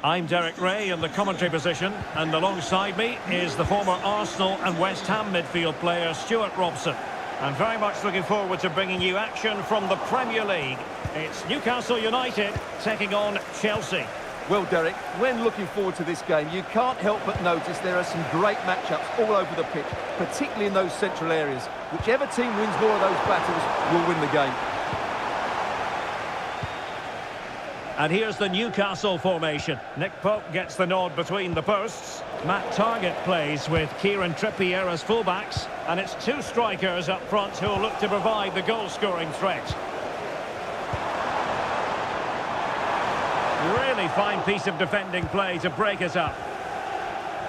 I'm Derek Ray in the commentary position, and alongside me is the former Arsenal and West Ham midfield player Stuart Robson. And very much looking forward to bringing you action from the Premier League. It's Newcastle United taking on Chelsea. Well, Derek, when looking forward to this game, you can't help but notice there are some great matchups all over the pitch, particularly in those central areas. Whichever team wins more of those battles will win the game. And here's the Newcastle formation. Nick Pope gets the nod between the posts. Matt Targett plays with Kieran Trippier as fullbacks. And it's two strikers up front who will look to provide the goal-scoring threat. Really fine piece of defending play to break it up.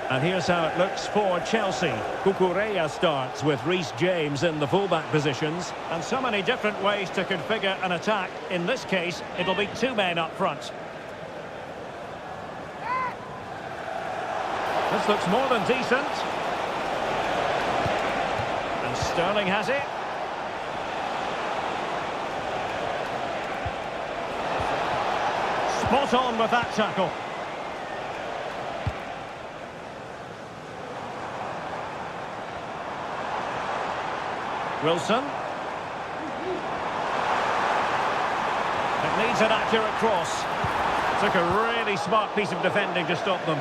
And here's how it looks for Chelsea. Cucurella starts with Reece James in the fullback positions. And so many different ways to configure an attack. In this case, it'll be two men up front. This looks more than decent. And Sterling has it. Spot on with that tackle. Wilson. It needs an accurate cross. Took a really smart piece of defending to stop them.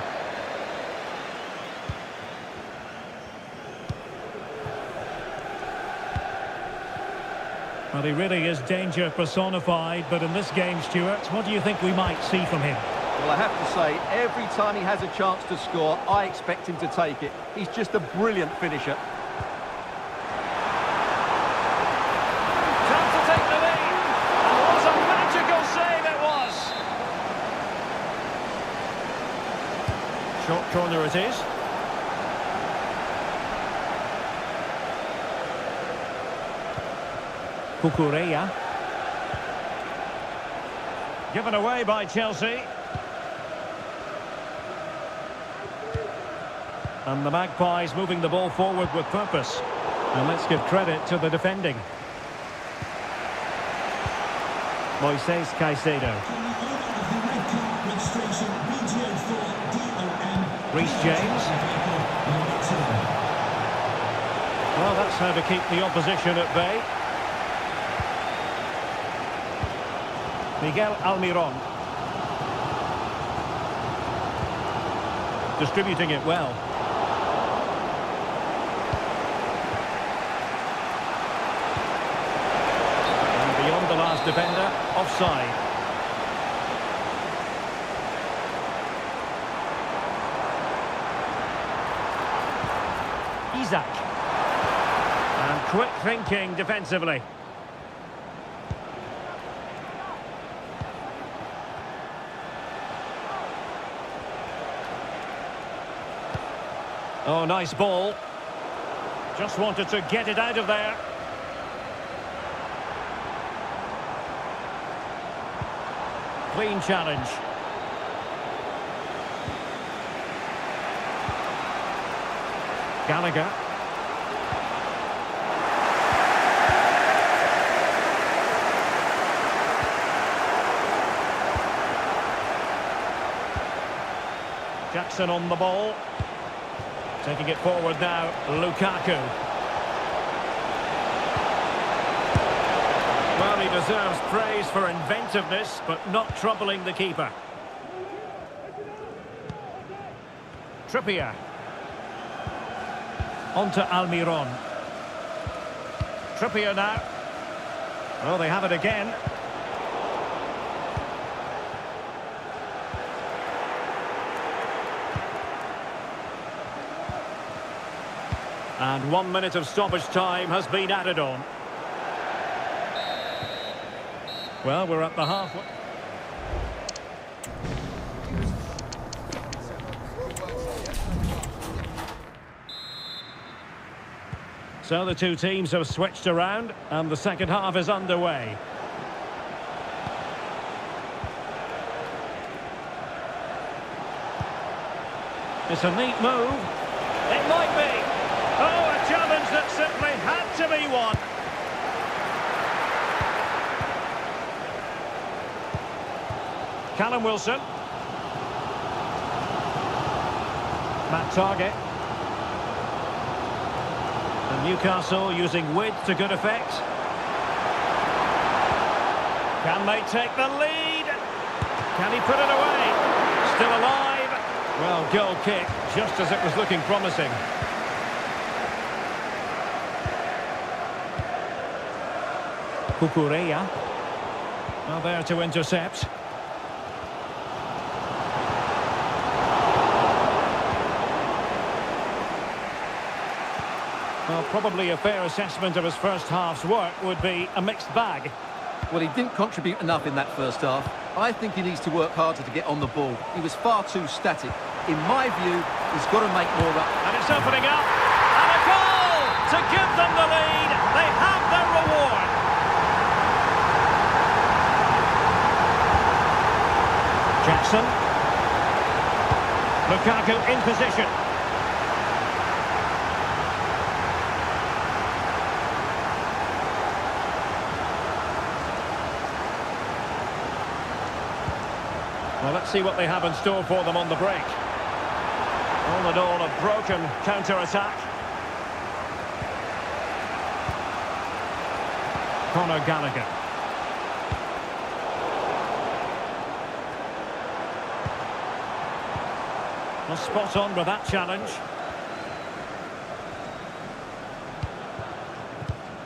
Well, he really is danger personified, but in this game, Stuart, what do you think we might see from him? Well, I have to say, every time he has a chance to score, I expect him to take it. He's just a brilliant finisher. Short corner it is. Cucurella. Given away by Chelsea. And the Magpies moving the ball forward with purpose. And let's give credit to the defending. Moises Caicedo. Reece James. Well, that's how to keep the opposition at bay. Miguel Almiron. Distributing it well. And beyond the last defender, offside. Isaac. And quick thinking defensively. Oh, nice ball. Just wanted to get it out of there. Clean challenge. Gallagher. Jackson on the ball. Taking it forward now, Lukaku. Well, he deserves praise for inventiveness, but not troubling the keeper. Trippier. On to Almiron. Trippier now. Well, they have it again. And 1 minute of stoppage time has been added on. Well, we're at the halfway. So the two teams have switched around and the second half is underway. It's a neat move. It might be. Oh, a challenge that simply had to be won. Callum Wilson. Matt Target. And Newcastle using width to good effect. Can they take the lead? Can he put it away? Still alive. Well, goal kick, just as it was looking promising. Cucurella. Well, there to intercept. Well, probably a fair assessment of his first half's work would be a mixed bag. Well, he didn't contribute enough in that first half. I think he needs to work harder to get on the ball. He was far too static. In my view, he's got to make more up. And it's opening up. And a goal to give them the lead. They have their reward. Jackson. Lukaku in position. Well, let's see what they have in store for them on the break. All in all, a broken counter-attack. Conor Gallagher. Well, spot on with that challenge.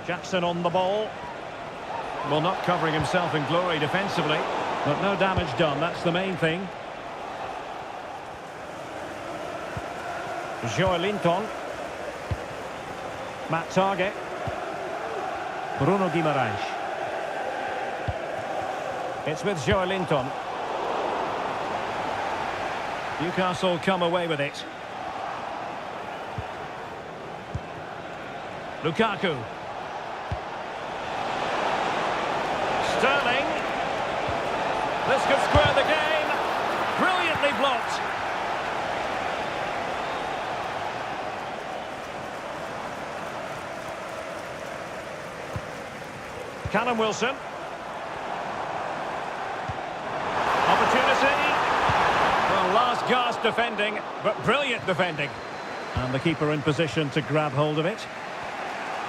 Jackson on the ball. Well, not covering himself in glory defensively. But no damage done, that's the main thing. Joelinton. Matt Target. Bruno Guimaraes. It's with Joelinton. Newcastle come away with it. Lukaku. Sterling. This could square the game. Brilliantly blocked. Callum Wilson. Opportunity. Well, last gasp defending, but brilliant defending. And the keeper in position to grab hold of it.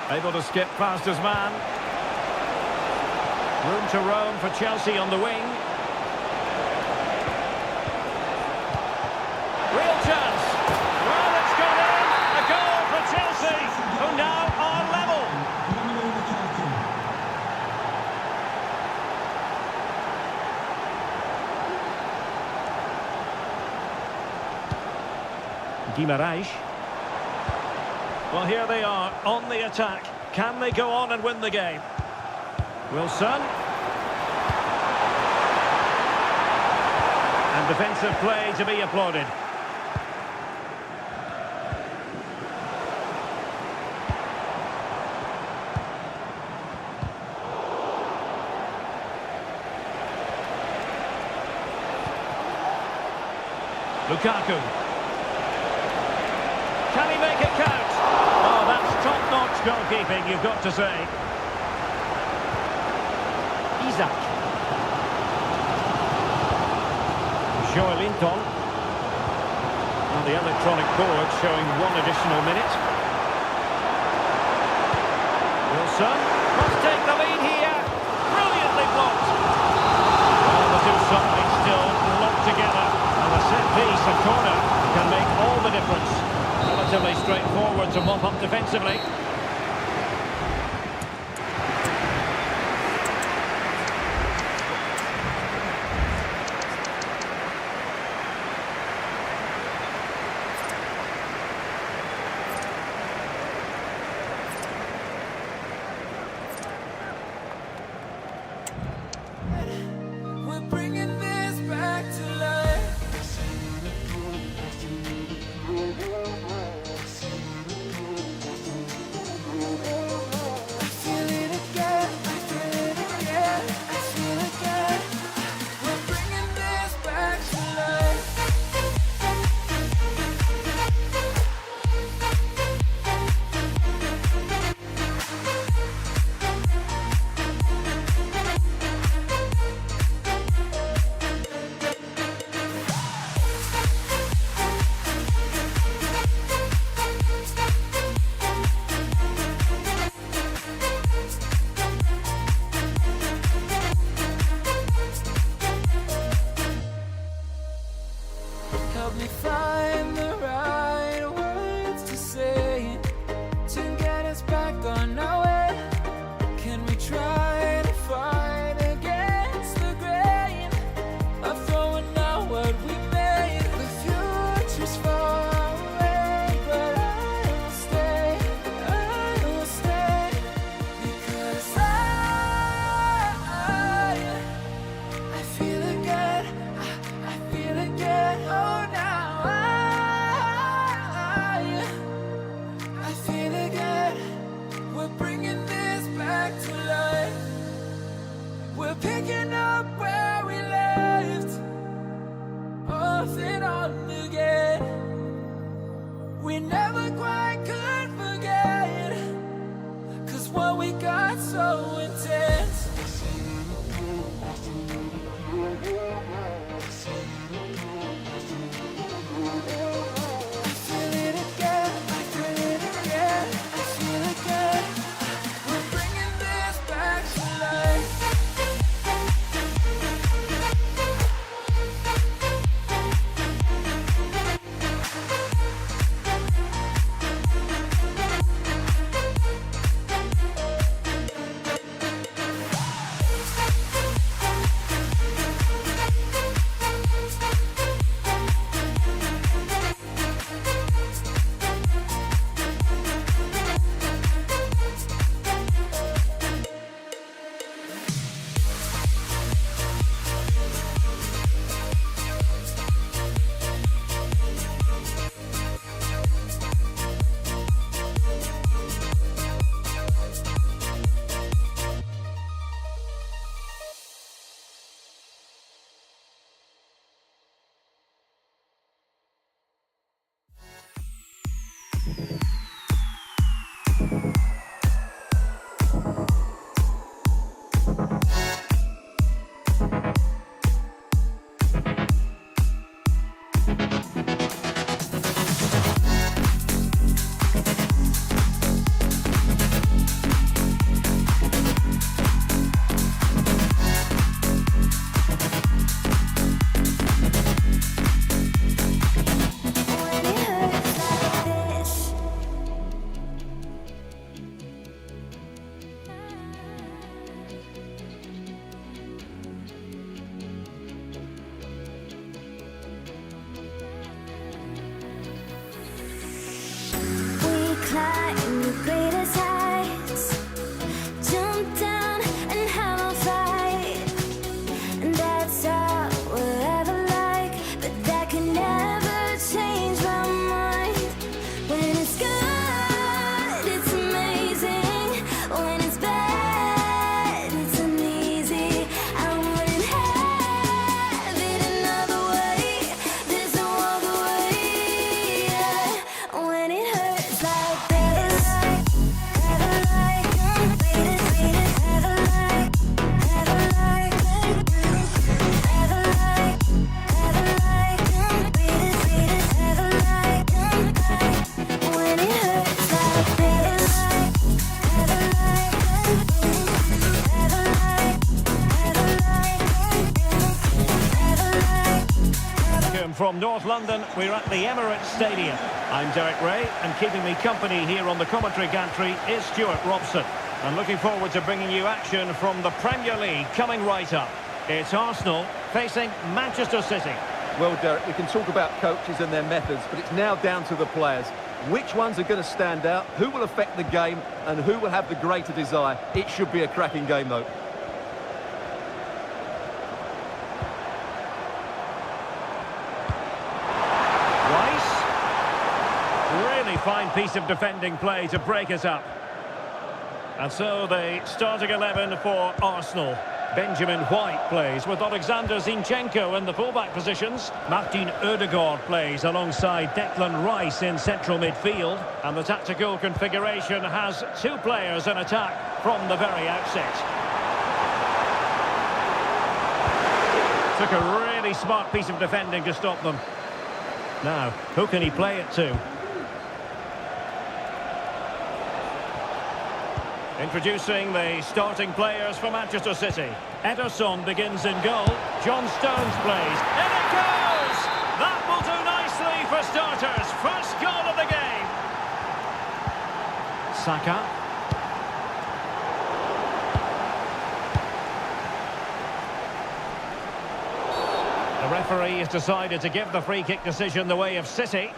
Able to skip past his man. Room to roam for Chelsea on the wing. Real chance. Well, it's gone in. A goal for Chelsea, who now are level. Guimaraes. Well, here they are on the attack. Can they go on and win the game? Wilson. And defensive play to be applauded. Lukaku. Can he make it count? Oh, that's top-notch goalkeeping, you've got to say. Isaac. Joelinton. And the electronic board showing one additional minute. Wilson must take the lead here. Brilliantly blocked. Well, the two sides still locked together. And a set piece, a corner, can make all the difference. Relatively straightforward to mop up defensively. Help me find the right words to say to get us back on our way. Can we try to fight against the grain of throwing out what we made? The future's far away, but I will stay, because I feel again, I feel again. Oh, now I feel again. We're bringing this back to life. We're picking up where we left off and on again. We never quite could forget, 'cause what we got so intense. I feel it again, I feel it again, I feel again. We're bringing this back to life. Climb the greatest heights, jump down and have a fight, and that's all we'll ever like. But that can never change my mind. When it's good, it's amazing. When it's bad, it's uneasy. I wouldn't have it another way. There's no other way. When it hurts like From North London, we're at the Emirates Stadium. I'm Derek Ray, and keeping me company here on the commentary gantry is Stuart Robson. I'm looking forward to bringing you action from the Premier League coming right up. It's Arsenal facing Manchester City. Well, Derek, we can talk about coaches and their methods, but it's now down to the players. Which ones are going to stand out, who will affect the game, and who will have the greater desire? It should be a cracking game, though. Really fine piece of defending play to break us up. And so the starting 11 for Arsenal. Benjamin White plays with Alexander Zinchenko in the fullback positions. Martin Odegaard plays alongside Declan Rice in central midfield. And the tactical configuration has two players in attack from the very outset. Took a really smart piece of defending to stop them. Now, who can he play it to? Introducing the starting players for Manchester City. Ederson begins in goal. John Stones plays. In it goes! That will do nicely. Saka. The referee has decided to give the free kick decision the way of City.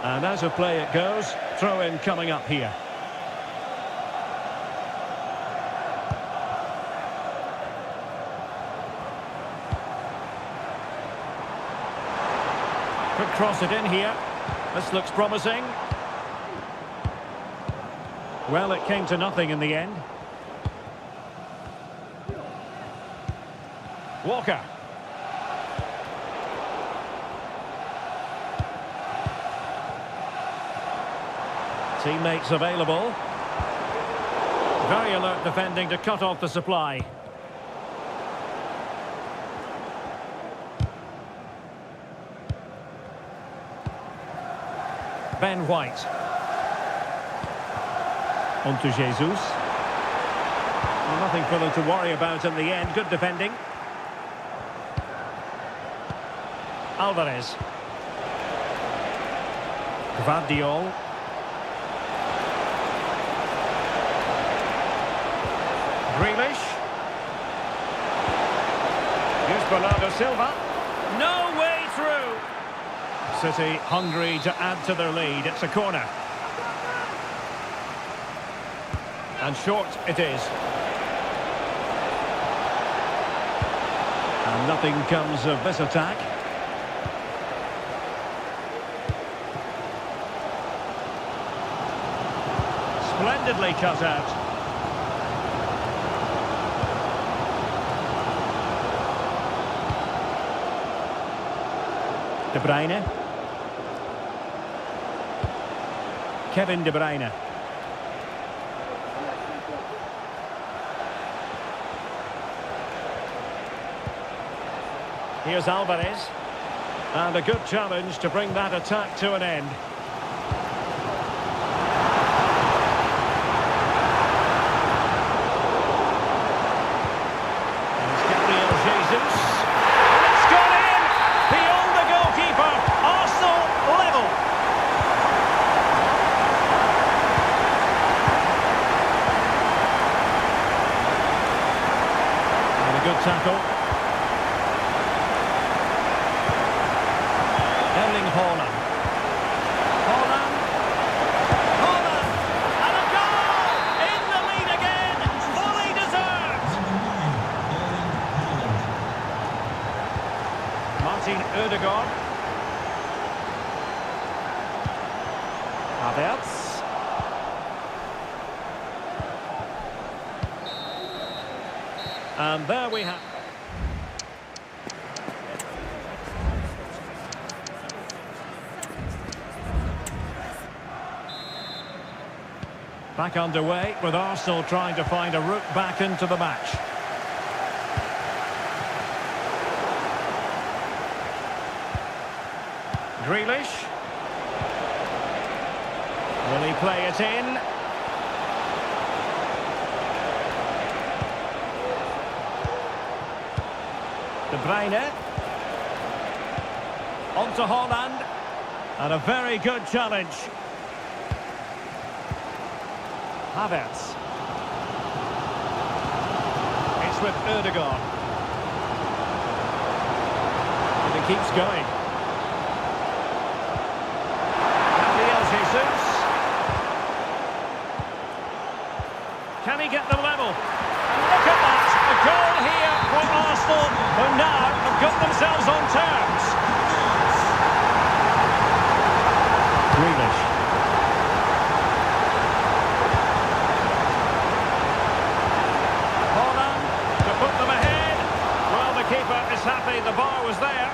And out of play it goes. Throw in coming up here. Could cross it in here. This looks promising. Well, it came to nothing in the end. Walker. Teammates available. Very alert defending to cut off the supply. Ben White. On to Jesus. Well, nothing for them to worry about in the end. Good defending. Alvarez. Gvardiol. Grealish. Here's Bernardo Silva. No way through. City hungry to add to their lead. It's a corner. And short it is. And nothing comes of this attack. Splendidly cut out. De Bruyne. Kevin De Bruyne. Here's Alvarez. And a good challenge to bring that attack to an end. There's Gabriel Jesus. It's gone in! Beyond the goalkeeper. Arsenal level. And a good tackle. Holland. Holland. Holland. And a goal! In the lead again. Fully deserved. Martin Ødegaard. Havertz. And there we have... Back underway with Arsenal trying to find a route back into the match. Grealish. Will he play it in? De Bruyne. On to Holland. And a very good challenge. Havertz. It's with Ødegaard. And it keeps going. Gabriel Jesus. Can he get the level? And look at that! A goal here for Arsenal, who now have got themselves on terms. Grealish. Is happy the bar was there,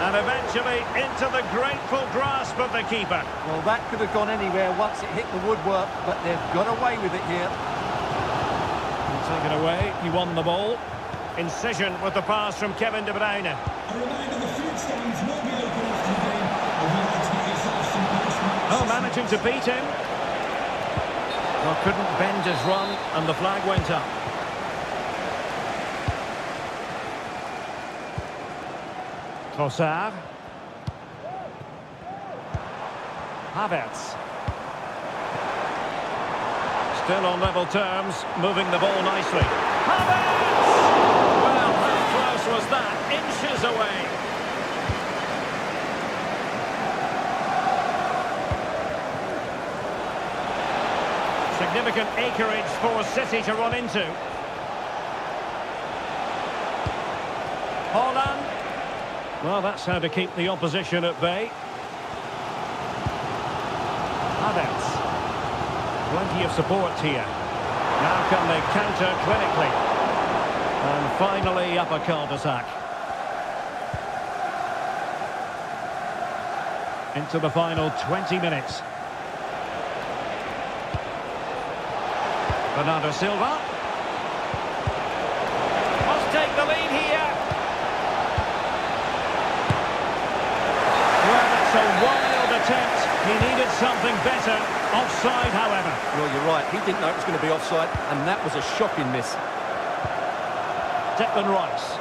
and eventually into the grateful grasp of the keeper. Well, that could have gone anywhere once it hit the woodwork, but they've got away with it here. Taken away, he won the ball. Incision with the pass from Kevin De Bruyne. Oh, managing to beat him. Well, couldn't bend his run, and the flag went up. Trossard. Havertz. Still on level terms, moving the ball nicely. Havertz! Well, how close was that? Inches away. Significant acreage for City to run into. Holland. Well, that's how to keep the opposition at bay. Havertz. Plenty of support here. Now can they counter clinically? And finally up a cul-de-sac. Into the final 20 minutes. Bernardo Silva. Must take the lead here. Well, that's a wild attempt. He needed something better. Offside, however. Well, you're right. He didn't know it was going to be offside, and that was a shocking miss. Declan Rice.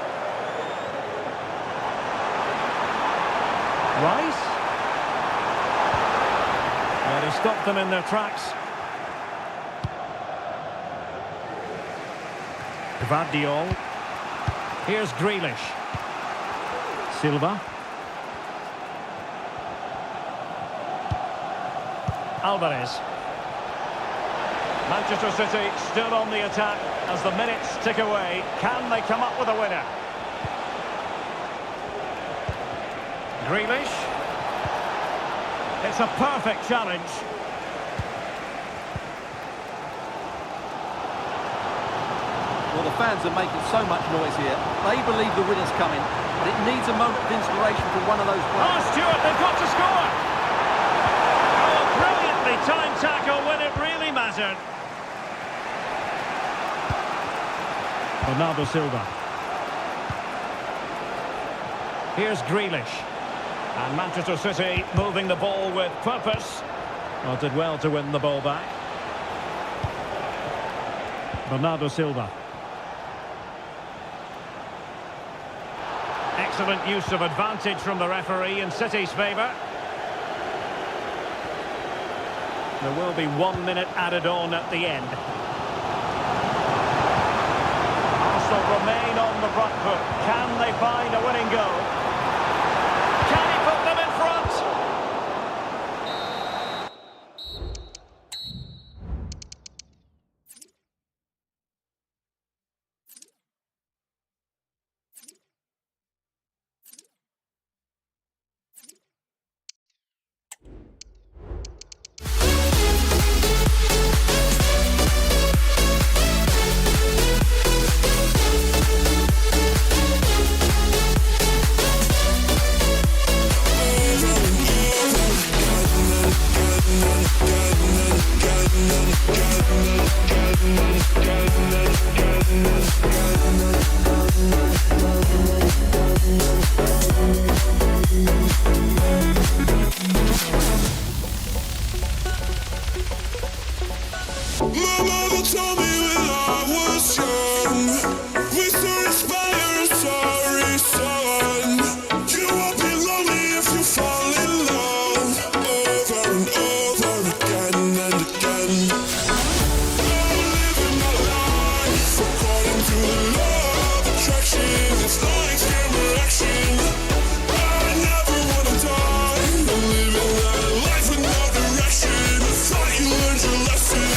Rice? Well, he stopped them in their tracks. Gvardiol. Here's Grealish. Silva. Alvarez. Manchester City still on the attack as the minutes tick away. Can they come up with a winner? Grealish. It's a perfect challenge. Well, the fans are making so much noise here. They believe the winner's coming, but it needs a moment of inspiration from one of those players. Oh, Stuart, they've got to score! Oh, brilliantly timed tackle when it really mattered. Bernardo Silva. Here's Grealish. And Manchester City moving the ball with purpose. Well, did well to win the ball back. Bernardo Silva. Excellent use of advantage from the referee in City's favour. There will be 1 minute added on at the end. Arsenal remain on the front foot. Can they find a winning goal? Can he put them in front? My mother told me when I was young, we soon inspire a sorry son. You won't be lonely if you fall in love over and over again and again. I'm living my life according to the law of attraction. It's not extreme reaction. I never wanna die. I'm living that life with no direction. I thought you learned your lesson.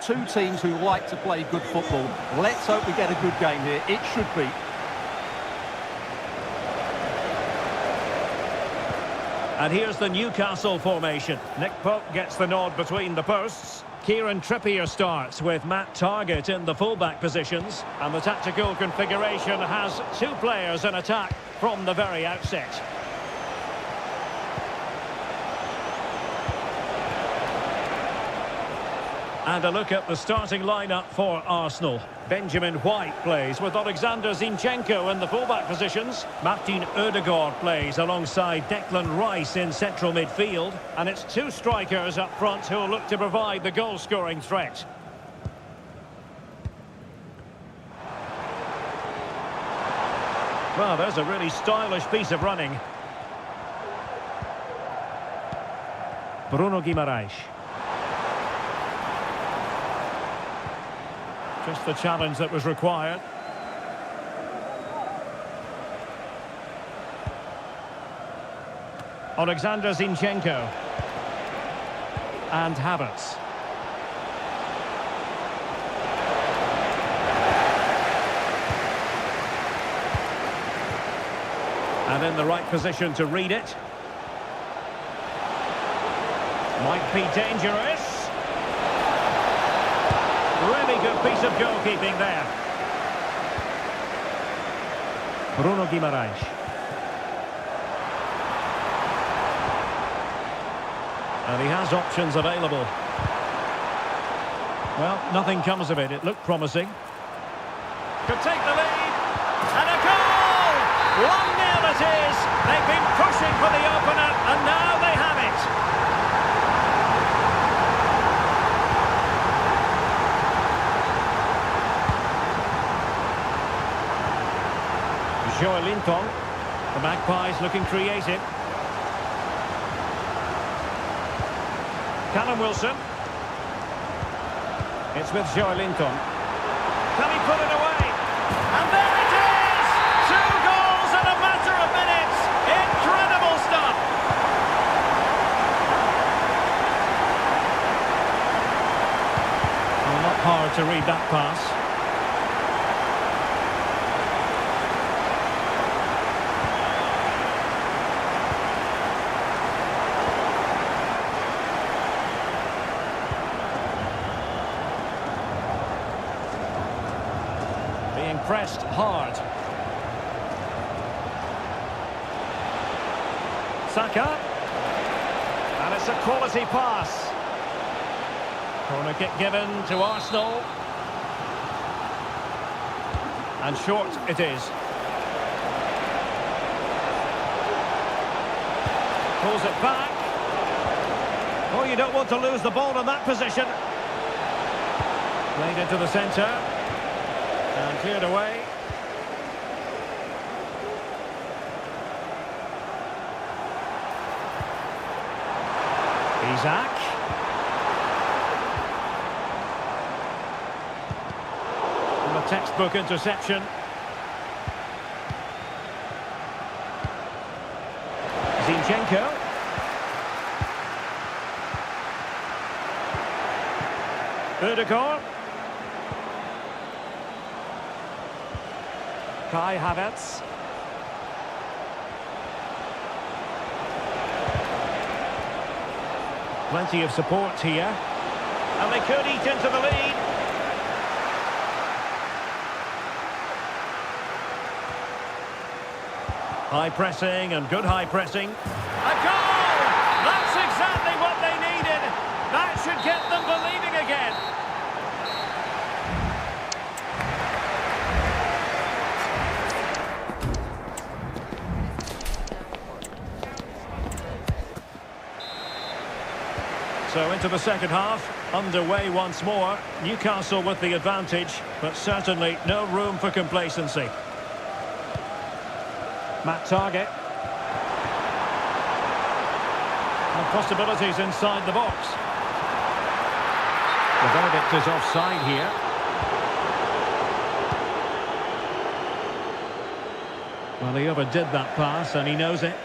two teams who like to play good football. Let's hope we get a good game here. It should be. And here's the Newcastle formation. Nick Pope gets the nod between the posts. Kieran Trippier starts with Matt Targett in the fullback positions. And the tactical configuration has two players in attack from the very outset. And a look at the starting lineup for Arsenal. Benjamin White plays with Alexander Zinchenko in the fullback positions. Martin Odegaard plays alongside Declan Rice in central midfield. And it's two strikers up front who will look to provide the goal-scoring threat. Well, there's a really stylish piece of running. Bruno Guimaraes. Just the challenge that was required. Alexander Zinchenko. And Havertz. And in the right position to read it. Might be dangerous. Really good piece of goalkeeping there. Bruno Guimaraes. And he has options available. Well, nothing comes of it. It looked promising. Could take the lead. And a goal! 1-0 it is. They've been pushing for the opener, and now they have it. Joelinton. The Magpies looking creative. Callum Wilson. It's with Joelinton. Can he put it away? And there it is! 2 goals in a matter of minutes! Incredible stuff! Well, not hard to read that pass. Pressed hard. Saka. And it's a quality pass. Corner kick given to Arsenal. And short it is. Pulls it back. Oh, you don't want to lose the ball in that position. Played into the centre. And cleared away. Isaac. And a textbook interception. Zinchenko. Odegaard. Kai Havertz. Plenty of support here. And they could eat into the lead. High pressing and good high pressing. A goal! That's exactly what they needed. That should get them believing again. So into the second half, underway once more. Newcastle with the advantage, but certainly no room for complacency. Matt Targett. And possibilities inside the box. The verdict is offside here. Well, he overdid that pass and he knows it.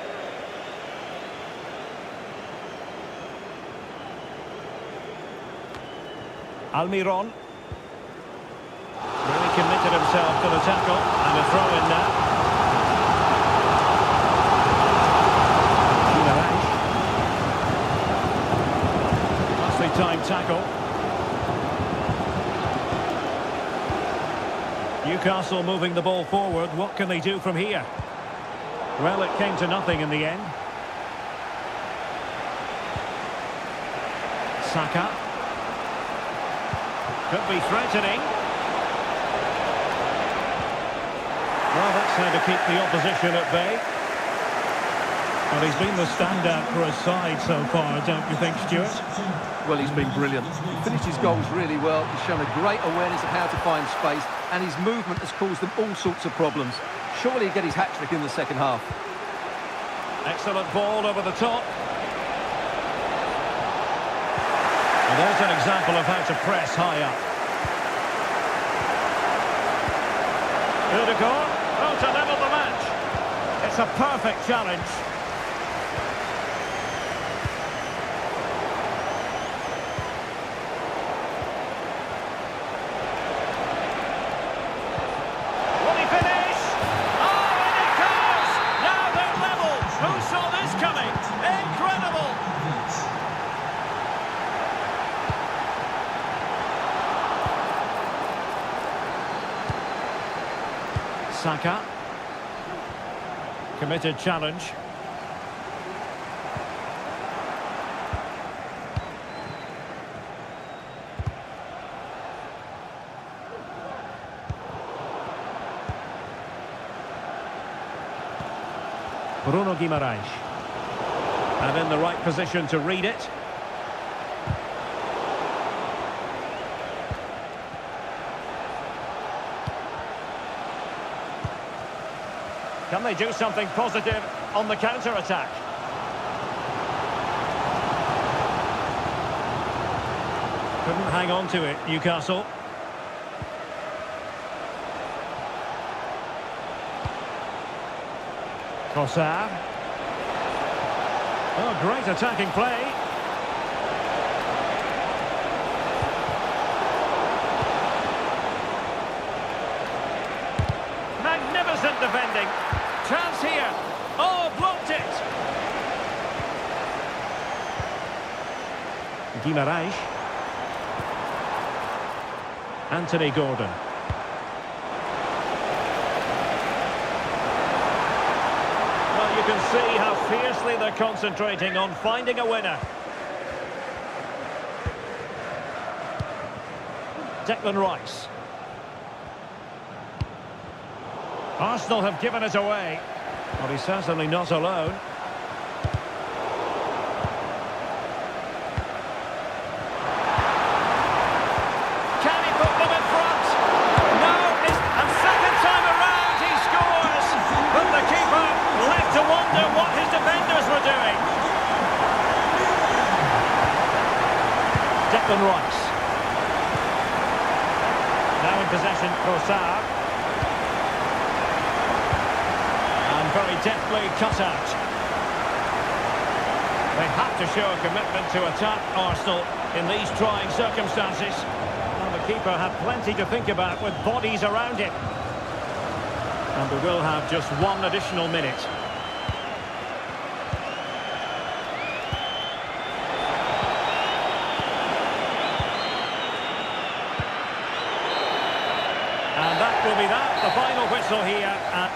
Almiron. Really committed himself to the tackle. And a throw in now. Nicely timed tackle. Newcastle moving the ball forward. What can they do from here? Well, it came to nothing in the end. Saka. Could be threatening. Well, that's how to keep the opposition at bay. Well, he's been the standout for his side so far, don't you think, Stuart? Well, he's been brilliant. He finished his goals really well. He's shown a great awareness of how to find space, and his movement has caused them all sorts of problems. Surely he'll get his hat-trick in the second half. Excellent ball over the top. And there's an example of how to press high up. Odegaard, oh, to level the match. It's a perfect challenge. Will he finish? Oh, and it goes! Now they're level. Who saw this coming? Incredible! Saka. Committed challenge. Bruno Guimaraes. And in the right position to read it. Can they do something positive on the counter-attack? Couldn't hang on to it, Newcastle. Trossard. Oh, great attacking play. Magnificent defending. Chance here. Oh, blocked it. Guimaraes. Anthony Gordon. Well, you can see how fiercely they're concentrating on finding a winner. Declan Rice. Arsenal have given it away. Well, he's certainly not alone. Can he put them in front? No, and second time around he scores. But the keeper left to wonder what his defenders were doing. Declan Rice. Now in possession, Trossard. Very deftly cut out. They have to show a commitment to attack Arsenal in these trying circumstances. And the keeper had plenty to think about with bodies around him. And we will have just one additional minute. And that will be that, the final whistle here at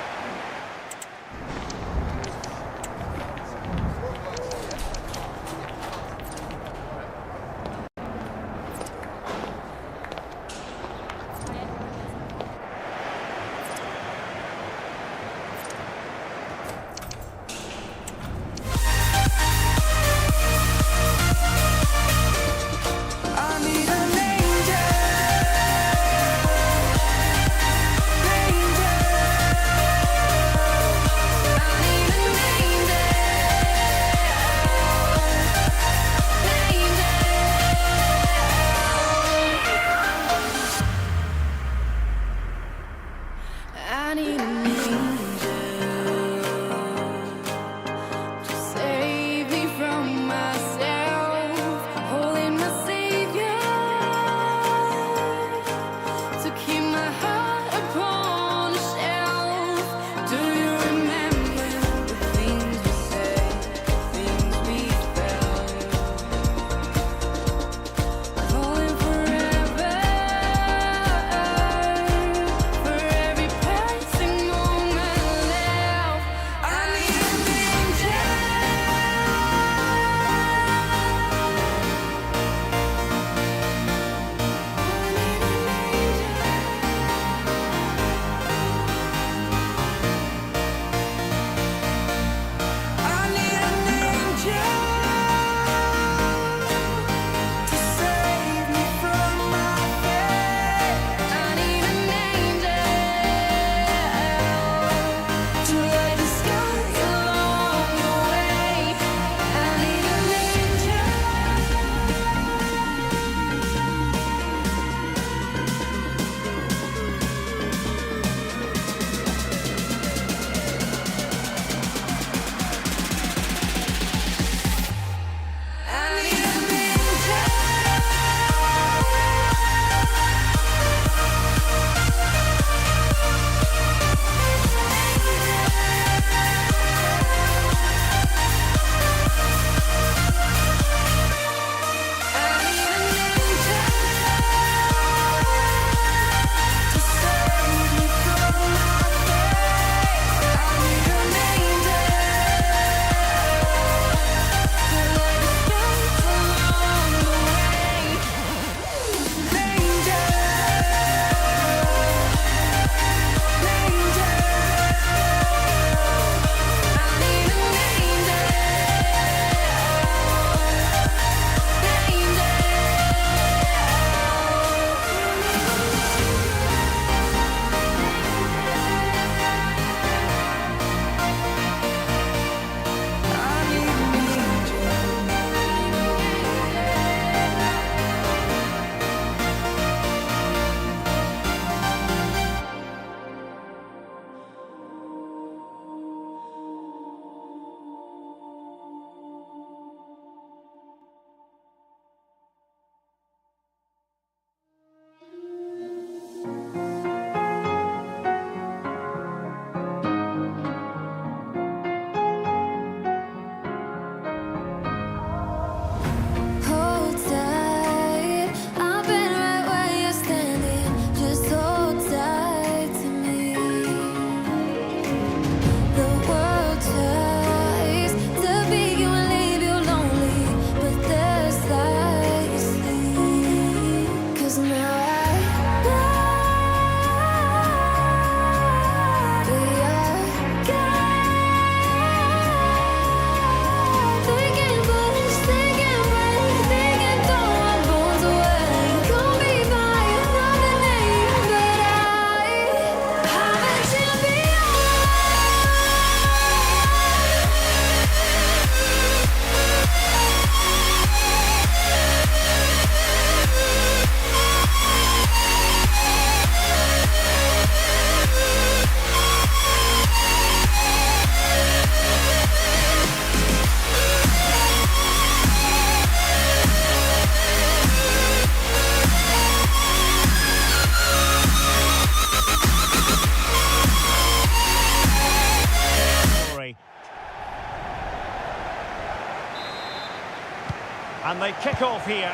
And they kick off here.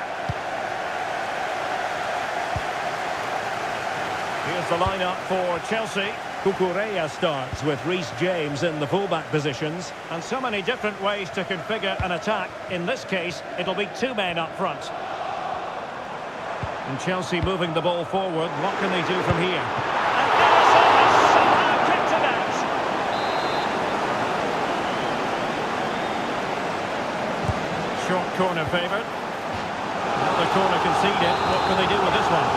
Here's the lineup for Chelsea. Cucurella starts with Reece James in the fullback positions. And so many different ways to configure an attack. In this case, it'll be two men up front. And Chelsea moving the ball forward. What can they do from here? And Ederson has somehow kicked it out. Short corner favoured. Another corner conceded. What can they do with this one?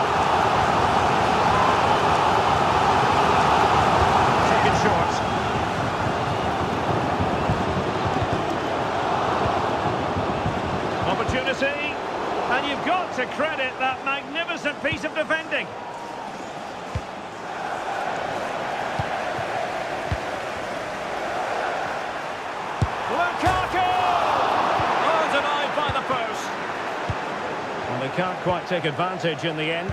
Taken short. Opportunity. And you've got to credit that magnificent piece of defending. Lukaku! Oh, denied by the post. Well, they can't quite take advantage in the end.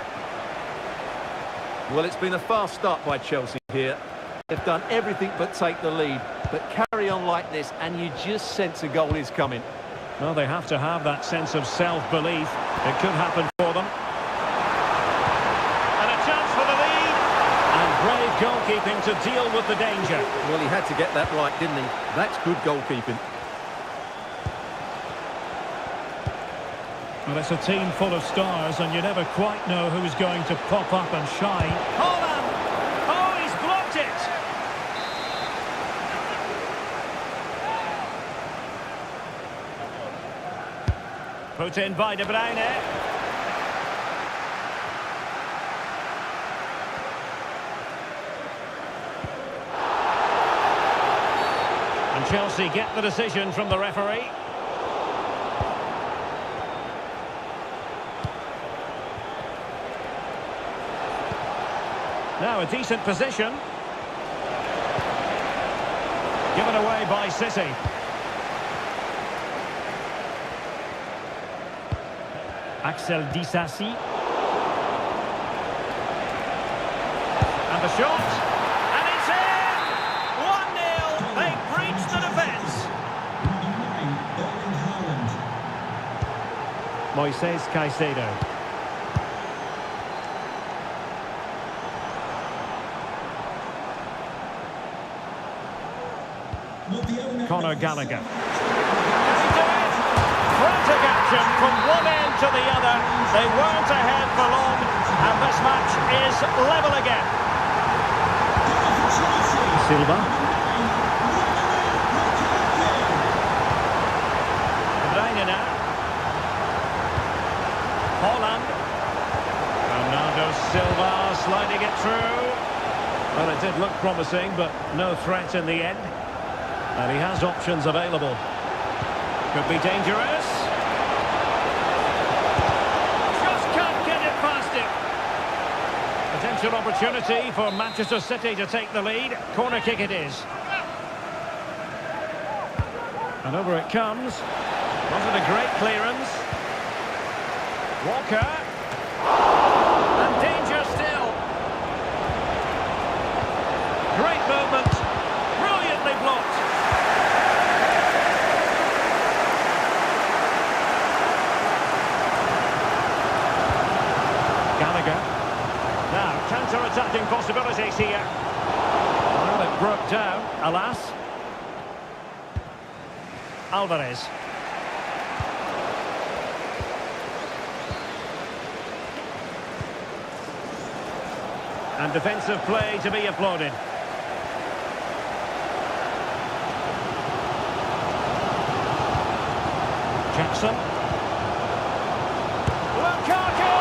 Well, it's been a fast start by Chelsea here. They've done everything but take the lead. But carry on like this and you just sense a goal is coming. Well, they have to have that sense of self-belief. It could happen for them. And a chance for the lead. And brave goalkeeping to deal with the danger. Well, he had to get that right, didn't he? That's good goalkeeping. Well, it's a team full of stars, and you never quite know who's going to pop up and shine. Holland! Oh, he's blocked it! Put in by De Bruyne. And Chelsea get the decision from the referee. Now a decent position. Given away by City. Axel Disasi. And the shot. And it's in! 1-0. They breached the defence. Moises Caicedo. Conor Gallagher. Frantic action from one end to the other. They weren't ahead for long, and this match is level again. Silva. Bruyne now. Holland. Bernardo Silva sliding it through. Well, it did look promising, but no threat in the end. And he has options available. Could be dangerous. Just can't get it past him. Potential opportunity for Manchester City to take the lead. Corner kick it is. And over it comes. Wasn't a great clearance. Walker. And danger still. Great movement. Brilliantly blocked. Now, counter-attacking possibilities here. Well, it broke down, alas. Alvarez. And defensive play to be applauded. Jackson. Lukaku!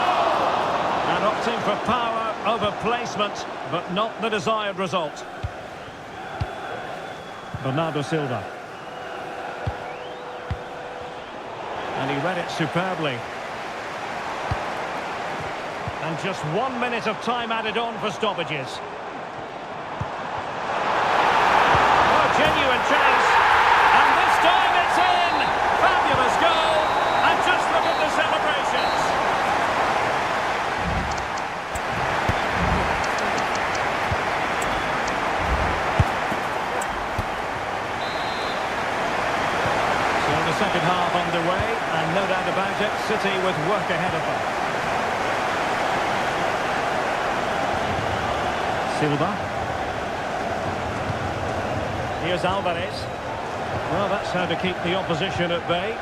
And opting for power over placement, but not the desired result. Bernardo Silva. And he read it superbly. And just 1 minute of time added on for stoppages. Oh, genuine chance. And this time it's in! Fabulous goal! And just look at the celebrations. So the second half underway, and no doubt about it, City with work ahead of them. Silva. Here's Alvarez. Well, that's how to keep the opposition at bay.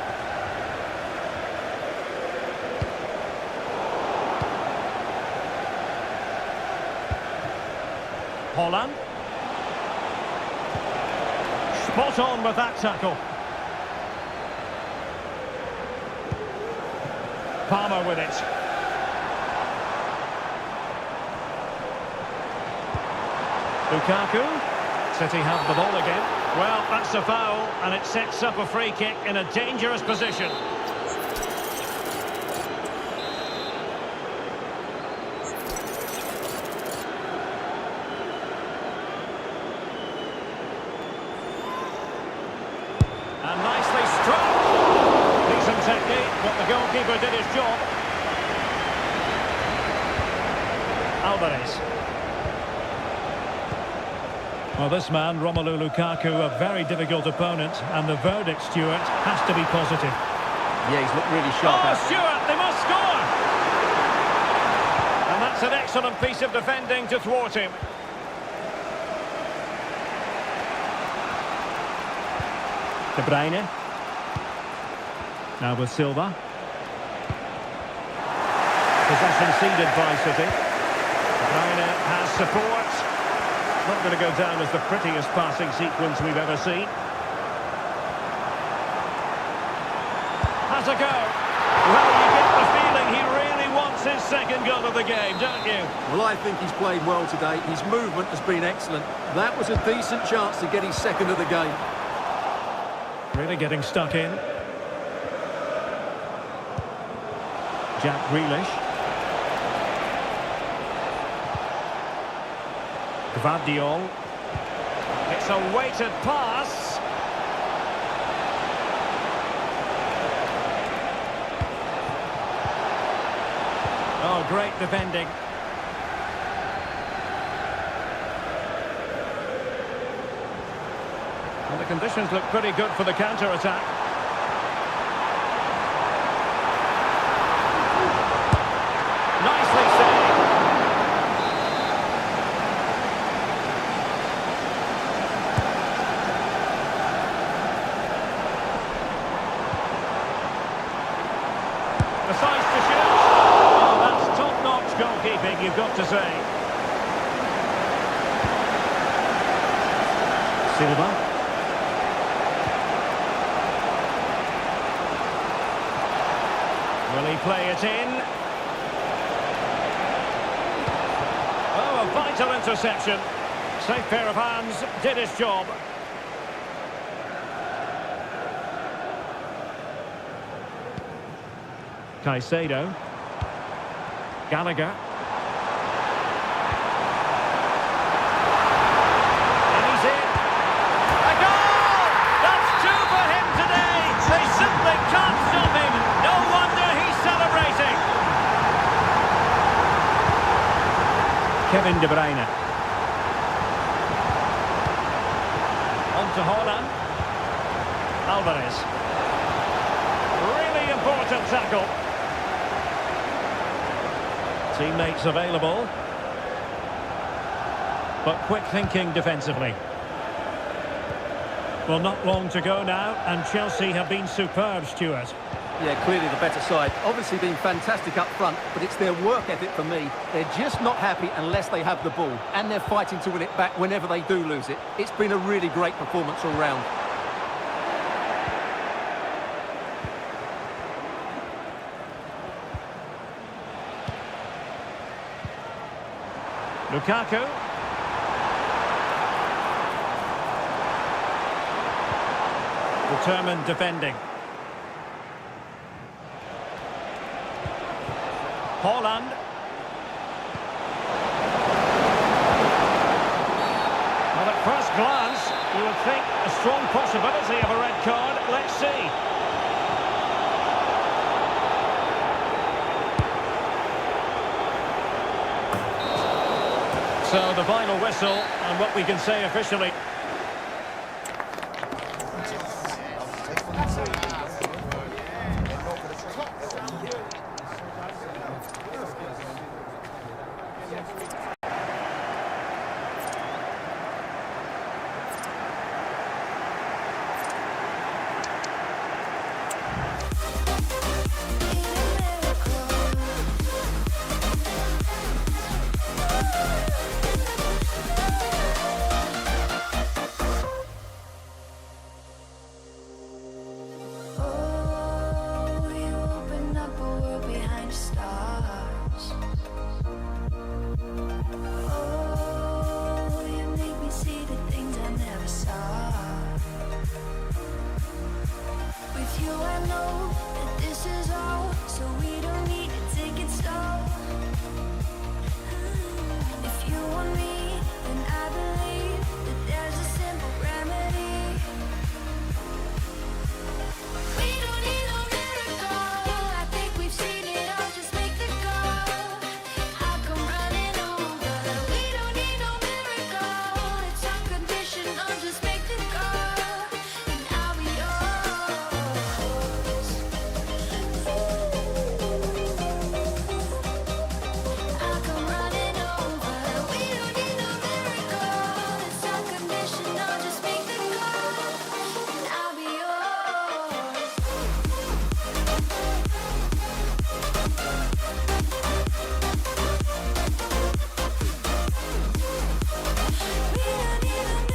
Holland. Spot on with that tackle. Palmer with it. Lukaku. City have the ball again. Well, that's a foul, and it sets up a free kick in a dangerous position. And nicely struck. Decent technique, but the goalkeeper did his job. Alvarez. Well, this man, Romelu Lukaku, a very difficult opponent, and the verdict, Stuart, has to be positive. Yeah, he's looked really sharp. Oh, Stuart, they must score! And that's an excellent piece of defending to thwart him. De Bruyne. Now with Silva. Possession ceded by City. De Bruyne has support. Not going to go down as the prettiest passing sequence we've ever seen. Has a go. Well, you get the feeling he really wants his second goal of the game, don't you? Well, I think he's played well today. His movement has been excellent. That was a decent chance to get his second of the game. Really getting stuck in. Jack Grealish. Gvardiol. It's a weighted pass. Oh, great defending. Well, the conditions look pretty good for the counter-attack. Nicely saved. Decides to shoot. Oh, that's top-notch goalkeeping, you've got to say. Silva. Will he play it in? Oh, a vital interception. Safe pair of hands, did his job. Caicedo. Gallagher. And he's in. A goal! That's two for him today. They simply can't stop him. No wonder he's celebrating. Kevin De Bruyne. On to Holland. Alvarez. Really important tackle. Teammates available. But quick thinking defensively. Well, not long to go now, and Chelsea have been superb, Stuart. Yeah, clearly the better side. Obviously been fantastic up front, but it's their work ethic for me. They're just not happy unless they have the ball, and they're fighting to win it back whenever they do lose it. It's been a really great performance all round. Lukaku. Determined defending. Holland. Well, at first glance, you would think a strong possibility of a red card. Let's see. So the final whistle, and what we can say officially. you, I know that this is all, so we don't need to take it slow. If you want me, then I believe that there's a simple remedy. We don't need no miracle. I think we've seen it all. Just make the call. I'll come running over. We don't need no miracle. It's unconditional. Just make the call, and I'll be yours. I'll come running over. We don't need no miracle. It's unconditional. Just make the call, and I'll be yours. We don't need a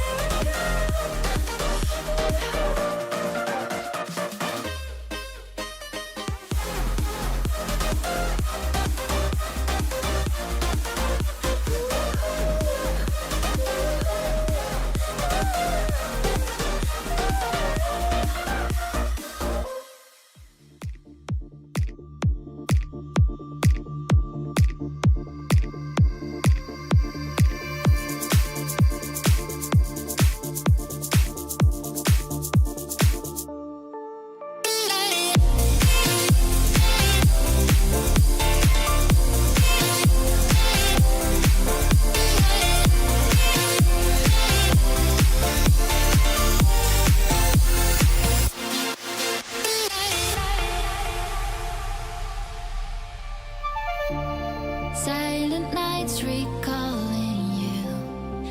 silent nights recalling you,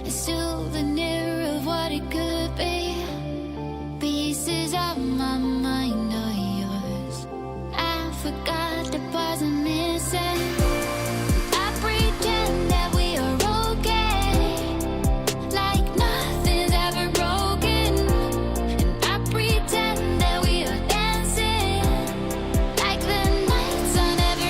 a souvenir of what it could be. Pieces of my mind are yours. I forgot the parts I'm missing. I pretend that we are okay, like nothing's ever broken. And I pretend that we are dancing, like the nights are never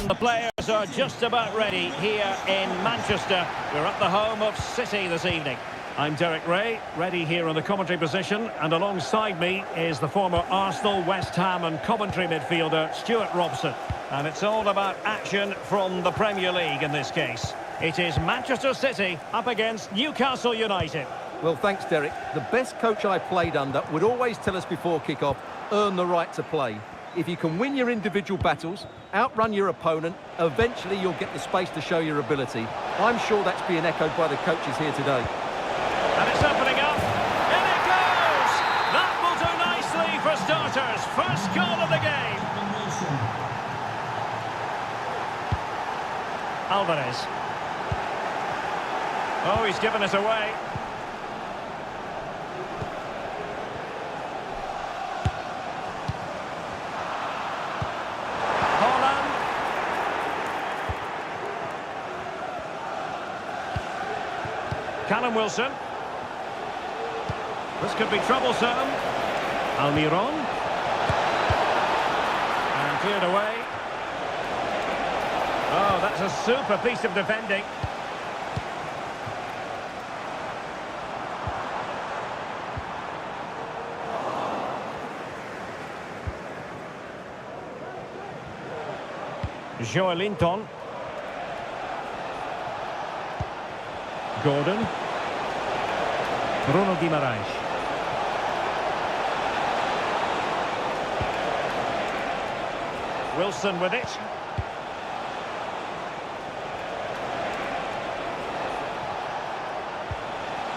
The players are just about ready here in Manchester. We're at the home of City this evening. I'm Derek Ray, ready here on the commentary position, and alongside me is the former Arsenal, West Ham and Coventry midfielder Stuart Robson. And it's all about action from the Premier League in this case. It is Manchester City up against Newcastle United. Well, thanks, Derek. The best coach I played under would always tell us before kick-off, earn the right to play. If you can win your individual battles, outrun your opponent, eventually you'll get the space to show your ability. I'm sure that's being echoed by the coaches here today. And it's opening up. In it goes! That will do nicely for starters. First goal of the game. Alvarez. Oh, he's given it away. Callum Wilson. This could be troublesome. Almiron. And cleared away. Oh, that's a super piece of defending. Joelinton. Gordon. Bruno Guimaraes. Wilson with it.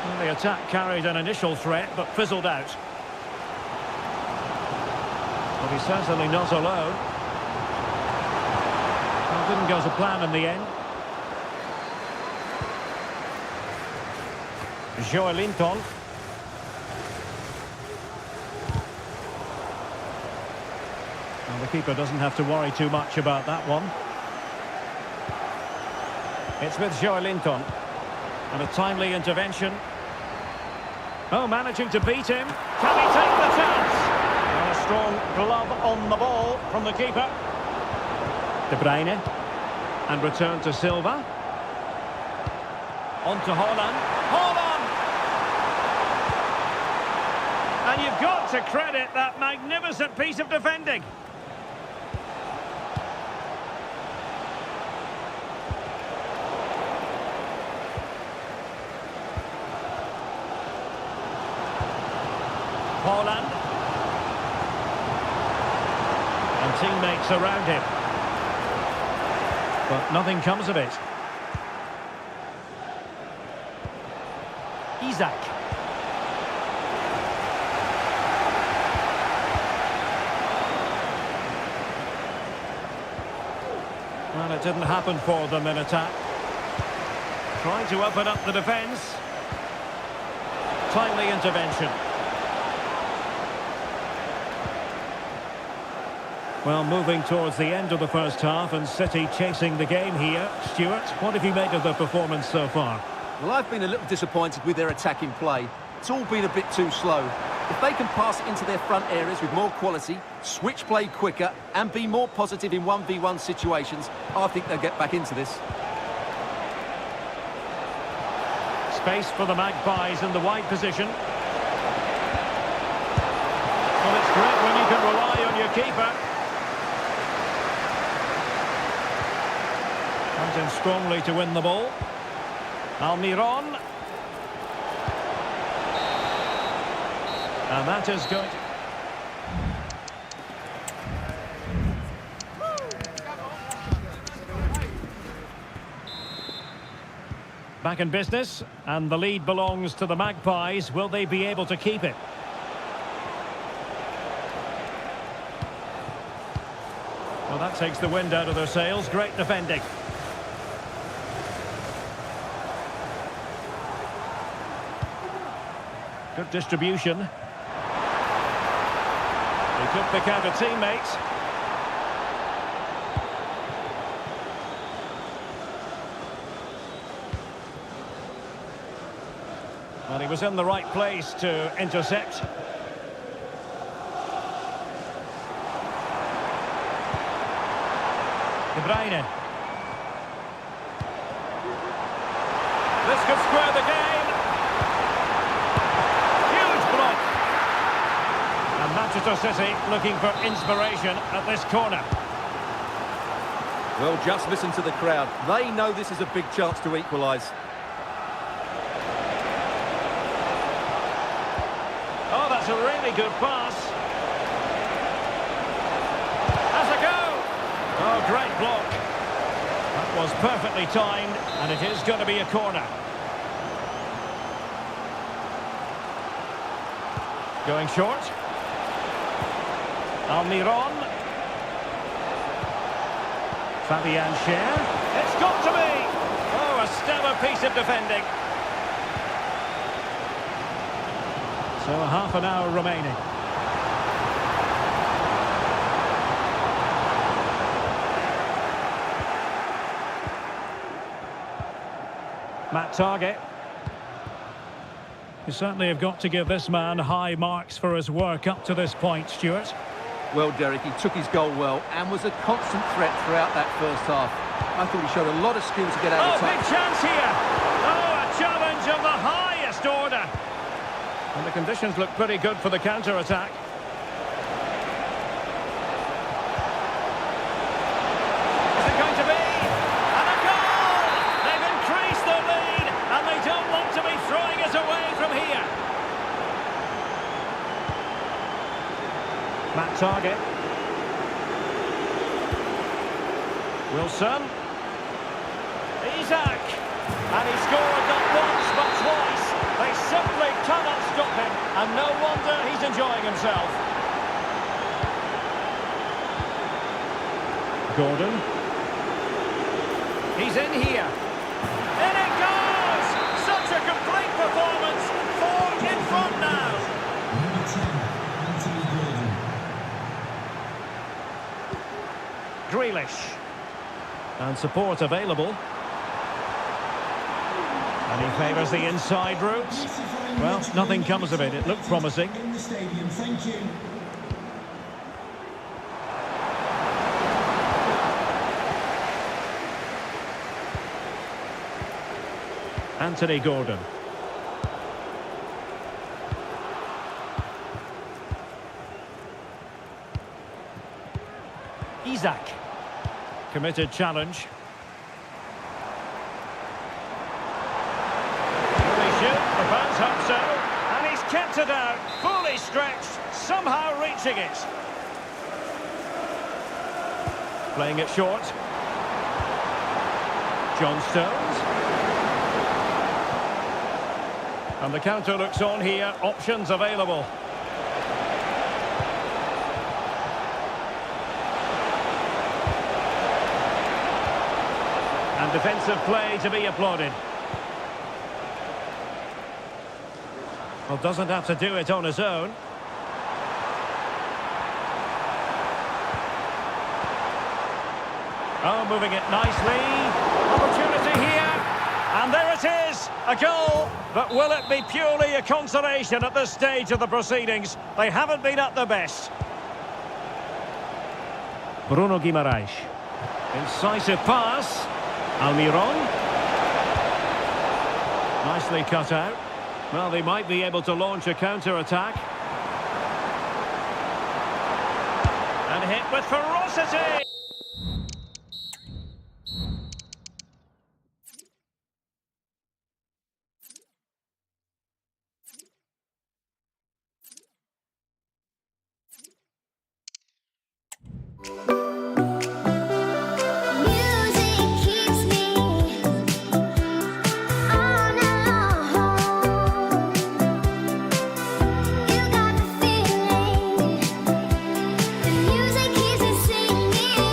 Well, the attack carried an initial threat, but fizzled out. But he's certainly not alone. Well, didn't go to plan in the end. Joelinton. Well, the keeper doesn't have to worry too much about that one. It's with Joelinton. And a timely intervention. Oh, managing to beat him. Can he take the chance? And a strong glove on the ball from the keeper. De Bruyne. And return to Silva. On to Haaland. Haaland! And you've got to credit that magnificent piece of defending. Haaland. And teammates around him. But nothing comes of it. Isaac. Well, it didn't happen for them in attack. Trying to open up the defence. Timely intervention. Well, moving towards the end of the first half and City chasing the game here. Stuart, what have you made of the performance so far? Well, I've been a little disappointed with their attacking play. It's all been a bit too slow. If they can pass it into their front areas with more quality, switch play quicker and be more positive in 1v1 situations, I think they'll get back into this. Space for the Magpies in the wide position. Well, it's great when you can rely on your keeper. Comes in strongly to win the ball. Almiron. And that is good. Back in business, and the lead belongs to the Magpies. Will they be able to keep it? Well, that takes the wind out of their sails. Great defending. Good distribution. He could pick out a teammate. Well, he was in the right place to intercept. De Bruyne. This could square the game. Huge block. And Manchester City looking for inspiration at this corner. Well, just listen to the crowd. They know this is a big chance to equalise. Oh, that's a really good pass. Has a go. Oh, great block. That was perfectly timed, and it is going to be a corner. Going short. Almiron. Fabian Schär. It's got to be. Oh, a stellar piece of defending. So half an hour remaining. Matt Target. You certainly have got to give this man high marks for his work up to this point, Stuart. Well, Derek, he took his goal well and was a constant threat throughout that first half. I thought he showed a lot of skill to get out of the big chance here! Oh, a challenge of the highest order! And the conditions look pretty good for the counter-attack. Is it going to be? And a goal! They've increased their lead, and they don't want to be throwing it away from here. Matt Target. Wilson. Isaac. And he scored not once but twice. They And no wonder he's enjoying himself. Gordon. He's in here. In it goes! Such a complete performance. 4 in front now. Grealish. And support available. And he favours the inside route. Well, nothing comes of it. It looked promising. In the stadium, thank you. Anthony Gordon. Isaac. Committed challenge. Will he shoot? The fans hope so. And he's kept it out. Fully stretched. Somehow reaching it. Playing it short. John Stones. And the counter looks on here. Options available. And defensive play to be applauded. Well, doesn't have to do it on his own. Oh, moving it nicely. Opportunity here. And there it is, a goal. But will it be purely a consolation at this stage of the proceedings? They haven't been at their best. Bruno Guimaraes. Incisive pass. Almiron. Nicely cut out. Well, they might be able to launch a counter-attack. And hit with ferocity. Music keeps me singing.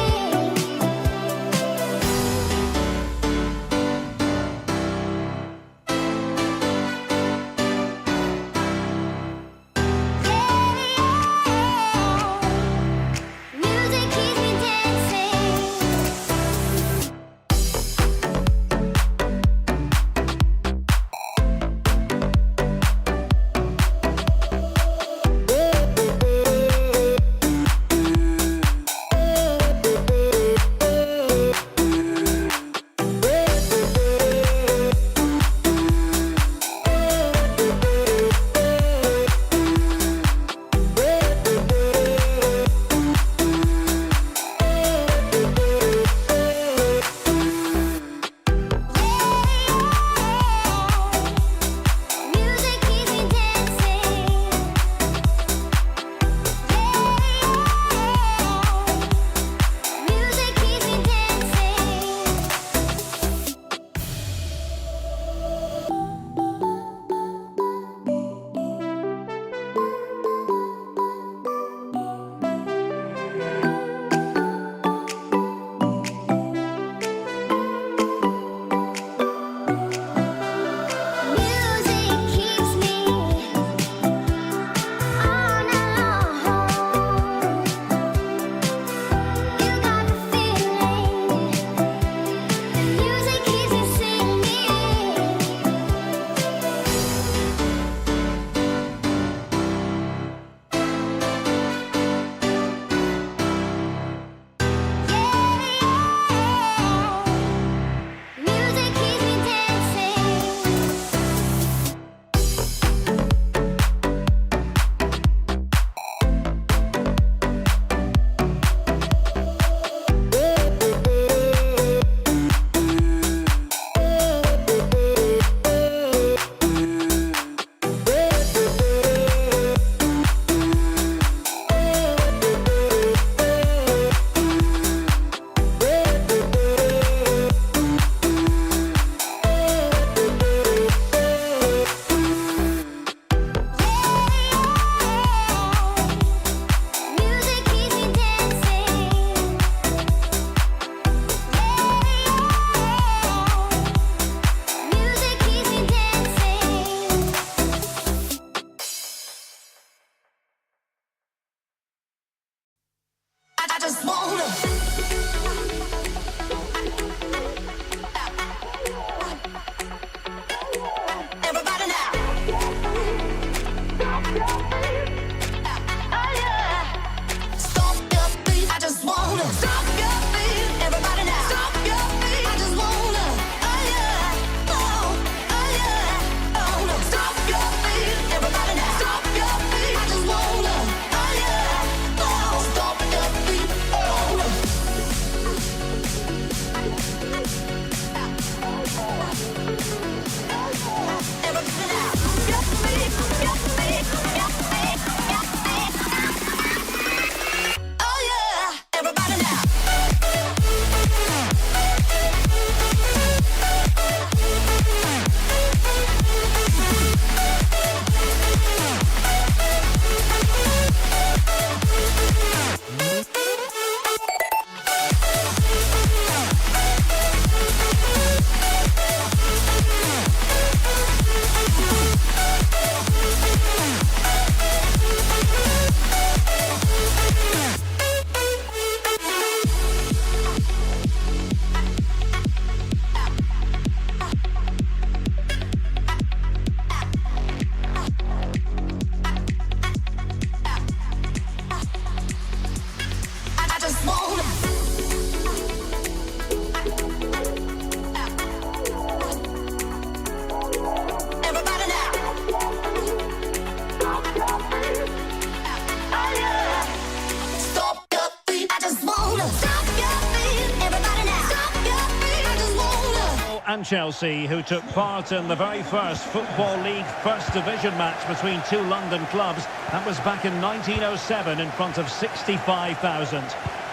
and Chelsea, who took part in the very first Football League First Division match between two London clubs. That was back in 1907 in front of 65,000.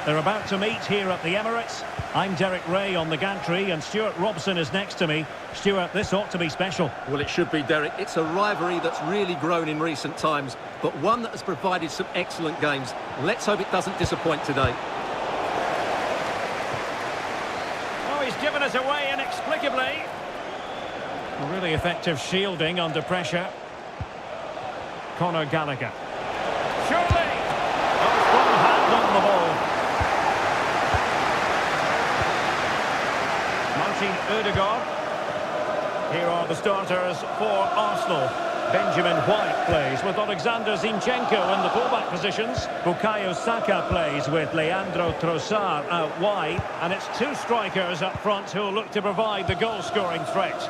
They're about to meet here at the Emirates. I'm Derek Ray on the gantry, and Stuart Robson is next to me. Stuart, this ought to be special. Well, it should be, Derek. It's a rivalry that's really grown in recent times, but one that has provided some excellent games. Let's hope it doesn't disappoint today. Oh, he's given us away inexplicably. A really effective shielding under pressure. Conor Gallagher. Surely! Oh, one hand on the ball. Odegaard. Here are the starters for Arsenal. Benjamin White plays with Alexander Zinchenko in the fullback positions. Bukayo Saka plays with Leandro Trossard out wide. And it's two strikers up front who will look to provide the goal-scoring threat.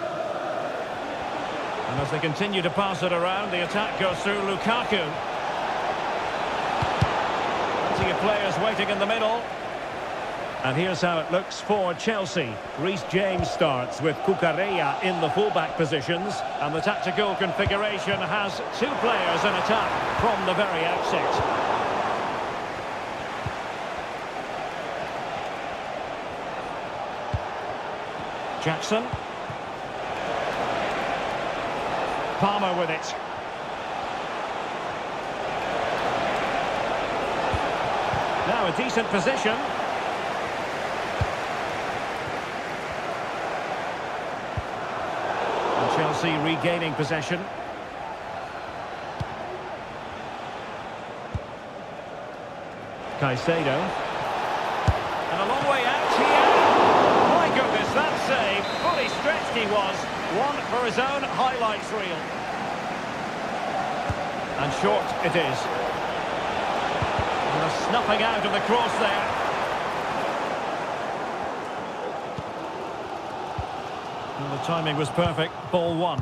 And as they continue to pass it around, the attack goes through Lukaku. Plenty of players waiting in the middle. And here's how it looks for Chelsea. Reece James starts with Cucurella in the fullback positions. And the tactical configuration has two players in attack from the very outset. Jackson. Palmer with it. Now a decent position. Chelsea regaining possession. Caicedo. And a long way out here. My goodness, that save. Fully stretched he was. One for his own highlights reel. And short it is. And a snuffing out of the cross there. And the timing was perfect. Ball one.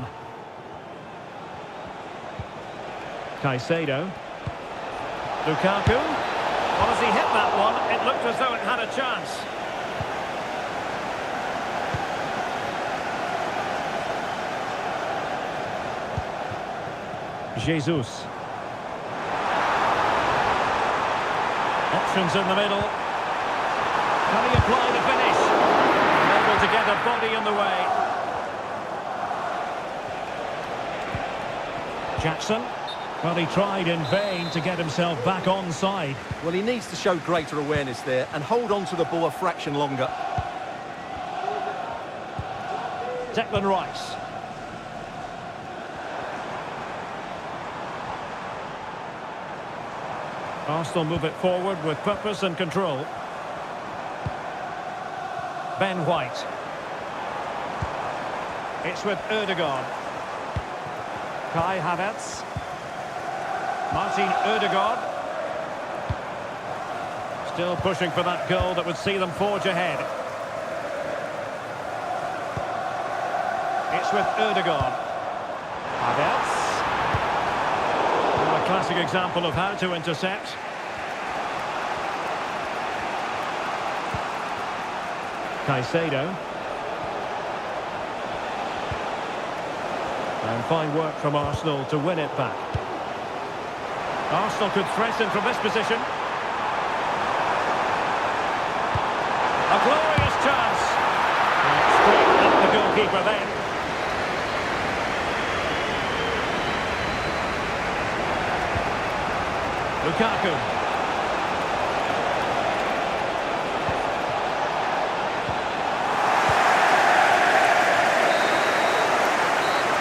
Caicedo. Lukaku. Well, as he hit that one, it looked as though it had a chance. Jesus. Options in the middle. Can he apply the finish? Able to get a body in the way. Jackson. Well, he tried in vain to get himself back onside. Well, he needs to show greater awareness there and hold on to the ball a fraction longer. Declan Rice. Arsenal move it forward with purpose and control. Ben White. It's with Odegaard. Kai Havertz. Martin Odegaard. Still pushing for that goal that would see them forge ahead. It's with Odegaard. Havertz. A classic example of how to intercept. Caicedo. And fine work from Arsenal to win it back. Arsenal could threaten from this position. A glorious chance. Straight at the goalkeeper then. Lukaku.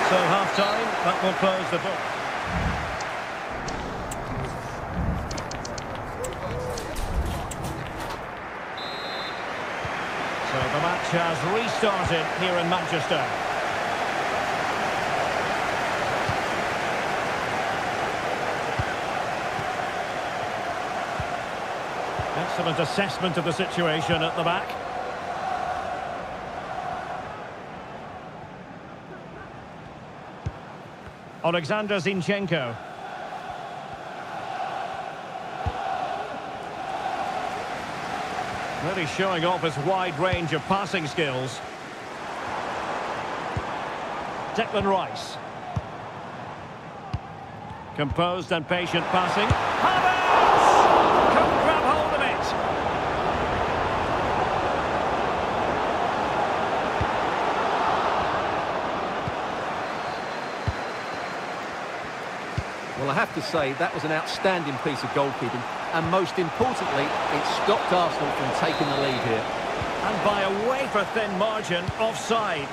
So half-time, that will close the book. So the match has restarted here in Manchester. Excellent assessment of the situation at the back. Alexander Zinchenko. Really showing off his wide range of passing skills. Declan Rice. Composed and patient passing. Havertz! Couldn't grab hold of it. Well, I have to say, that was an outstanding piece of goalkeeping. And most importantly, it stopped Arsenal from taking the lead here. And by a wafer-thin margin, offside.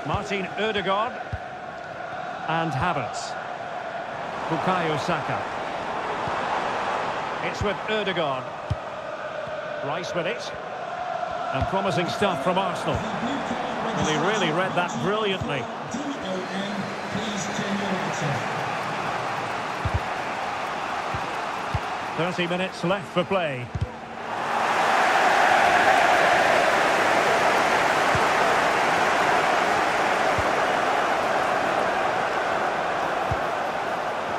Martin Ødegaard. And Havertz. Bukayo Saka. It's with Ødegaard. Rice with it. And promising stuff from Arsenal. And he really read that brilliantly. 30 minutes left for play.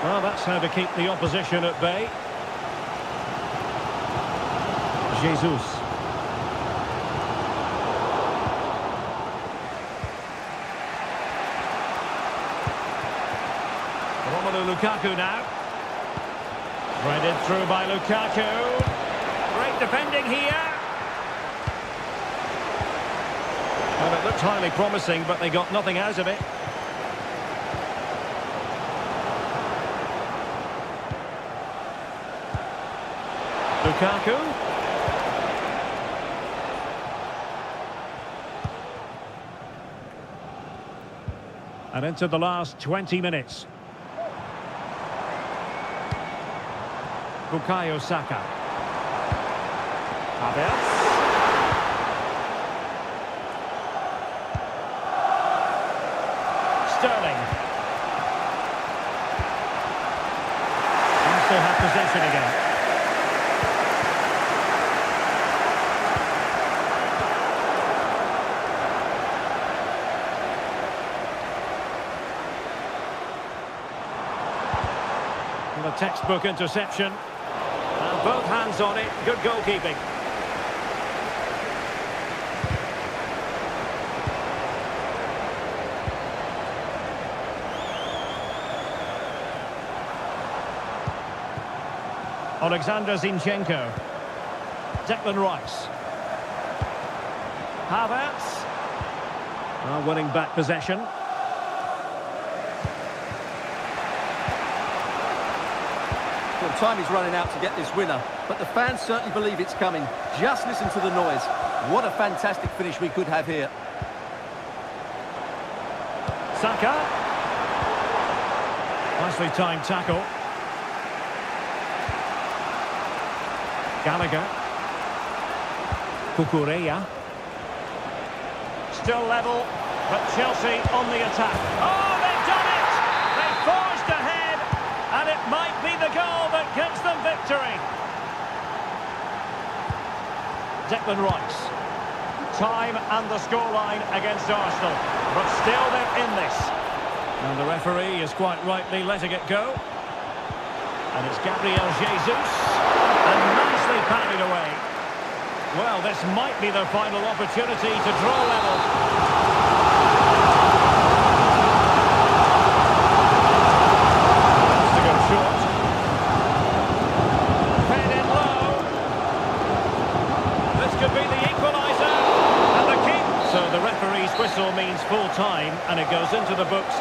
Well, that's how to keep the opposition at bay. Jesus. Romelu Lukaku now. Threaded through by Lukaku. Great defending here. Well, it looked highly promising, but they got nothing out of it. Lukaku. And into the last 20 minutes. Bukayo Saka. Havertz. Sterling. And still have possession again. A textbook interception. And both hands on it. Good goalkeeping. Alexander Zinchenko. Declan Rice. Havertz. Winning back possession. Well, time is running out to get this winner, but the fans certainly believe it's coming. Just listen to the noise. What a fantastic finish we could have here. Saka. Nicely timed tackle. Gallagher. Cucurella. Still level, but Chelsea on the attack. Oh, they've done it! They've forged ahead, and it might be the goal that gives them victory. Declan Rice. Time and the scoreline against Arsenal, but still they're in this. And the referee is quite rightly letting it go. And it's Gabriel Jesus, and nicely parried away. Well, this might be their final opportunity to draw level. Has to go short. Head in low. This could be the equaliser. And the keep. So the referee's whistle means full time, and it goes into the books.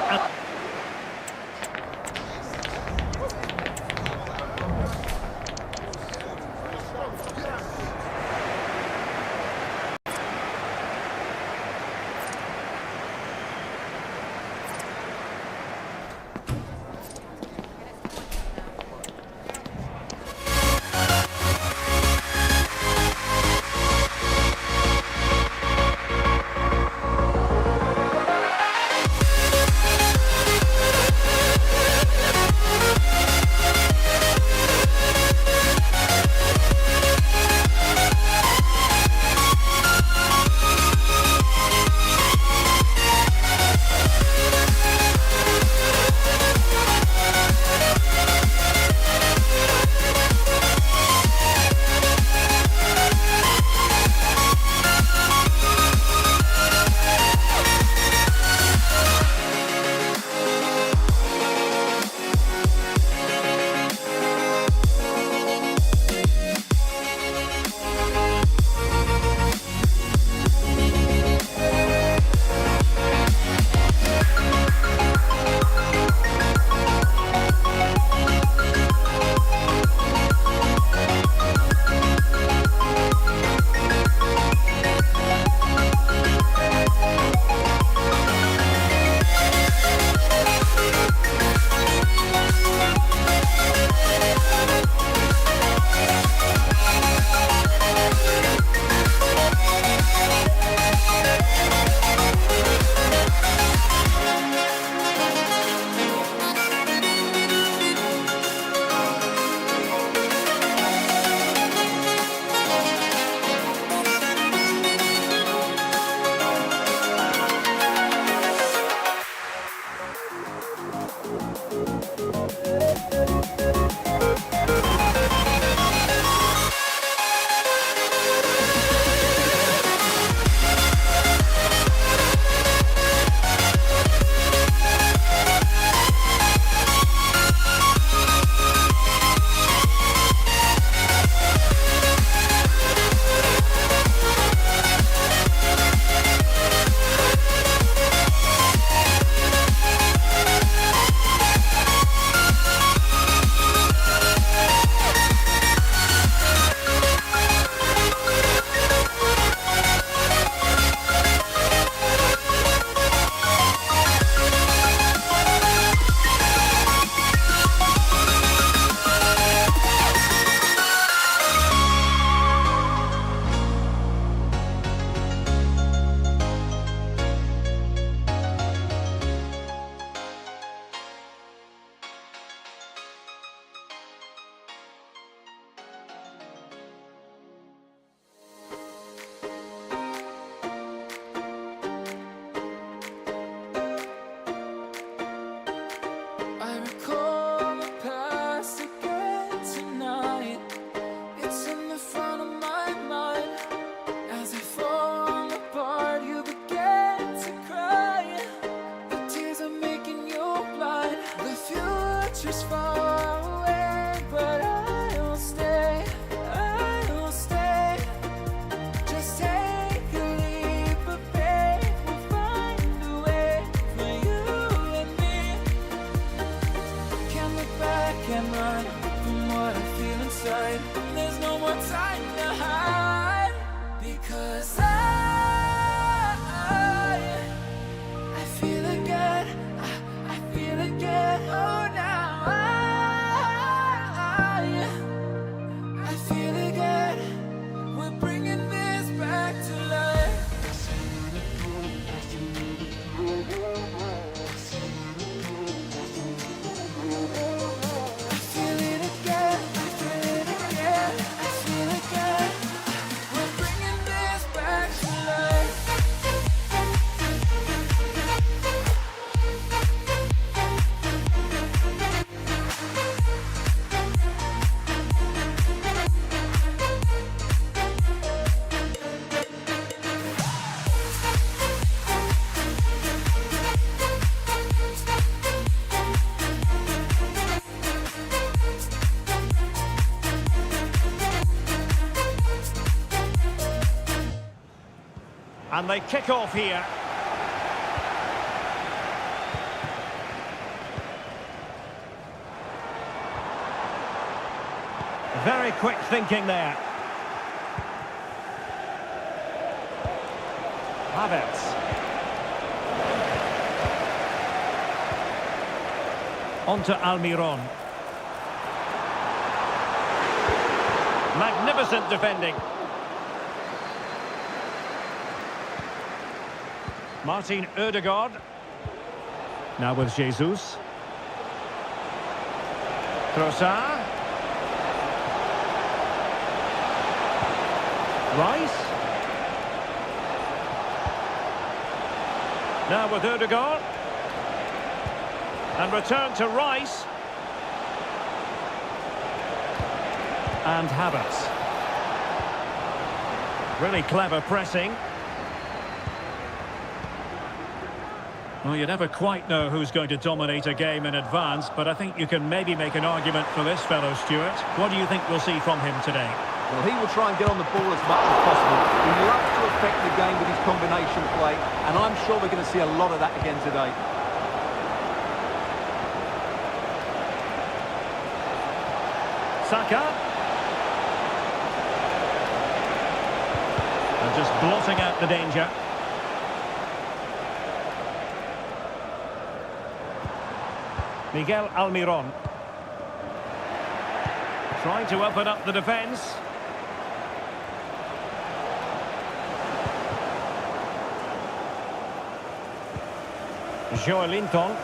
And they kick off here. Very quick thinking there. Havertz. On to Almiron. Magnificent defending. Martin Ødegaard. Now with Jesus. Trossard. Rice. Now with Ødegaard. And return to Rice. And Havertz. Really clever pressing. Well, you never quite know who's going to dominate a game in advance, but I think you can maybe make an argument for this fellow, Stuart. What do you think we'll see from him today? Well, he will try and get on the ball as much as possible. He loves to affect the game with his combination play, and I'm sure we're going to see a lot of that again today. Saka. And just blotting out the danger. Miguel Almiron. Trying to open up the defence. Joelinton.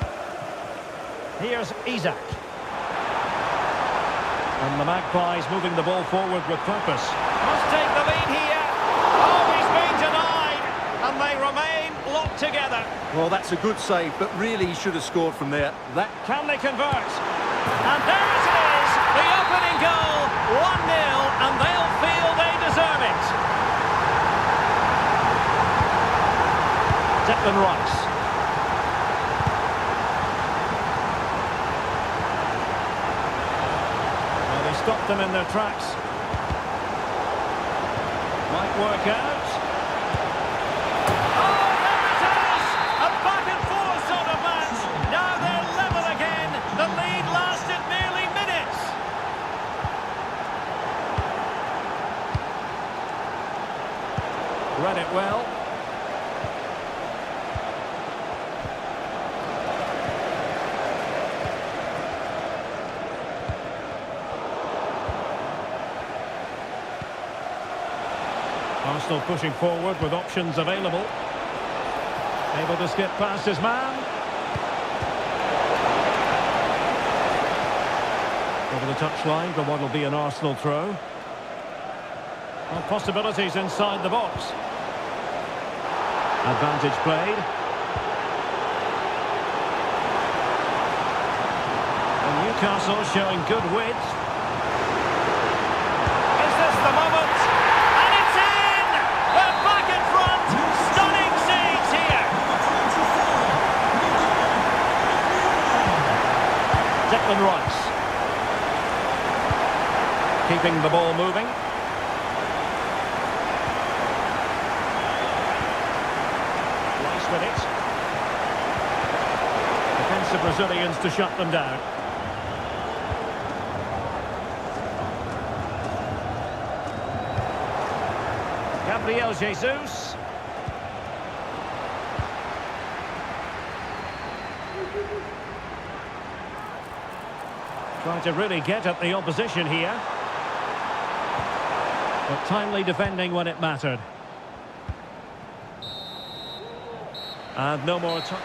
Here's Isaac. And the Magpies moving the ball forward with purpose. Must take the lead here. Oh, he's been denied. And they remain locked together. Well, that's a good save, but really he should have scored from there. Can they convert? And there it is. The opening goal. 1-0. And they'll feel they deserve it. Declan Rice. Stopped them in their tracks. Might work out. Oh, there it is! A back and forth sort of match. Now they're level again. The lead lasted nearly minutes. Read it well. Arsenal pushing forward with options available. Able to skip past his man. Over the touchline for what will be an Arsenal throw. Well, possibilities inside the box. Advantage played. And Newcastle showing good width. Is this the moment? Declan Rice. Keeping the ball moving. Rice with it. Defensive Brazilians to shut them down. Gabriel Jesus. Trying to really get at the opposition here. But timely defending when it mattered. And no more time.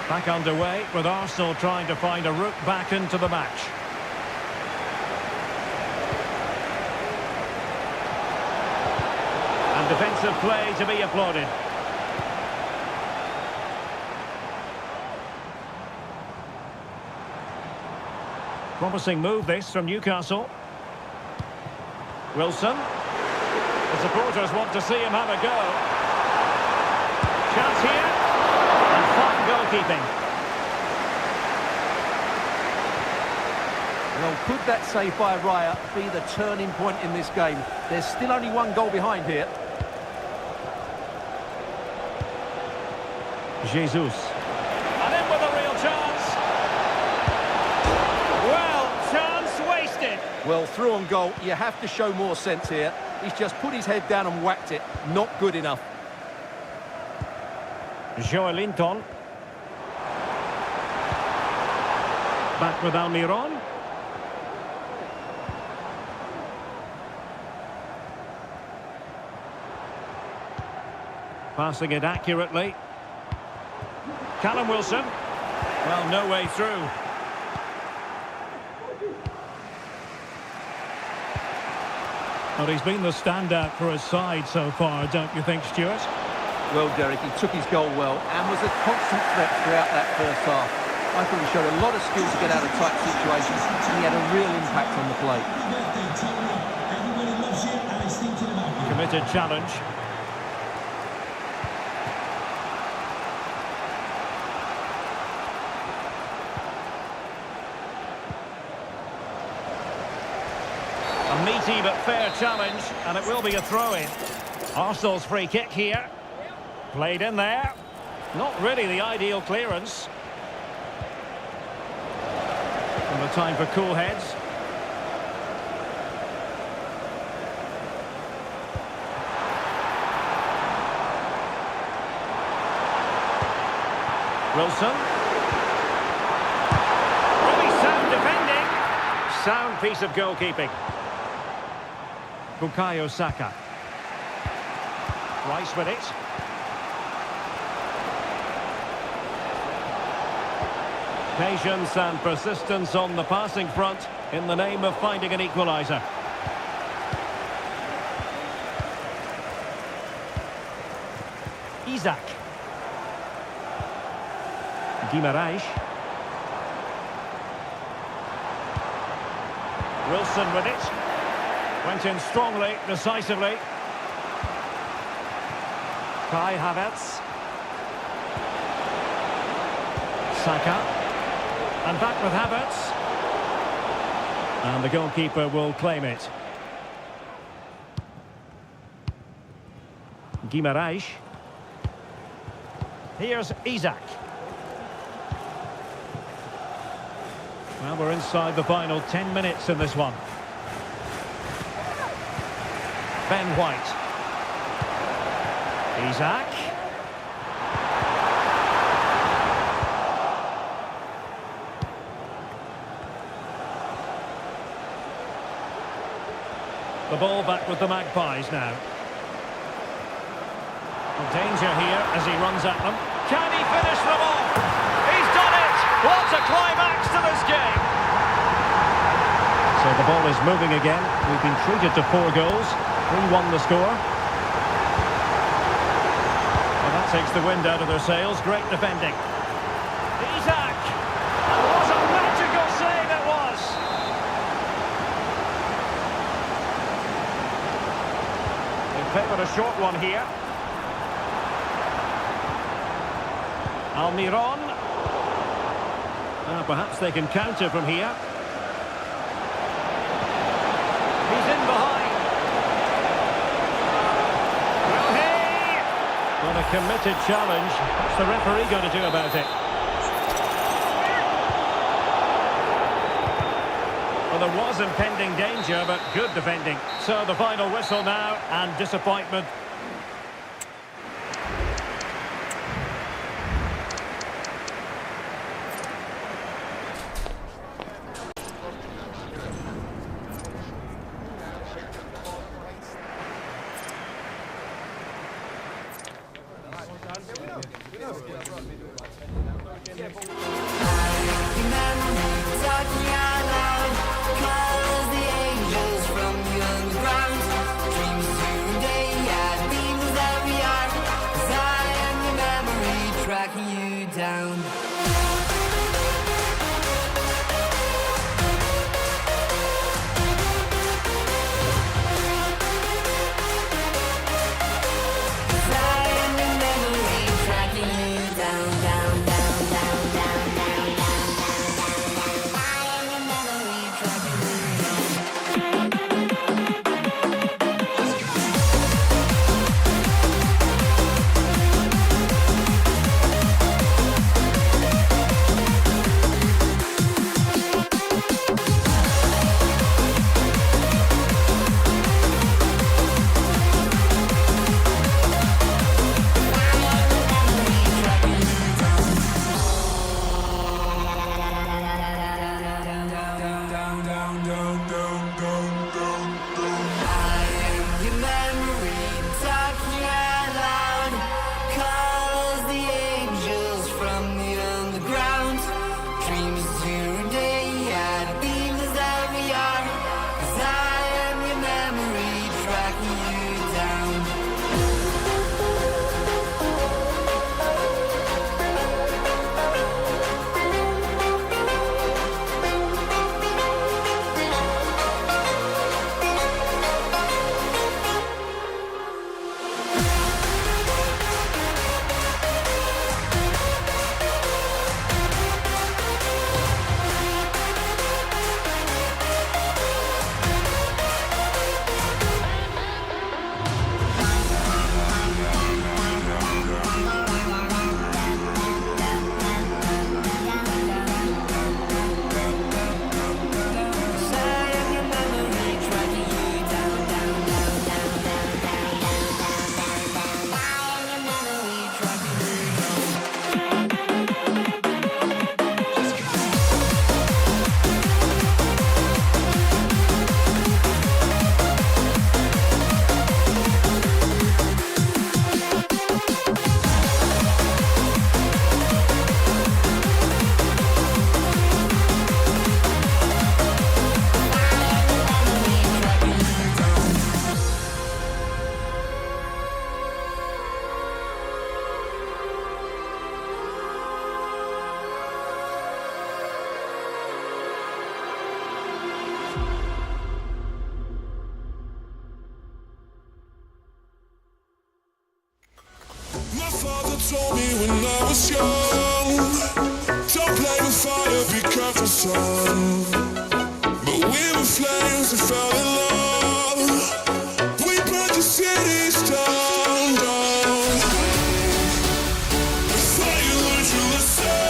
Back underway with Arsenal trying to find a route back into the match. Defensive play to be applauded. Promising move this from Newcastle. Wilson. The supporters want to see him have a go. Chance here. And fine goalkeeping. Well, could that save by Raya be the turning point in this game? There's still only one goal behind here. Jesus. And in with a real chance. Well, chance wasted. Well, through on goal, you have to show more sense here. He's just put his head down and whacked it. Not good enough. Joelinton. Back with Almiron. Passing it accurately. Callum Wilson. Well, no way through. Well, he's been the standout for his side so far, don't you think, Stuart? Well, Derek, he took his goal well and was a constant threat throughout that first half. I thought he showed a lot of skill to get out of tight situations, and he had a real impact on the play. Committed challenge. A meaty but fair challenge, and it will be a throw-in. Arsenal's free kick here. Played in there. Not really the ideal clearance. And the time for cool heads. Wilson. Really sound defending. Sound piece of goalkeeping. Bukayo Saka. Rice with it. Patience and persistence on the passing front in the name of finding an equaliser. Isaac. Guimaraes. Wilson with it. Went in strongly, decisively. Kai Havertz. Saka. And back with Havertz. And the goalkeeper will claim it. Guimaraes. Here's Isaac. Well, we're inside the final 10 minutes in this one. Ben White. Isaac. The ball back with the Magpies now. Danger here as he runs at them. Can he finish them off? He's done it! What a climax to this game! So the ball is moving again. We've been treated to 4 goals. 3-1 the score. Well, that takes the wind out of their sails. Great defending. Isaac! And what a magical save it was! They favoured a short one here. Almiron. Perhaps they can counter from here. He's in behind. Will he? What a committed challenge. What's the referee going to do about it? Well, there was impending danger, but good defending. So the final whistle now, and disappointment. Cause the angels from the underground dreams today and told me when I was young, don't play with fire, be careful, son. But we were flames and fell in love. We burned the cities down, down. Before you learned your lesson,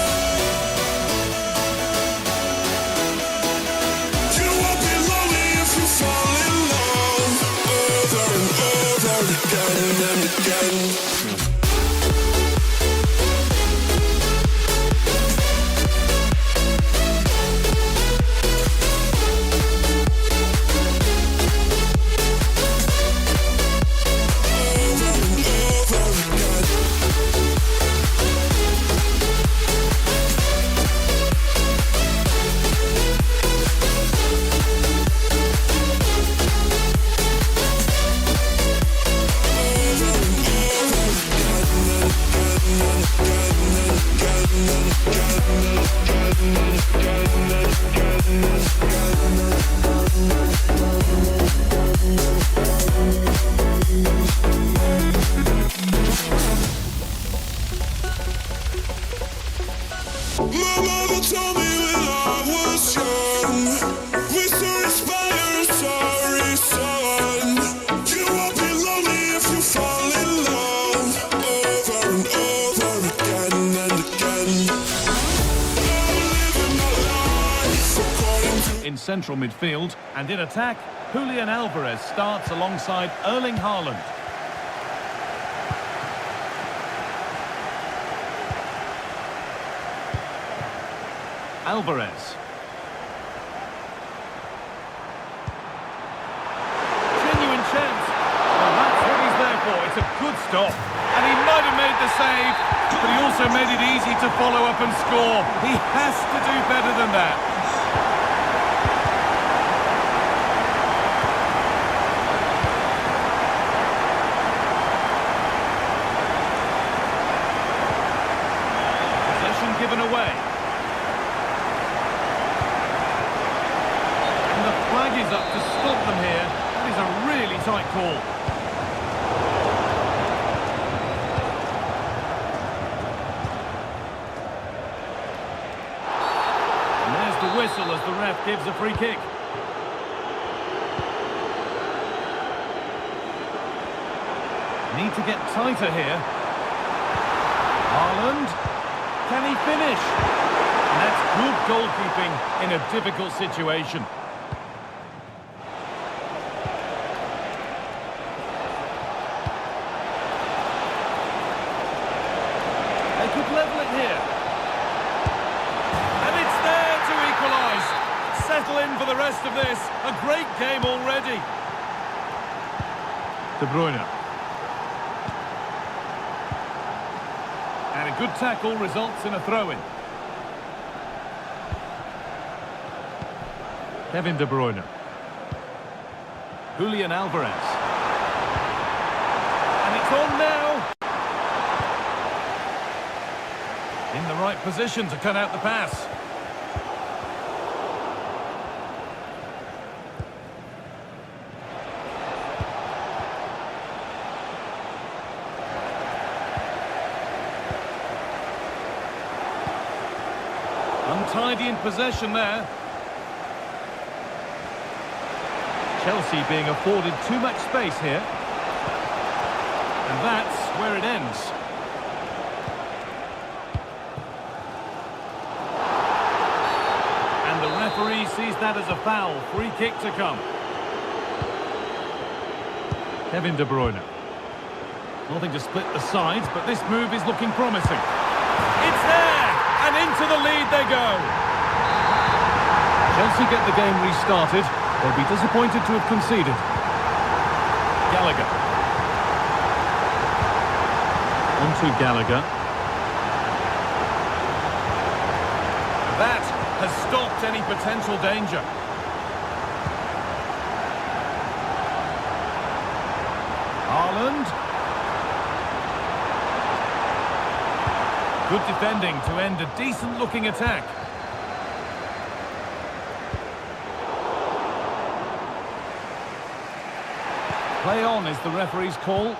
you won't be lonely if you fall in love. Over and over again and again. My mother told me when I was young, we still inspire, sorry son. You won't be lonely if you fall in love. Over and over again and again. I'm living my life according to. In central midfield and in attack, Julian Alvarez starts alongside Erling Haaland. Alvarez. Genuine chance. Well, that's what he's there for. It's a good stop. And he might have made the save, but he also made it easy to follow up and score. He has to do better than that. Possession given away. Flag is up to stop them here. That is a really tight call. And there's the whistle as the ref gives a free kick. Need to get tighter here. Haaland. Can he finish? And that's good goalkeeping in a difficult situation. Level it here. And it's there to equalise. Settle in for the rest of this. A great game already. De Bruyne. And a good tackle results in a throw-in. Kevin De Bruyne. Julian Alvarez. And it's on now. In the right position to cut out the pass. Untidy in possession there. Chelsea being afforded too much space here. And that's where it ends. The referee sees that as a foul. Free kick to come. Kevin De Bruyne. Nothing to split the sides, but this move is looking promising. It's there! And into the lead they go. Chelsea get the game restarted. They'll be disappointed to have conceded. Gallagher. On to Gallagher. That has stopped any potential danger. Haaland. Good defending to end a decent-looking attack. Play on is the referee's call.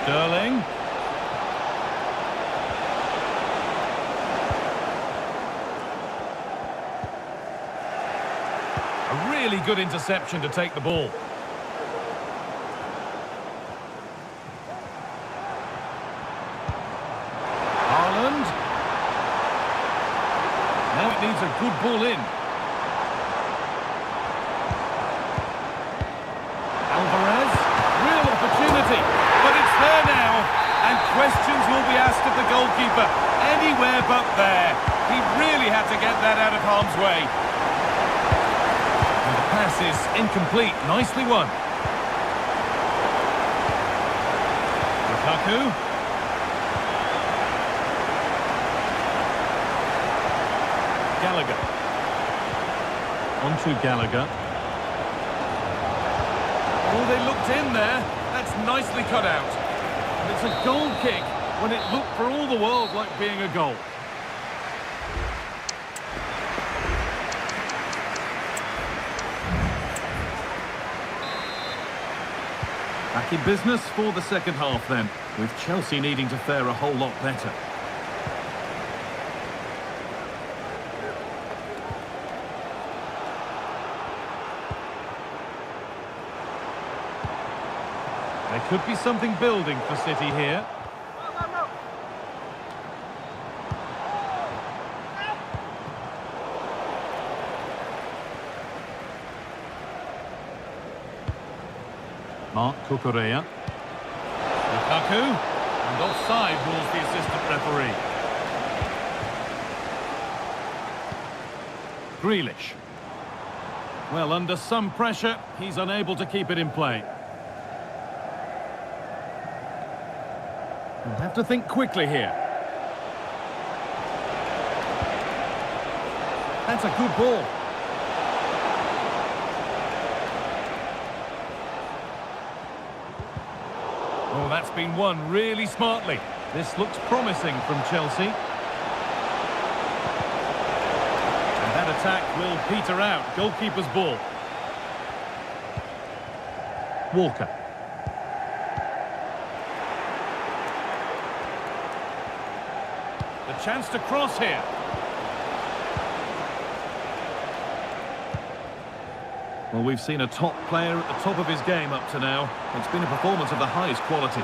Sterling. A really good interception to take the ball. Haaland. Now it needs a good ball in. Alvarez. Real opportunity. But it's there now. And questions will be asked of the goalkeeper. Anywhere but there. He really had to get that out of harm's way. And the pass is incomplete. Nicely won. Lukaku. Gallagher. On to Gallagher. Oh, they looked in there. That's nicely cut out. And it's a goal kick when it looked for all the world like being a goal. Back in business for the second half then, with Chelsea needing to fare a whole lot better. There could be something building for City here. Marc Cucurella. Lukaku. And offside rules the assistant referee. Grealish. Well, under some pressure, he's unable to keep it in play. We'll have to think quickly here. That's a good ball. Oh, that's been won really smartly. This looks promising from Chelsea. And that attack will peter out. Goalkeeper's ball. Walker. The chance to cross here. Well, we've seen a top player at the top of his game up to now. It's been a performance of the highest quality.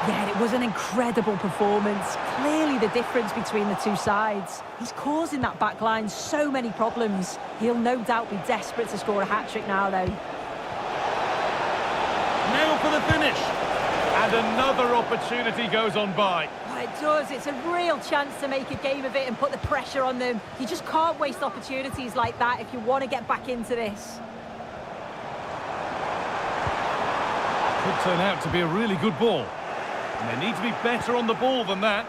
Yeah, it was an incredible performance. Clearly the difference between the two sides. He's causing that back line so many problems. He'll no doubt be desperate to score a hat-trick now, though. Now for the finish. And another opportunity goes on by. Oh, it does. It's a real chance to make a game of it and put the pressure on them. You just can't waste opportunities like that if you want to get back into this. Could turn out to be a really good ball. And they need to be better on the ball than that.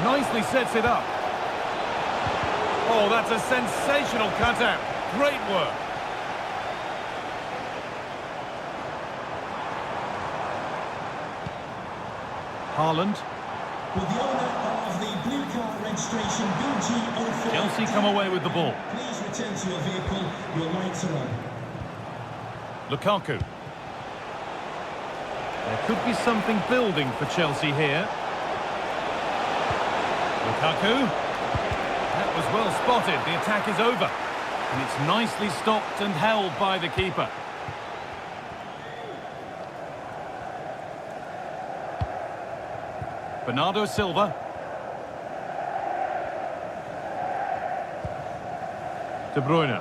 Nicely sets it up. Oh, that's a sensational cutout. Great work. Haaland. With the owner of the blue car registration BG04. Chelsea come away with the ball. Please return to your vehicle. Your lights are on. Lukaku. There could be something building for Chelsea here. Lukaku. That was well spotted. The attack is over. And it's nicely stopped and held by the keeper. Bernardo Silva. De Bruyne.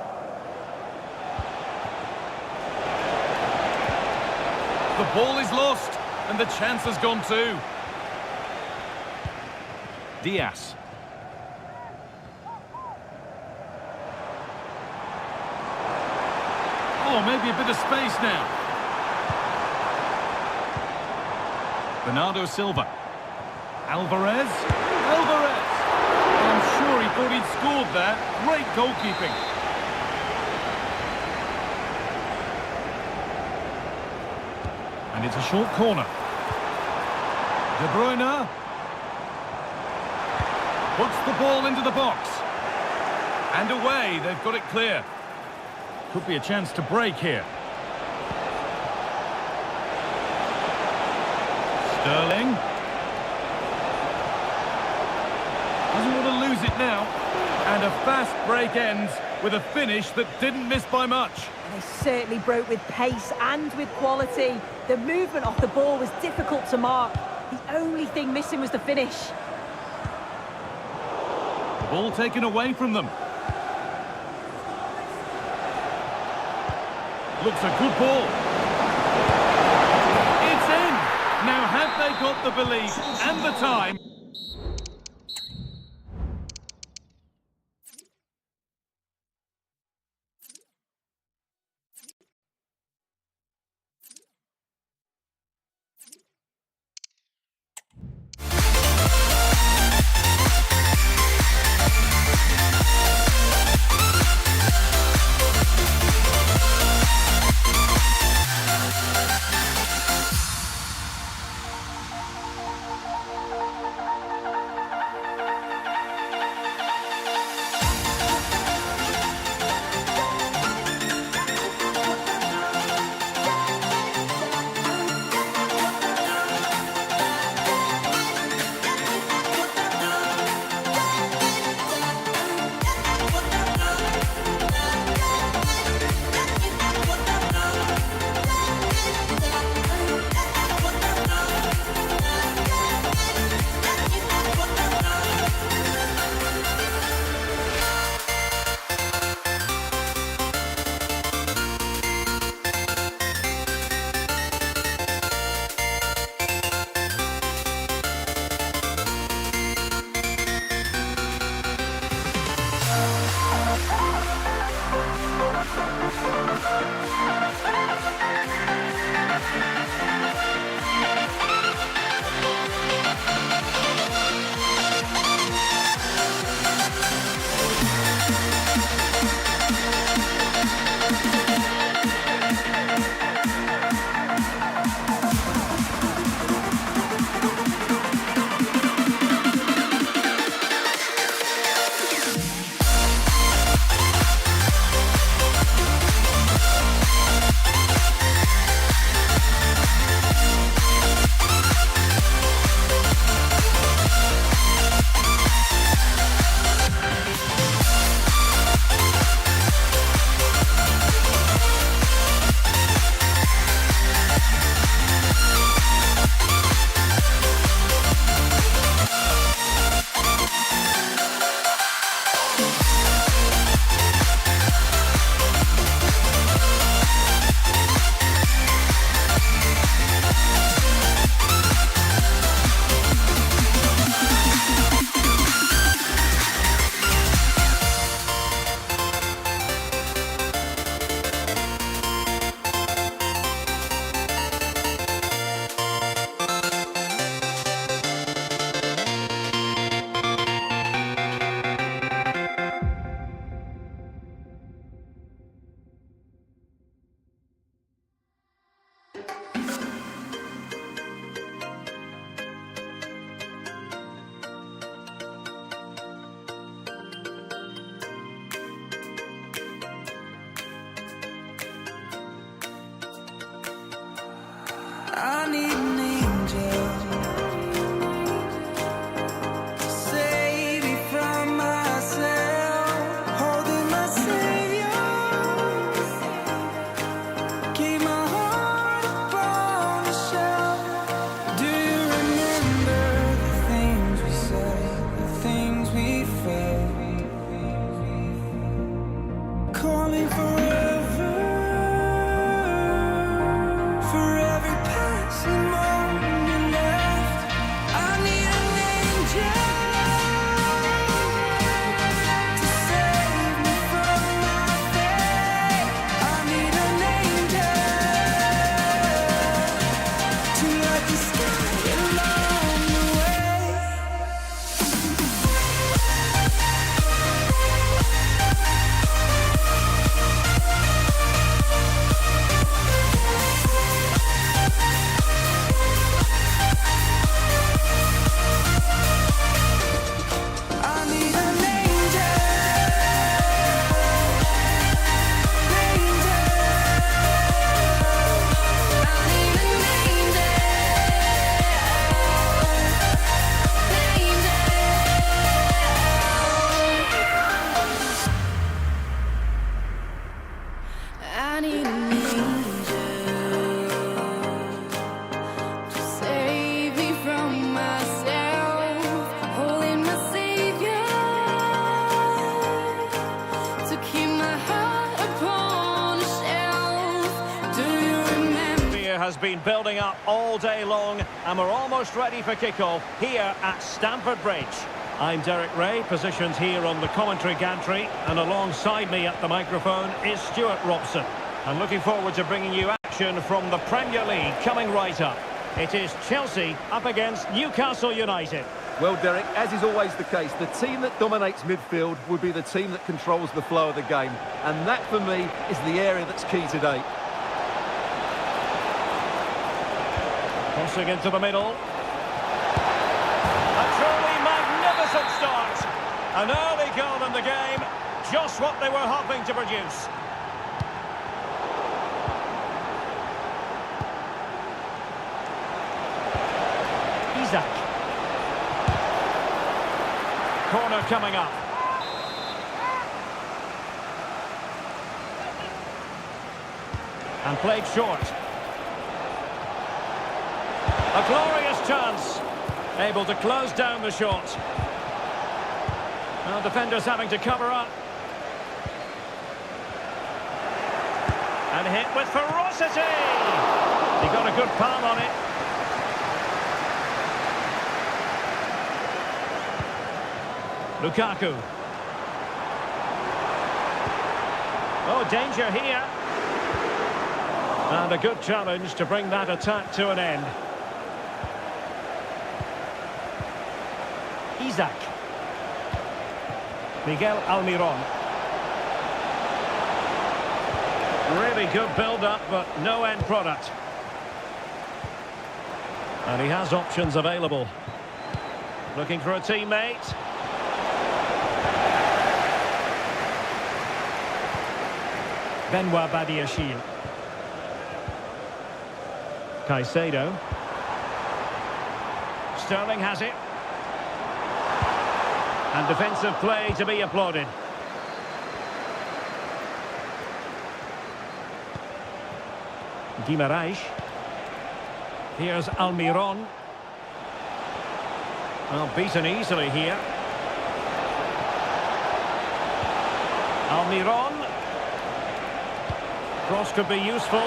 The ball is lost, and the chance has gone too. Diaz. Oh, maybe a bit of space now. Bernardo Silva. Alvarez. Alvarez! I'm sure he thought he'd scored there. Great goalkeeping. And it's a short corner. De Bruyne. Puts the ball into the box. And away, they've got it clear. Could be a chance to break here. Sterling. Doesn't want to lose it now. And a fast break ends with a finish that didn't miss by much. They certainly broke with pace and with quality. The movement off the ball was difficult to mark. The only thing missing was the finish. The ball taken away from them. Looks a good ball. It's in! Now have they got the belief and the time? I need an angel to save me from myself, holding my savior, keep my heart upon the shelf. Do you remember the things we said, the things we felt, calling forever, for every passing moment? atmosphere has been building up all day long, and we're almost ready for kickoff here at Stamford Bridge. I'm Derek Ray, positioned here on the commentary gantry, and alongside me at the microphone is Stuart Robson. I'm looking forward to bringing you action from the Premier League coming right up. It is Chelsea up against Newcastle United. Well, Derek, as is always the case, the team that dominates midfield will be the team that controls the flow of the game. And that, for me, is the area that's key today. Crossing into the middle. A truly magnificent start. An early goal in the game. Just what they were hoping to produce. Isaac. Corner coming up. And played short. A glorious chance. Able to close down the shot. Well, defenders having to cover up. And hit with ferocity. He got a good palm on it. Lukaku. Oh, danger here. And a good challenge to bring that attack to an end. Isaac. Miguel Almiron. Really good build-up, but no end product. And he has options available. Looking for a teammate. Benoit Badiashile. Caicedo. Sterling has it. And defensive play to be applauded. Guimaraes. Here's Almiron. Well, beaten easily here. Almiron. Cross could be useful.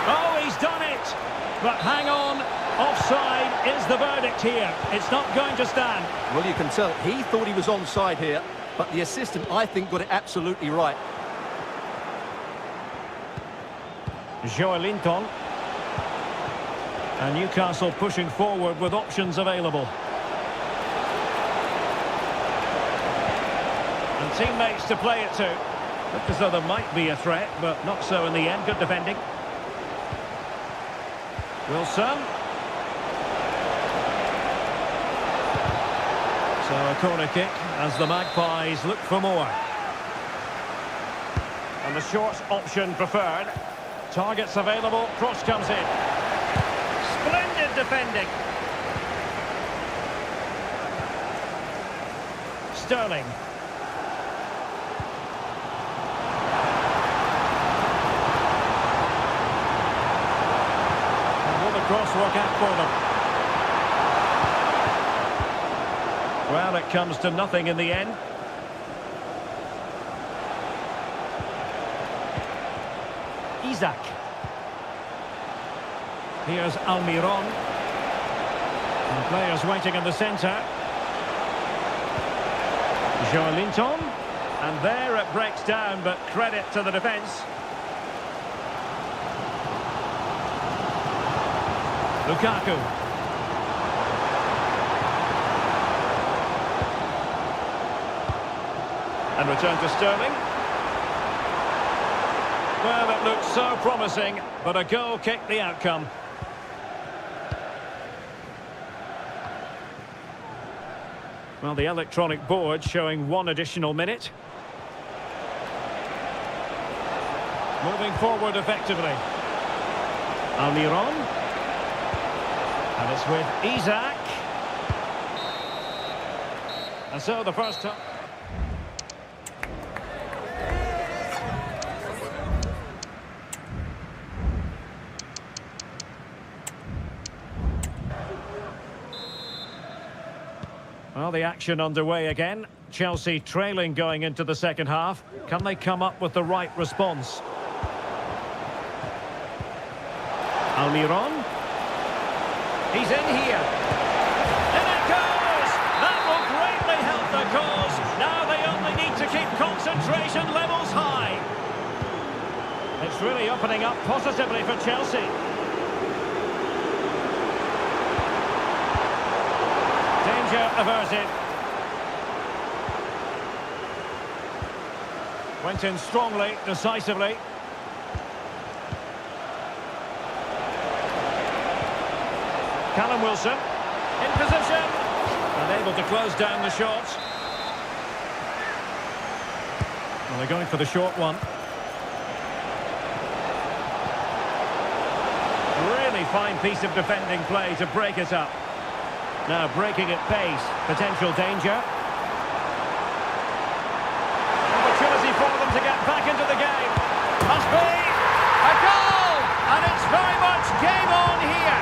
Oh, he's done it! But hang on, offside is the verdict here. It's not going to stand. Well, you can tell he thought he was onside here, but the assistant, I think, got it absolutely right. Joelinton. And Newcastle pushing forward with options available. And teammates to play it to. Looked as though there might be a threat, but not so in the end. Good defending. Wilson. So a corner kick as the Magpies look for more. And the short option preferred. Targets available. Cross comes in. Splendid defending. Sterling. Cross work out for them. Well, it comes to nothing in the end. Isaac. Here's Almiron. And players waiting in the centre. Joelinton. And there it breaks down, but credit to the defence. Lukaku. And return to Sterling. Well, it looked so promising, but a goal kicked the outcome. Well, the electronic board showing 1 additional minute. Moving forward effectively. Almiron. And it's with Isaac. And so the first time. Well, the action underway again. Chelsea trailing going into the second half. Can they come up with the right response? Almiron. He's in here. In it goes! That will greatly help the cause. Now they only need to keep concentration levels high. It's really opening up positively for Chelsea. Danger averted. Went in strongly, decisively. Callum Wilson in position and able to close down the shot. Well, they're going for the short one. Really fine piece of defending play to break it up. Now breaking at pace, potential danger. Opportunity for them to get back into the game. Must be a goal, and it's very much game on here.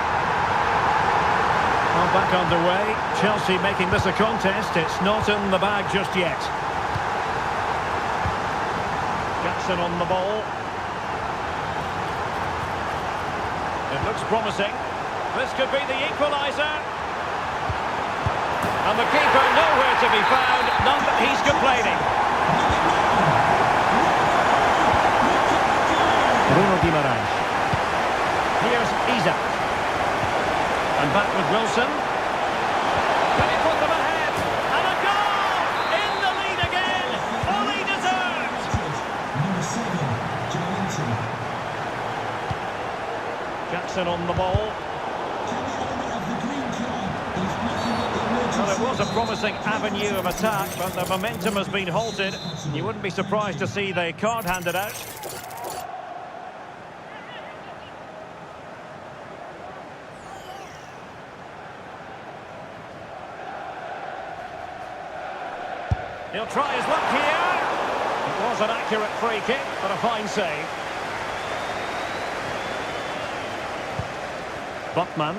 Well, back underway. Chelsea making this a contest. It's not in the bag just yet. Jackson on the ball. It looks promising. This could be the equaliser. And the keeper nowhere to be found. None that he's complaining. Bruno Guimaraes. Here's Isaac. And back with Wilson. Can he put them ahead? And a goal! In the lead again! Fully deserved! Number 7, Joelinton. Jackson on the ball. Can the owner of the green card is nothing but the emergency? Well, it was a promising avenue of attack, but the momentum has been halted. You wouldn't be surprised to see the card handed out. He'll try his luck here. It was an accurate free kick, but a fine save. Buckman.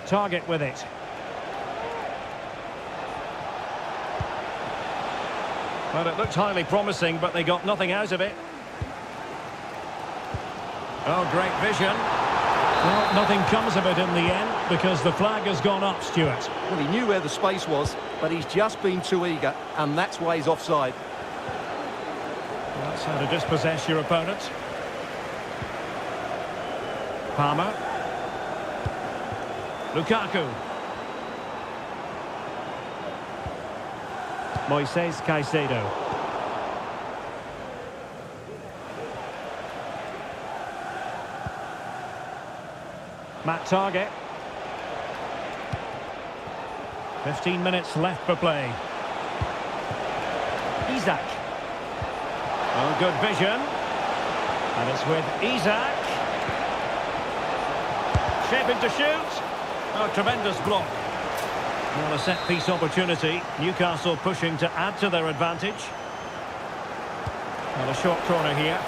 Target with it. Well, it looked highly promising, but they got nothing out of it. Oh, great vision. Well, nothing comes of it in the end, because the flag has gone up, Stuart. Well, he knew where the space was, but he's just been too eager, and that's why he's offside. That's how to dispossess your opponent. Palmer. Lukaku. Moises Caicedo. Matt Target. 15 minutes left for play. Isaac. Oh, good vision. And it's with Isaac. Shaping to shoot. Oh, tremendous block. Well, a set-piece opportunity. Newcastle pushing to add to their advantage. Well, a short corner here.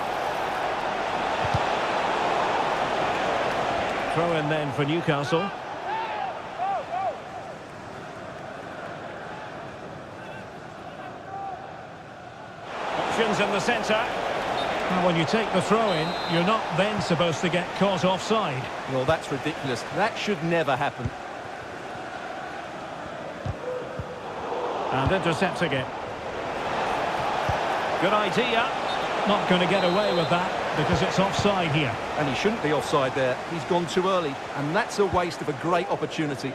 Throw in then for Newcastle. Options in the centre. Well, when you take the throw-in, you're not then supposed to get caught offside. Well, that's ridiculous. That should never happen. And intercepting it. Good idea. Not going to get away with that because it's offside here. And he shouldn't be offside there. He's gone too early, and that's a waste of a great opportunity.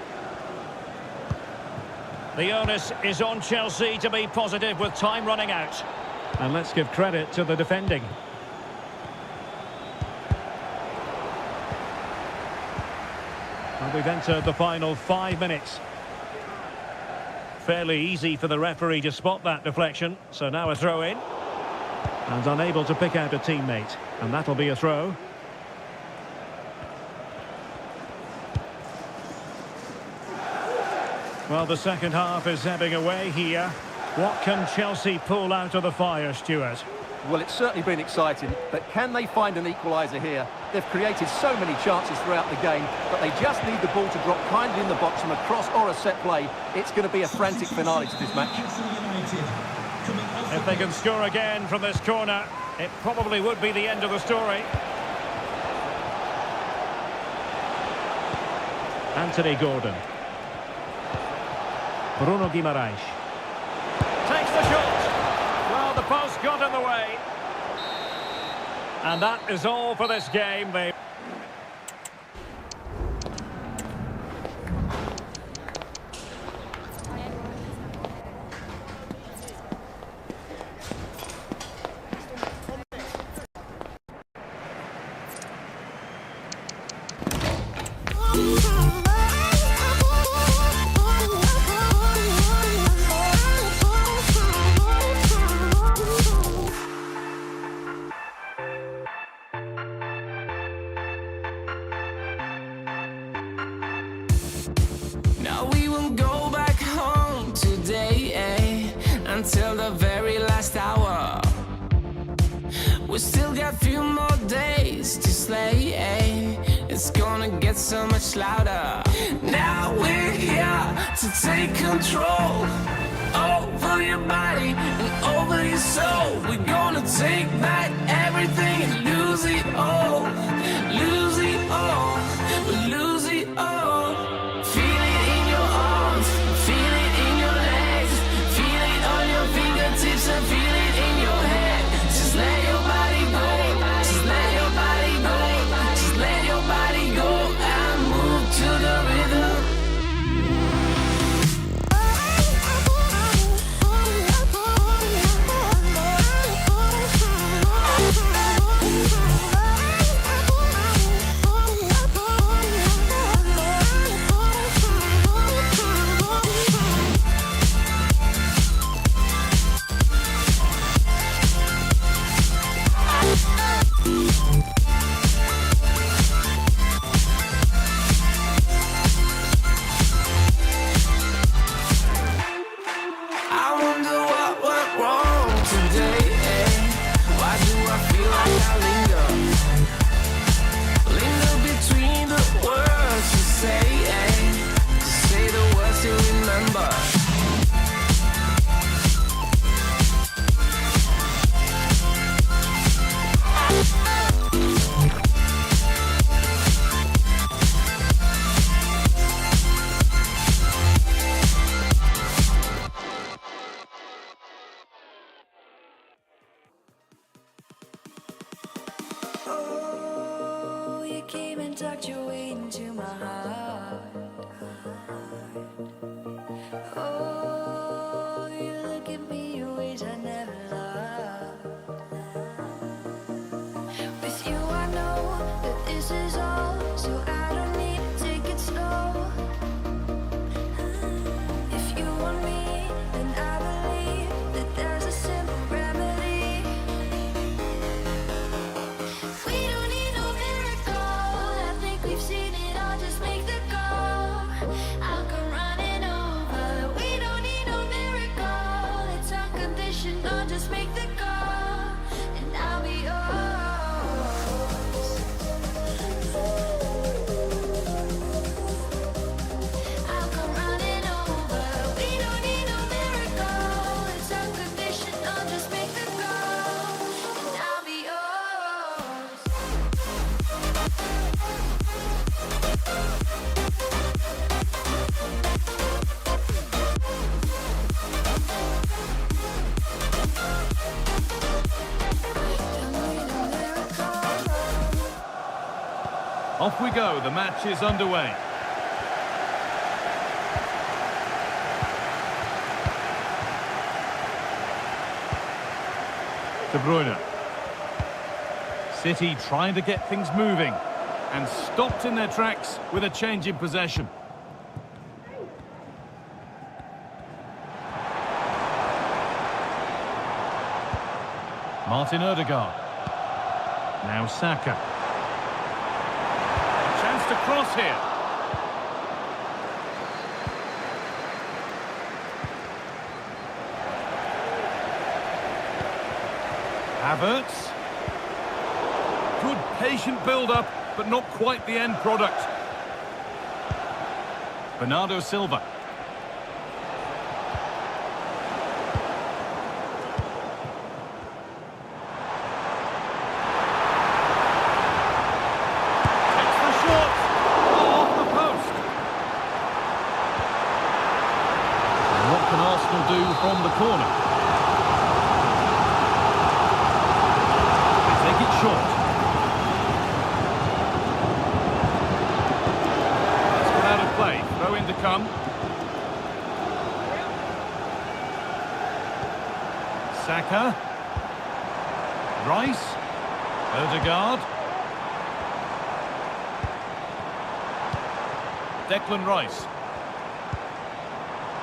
The onus is on Chelsea to be positive with time running out. And let's give credit to the defending. And we've entered the final 5 minutes. Fairly easy for the referee to spot that deflection. So now a throw in. And unable to pick out a teammate. And that'll be a throw. Well, the second half is ebbing away here. What can Chelsea pull out of the fire, Stuart? Well, it's certainly been exciting, but can they find an equaliser here? They've created so many chances throughout the game, but they just need the ball to drop kindly in the box from a cross or a set play. It's going to be a frantic finale to this match. If they can score again from this corner, it probably would be the end of the story. Anthony Gordon. Bruno Guimaraes. Takes the shot. Well, the post got in the way. And that is all for this game. Now we won't go back home today, until the very last hour. We still got a few more days to slay, it's gonna get so much louder. Now we're here to take control over your body and over your soul. We're gonna take back everything and lose it all. Lose it all, we'll lose it all. Feel it in your arms, feel it in your legs, feel it on your fingertips and feel it in your head. Just let your body go, just let your body go, just let your body go and move to the rhythm. I wonder what went wrong today, Why do I feel like I linger? Linger between the words you say, to say the words you remember. Oh, you came and tucked your way into my heart. Oh, you look at me in ways I never loved. With you I know that this is all, so I don't need to take it slow. If you want me, then I believe that there's a simple remedy. We don't need no miracle, I think we've seen it all, just make the call. I'll come running over. We don't need no miracle, it's unconditional, just make the call, and I'll be yours. I'll come running over. We don't need no miracle, it's unconditional, just make the call, and I'll be yours. Off we go, the match is underway. De Bruyne. City trying to get things moving and stopped in their tracks with a change in possession. Martin Odegaard. Now Saka. Chance to cross here. Havertz. Good patient build-up, but not quite the end product. Bernardo Silva. Takes the shot. Oh, off the post. come. Saka. Rice. Odegaard. Declan Rice.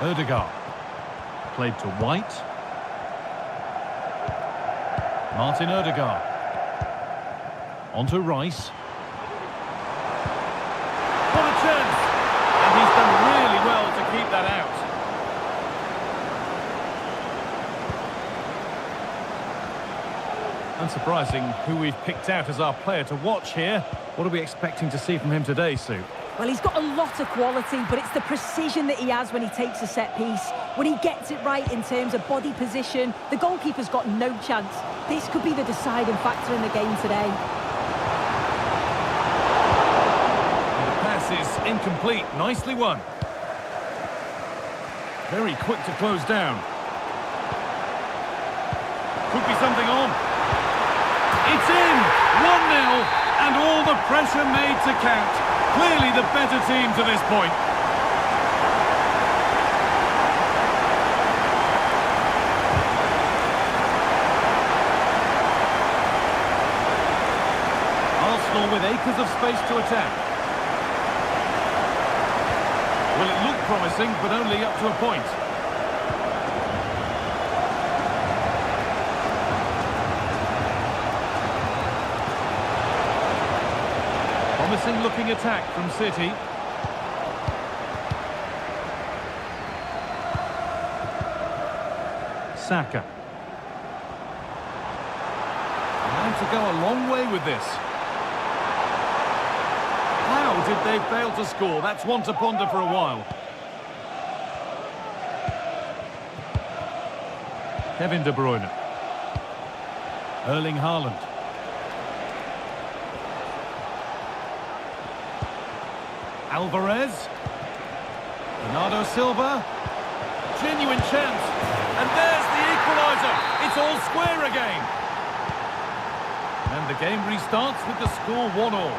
Odegaard. Played to White. Martin Odegaard. On to Rice. What a chance! And he's done really well to keep that out. Unsurprising who we've picked out as our player to watch here. What are we expecting to see from him today, Sue? Well, he's got a lot of quality, but it's the precision that he has when he takes a set piece. When he gets it right in terms of body position, the goalkeeper's got no chance. This could be the deciding factor in the game today. And the pass is incomplete. Nicely won. Very quick to close down. Could be something on. It's in! 1-0, and all the pressure made to count. Clearly the better team to this point. Arsenal with acres of space to attack. Well, it looked promising, but only up to a point. Promising looking attack from City. Saka. Trying to go a long way with this. How did they fail to score? That's one to ponder for a while. Kevin De Bruyne. Erling Haaland. Alvarez. Bernardo Silva. Genuine chance. And there's the equaliser. It's all square again. And the game restarts with the score 1-1.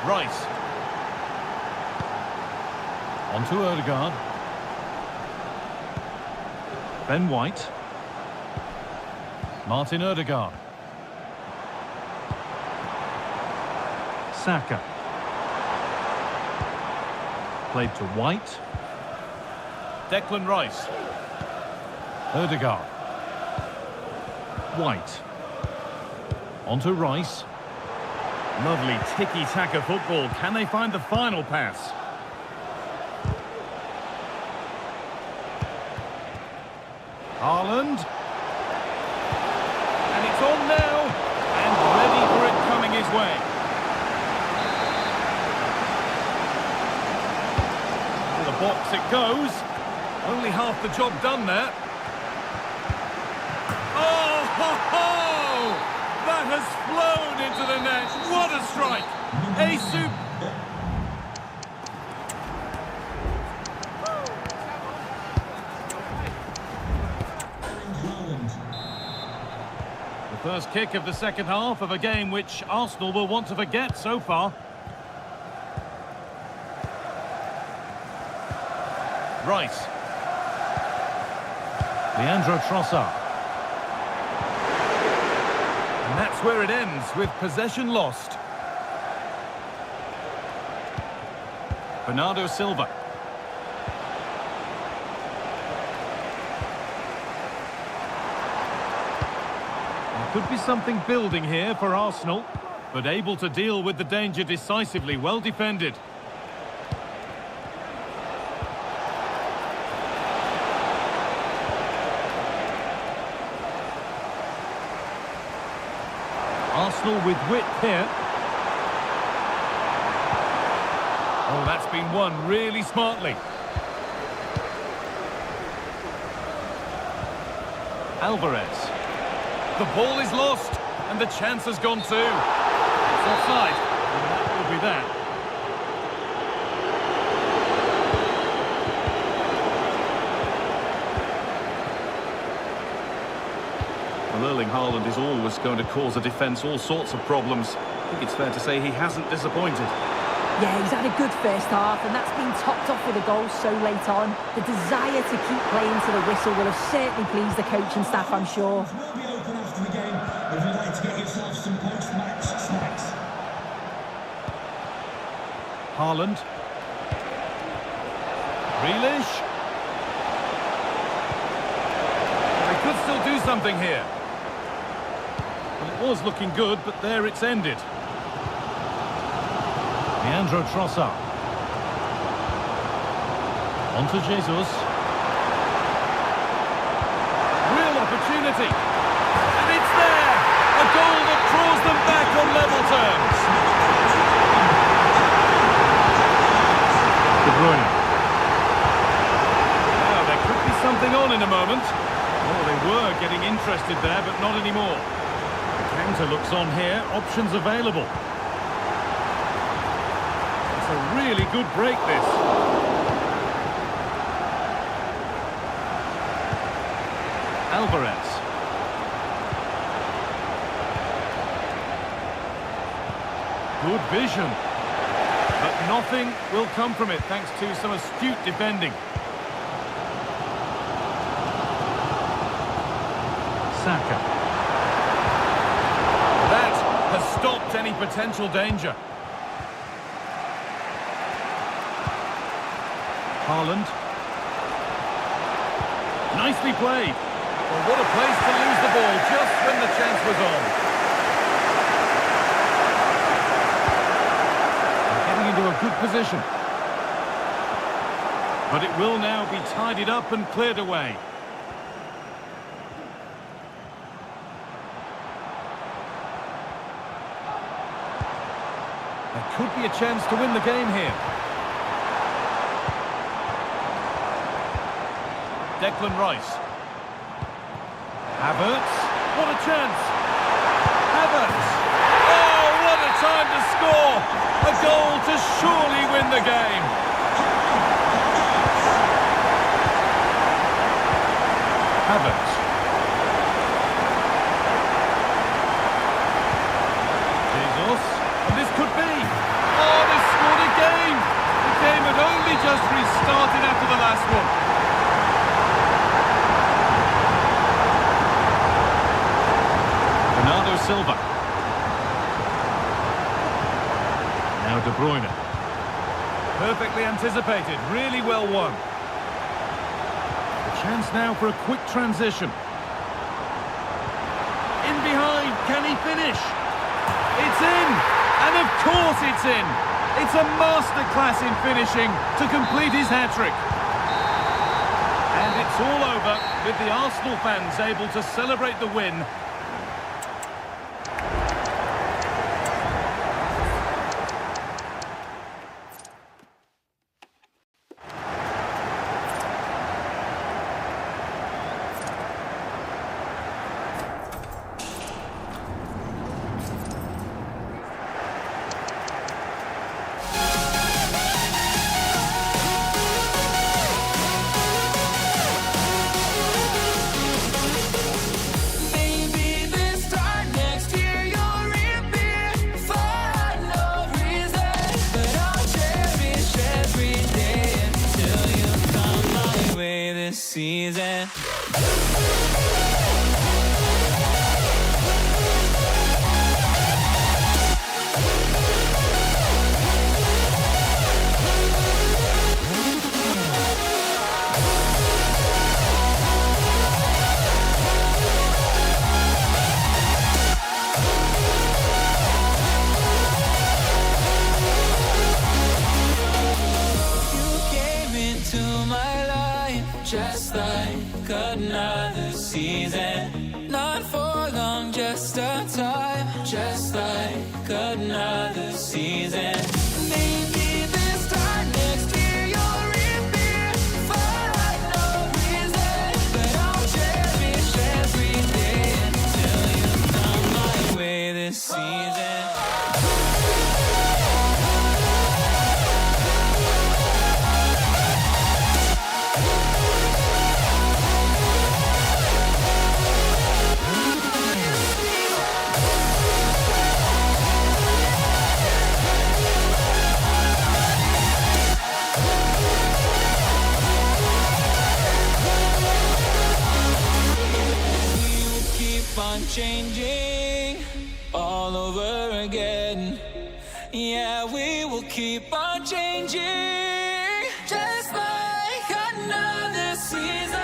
Rice. On to Odegaard. Ben White. Martin Odegaard. Saka. Played to White. Declan Rice. Odegaard. White. On to Rice. Lovely tiki-taka football. Can they find the final pass? Haaland. And it's on now. And ready for it coming his way. To the box it goes. Only half the job done there. Oh, ho, ho! That has flown into the net. What a strike! A The first kick of the second half of a game which Arsenal will want to forget so far. Rice. Leandro Trossard. And that's where it ends, with possession lost. Bernardo Silva. There could be something building here for Arsenal, but able to deal with the danger decisively, well defended. Arsenal with width here. Oh, that's been won really smartly. Alvarez. The ball is lost, and the chance has gone too. It's offside, and that will be that. Well, Erling Haaland is always going to cause a defence all sorts of problems. I think it's fair to say he hasn't disappointed. Yeah, he's had a good first half, and that's been topped off with a goal so late on. The desire to keep playing to the whistle will have certainly pleased the coaching staff, I'm sure. Will be open after the game if you'd like to get yourself some post-match snacks. Haaland. Grealish. They could still do something here. Well, it was looking good, but there it's ended. Leandro Trossard. On to Jesus. Real opportunity. And it's there! A goal that draws them back on level terms. De Bruyne. Now, there could be something on in a moment. Oh, they were getting interested there, but not anymore. The counter looks on here. Options available. A really good break, this. Alvarez. Good vision. But nothing will come from it thanks to some astute defending. Saka. That has stopped any potential danger. Haaland. Nicely played. Well, what a place to lose the ball just when the chance was on. They're getting into a good position. But it will now be tidied up and cleared away. There could be a chance to win the game here. Declan Rice. Havertz. What a chance. Havertz. Oh, what a time to score. A goal to surely win the game. Havertz. Jesus. And this could be. Oh, they scored again. The game had only just restarted after the last one. Silva. Now De Bruyne. Perfectly anticipated, really well won. A chance now for a quick transition. In behind, can he finish? It's in! And of course it's in! It's a masterclass in finishing to complete his hat-trick. And it's all over with the Arsenal fans able to celebrate the win. Season. Just like another season, not for long, just a time. Just like another season. Maybe this time next year you'll reappear for no reason, but I'll cherish every day until you come my way this season. again. Yeah, we will keep on changing, just like another season.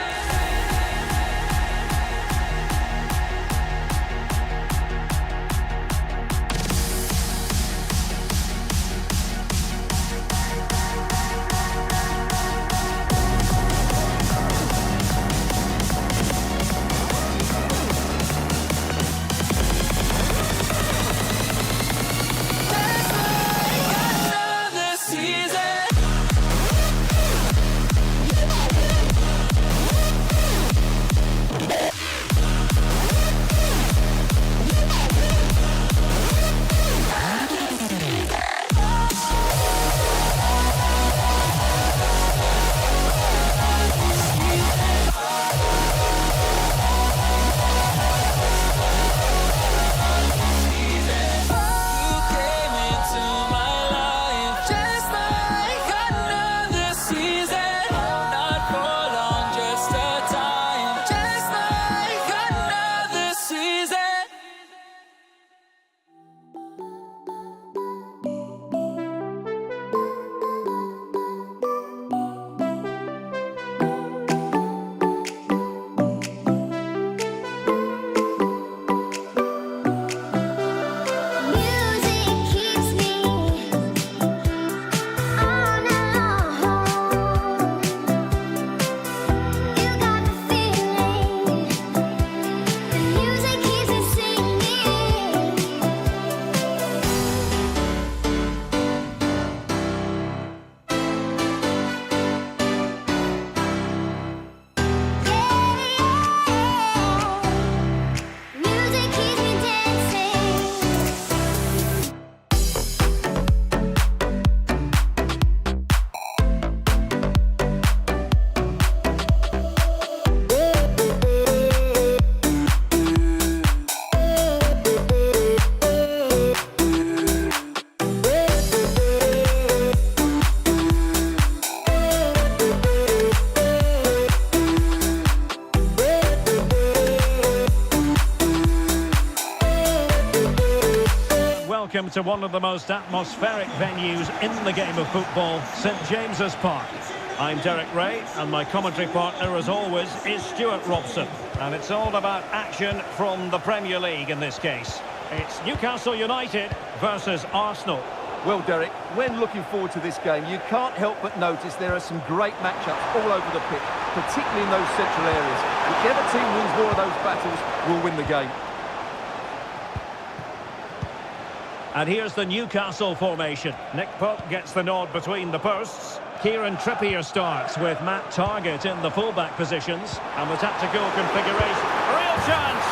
Welcome to one of the most atmospheric venues in the game of football, St James's Park. I'm Derek Ray, and my commentary partner, as always, is Stuart Robson. And it's all about action from the Premier League in this case. It's Newcastle United versus Arsenal. Well, Derek, when looking forward to this game, you can't help but notice there are some great matchups all over the pitch, particularly in those central areas. Whichever team wins more of those battles will win the game. And here's the Newcastle formation. Nick Pope gets the nod between the posts. Kieran Trippier starts with Matt Targett in the fullback positions. And the tactical configuration. Real chance!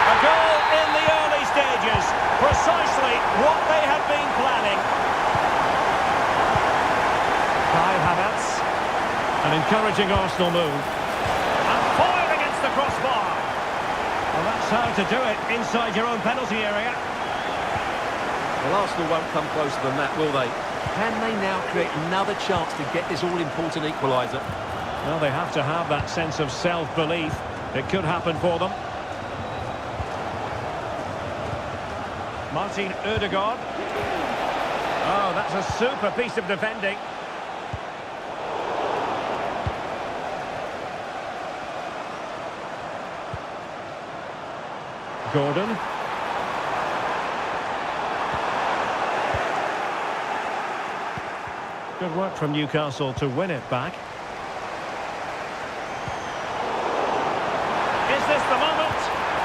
A goal in the early stages. Precisely what they had been planning. Kai Havertz. An encouraging Arsenal move. And foiled against the crossbar. Well, that's how to do it inside your own penalty area. Well, Arsenal won't come closer than that, will they? Can they now create another chance to get this all-important equaliser? Well, they have to have that sense of self-belief. It could happen for them. Martin Ødegaard. Oh, that's a super piece of defending. Gordon. Good work from Newcastle to win it back. Is this the moment?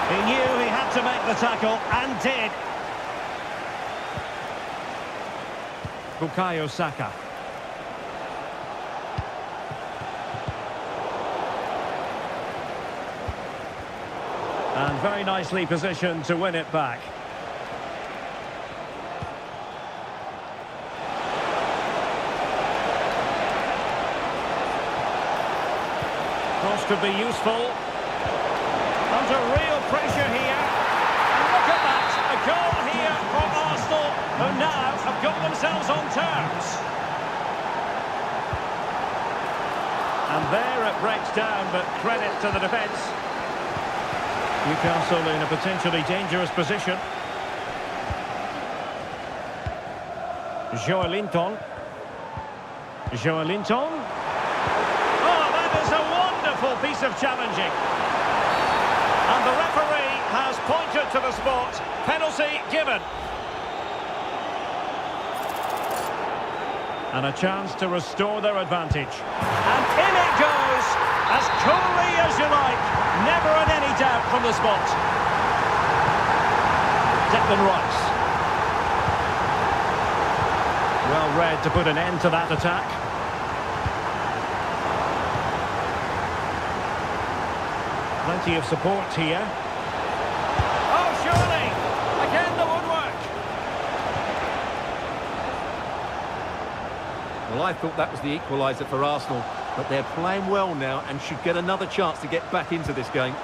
He knew he had to make the tackle and did. Bukayo Saka. And very nicely positioned to win it back. Cross could be useful. Under real pressure here. And look at that! A goal here for Arsenal, who now have got themselves on terms. And there it breaks down, but credit to the defence. Newcastle in a potentially dangerous position. Joelinton. Joelinton. Oh, that is a wonderful piece of challenging. And the referee has pointed to the spot. Penalty given. And a chance to restore their advantage. And in it goes, as coolly as you like. Never in any doubt from the spot. Declan Rice. Well read to put an end to that attack. Plenty of support here. Oh, surely! Again the woodwork. Well, I thought that was the equaliser for Arsenal, but they're playing well now and should get another chance to get back into this game.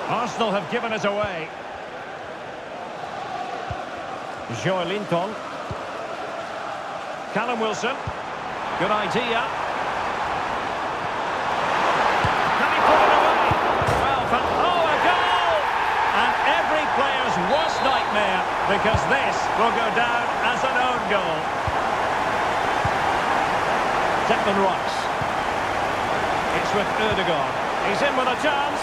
Arsenal have given it away. Joelinton. Callum Wilson. Good idea. Can he put it away? Well, oh, a goal! And every player's worst nightmare, because this will go down as an own goal. Declan Rice. It's with Ødegaard. He's in with a chance.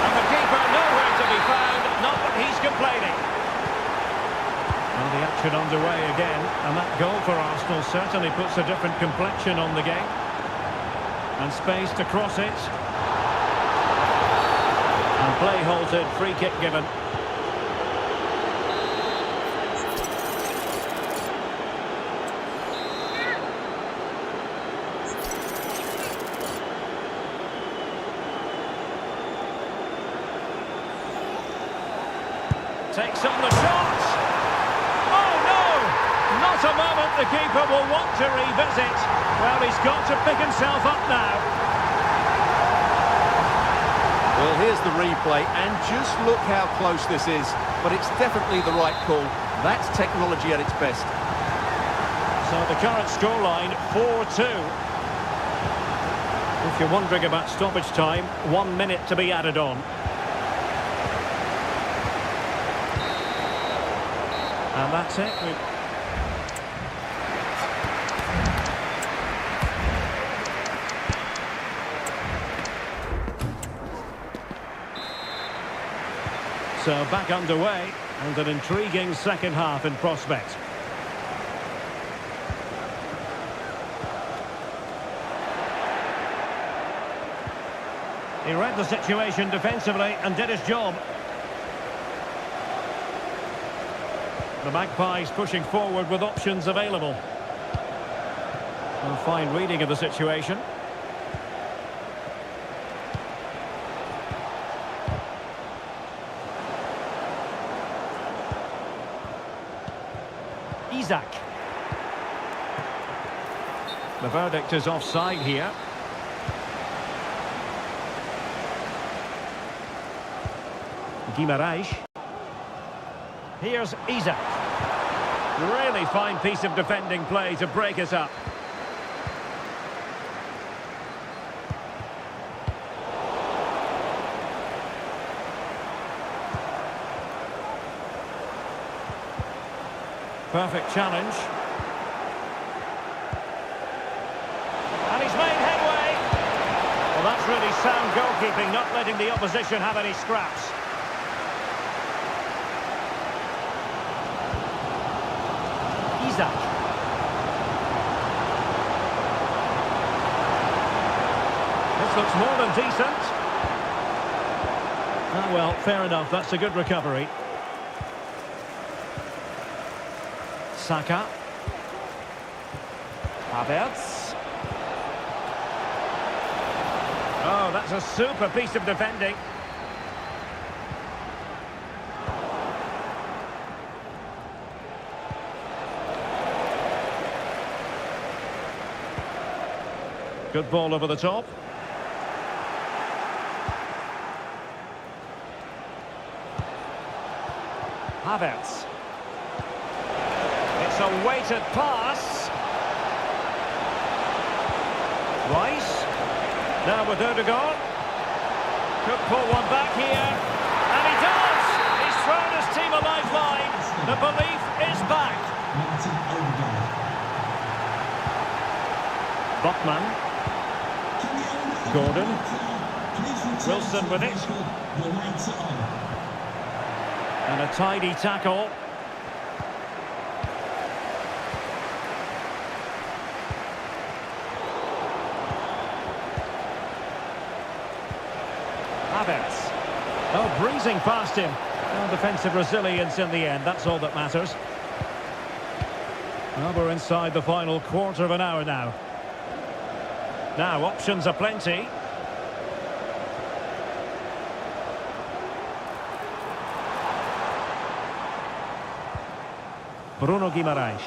And the keeper nowhere to be found, not that he's complaining. Well, the action underway again, and that goal for Arsenal certainly puts a different complexion on the game. And space to cross it. And play halted, free kick given. Takes on the shot. Oh no! Not a moment the keeper will want to revisit. Well, he's got to pick himself up now. Well, here's the replay, and just look how close this is. But it's definitely the right call. That's technology at its best. So the current scoreline, 4-2. If you're wondering about stoppage time, 1 minute to be added on. And that's it. So back underway, and an intriguing second half in prospect. He read the situation defensively and did his job. The Magpies pushing forward with options available. A fine reading of the situation. Isaac. The verdict is offside here. Guimaraes. Here's Isaac. Really fine piece of defending play to break us up. Perfect challenge. And he's made headway. Well, that's really sound goalkeeping, not letting the opposition have any scraps. Isaac. This looks more than decent. Ah, well, fair enough. That's a good recovery. Saka. Havertz. Oh, that's a super piece of defending. Good ball over the top. Havertz. It's a weighted pass. Rice. Now with Ødegaard. Could pull one back here. And he does! He The belief is back. Martin Odegaard. Botman. Can the owner Gordon. of the car please return Wilson to with the it. vehicle? The lights are on. And a tidy tackle. Havertz. Oh, breezing past him. Oh, defensive resilience in the end, that's all that matters. Well, we're inside the final quarter of an hour now. Now, options are plenty. Bruno Guimaraes.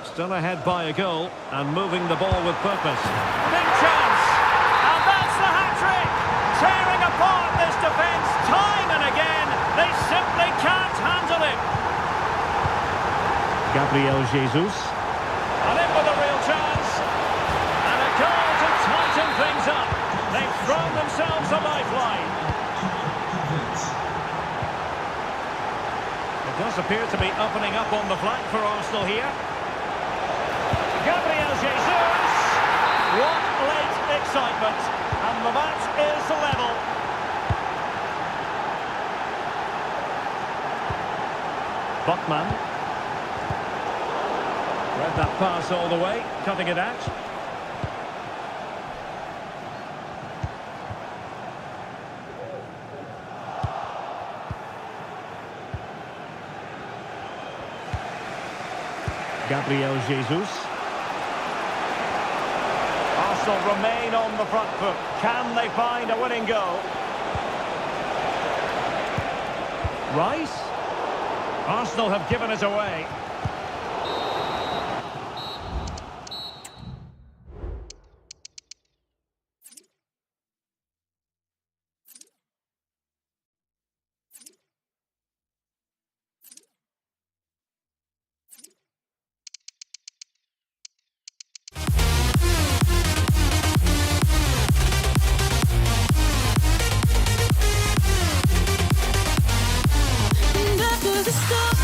Still ahead by a goal and moving the ball with purpose. Big chance! And that's the hat-trick! Tearing apart this defence time and again. They simply can't handle it. Gabriel Jesus. And in with a real chance. And a goal to tighten things up. They've thrown themselves a lifeline. It does appear to be opening up on the flank for Arsenal here. Gabriel Jesus! What late excitement! And the match is level. Botman. Read that pass all the way, cutting it out. Gabriel Jesus. Arsenal remain on the front foot. Can they find a winning goal? Rice? Arsenal have given it away. And after the storm,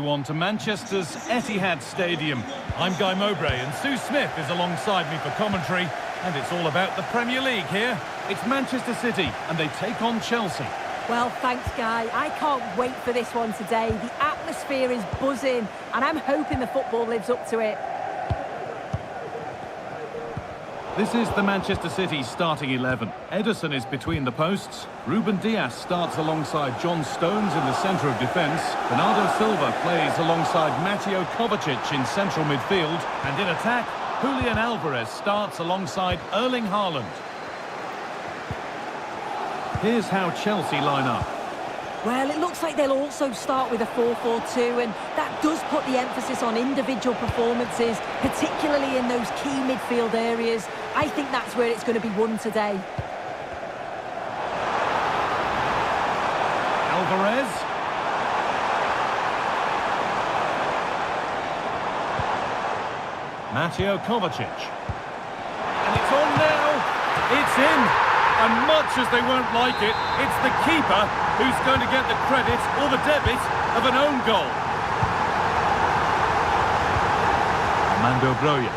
everyone, to Manchester's Etihad Stadium. I'm Guy Mowbray and Sue Smith is alongside me for commentary. And it's all about the Premier League here. It's Manchester City and they take on Chelsea. Well, thanks, Guy. I can't wait for this one today. The atmosphere is buzzing and I'm hoping the football lives up to it. This is the Manchester City starting 11. Ederson is between the posts. Ruben Dias starts alongside John Stones in the centre of defence. Bernardo Silva plays alongside Mateo Kovacic in central midfield. And in attack, Julian Alvarez starts alongside Erling Haaland. Here's how Chelsea line up. Well, it looks like they'll also start with a 4-4-2, and that does put the emphasis on individual performances, particularly in those key midfield areas. I think that's where it's going to be won today. Alvarez. Mateo Kovacic. And it's on now. It's in. And much as they won't like it, it's the keeper who's going to get the credit or the debit of an own goal. Armando Broja.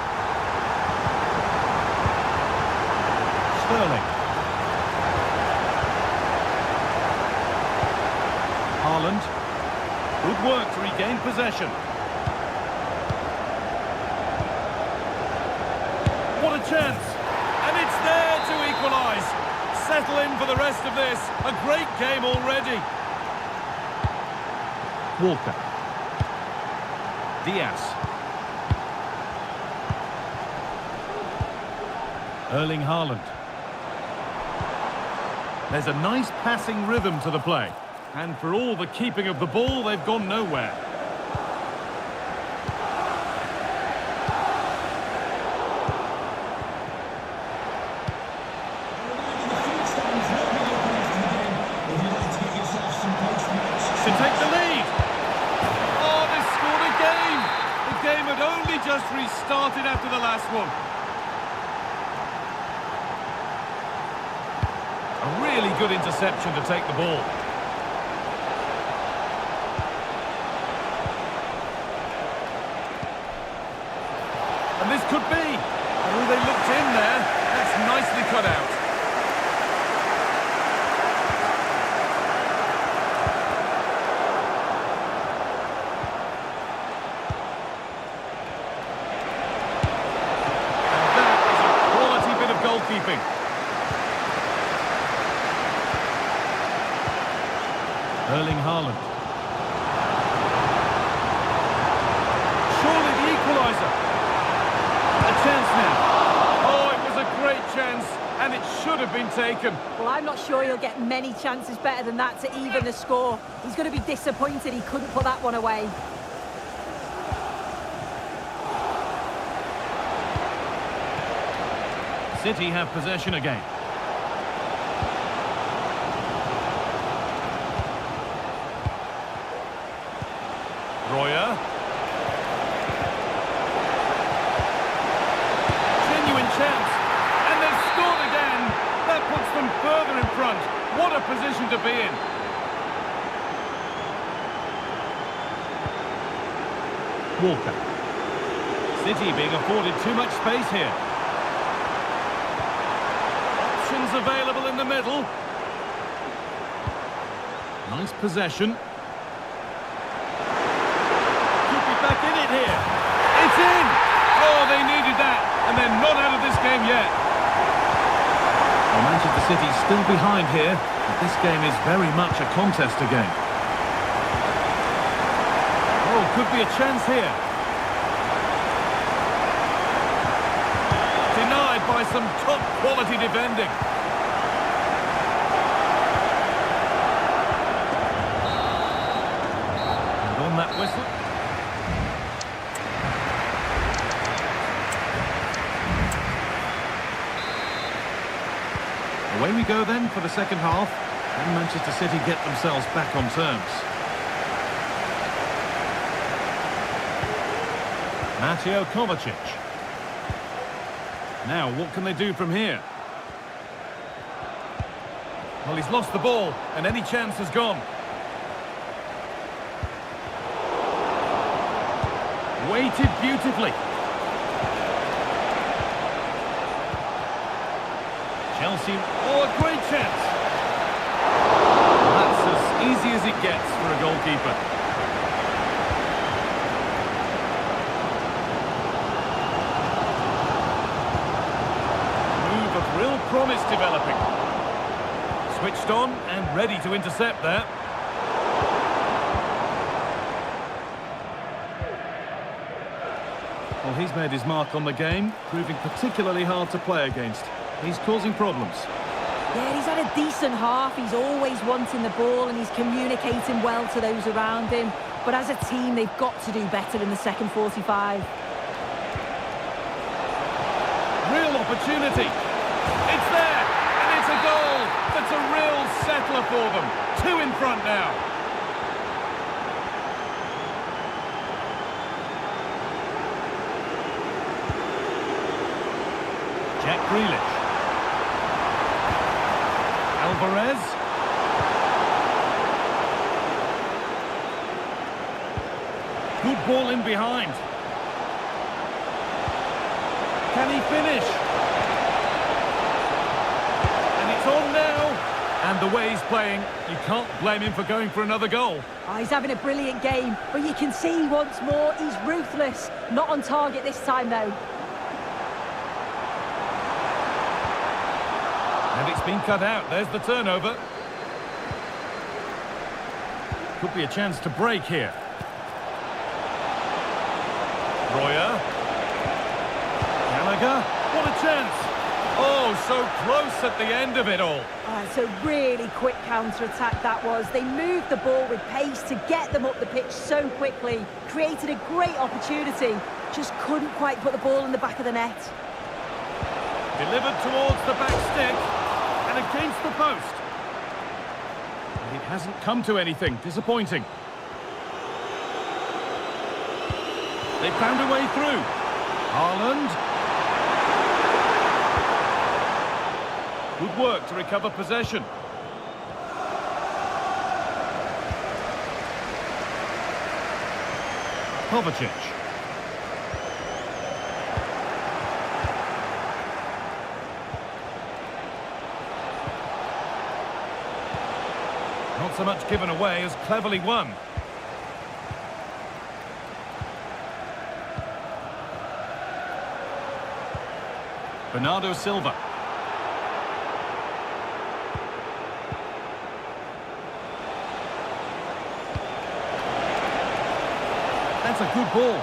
Sterling. Haaland. Good work to regain possession. What a chance! And it's there to equalise. Settle in for the rest of this. A great game already. Walker. Diaz. Erling Haaland. There's a nice passing rhythm to the play. And for all the keeping of the ball, they've gone nowhere. To take the lead. Oh, they scored again. The game had only just restarted after the last one. A really good interception to take the ball. And this could be. Oh, they looked in there. That's nicely cut out. Goalkeeping. Erling Haaland. Surely the equaliser. A chance now. Oh, it was a great chance, and it should have been taken. Well, I'm not sure he'll get many chances better than that to even the score. He's going to be disappointed he couldn't put that one away. City have possession again. Broja. Genuine chance. And they've scored again. That puts them further in front. What a position to be in. Walker. City being afforded too much space here. Available in the middle. Nice possession. Could be back in it here. It's in! Oh, they needed that, and they're not out of this game yet. Well, Manchester City still behind here, but this game is very much a contest again. Oh, could be a chance here. Denied by some top-quality defending. That whistle. Away we go then for the second half, and Manchester City get themselves back on terms. Mateo Kovacic. Now, what can they do from here? Well, he's lost the ball, and any chance has gone. Weighted beautifully. Chelsea, oh, a great chance. That's as easy as it gets for a goalkeeper. Move of real promise developing. Switched on and ready to intercept there. Well, he's made his mark on the game, proving particularly hard to play against. He's causing problems. Yeah, he's had a decent half. He's always wanting the ball and he's communicating well to those around him. But as a team, they've got to do better in the second 45. Real opportunity. It's there, and it's a goal. That's a real settler for them. 2 in front now. Jack Grealish. Alvarez. Good ball in behind. Can he finish? And it's on now. And the way he's playing, you can't blame him for going for another goal. Oh, he's having a brilliant game, but you can see once more he's ruthless. Not on target this time, though. And it's been cut out. There's the turnover. Could be a chance to break here. Royer. Gallagher. What a chance. Oh, so close at the end of it all. Oh, it's a really quick counter-attack that was. They moved the ball with pace to get them up the pitch so quickly. Created a great opportunity. Just couldn't quite put the ball in the back of the net. Delivered towards the back stick. And against the post. And it hasn't come to anything. Disappointing. They found a way through. Haaland. Good work to recover possession. Kovacic. Not so much given away as cleverly won. Bernardo Silva. That's a good ball.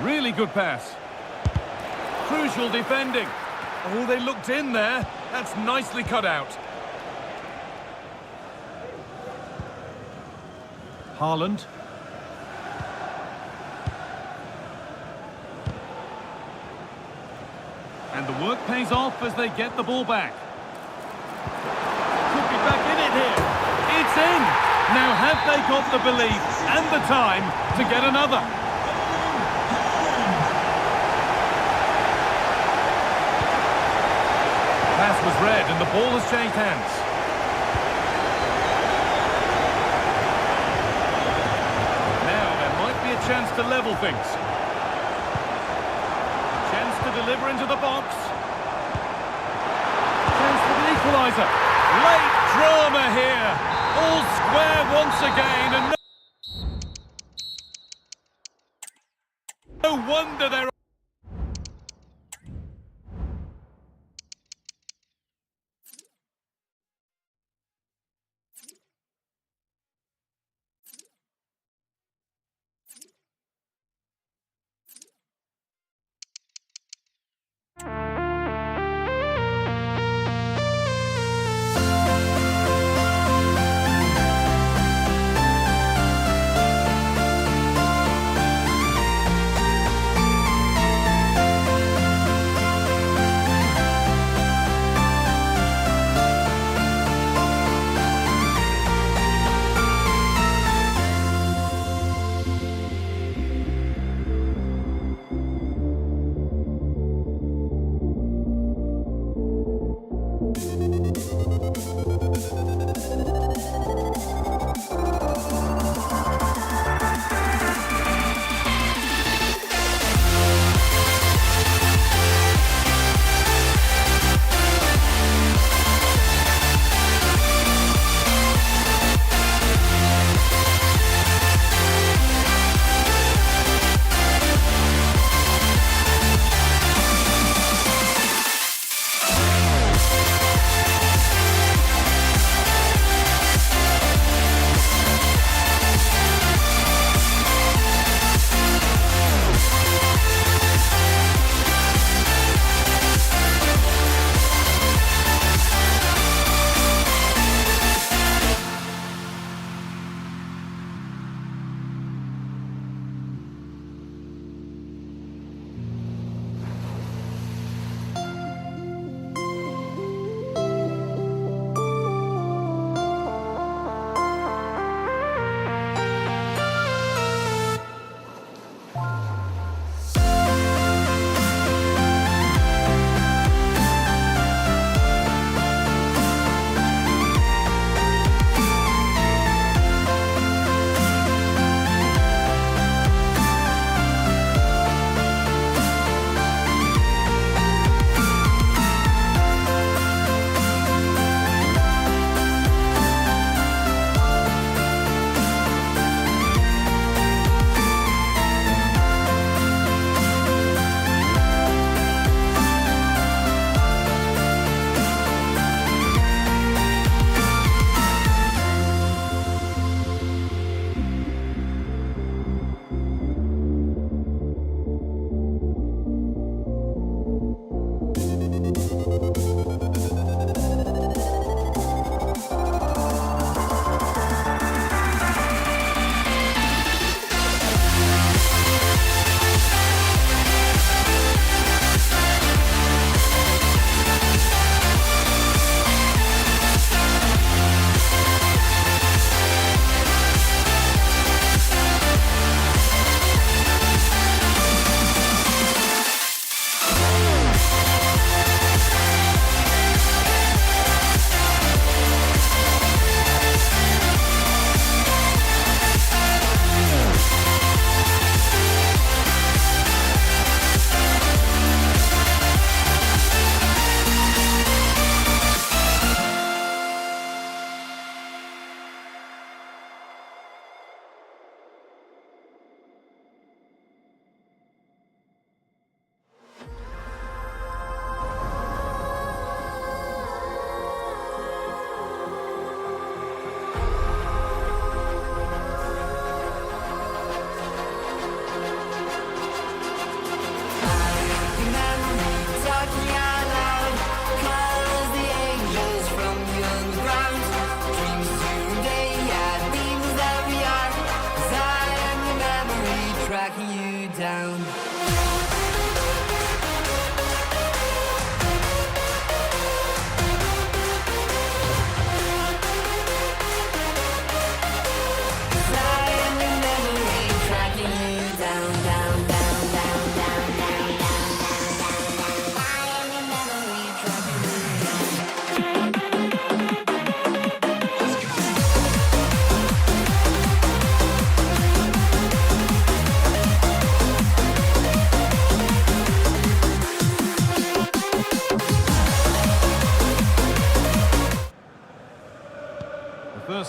Really good pass. Crucial defending. Oh, they looked in there. That's nicely cut out. Haaland. And the work pays off as they get the ball back. Could be back in it here. It's in. Now have they got the belief and the time to get another? Pass was read and the ball has changed hands. Chance to level things. Chance to deliver into the box. Chance for the equaliser. Late drama here. All square once again, and no wonder they're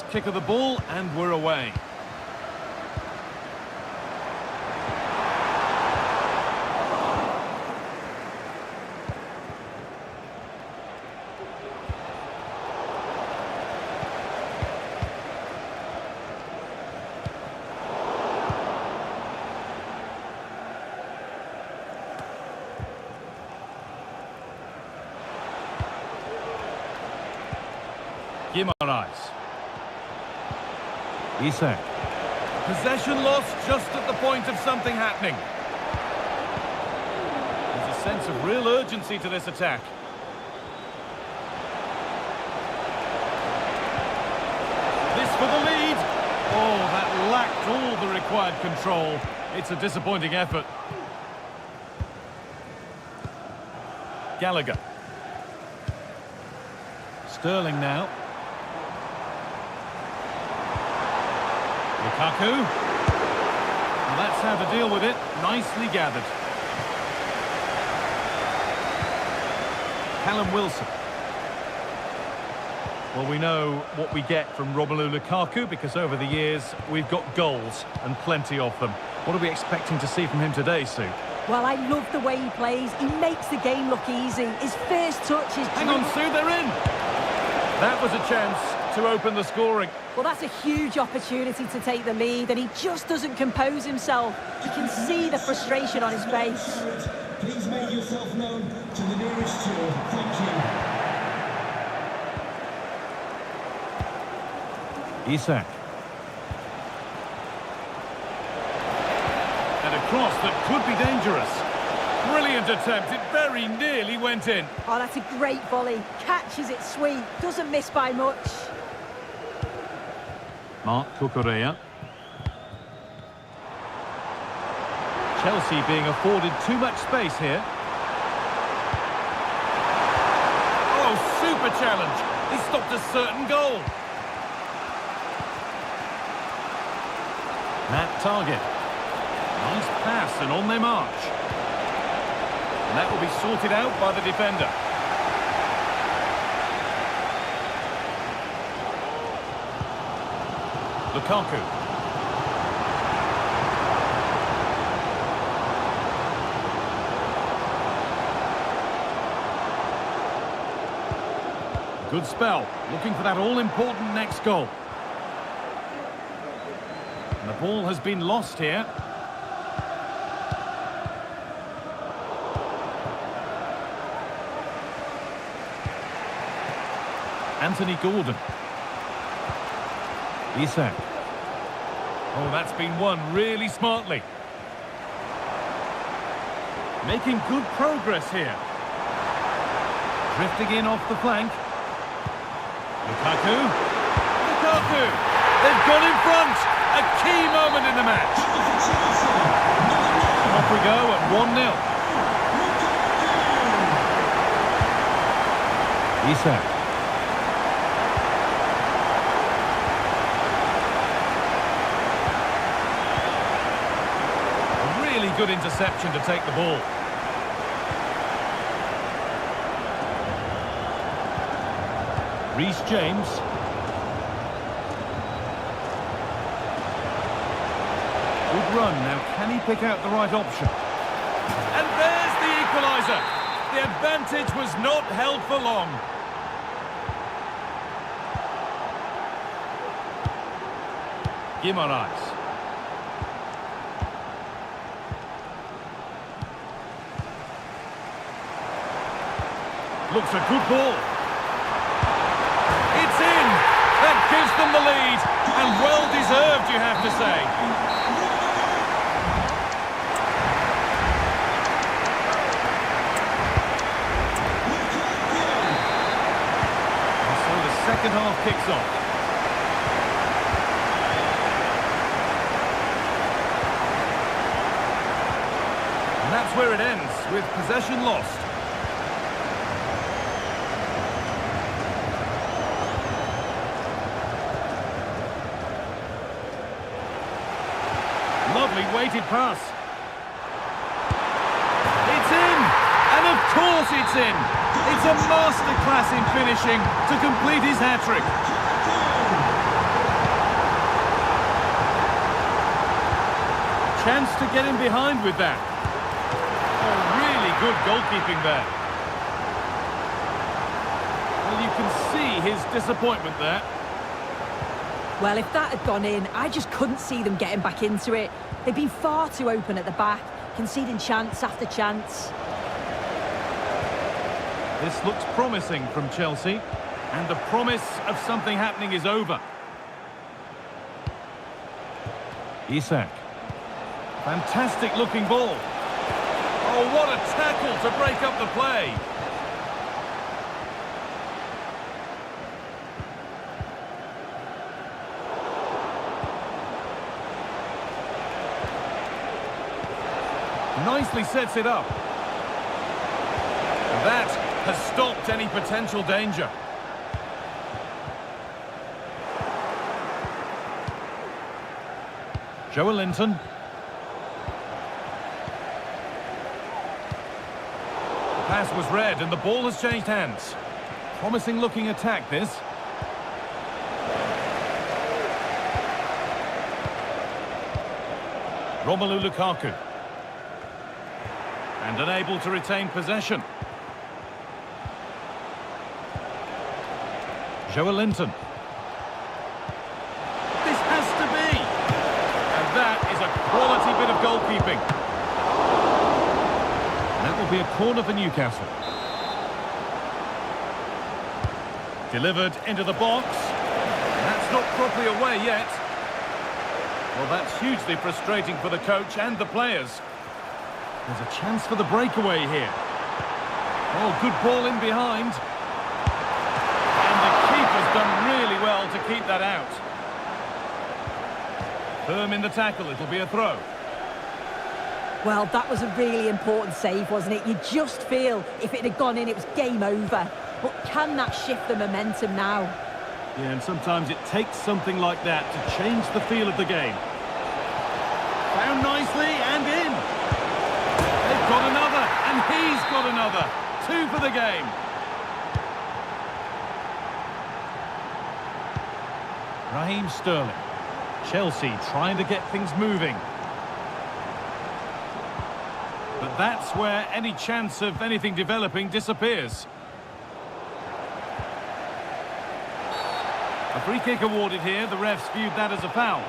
First kick of the ball, and we're away. Guimaraes. Isak. Possession lost just at the point of something happening. There's a sense of real urgency to this attack. This for the lead. Oh, that lacked all the required control. It's a disappointing effort. Gallagher. Sterling now. Lukaku. Well, that's how to deal with it. Nicely gathered. Callum Wilson. Well, we know what we get from Romelu Lukaku because over the years we've got goals and plenty of them. What are we expecting to see from him today, Sue? Well, I love the way he plays. He makes the game look easy. His first touch is... Hang on, Sue, they're in! That was a chance to open the scoring. Well, that's a huge opportunity to take the lead, and he just doesn't compose himself. You can see the frustration on his face. Please make yourself known to the nearest steward. Thank you. Isak. And a cross that could be dangerous. Brilliant attempt, it very nearly went in. Oh, that's a great volley. Catches it sweet, doesn't miss by much. Marc Cucurella. Chelsea being afforded too much space here. Oh, super challenge. He stopped a certain goal. That target. Nice pass and on they march. And that will be sorted out by the defender. Lukaku. Good spell, looking for that all-important next goal. And the ball has been lost here. Anthony Gordon. Isak. Oh, that's been won really smartly. Making good progress here. Drifting in off the flank. Lukaku. Lukaku! They've gone in front! A key moment in the match. Off we go at 1-0. Isak. Good interception to take the ball. Reece James. Good run. Now, can he pick out the right option? And there's the equaliser. The advantage was not held for long. Guimaraes. Looks a good ball. It's in! That gives them the lead. And well deserved, you have to say. And so the second half kicks off. And that's where it ends, with possession lost. Lovely weighted pass. It's in! And of course it's in! It's a masterclass in finishing to complete his hat-trick. Chance to get in behind with that. Oh, really good goalkeeping there. Well, you can see his disappointment there. Well, if that had gone in, I just couldn't see them getting back into it. They've been far too open at the back, conceding chance after chance. This looks promising from Chelsea, and the promise of something happening is over. Isak. Fantastic looking ball. Oh, what a tackle to break up the play. Nicely sets it up. And that has stopped any potential danger. Joelinton. The pass was read and the ball has changed hands. Promising looking attack this. Romelu Lukaku. And unable to retain possession. Joelinton. This has to be. And that is a quality bit of goalkeeping. That will be a corner for Newcastle. Delivered into the box. That's not properly away yet. Well, that's hugely frustrating for the coach and the players. There's a chance for the breakaway here. Oh, good ball in behind. And the keeper's done really well to keep that out. Firm in the tackle, it'll be a throw. Well, that was a really important save, wasn't it? You just feel if it had gone in, it was game over. But can that shift the momentum now? Yeah, and sometimes it takes something like that to change the feel of the game. Found nicely and in. They've got another, and he's got another. 2 for the game. Raheem Sterling. Chelsea trying to get things moving. But that's where any chance of anything developing disappears. A free kick awarded here. The refs viewed that as a foul.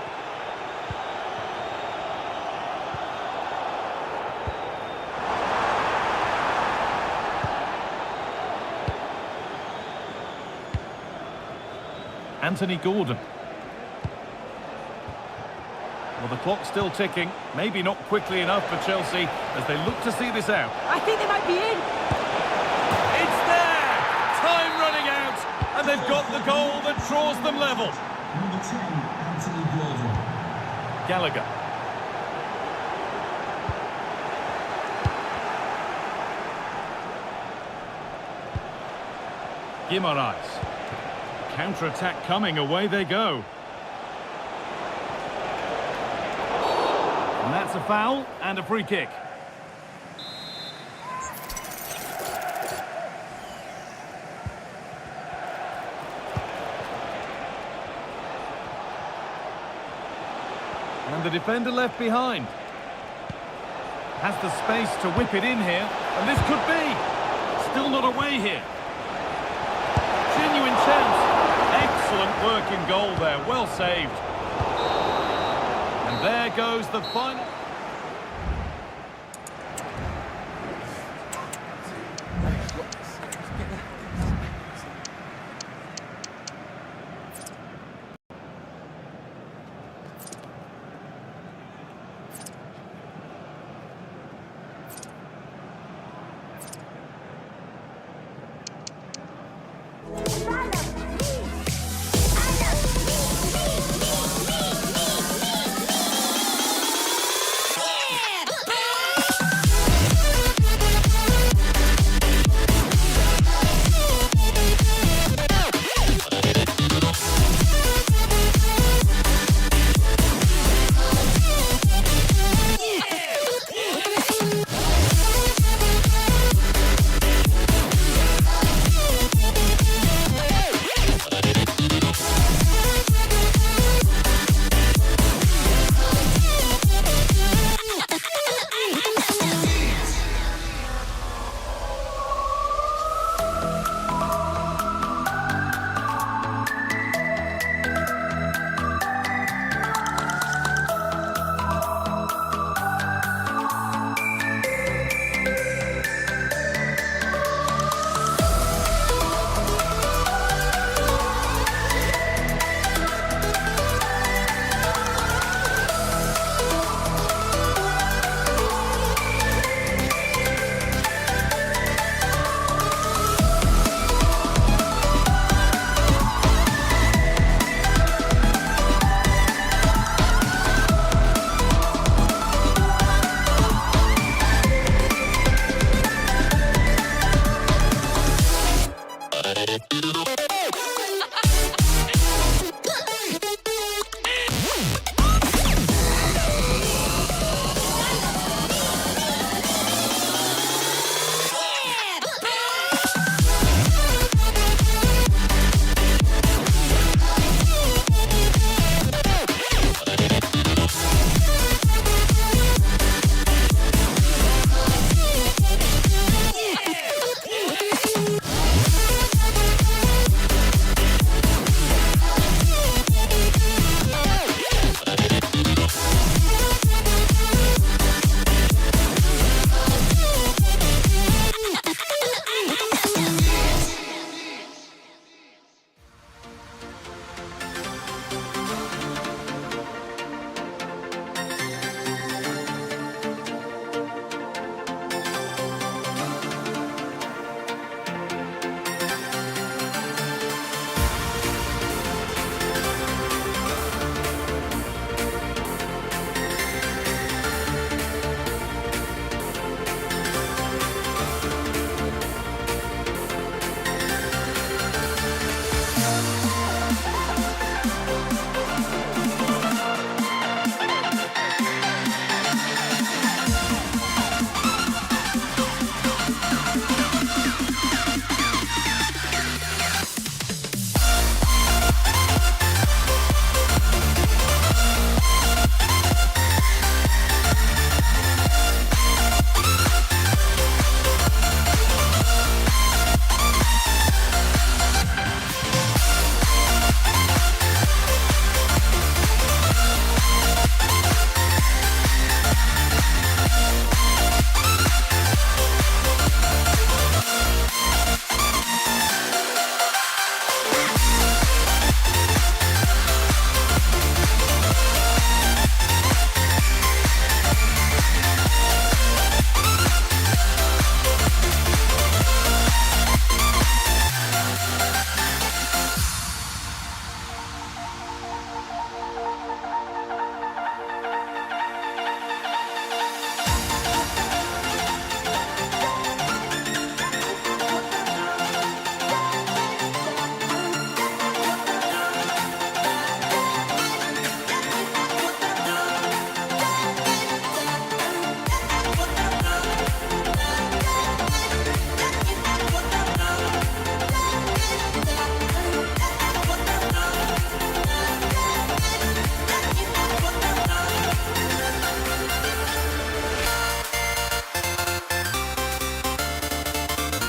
Anthony Gordon. Well, the clock's still ticking. Maybe not quickly enough for Chelsea as they look to see this out. I think they might be in. It's there! Time running out, and they've got the goal that draws them level. Number 10, Anthony Gordon. Gallagher. Guimaraes. Counter-attack coming, away they go. And that's a foul and a free kick. And the defender left behind. Has the space to whip it in here, and this could be. Still not away here. Genuine chance. Excellent work in goal there, well saved. And there goes the final.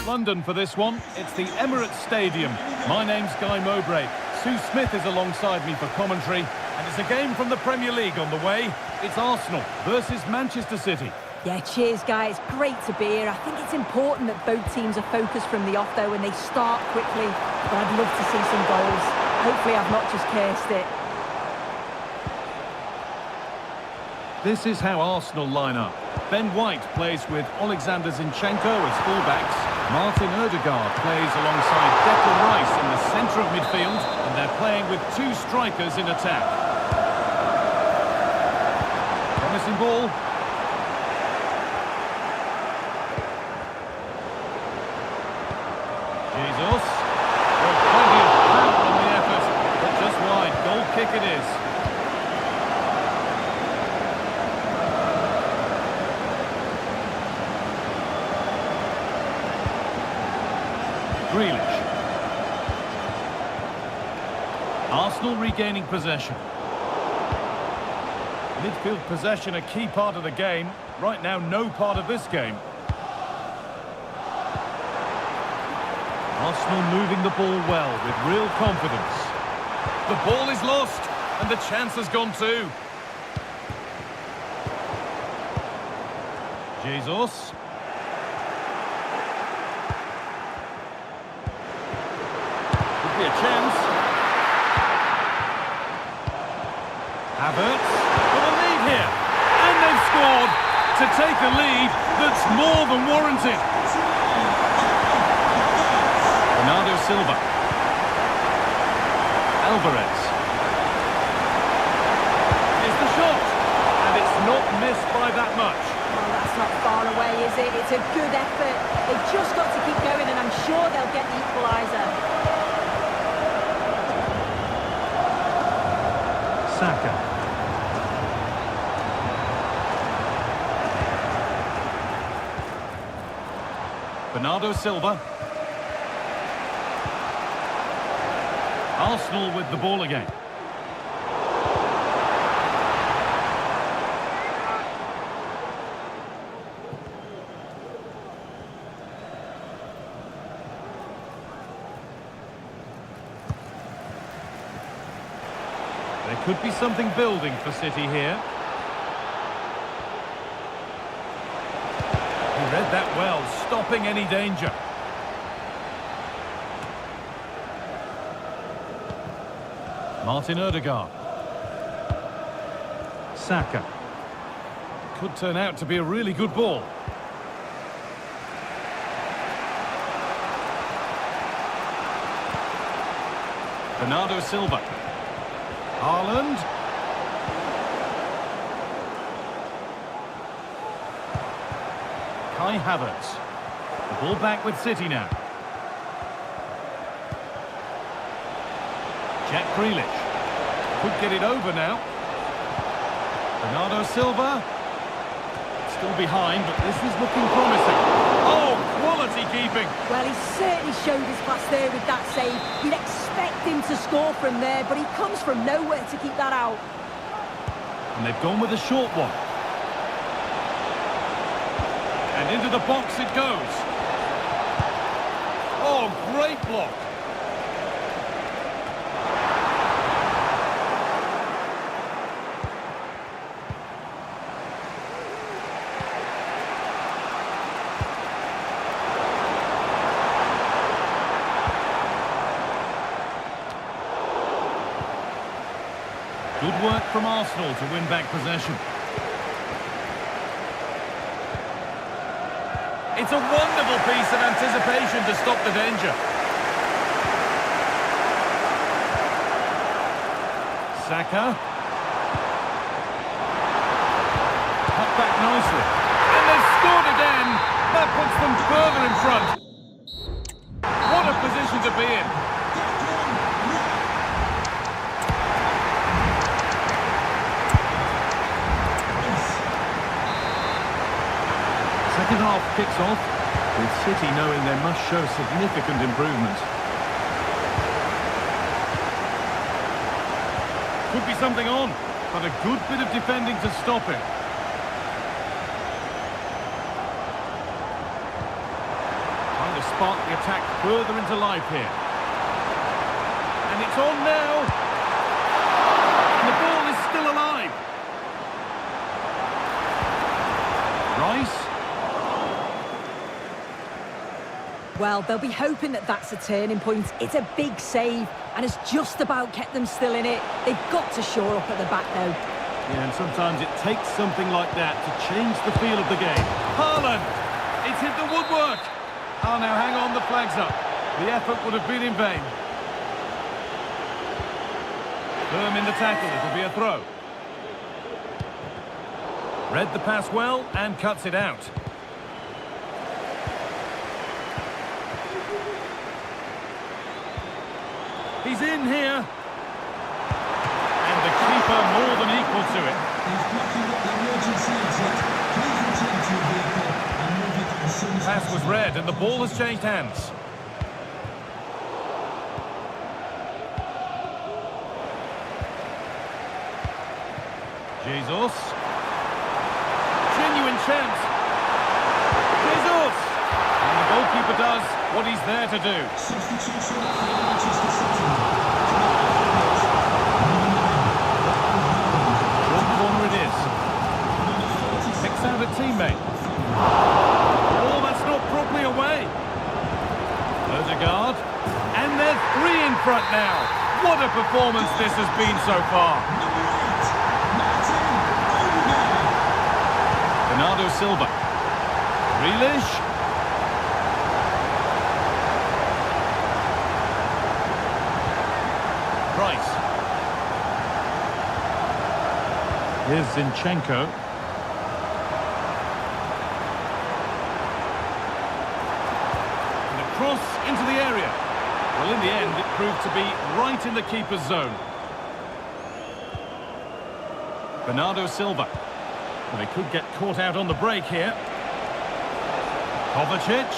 London for this one. It's the Emirates Stadium. My name's Guy Mowbray. Sue Smith is alongside me for commentary. And it's a game from the Premier League on the way. It's Arsenal versus Manchester City. Yeah, cheers, Guy. It's great to be here. I think it's important that both teams are focused from the off, though, and they start quickly. But I'd love to see some goals. Hopefully I've not just cursed it. This is how Arsenal line up. Ben White plays with Alexander Zinchenko as fullbacks. Martin Odegaard plays alongside Declan Rice in the centre of midfield. And they're playing with two strikers in attack. Promising ball. Jesus. Well, plenty of power on the effort, but just wide. Goal kick it is. Grealish. Arsenal regaining possession. Midfield possession a key part of the game. Right now, no part of this game. Arsenal moving the ball well with real confidence. The ball is lost and the chance has gone too. Jesus. Could be a chance. Havertz for the lead here. And they've scored to take a lead that's more than warranted. Bernardo Silva. Alvarez. Here's the shot. And it's not missed by that much. Well, that's not far away, is it? It's a good effort. They've just got to keep going, and I'm sure they'll get the equaliser. Saka. Bernardo Silva. Arsenal with the ball again. There could be something building for City here. He read that well, stopping any danger. Martin Odegaard. Saka. Could turn out to be a really good ball. Bernardo Silva. Haaland. Kai Havertz. The ball back with City now. Jack Grealish. Could get it over now. Bernardo Silva. Still behind, but this is looking promising. Oh, quality keeping. Well, he certainly showed his class there with that save. You'd expect him to score from there, but he comes from nowhere to keep that out. And they've gone with a short one. And into the box it goes. Oh, great block. Good work from Arsenal to win back possession. It's a wonderful piece of anticipation to stop the danger. Saka. Cut back nicely. And they've scored again. That puts them further in front. What a position to be in. Second half kicks off, with City knowing they must show significant improvement. Could be something on, but a good bit of defending to stop it. Trying to spark the attack further into life here. And it's on now. And the ball is still alive. Rice. Well, they'll be hoping that that's a turning point. It's a big save, and it's just about kept them still in it. They've got to shore up at the back, though. Yeah, and sometimes it takes something like that to change the feel of the game. Haaland! It's hit the woodwork! Oh, now hang on, the flag's up. The effort would have been in vain. Firm in the tackle, it'll be a throw. Read the pass well and cuts it out. He's in here. And the keeper more than equal to it. He's blocking up the emergency exit. Please return to your vehicle and move it as soon as Pass was possible. read and the ball has changed hands. Jesus. Genuine chance. Jesus! And the goalkeeper does what he's there to do. Substitution for Manchester City. One corner it is. Picks out a teammate. Oh, that's not properly away. Odegaard. And they're three in front now. What a performance this has been so far. Bernardo Silva. Grealish. Rice. Here's Zinchenko. And a cross into the area. Well, in the end, it proved to be right in the keeper's zone. Bernardo Silva. Well, they could get caught out on the break here. Kovacic.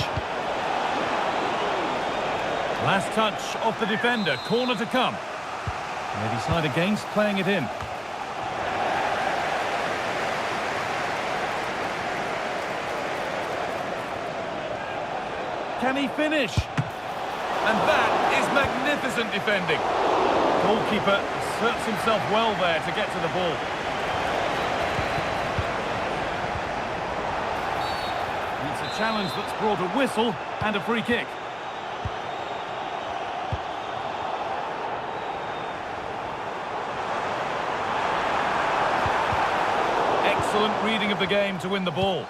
Last touch off the defender. Corner to come. They decide against playing it in. Can he finish? And that is magnificent defending. Goalkeeper asserts himself well there to get to the ball. It's a challenge that's brought a whistle and a free kick. Excellent reading of the game to win the ball.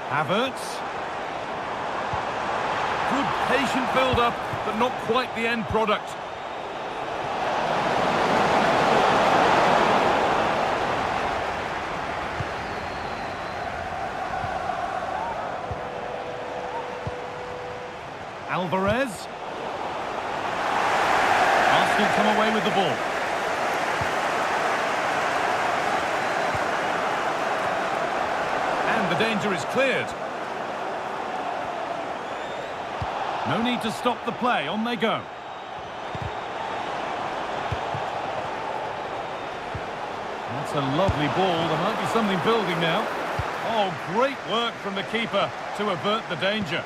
Havertz. Good patient build-up, but not quite the end product. Alvarez. Arsenal come away with the ball. And the danger is cleared. No need to stop the play, on they go. That's a lovely ball, there might be something building now. Oh, great work from the keeper to avert the danger.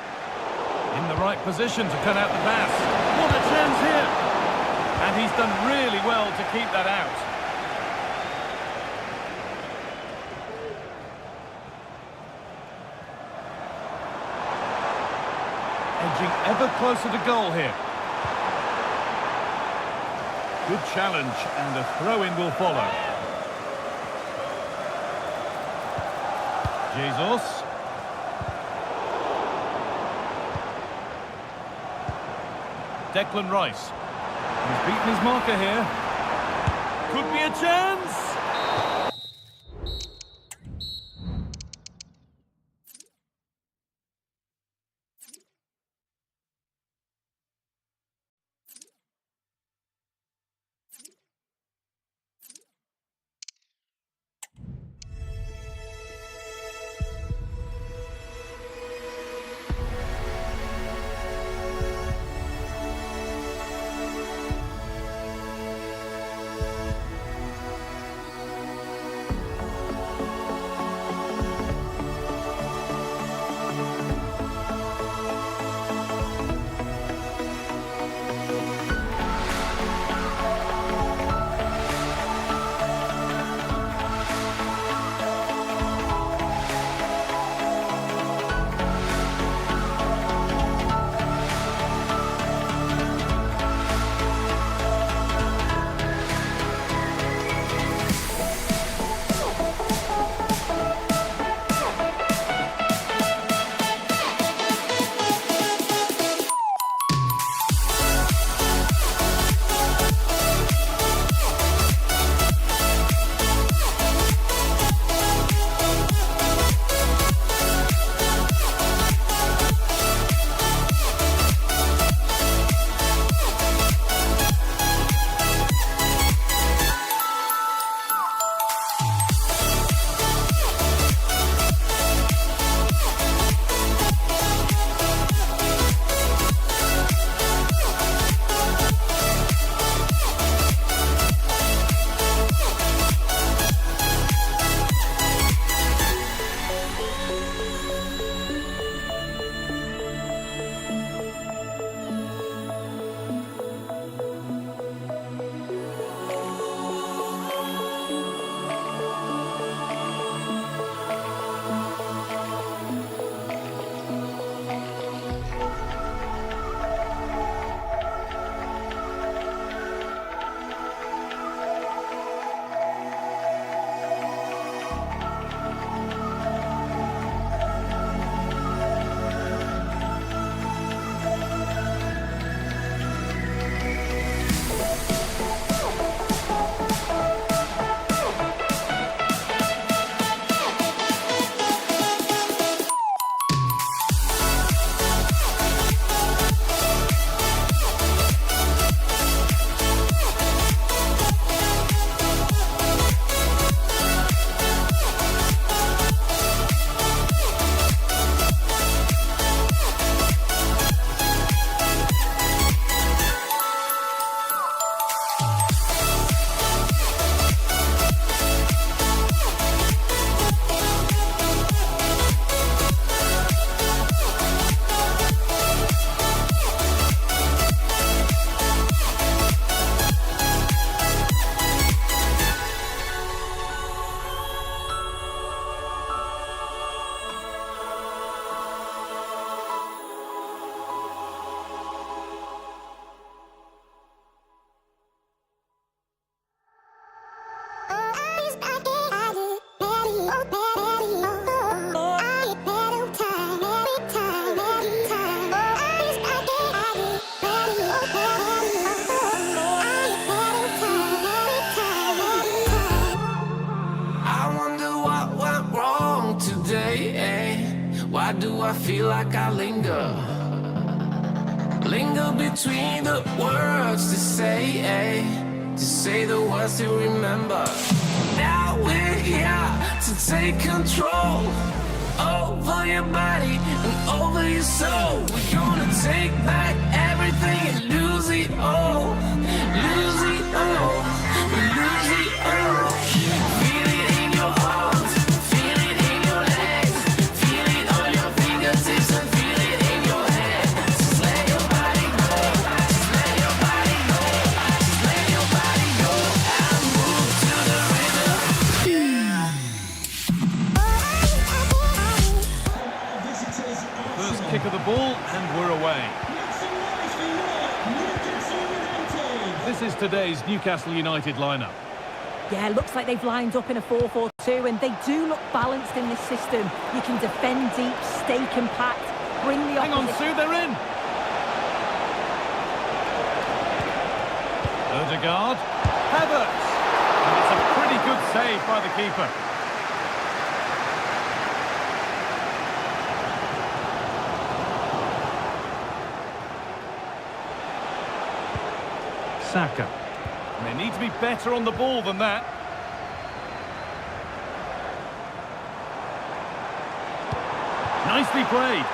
In the right position to cut out the pass. What a chance here! And he's done really well to keep that out. Edging ever closer to goal here. Good challenge, and a throw-in will follow. Jesus. Declan Rice. He's beaten his marker here. Could be a chance! Why do I feel like I linger? Linger between the words to say the words to remember. Now we're here to take control over your body and over your soul. We're gonna take back everything and lose it all. Lose it all. Lose it all. Feel it in your arms. Feel it in your legs. Feel it on your fingertips and feel it in your head. Just let your body go. Just let your body go. Just let your body go and move to the rhythm. First kick of the ball, and we're away. This is today's Newcastle United lineup. Yeah, looks like they've lined up in a 4-4-2, and they do look balanced in this system. You can defend deep, stay compact, bring the Hang on, opposition... Sue, they're in. Odegaard. Havertz. And it's a pretty good save by the keeper. Saka. And they need to be better on the ball than that. Nicely played.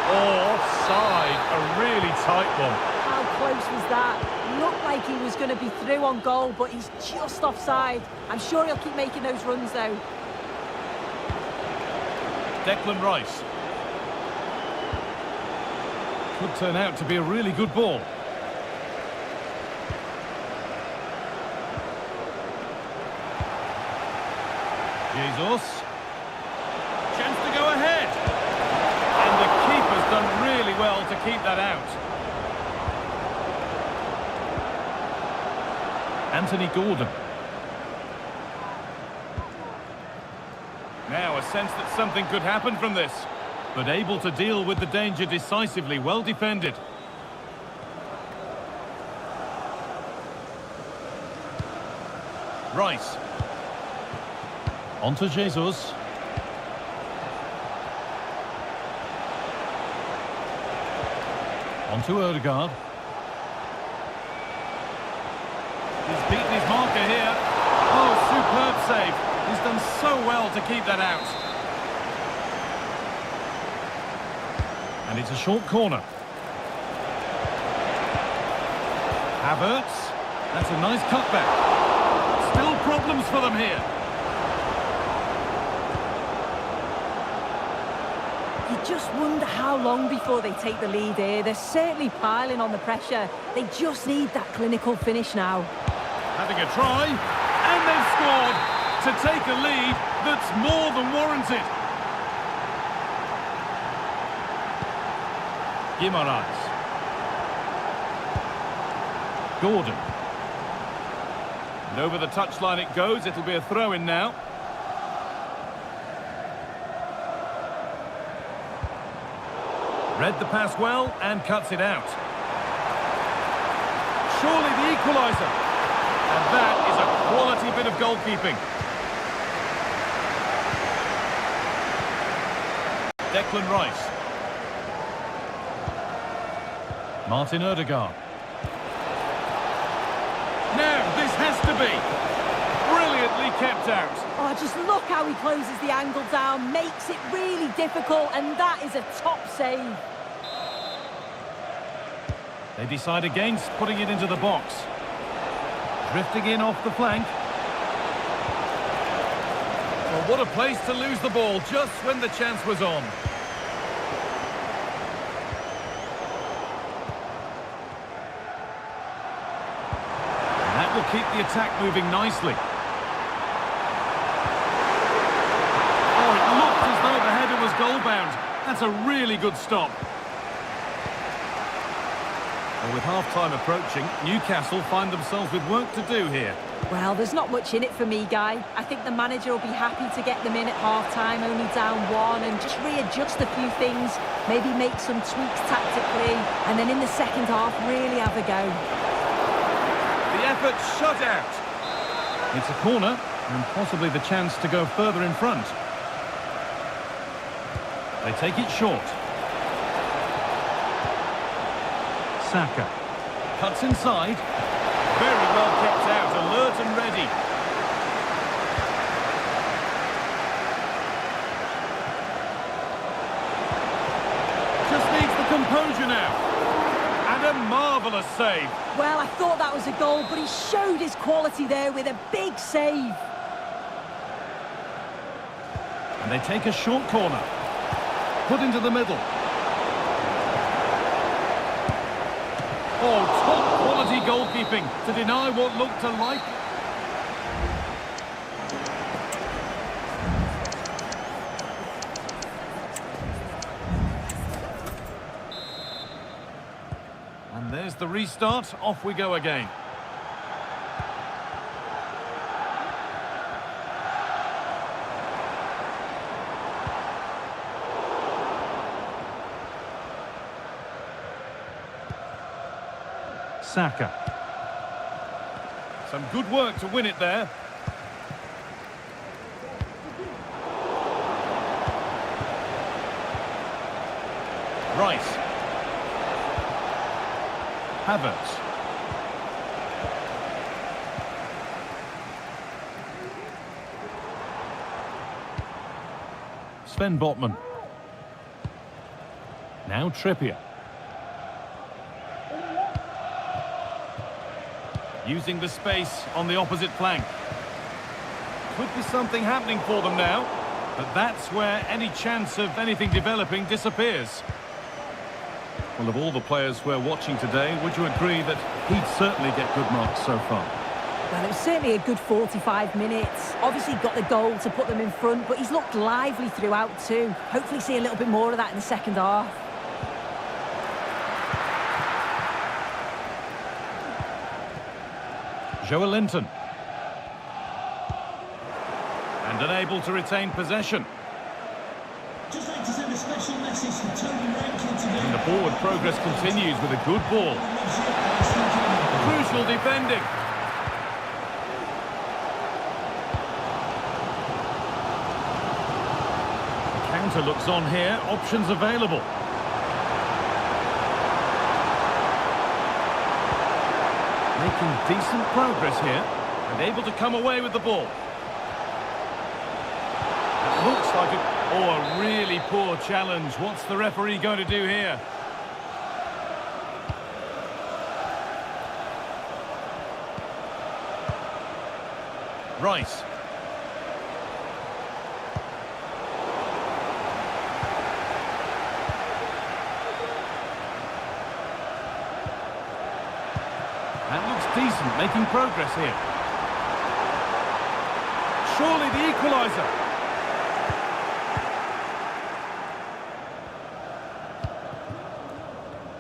Oh, offside. A really tight one. How close was that? Looked like he was going to be through on goal, but he's just offside. I'm sure he'll keep making those runs, though. Declan Rice. Could turn out to be a really good ball. Jesus. Chance to go ahead. And the keeper's done really well to keep that out. Anthony Gordon. Now a sense that something could happen from this, but able to deal with the danger decisively, well defended. Rice. On to Jesus. On to Odegaard. He's beaten his marker here. Oh, superb save. He's done so well to keep that out. And it's a short corner. Havertz. That's a nice cutback. Still problems for them here. You just wonder how long before they take the lead here. They're certainly piling on the pressure. They just need that clinical finish now. Having a try, and they've scored to take a lead that's more than warranted. Guimaraes. Gordon. And over the touchline it goes. It'll be a throw-in now. Read the pass well and cuts it out. Surely the equaliser. And that is a quality bit of goalkeeping. Declan Rice. Martin Odegaard. Now, this has to be brilliantly kept out. Oh, just look how he closes the angle down, makes it really difficult, and that is a top save. They decide against putting it into the box. Drifting in off the flank. Well, what a place to lose the ball just when the chance was on. And that will keep the attack moving nicely. Oh, it looked as though the header was goal-bound. That's a really good stop. Well, with half-time approaching, Newcastle find themselves with work to do here. Well, there's not much in it for me, Guy. I think the manager will be happy to get them in at half-time, only down one, and just readjust a few things, maybe make some tweaks tactically, and then in the second half, really have a go. The effort shut out. It's a corner, and possibly the chance to go further in front. They take it short. Saka. Cuts inside. Very well kept out, alert and ready. Just needs the composure now. And a marvellous save. Well, I thought that was a goal, but he showed his quality there with a big save. And they take a short corner. Put into the middle. Oh, top quality goalkeeping to deny what looked a light. And there's the restart. Off we go again. Saka. Some good work to win it there. Rice. Havertz. Sven Botman. Now Trippier. Using the space on the opposite flank. Could be something happening for them now, but that's where any chance of anything developing disappears. Well, of all the players we're watching today, would you agree that he'd certainly get good marks so far? Well, it was certainly a good 45 minutes. Obviously got the goal to put them in front, but he's looked lively throughout too. Hopefully see a little bit more of that in the second half. Joelinton. And unable to retain possession. Just like to send a special message to Tony Rankin today. And the forward progress continues with a good ball. Crucial defending. The counter looks on here. Options available. Making decent progress here and able to come away with the ball. It looks like a really poor challenge. What's the referee going to do here? Rice. That looks decent, making progress here. Surely the equaliser.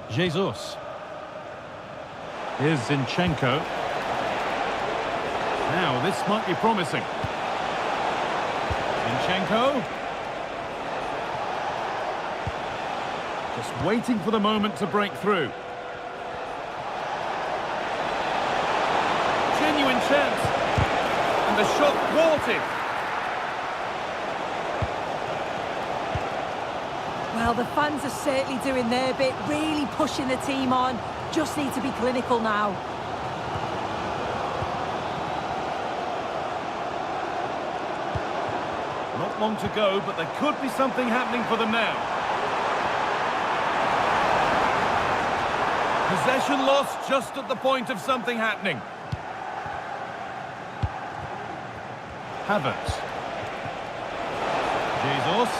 Jesus. Here's Zinchenko. Now, this might be promising. Zinchenko. Just waiting for the moment to break through. Genuine chance. And the shot thwarted. Well, the fans are certainly doing their bit, really pushing the team on. Just need to be clinical now. Not long to go, but there could be something happening for them now. Possession lost just at the point of something happening. Havertz. Jesus.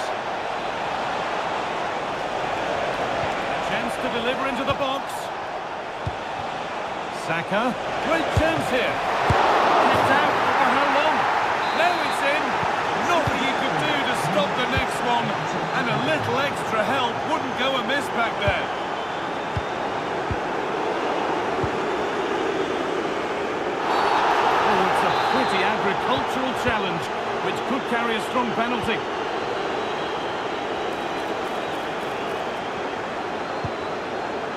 Chance to deliver into the box. Saka. Great chance here. Kicked out for how long? Now it's in. Nothing he could do to stop the next one. And a little extra help wouldn't go amiss back there. Pretty agricultural challenge, which could carry a strong penalty.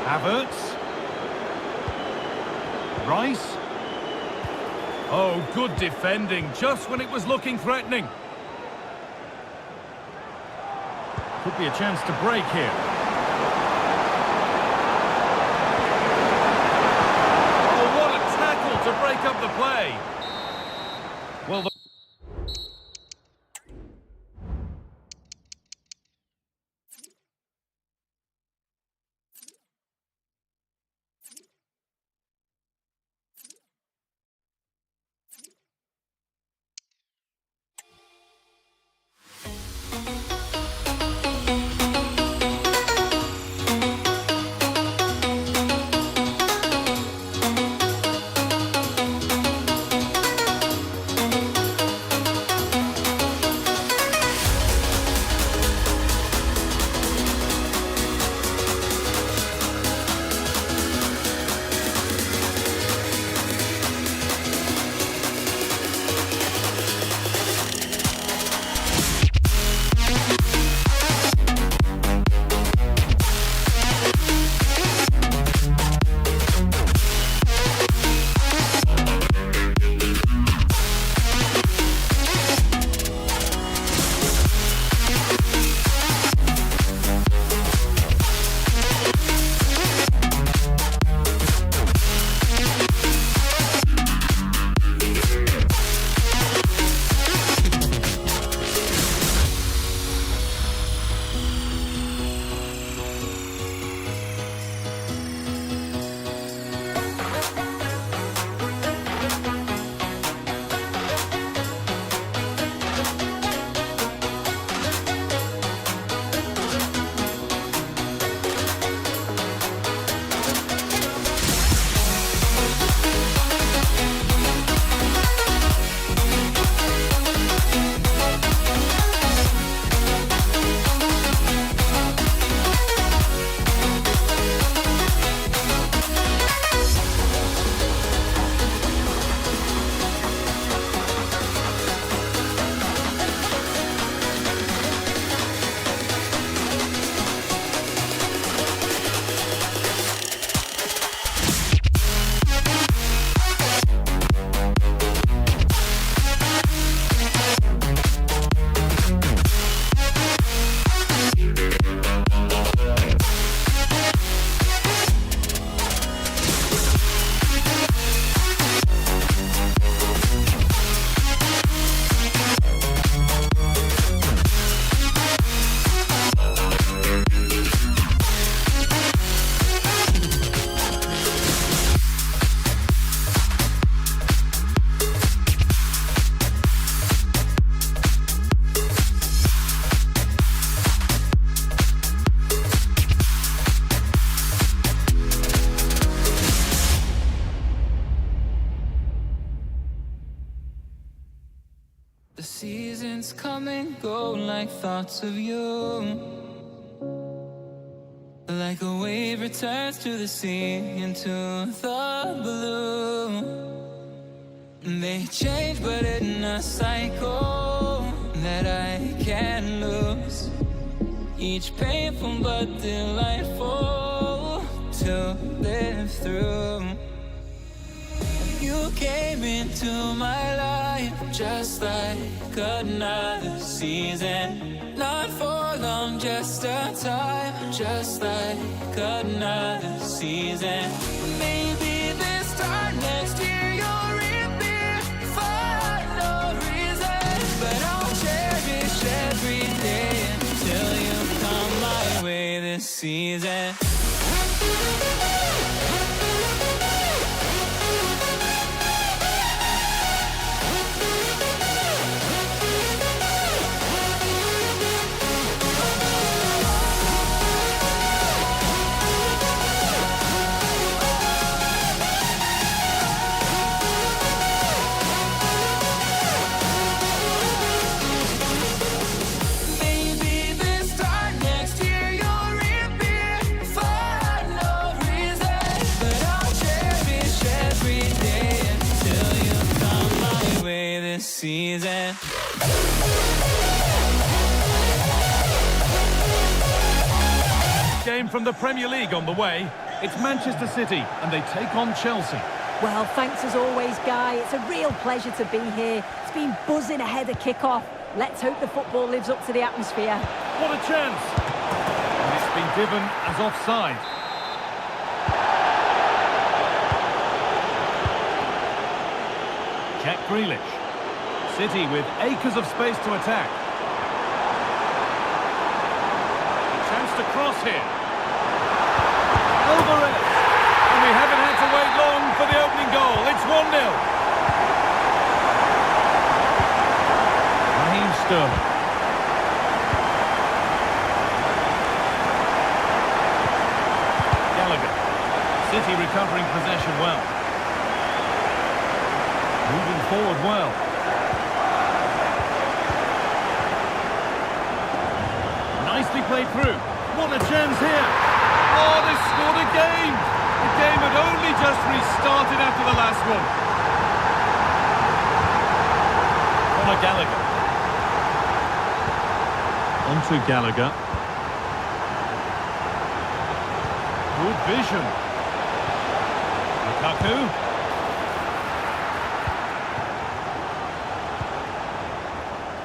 Havertz. Rice. Oh, good defending, just when it was looking threatening. Could Be a chance to break here. Oh, what a tackle to break up the play. Well, The seasons come and go like thoughts of you. Like a wave returns to the sea into the blue. They change but in a cycle that I can't lose. Each painful but delightful to live through. You came into my life just like another season. Not for long, just a time, just like another season. Maybe this time next year you'll reappear for no reason. But I'll cherish every day until you come my way this season. Season. Game from the Premier League on the way. It's Manchester City and they take on Chelsea. Well, thanks as always, Guy. It's a real pleasure to be here. It's been buzzing ahead of kick-off. Let's hope the football lives up to the atmosphere. What a chance! given as offside. Jack Grealish. City with acres of space to attack. A chance to cross here. Alvarez. And we haven't had to wait long for the opening goal. It's 1-0. Raheem Sterling. Gallagher. City recovering possession well. Moving forward well. Nicely played through. What a chance here. Oh, they scored again. The game had only just restarted after the last one. Conor Gallagher. On to Gallagher. Good vision. Lukaku.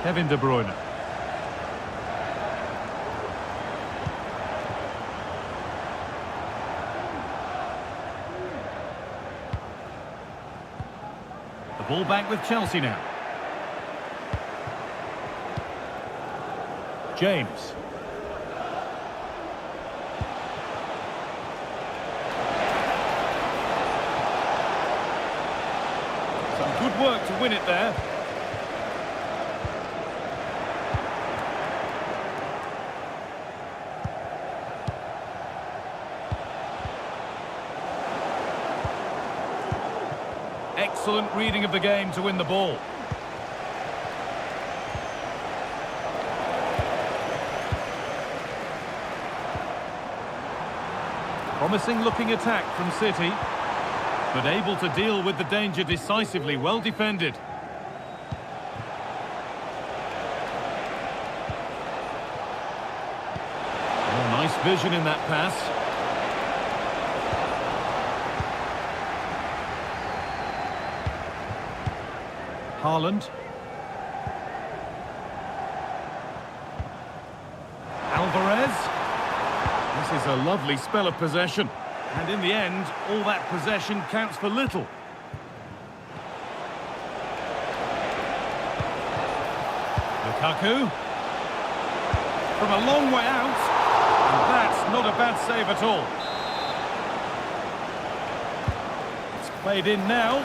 Kevin De Bruyne. The ball back with Chelsea now. James. Some good work to win it there. Excellent reading of the game to win the ball. Promising looking attack from City, but able to deal with the danger decisively. Well defended. Oh, nice vision in that pass. Haaland. Alvarez. This is a lovely spell of possession. And in the end, all that possession counts for little. Lukaku. From a long way out. And that's not a bad save at all. It's played in now.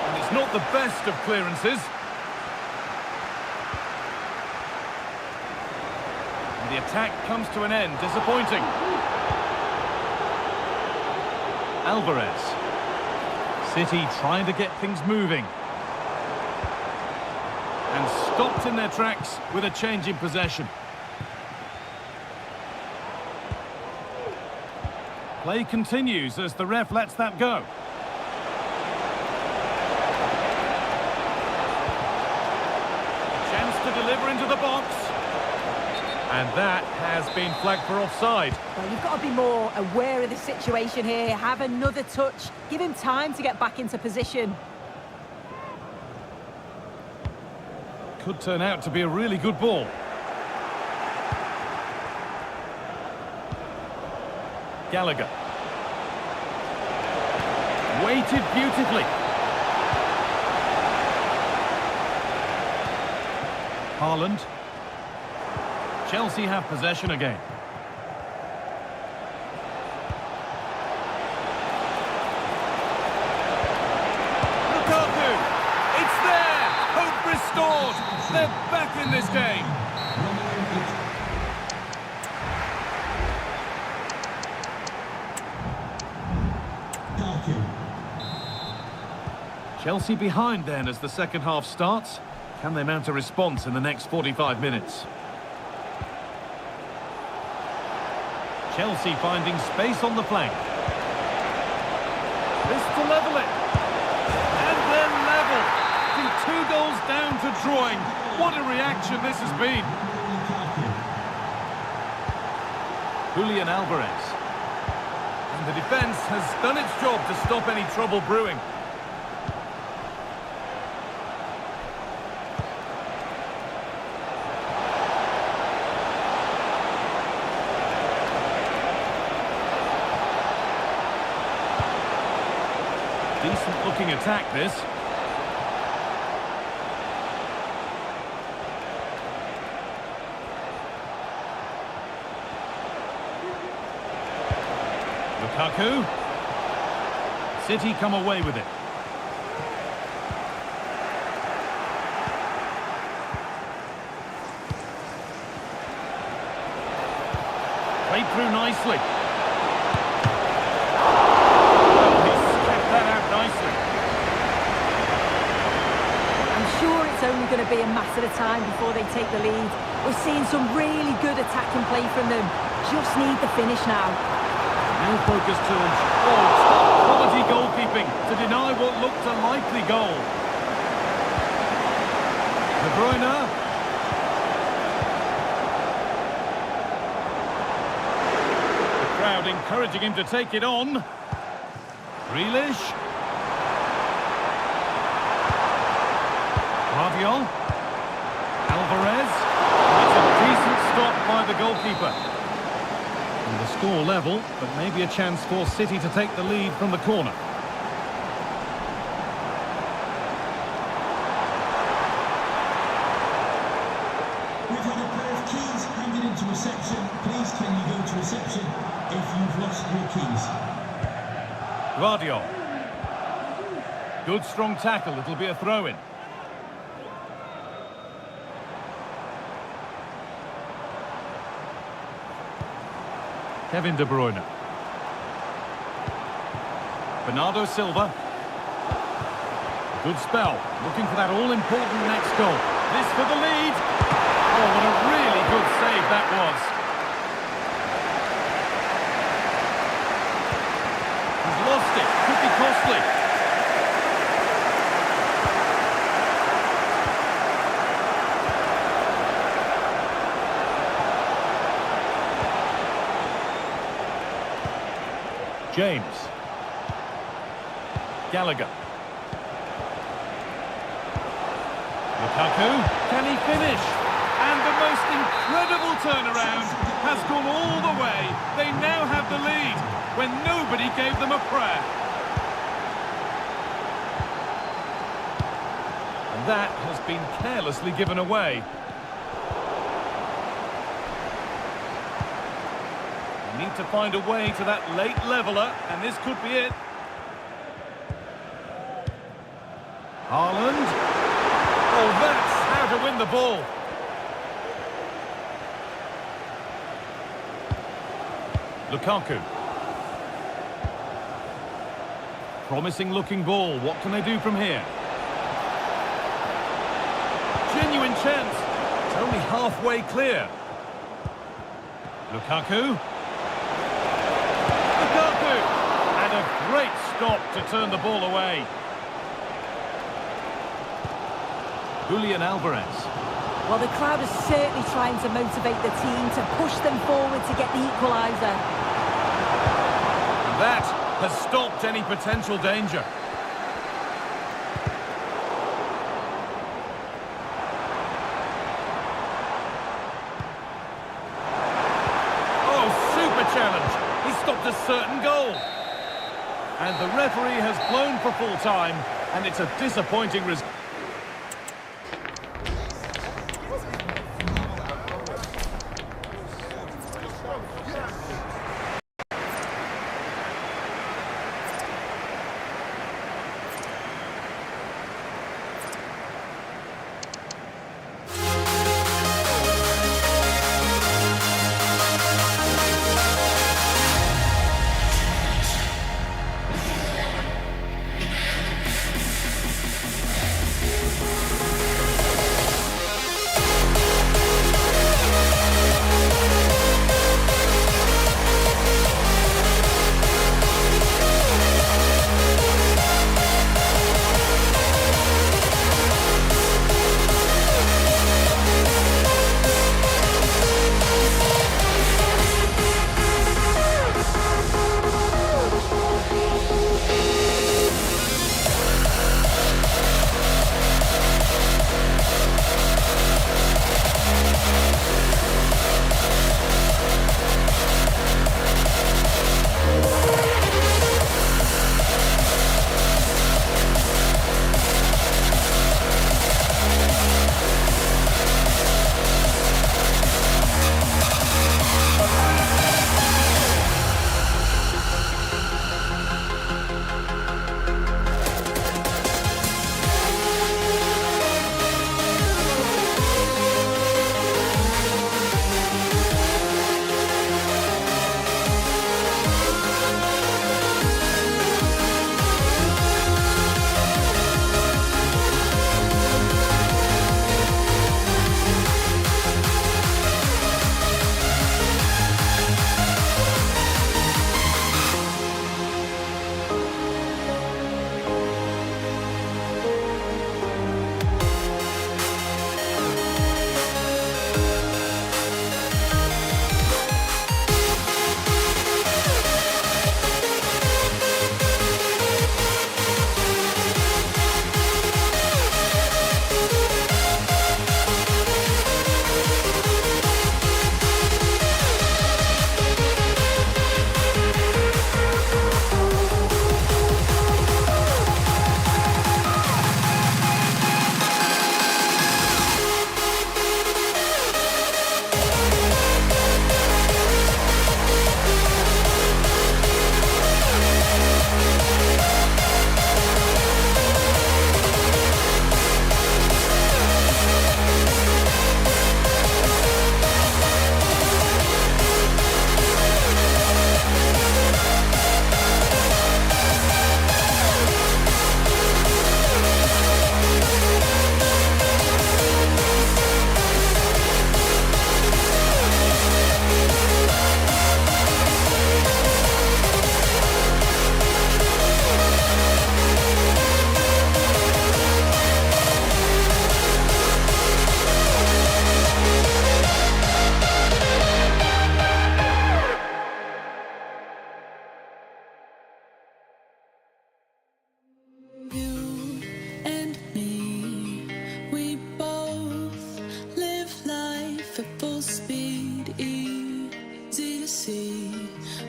And it's not the best of clearances. And the attack comes to an end. Disappointing. Alvarez. City trying to get things moving. And stopped in their tracks with a change in possession. Play continues as the ref lets that go. To deliver into the box, and that has been flagged for offside. Well, you've got to be more aware of the situation here. Have another touch. Give him time to get back into position. Could turn out to be a really good ball. Gallagher. Weighted beautifully. Haaland. Chelsea have possession again. Lukaku! It's there! Hope restored! They're back in this game! Chelsea behind then as the second half starts. Can they mount a response in the next 45 minutes? Chelsea finding space on the flank. This to level it. And then level. From 2 goals down to drawing. What a reaction this has been. Julian Alvarez. And the defence has done its job to stop any trouble brewing. Decent-looking attack, this. Lukaku. City come away with it. Played through nicely. Well, he's kept that out nicely. I'm sure it's only going to be a matter of time before they take the lead. We're seeing some really good attacking play from them. Just need the finish now. Now focus turns. Oh, top-quality goalkeeping to deny what looked a likely goal. De Bruyne. The crowd encouraging him to take it on. Grealish. Rabiot. Alvarez. It's a decent stop by the goalkeeper. And the score level, but maybe a chance for City to take the lead from the corner. We've had a pair of keys handed into reception. Please can you go to reception if you've lost your keys? Rabiot. Good strong tackle, it'll be a throw-in. Kevin De Bruyne. Bernardo Silva. Good spell. Looking for that all-important next goal. This for the lead. Oh, what a really good save that was. He's lost it. Could be costly. James. Gallagher. Lukaku. Can he finish? And the most incredible turnaround has gone all the way. They now have the lead when nobody gave them a prayer. And that has been carelessly given away. Need to find a way to that late leveller, and this could be it. Haaland. Oh, that's how to win the ball. Lukaku. Promising looking ball. What can they do from here? Genuine chance. It's only halfway clear. Lukaku. And a great stop to turn the ball away. Julian Alvarez. Well, the crowd is certainly trying to motivate the team to push them forward to get the equaliser. And that has stopped any potential danger. Oh, super challenge. He stopped a certain goal. And the referee has blown for full time, and it's a disappointing result.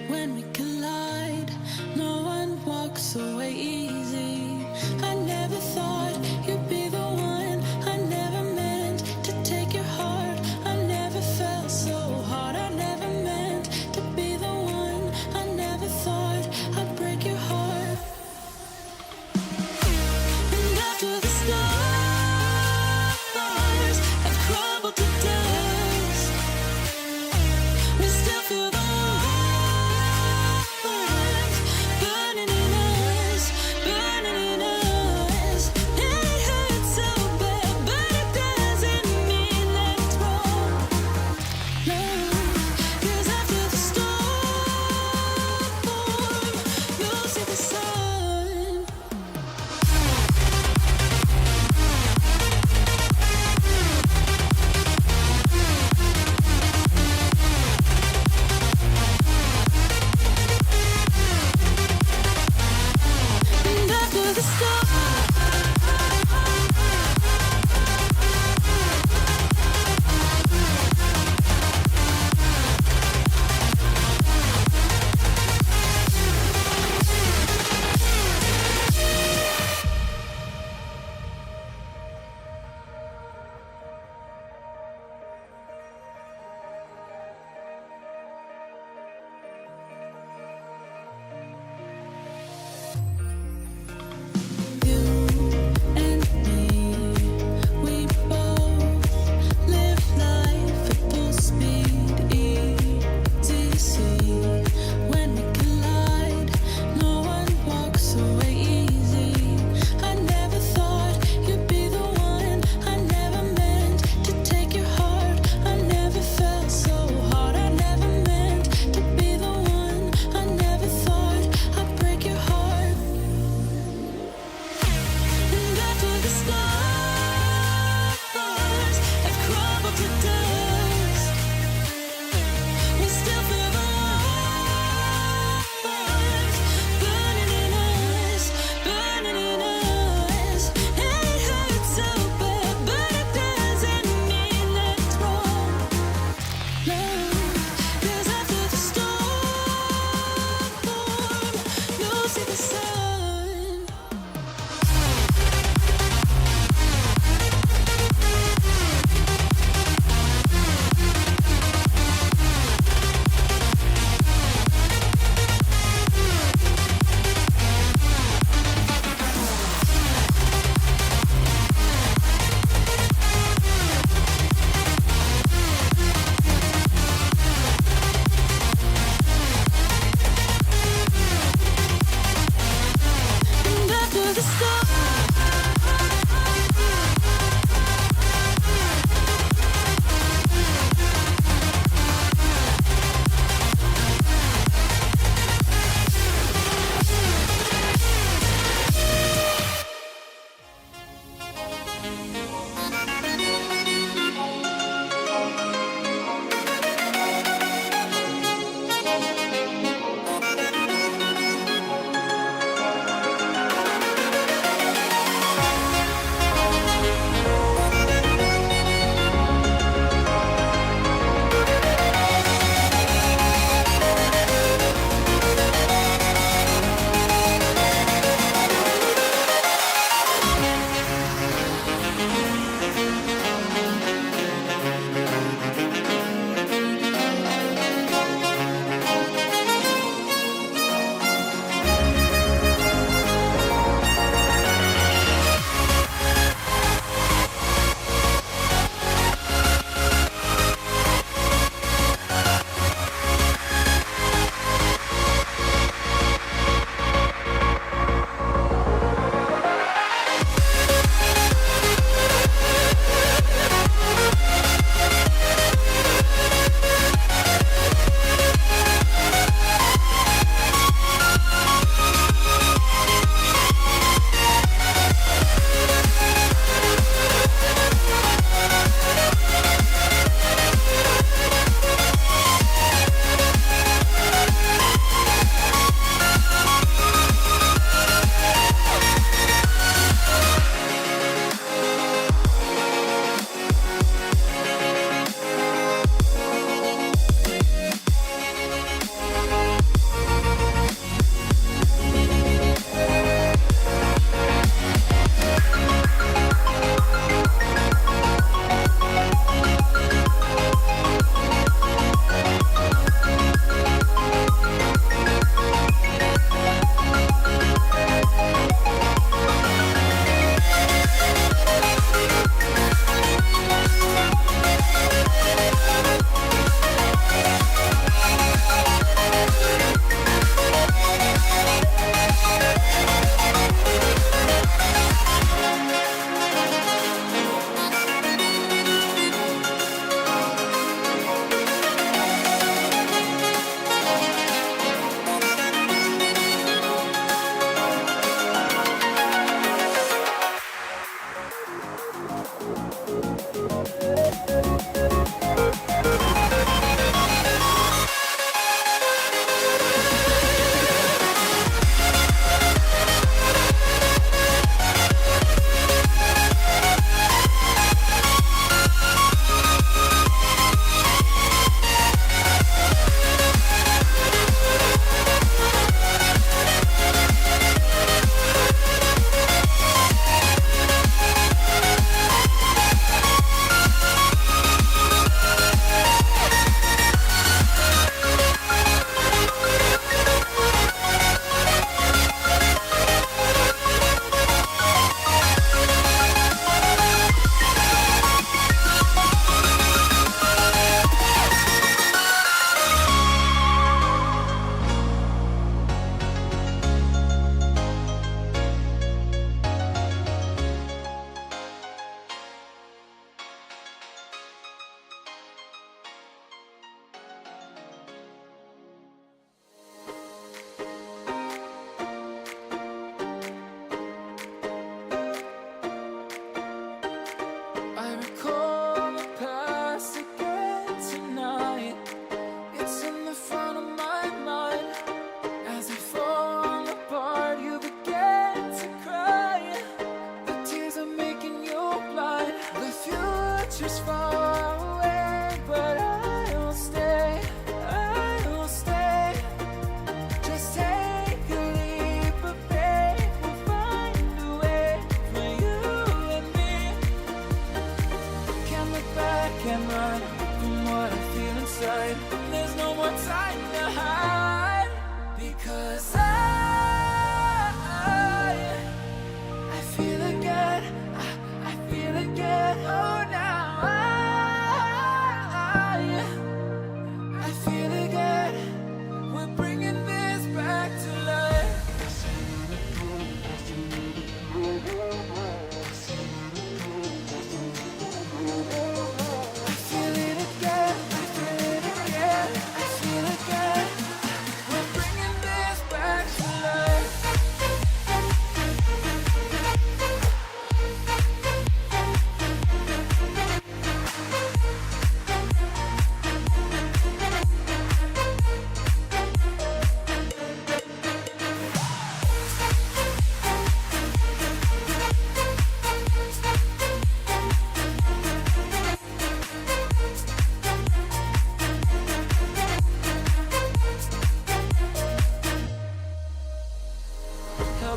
when we collide. No one walks away easy. I never thought you'd be the one. I never meant to take your heart. I never felt so hard. I never meant to be the one. I never thought I'd break your heart. And after the stars have crumbled to dust, we still feel the warmth burning in us.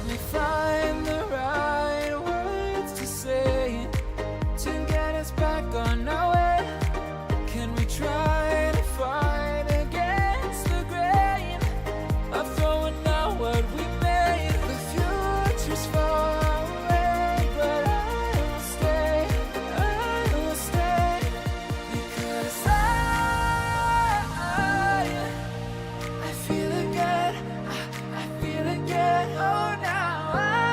Help me find the right words to say to get us back on our way. Can we try to fight against the grain of throwing out what we made? The future's far away, but I will stay, because I feel again, I feel again. Oh, now I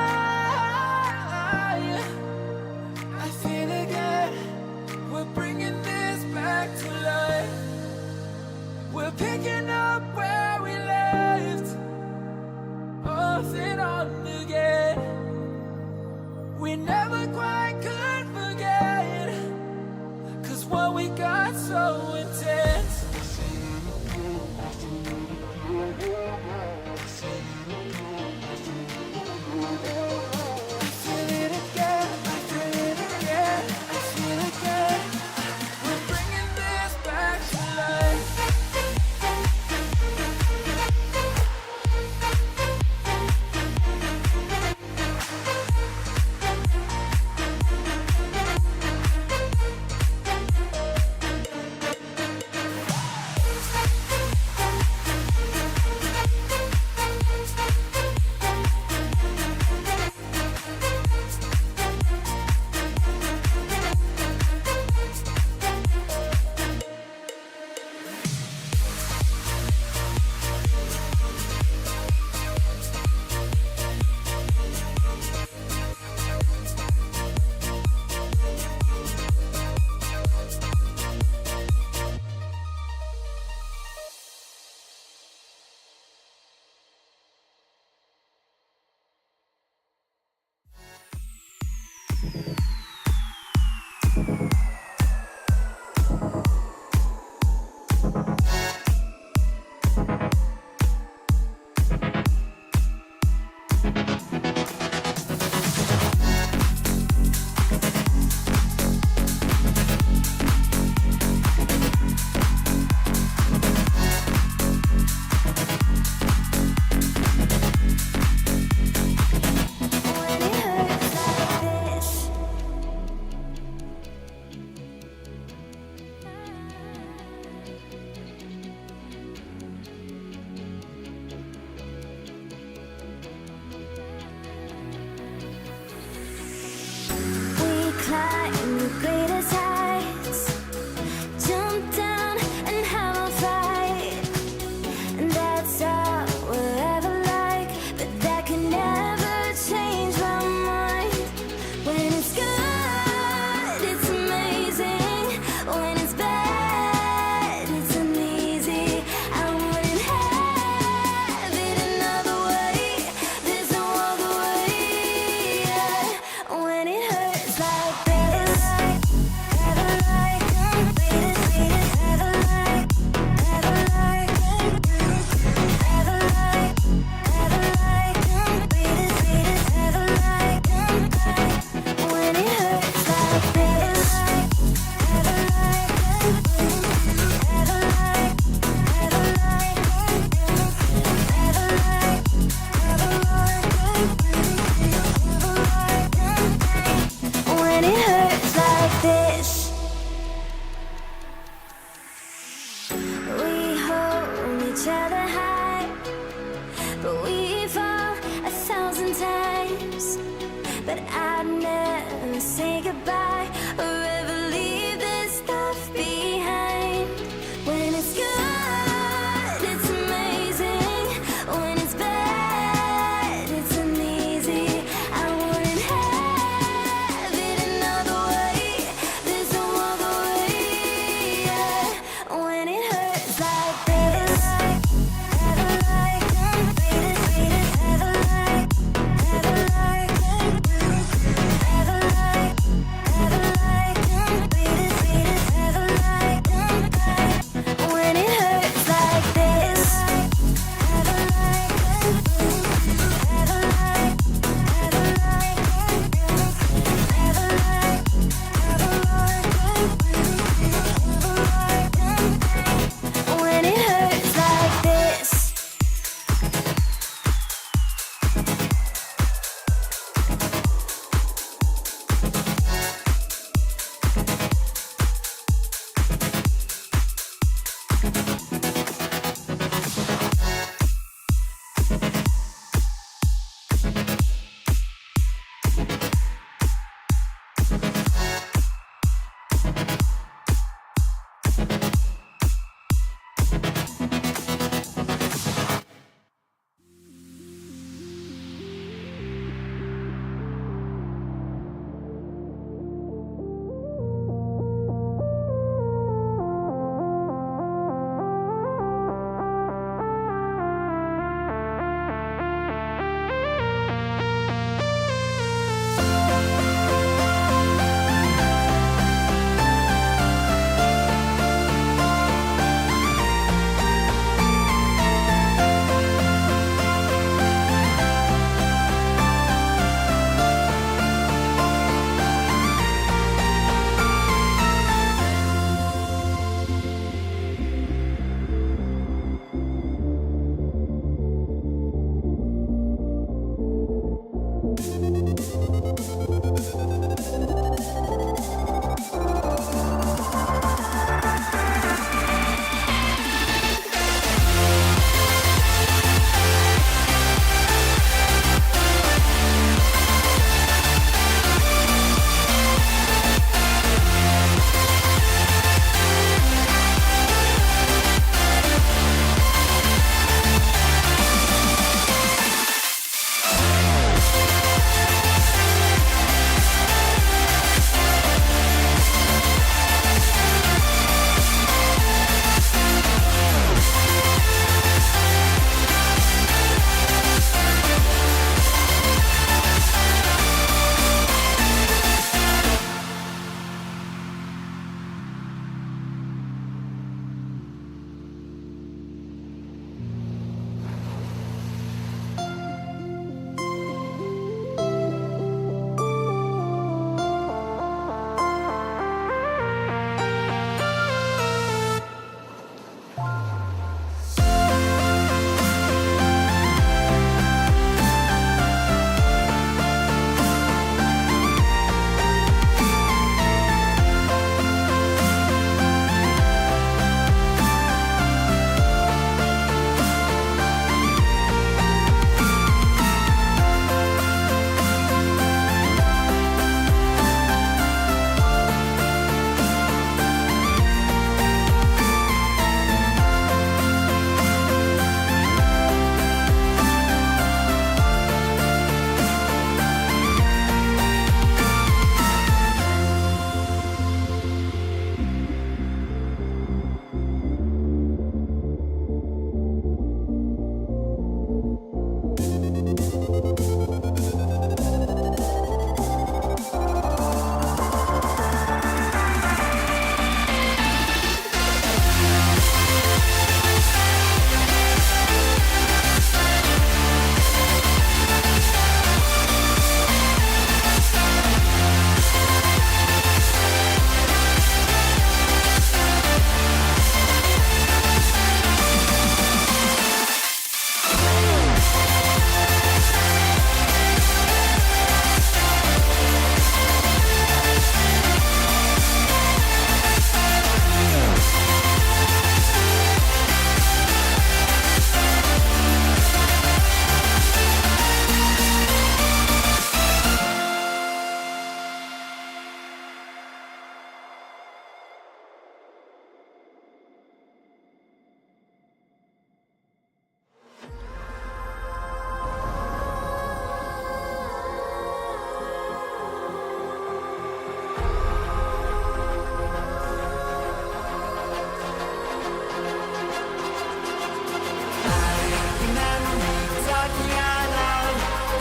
talking out loud.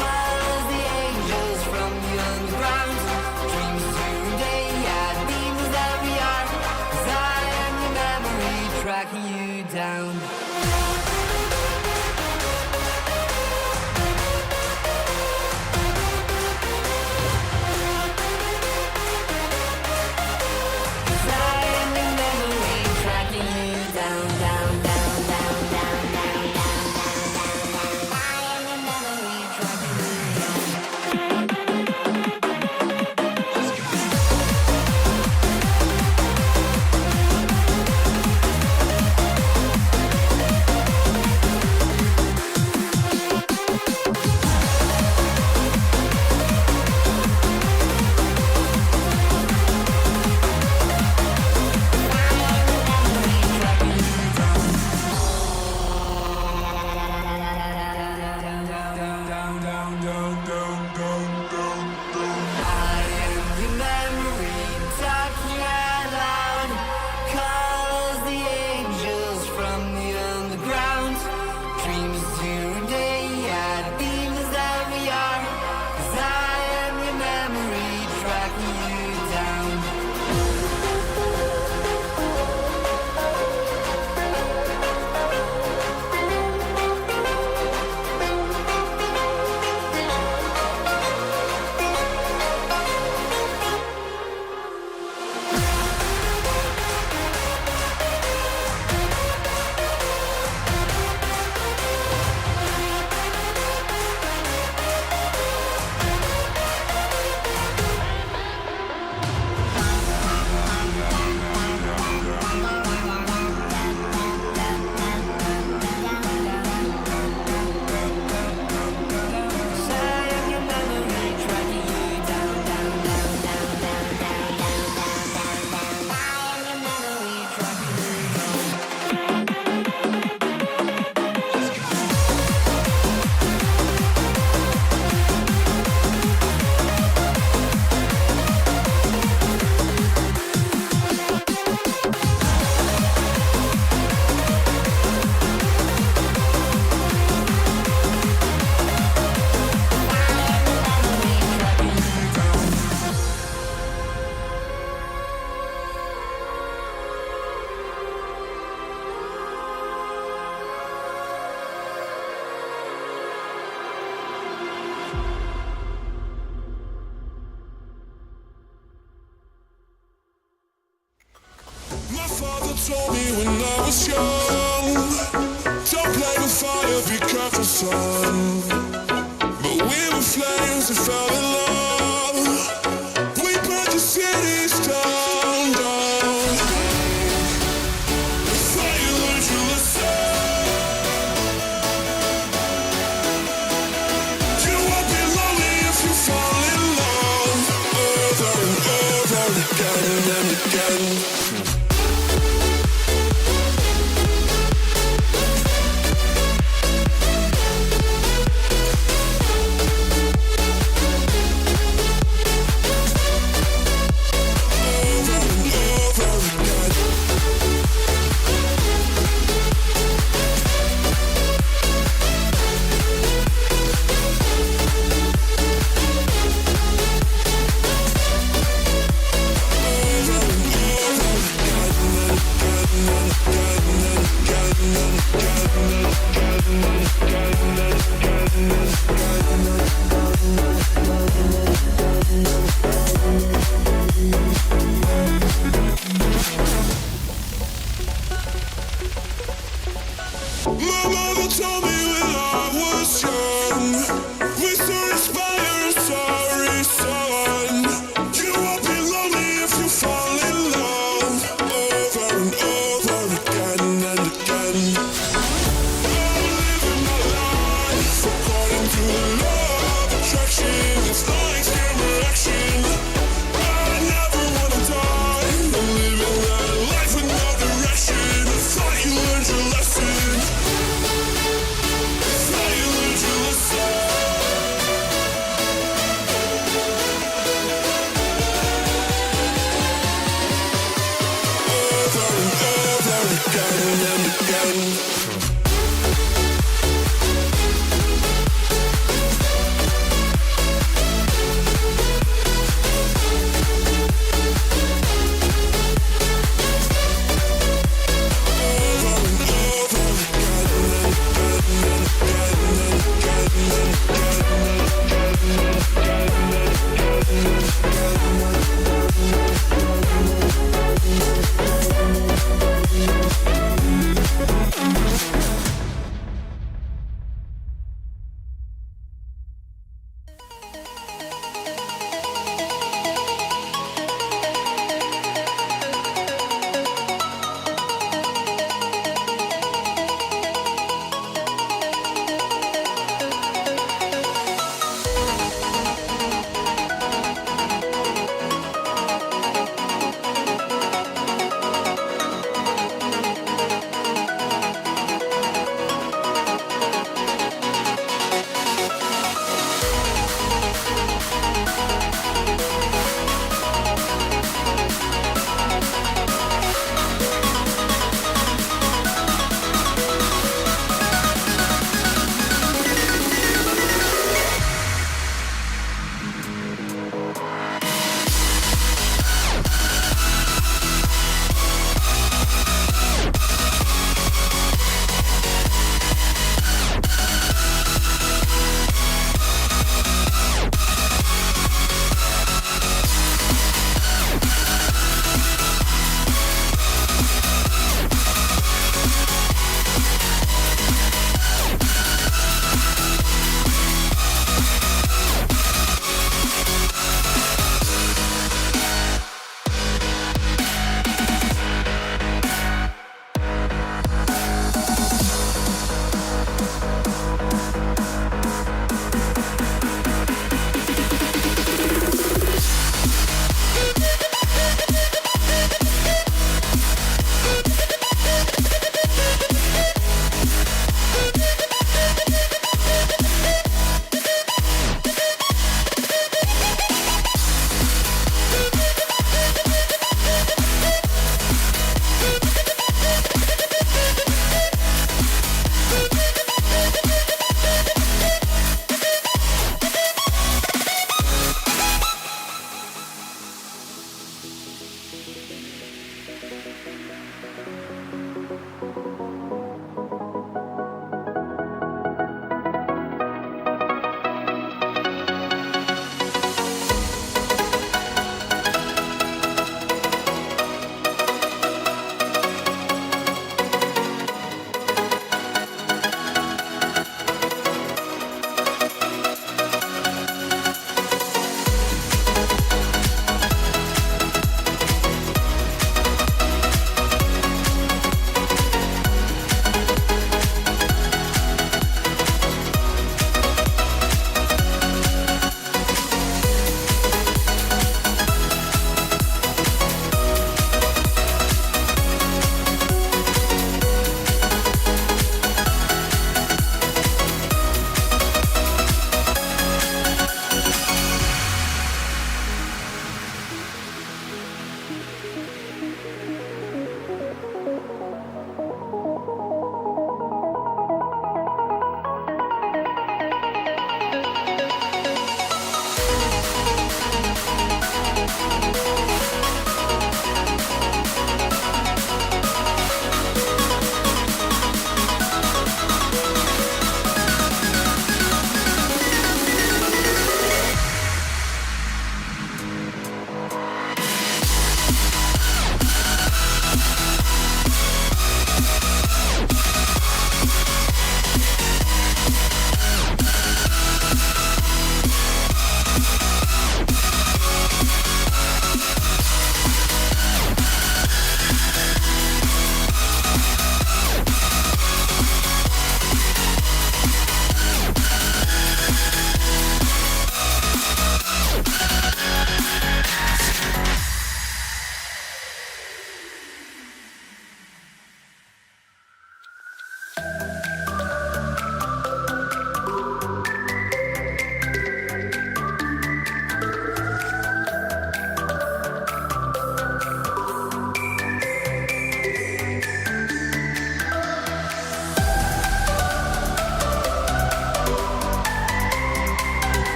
Calls the angels from the underground. Dreams today, yeah, demons that we are. 'Cause I am your memory, tracking you down. My father told me when I was young, don't play with fire, be careful, son. But we were flames and fell in love. We burned the cities down, down. The fire learned you listen. You won't be lonely if you fall in love. Over and over again and again.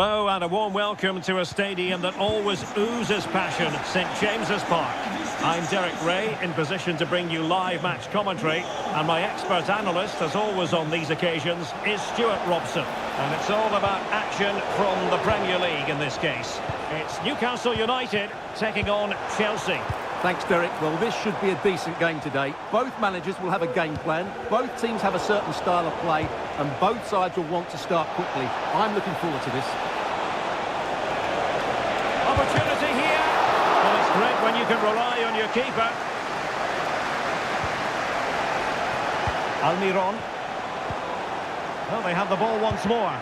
Hello and a warm welcome to a stadium that always oozes passion, St James's Park. I'm Derek Ray, in position to bring you live match commentary, and my expert analyst, as always on these occasions, is Stuart Robson. And it's all about action from the Premier League in this case. It's Newcastle United taking on Chelsea. Thanks, Derek. Well, this should be a decent game today. Both managers will have a game plan, both teams have a certain style of play, and both sides will want to start quickly. I'm looking forward to this. Opportunity here. Well, it's great when you can rely on your keeper. Almiron. Well, they have the ball once more.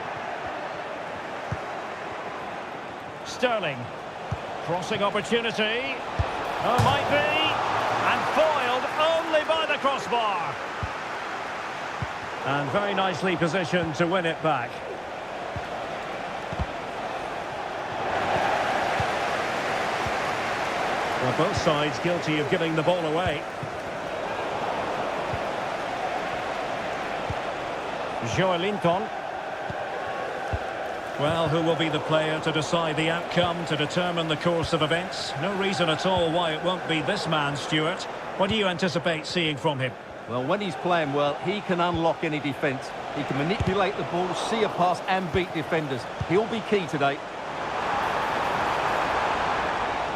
Sterling. Crossing opportunity. Oh, might be. And foiled only by the crossbar. And very nicely positioned to win it back. Well, both sides guilty of giving the ball away. Joelinton. Well, who will be the player to decide the outcome, to determine the course of events? No reason at all why it won't be this man, Stuart. What do you anticipate seeing from him? Well, when he's playing well, he can unlock any defence. He can manipulate the ball, see a pass and beat defenders. He'll be key today.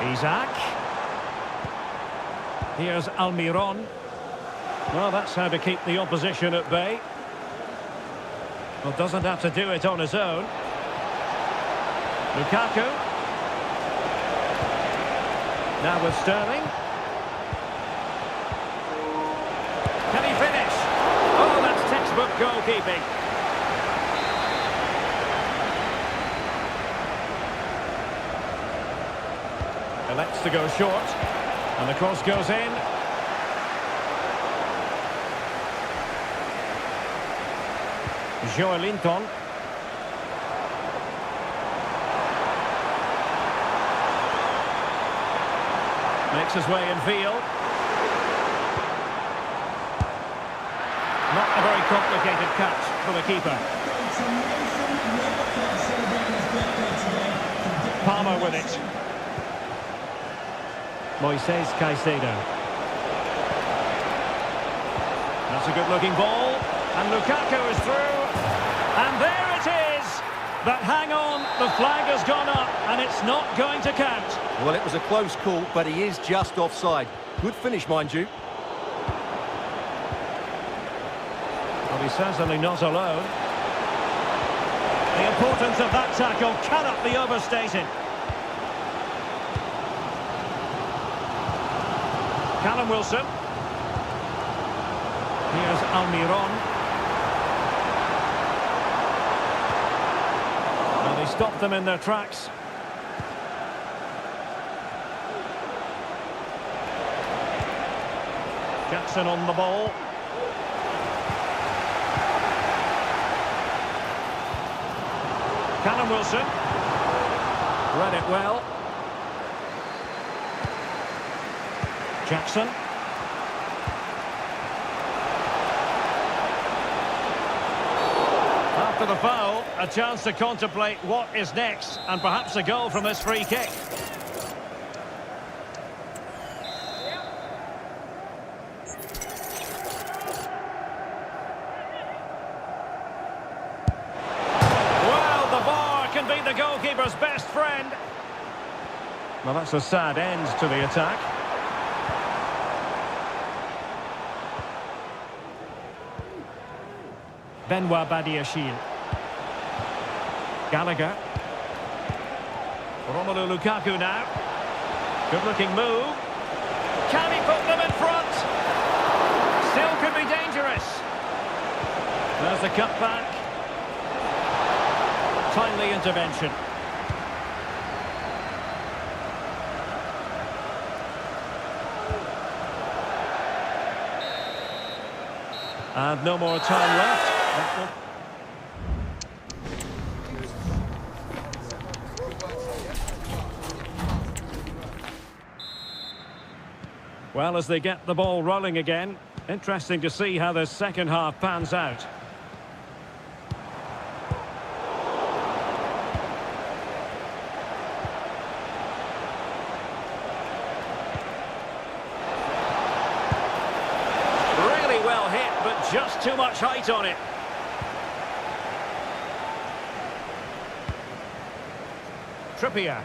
Isaac. Here's Almiron. Well, that's how to keep the opposition at bay. Well, doesn't have to do it on his own. Lukaku. Now with Sterling. Can he finish? Oh, that's textbook goalkeeping. Elects to go short. And the cross goes in. Joelinton. Makes his way in field. Not a very complicated catch for the keeper. Palmer with it. Moises Caicedo. That's a good-looking ball. And Lukaku is through. And there it is. But hang on, the flag has gone up and it's not going to count. Well, it was a close call, but he is just offside. Good finish, mind you. Well, he's certainly not alone. The importance of that tackle cannot be overstated. Callum Wilson. Here's Almiron. Well, he stopped them in their tracks. Jackson on the ball. Callum Wilson. Read it well. Jackson. After the foul, a chance to contemplate what is next, and perhaps a goal from this free kick. Well, the bar can be the goalkeeper's best friend. Well, that's a sad end to the attack. Benoit Badiashile. Gallagher. Romelu Lukaku now. Good-looking move. Can he put them in front? Still could be dangerous. There's the cutback. Timely intervention. And no more time left. Well, as they get the ball rolling again, interesting to see how the second half pans out. just too much height on it. Trippier.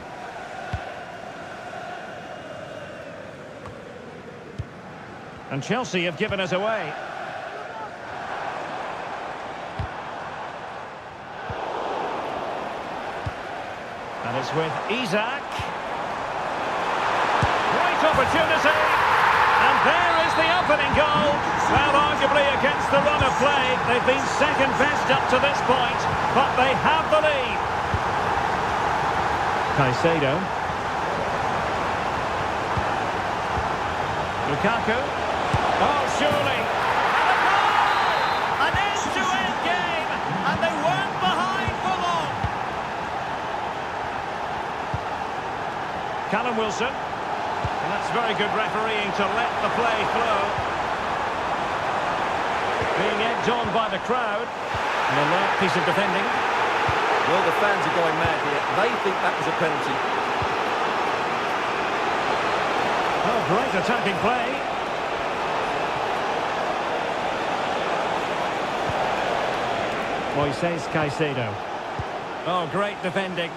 And Chelsea have given us away. And it's with Isak. Great opportunity. And there is the opening goal. Well, arguably against the run of play, they've been second best up to this point, but they have the lead. Caicedo. Lukaku. Oh, surely. And a goal! An end-to-end game, and they weren't behind for long. Callum Wilson. And that's very good refereeing to let the play flow. Being egged on by the crowd. And a light piece of defending. Well, the fans are going mad here. They think that was a penalty. Oh, great attacking play. Moises Caicedo. Oh, great defending.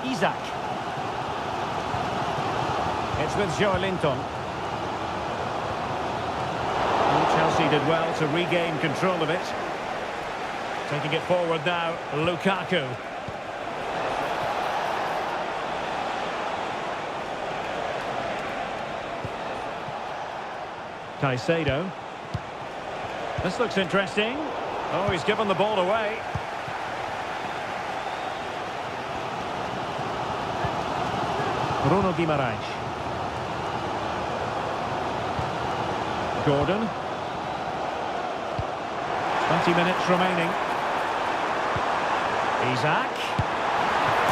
Isak. It's with Joelinton. Chelsea did well to regain control of it. Taking it forward now, Lukaku. Caicedo. This looks interesting. Oh, he's given the ball away. Bruno Guimaraes. Gordon. 20 minutes remaining. Isak.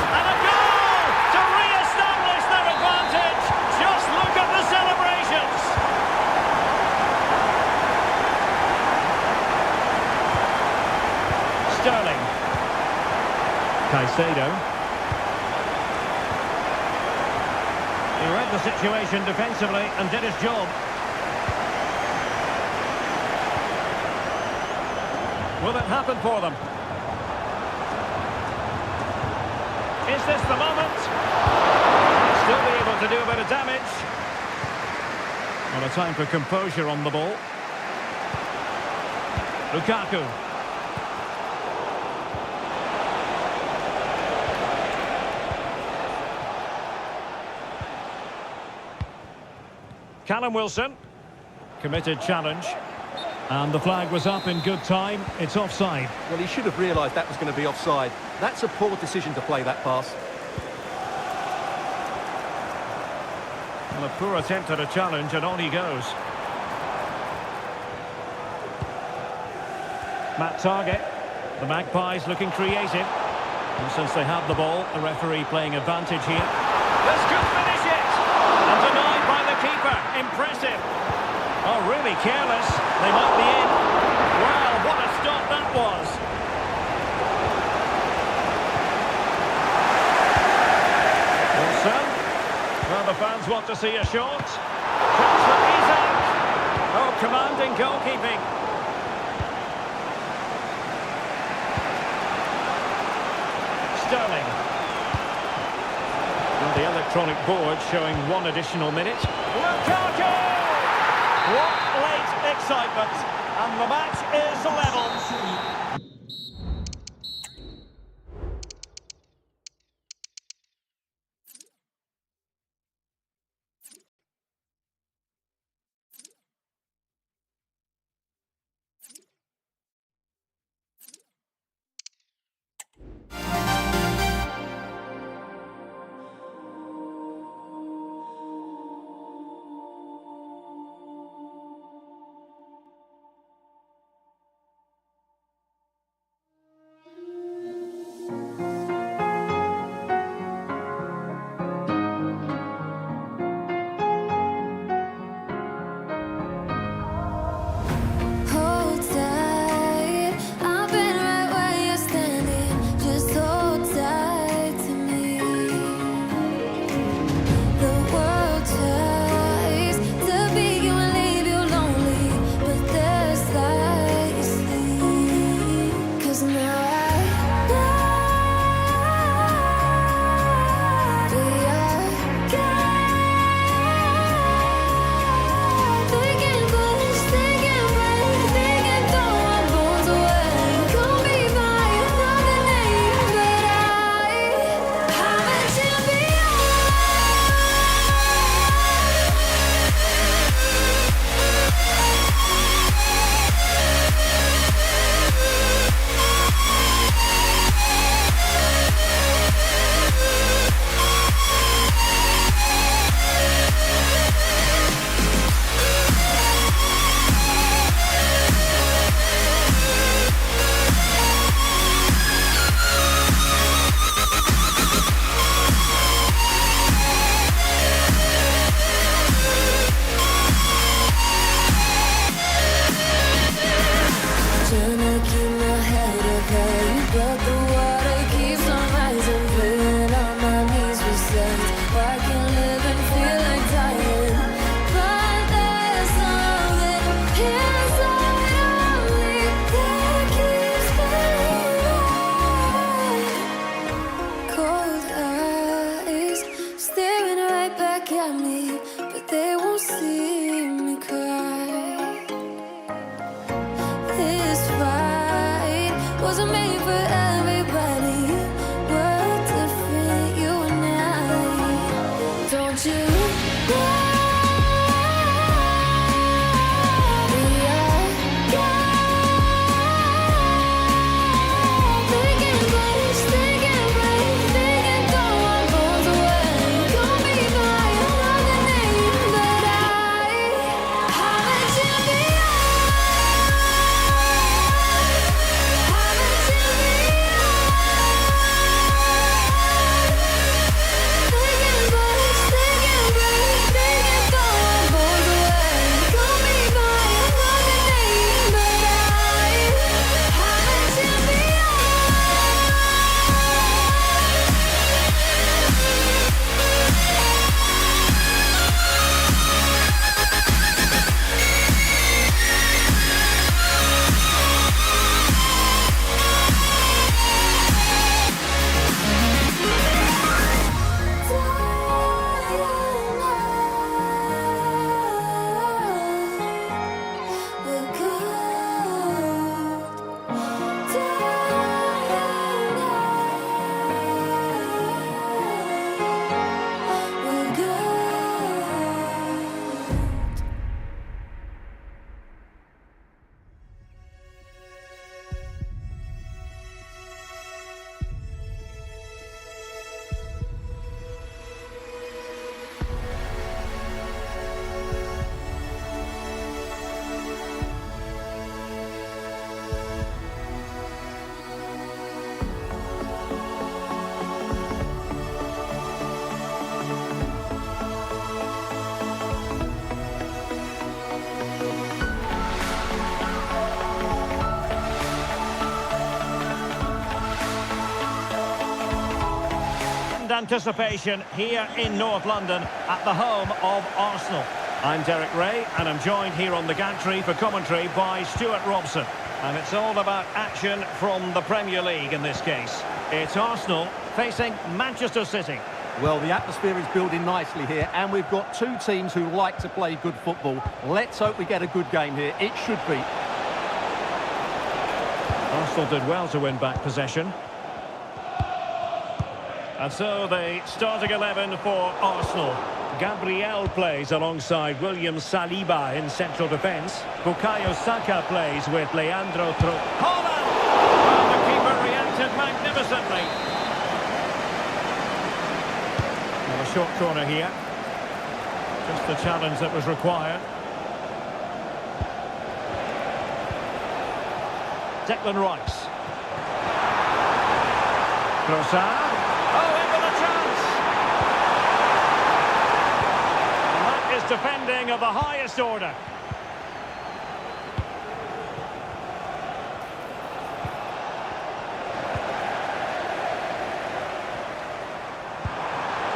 And a goal to re-establish their advantage. Just look at the celebrations. Sterling. Caicedo. He read the situation defensively and did his job. Will it happen for them? Is this the moment? Still be able to do a bit of damage. Well, a time for composure on the ball. Lukaku. Callum Wilson. Committed challenge. And the flag was up in good time. It's offside. Well, he should have realised that was going to be offside. That's a poor decision to play that pass. Well, a poor attempt at a challenge, and on he goes. Matt Target. The Magpies looking creative. And since they have the ball, the referee playing advantage here. This could finish it! And denied by the keeper. Impressive. Oh, really careless. They might be in. Well, what a stop that was. Wilson. Well, the fans want to see a shot. Chance for Isak. Oh, commanding goalkeeping. Sterling. Well, the electronic board showing one additional minute. Lukaku! What late excitement, and the match is level. at me, but they won't see me cry. This fight wasn't made for everybody. We're different, you and I. Don't you know? Anticipation here in North London at the home of Arsenal. I'm Derek Ray and I'm joined here on the gantry for commentary by Stuart Robson. And it's all about action from the Premier League in this case. It's Arsenal facing Manchester City. Well, the atmosphere is building nicely here, and we've got two teams who like to play good football. Let's hope we get a good game here. It should be. Arsenal did well to win back possession. And so the starting 11 for Arsenal. Gabriel plays alongside William Saliba in central defence. Bukayo Saka plays with Leandro Holland! Well, the keeper reacted magnificently. And a short corner here. Just the challenge that was required. Declan Rice. Trossard. Defending of the highest order.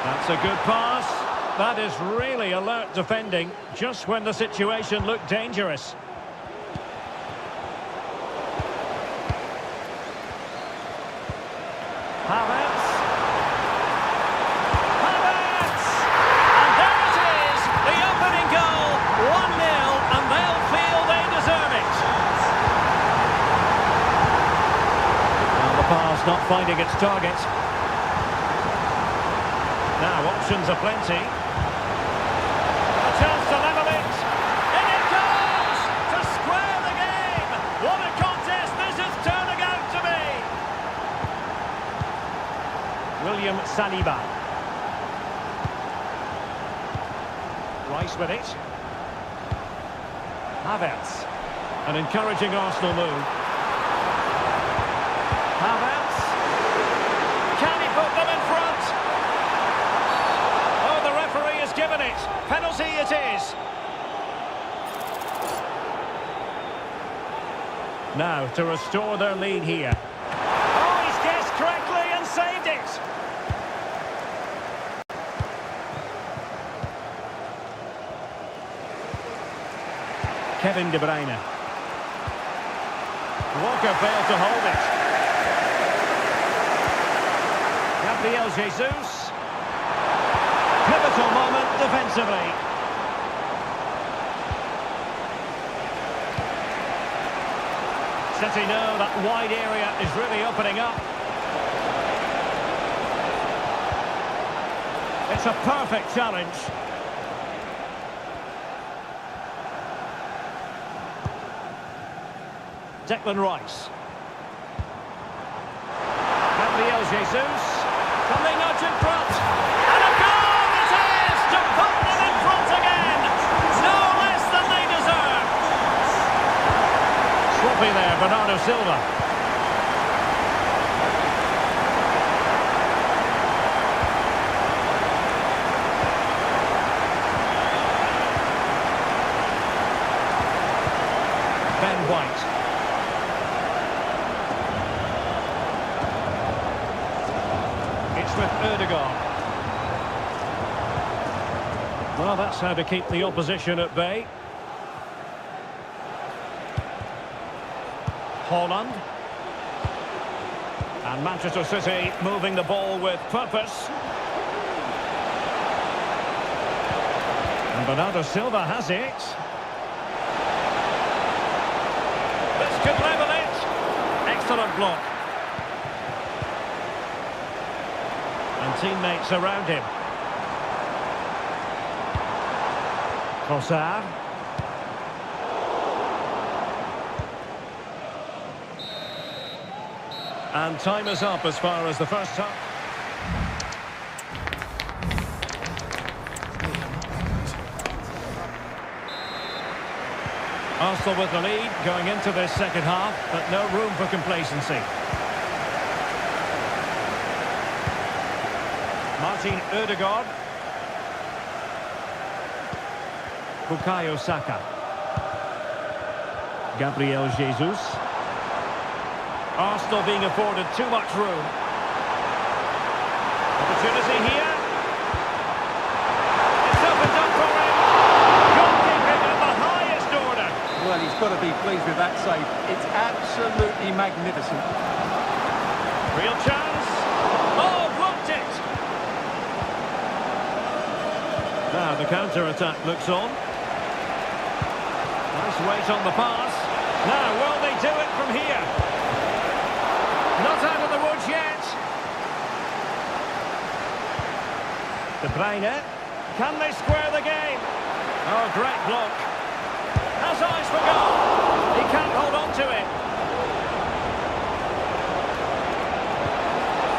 That's a good pass. That is really alert defending, just when the situation looked dangerous. Havertz. Not finding its target. Now options are plenty. A chance to level it. And it goes! To square the game! What a contest this is turning out to be! William Saliba. Rice with it. Havertz. An encouraging Arsenal move. Havertz. Given it. Penalty it is. Now to restore their lead here. Oh, he's guessed correctly and saved it. Kevin De Bruyne. Walker failed to hold it. Gabriel Jesus. Pivot pivotal moment defensively. City know that wide area is really opening up. It's a perfect challenge. Declan Rice. Gabriel Jesus. Can they nudge in front? And a goal it is to put them in front again. No less than they deserve. Sloppy there, Bernardo Silva. Ben White. It's with Ødegaard. Well, that's how to keep the opposition at bay. Haaland. And Manchester City moving the ball with purpose. And Bernardo Silva has it. This could level it. Excellent block. And teammates around him. Trossard. And time is up as far as the first half. Arsenal with the lead going into this second half, but no room for complacency. Martin Ødegaard. Bukayo Saka. Gabriel Jesus. Arsenal being afforded too much room. Opportunity here. It's opened up for him. Goalkeeping at the highest order. Well, he's got to be pleased with that save. It's absolutely magnificent. Real chance. Oh, blocked it. Now the counter-attack looks on. Nice weight on the pass. Now, will they do it from here? Not out of the woods yet. De Bruyne. Can they square the game? Oh, great block. Has eyes for goal. He can't hold on to it.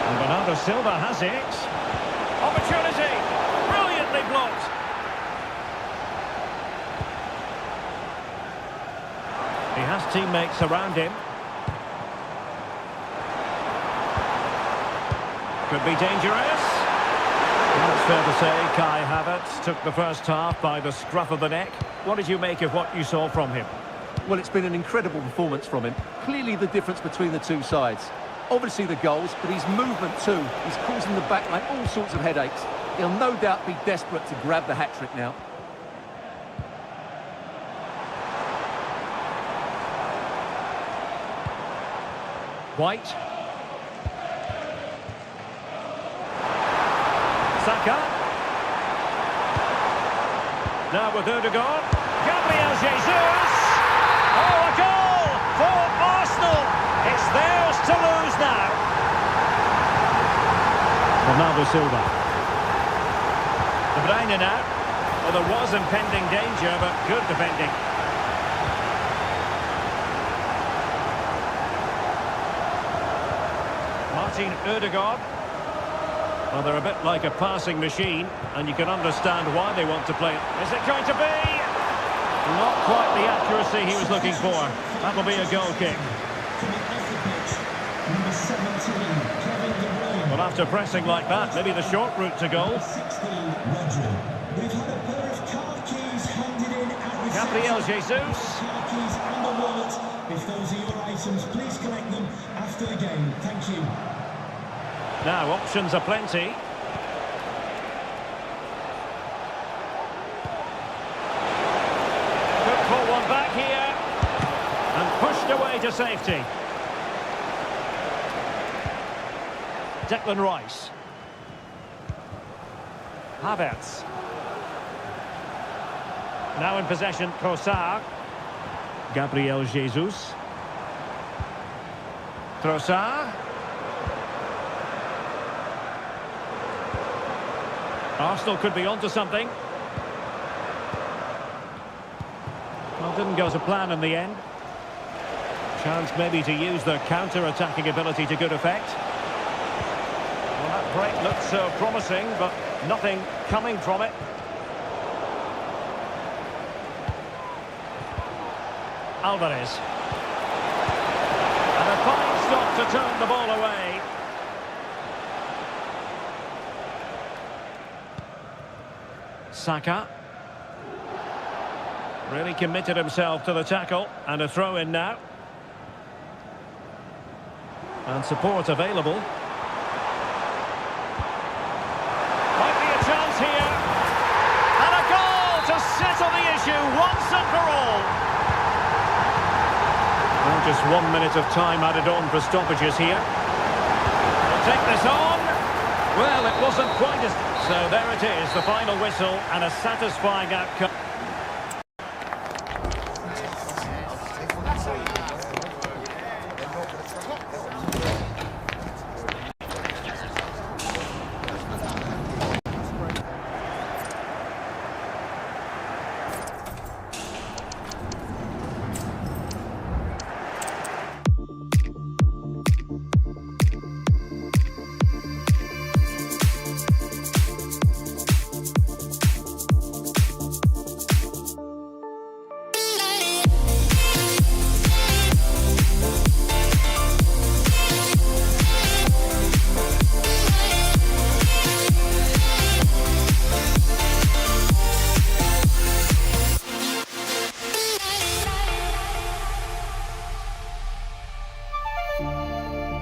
And Bernardo Silva has it. Opportunity. Brilliantly blocked. He has teammates around him. Could be dangerous. Well, it's fair to say Kai Havertz took the first half by the scruff of the neck. What did you make of what you saw from him? Well, it's been an incredible performance from him. Clearly the difference between the two sides. Obviously the goals, but his movement too. He's causing the back line all sorts of headaches. He'll no doubt be desperate to grab the hat-trick now. White. Saka. Now with Ødegaard. Gabriel Jesus. Oh, a goal for Arsenal. It's theirs to lose now. Bernardo Silva. De Bruyne now. Well, there was impending danger, but good defending. Martin Ødegaard. Well, they're a bit like a passing machine, and you can understand why they want to play it. Is it going to be? Not quite the accuracy he was looking for. That'll be a goal kick. Well, after pressing like that, maybe the short route to goal. Gabriel Jesus. If those are your items, please collect them after the game. Thank you. Now, options are plenty. Could pull one back here. And pushed away to safety. Declan Rice. Havertz. Now in possession, Trossard. Gabriel Jesus. Trossard. Arsenal could be onto something. Well, didn't go to plan in the end. Chance maybe to use their counter-attacking ability to good effect. Well, that break looked so promising, but nothing coming from it. Alvarez. And a fine stop to turn the ball away. Saka. Really committed himself to the tackle, and a throw in now. And support available. Might be a chance here. And a goal to settle the issue once and for all. Well, just 1 minute of time added on for stoppages here. They'll take this on. Well, it wasn't quite as... So there it is, the final whistle, and a satisfying outcome.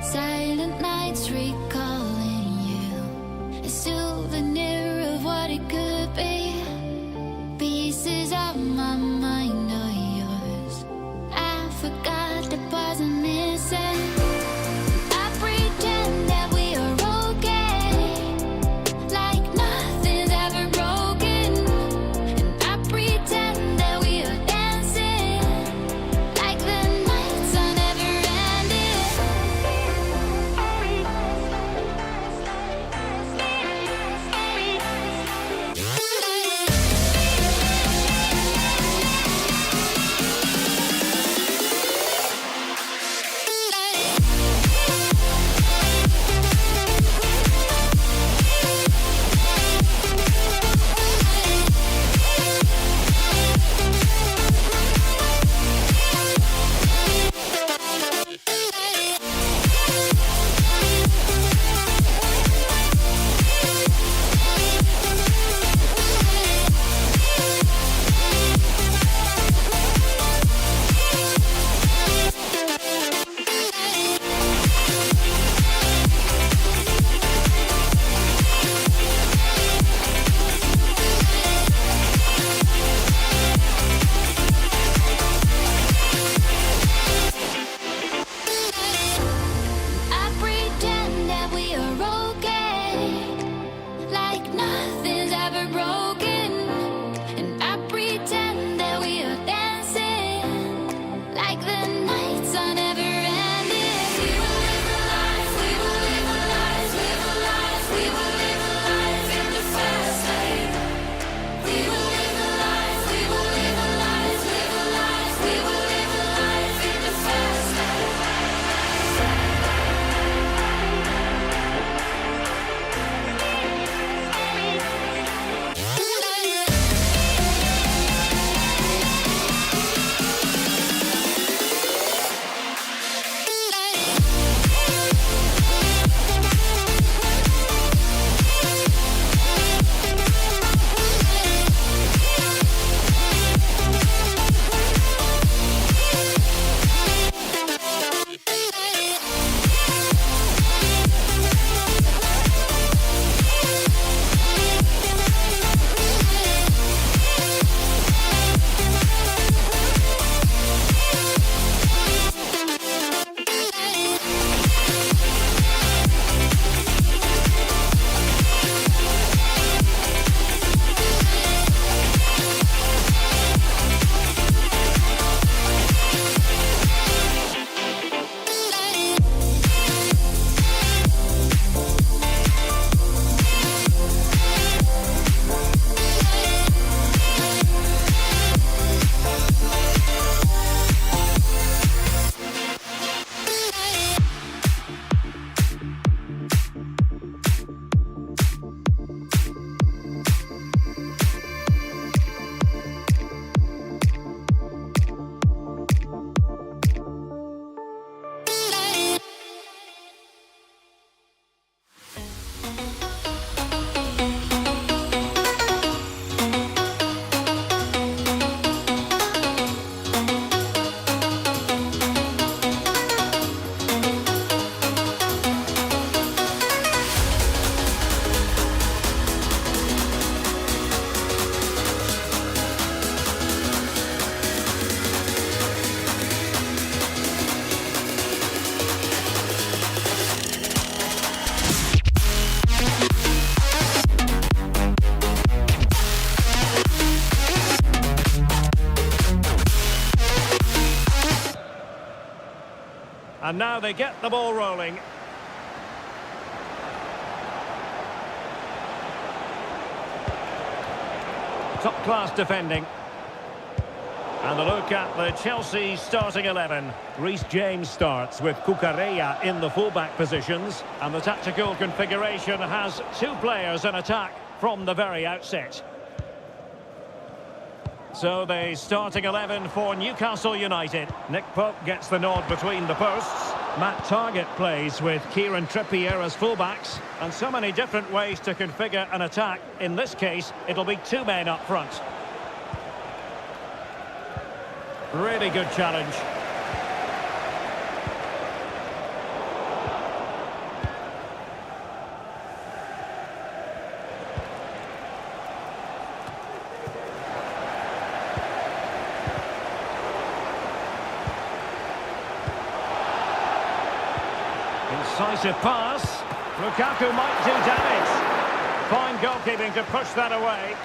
Silent nights recalling you, a souvenir of what it could be. Pieces of my mind are yours. I forgot the parts I'm missing. I pretend that we are okay, like nothing's ever broken. And I pretend that we are dancing, like the nights are never ending. And now they get the ball rolling. Top-class defending. And a look at the Chelsea starting 11. Reece James starts with Cucurella in the fullback positions. And the tactical configuration has two players in attack from the very outset. So the starting 11 for Newcastle United. Nick Pope gets the nod between the posts. Matt Targett plays with Kieran Trippier as fullbacks. And so many different ways to configure an attack. In this case, it'll be two men up front. Really good challenge. Incisive pass. Lukaku might do damage. Fine goalkeeping to push that away.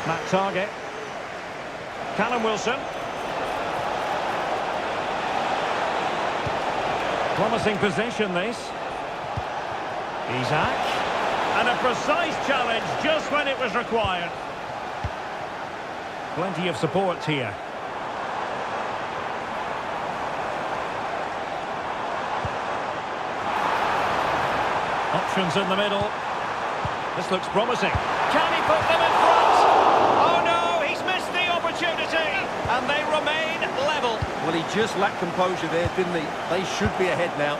Matt Targett. Callum Wilson. Promising position, this. Isaac. And a precise challenge just when it was required. Plenty of support here. Options in the middle. This looks promising. Can he put them in front? Oh no, he's missed the opportunity. And they remain level. Well, he just lacked composure there, didn't he? They should be ahead now.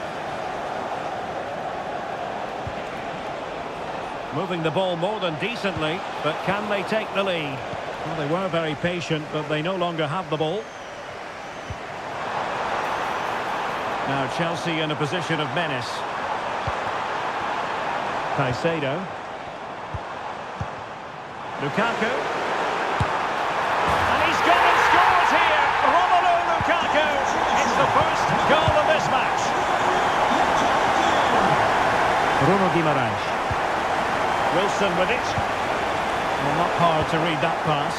Moving the ball more than decently, but can they take the lead? Well, they were very patient, but they no longer have the ball. Now Chelsea in a position of menace. Caicedo. Lukaku. And he's gone and scored here. Romelu Lukaku. It's the first goal of this match. Bruno Guimaraes. Wilson with it. Well, not hard to read that pass.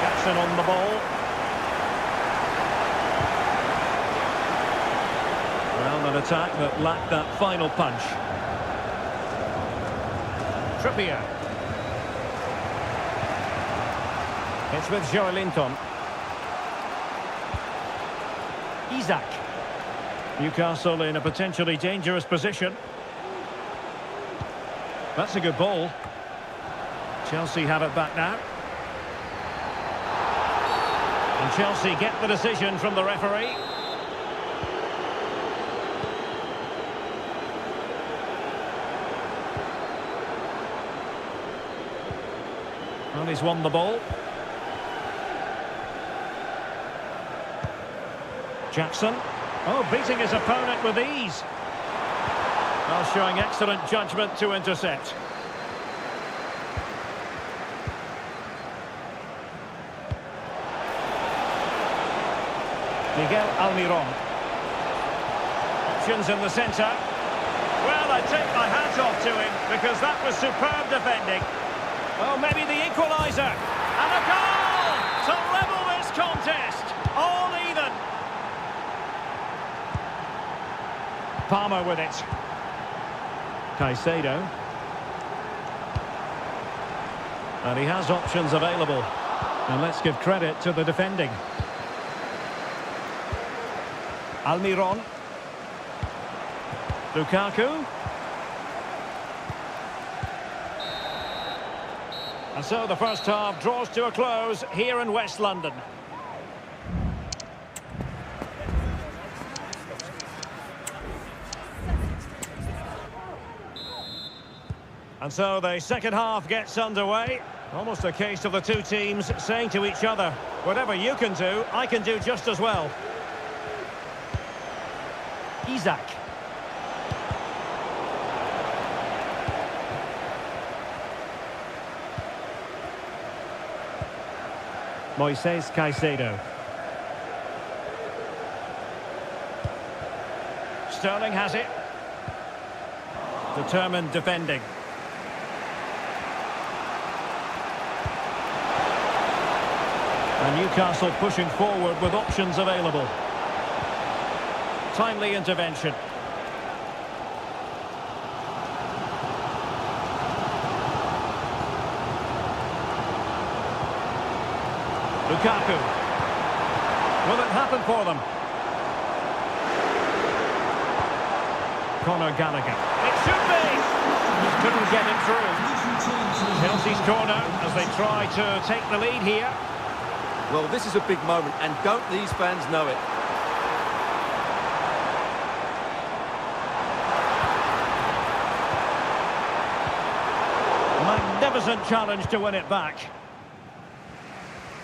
Jackson on the ball. Well, an attack that lacked that final punch. Trippier. It's with Joelinton. Isaac. Newcastle in a potentially dangerous position. That's a good ball. Chelsea have it back now. And Chelsea get the decision from the referee. Well, he's won the ball. Jackson. Oh, beating his opponent with ease. Well, showing excellent judgment to intercept. Miguel Almiron. Options in the centre. Well, I take my hat off to him because that was superb defending. Oh, maybe the equaliser. And a goal to level this contest. All even. Palmer with it. Caicedo. And he has options available. And let's give credit to the defending. Almiron. Lukaku. And so the first half draws to a close here in West London. And so the second half gets underway. Almost a case of the two teams saying to each other, whatever you can do, I can do just as well. Isaac. Moises Caicedo. Sterling has it. Determined defending. And Newcastle pushing forward with options available. Timely intervention. Lukaku. Will it happen for them? Conor Gallagher. It should be! Just couldn't get it through. Chelsea's corner as they try to take the lead here. Well, this is a big moment, and don't these fans know it? Magnificent challenge to win it back.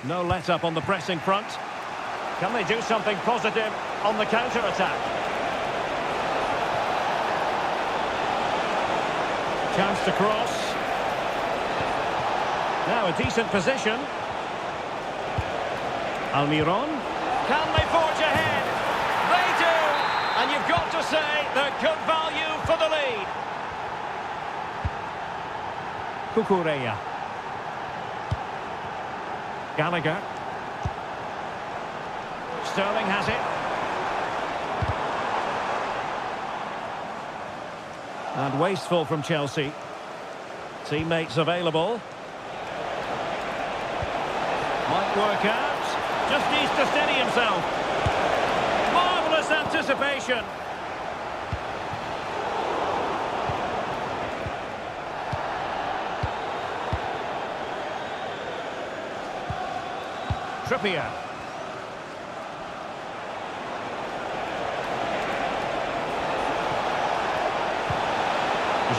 No let-up on the pressing front. Can they do something positive on the counter-attack? Chance to cross. Now a decent position. Almiron. Can they forge ahead? They do! And you've got to say they're good value for the lead. Cucurella. Gallagher. Sterling has it. And wasteful from Chelsea. Teammates available. Might work out. Just needs to steady himself. Marvellous anticipation. Trippier.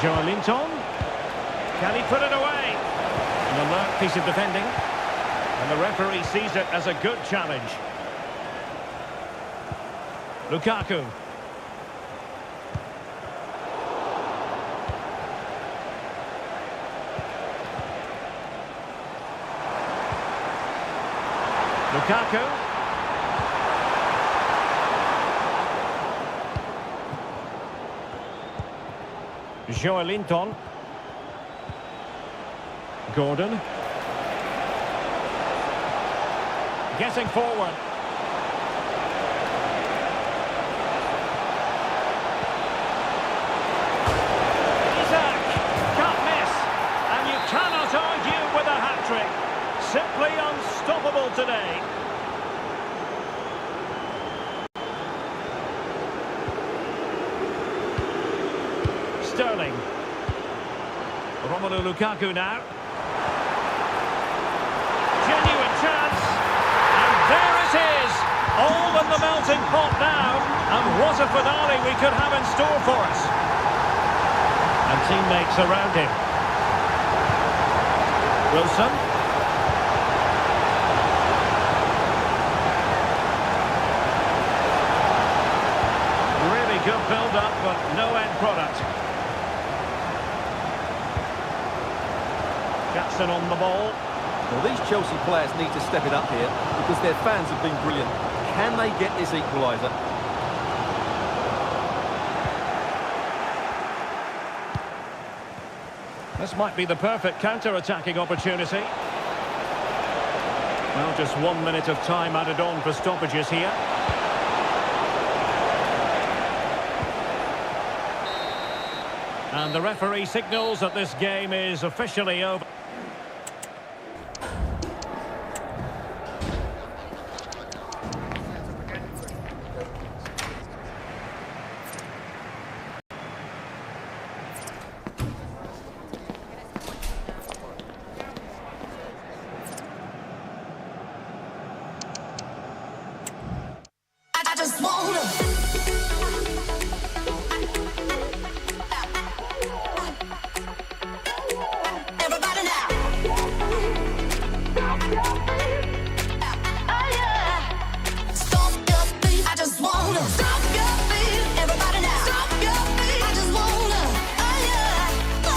Joelinton. Can he put it away? An alert piece of defending. And the referee sees it as a good challenge. Lukaku. Lukaku. Joelinton. Gordon. Getting forward. Isaac. Can't miss. And you cannot argue with a hat-trick. Simply unstoppable today. Sterling. Romelu Lukaku now. Genuine chance. And there it is. All in the melting pot now. And what a finale we could have in store for us. And teammates around him. Wilson. Really good build-up, but no end product. Jackson on the ball. Well, these Chelsea players need to step it up here because their fans have been brilliant. Can they get this equaliser? This might be the perfect counter-attacking opportunity. Well, just 1 minute of time added on for stoppages here. And the referee signals that this game is officially over. I just wanna. Everybody now. Oh yeah. Stomp your feet. I just wanna. Stomp your feet. Everybody now. Stomp your feet. I just wanna. Oh yeah.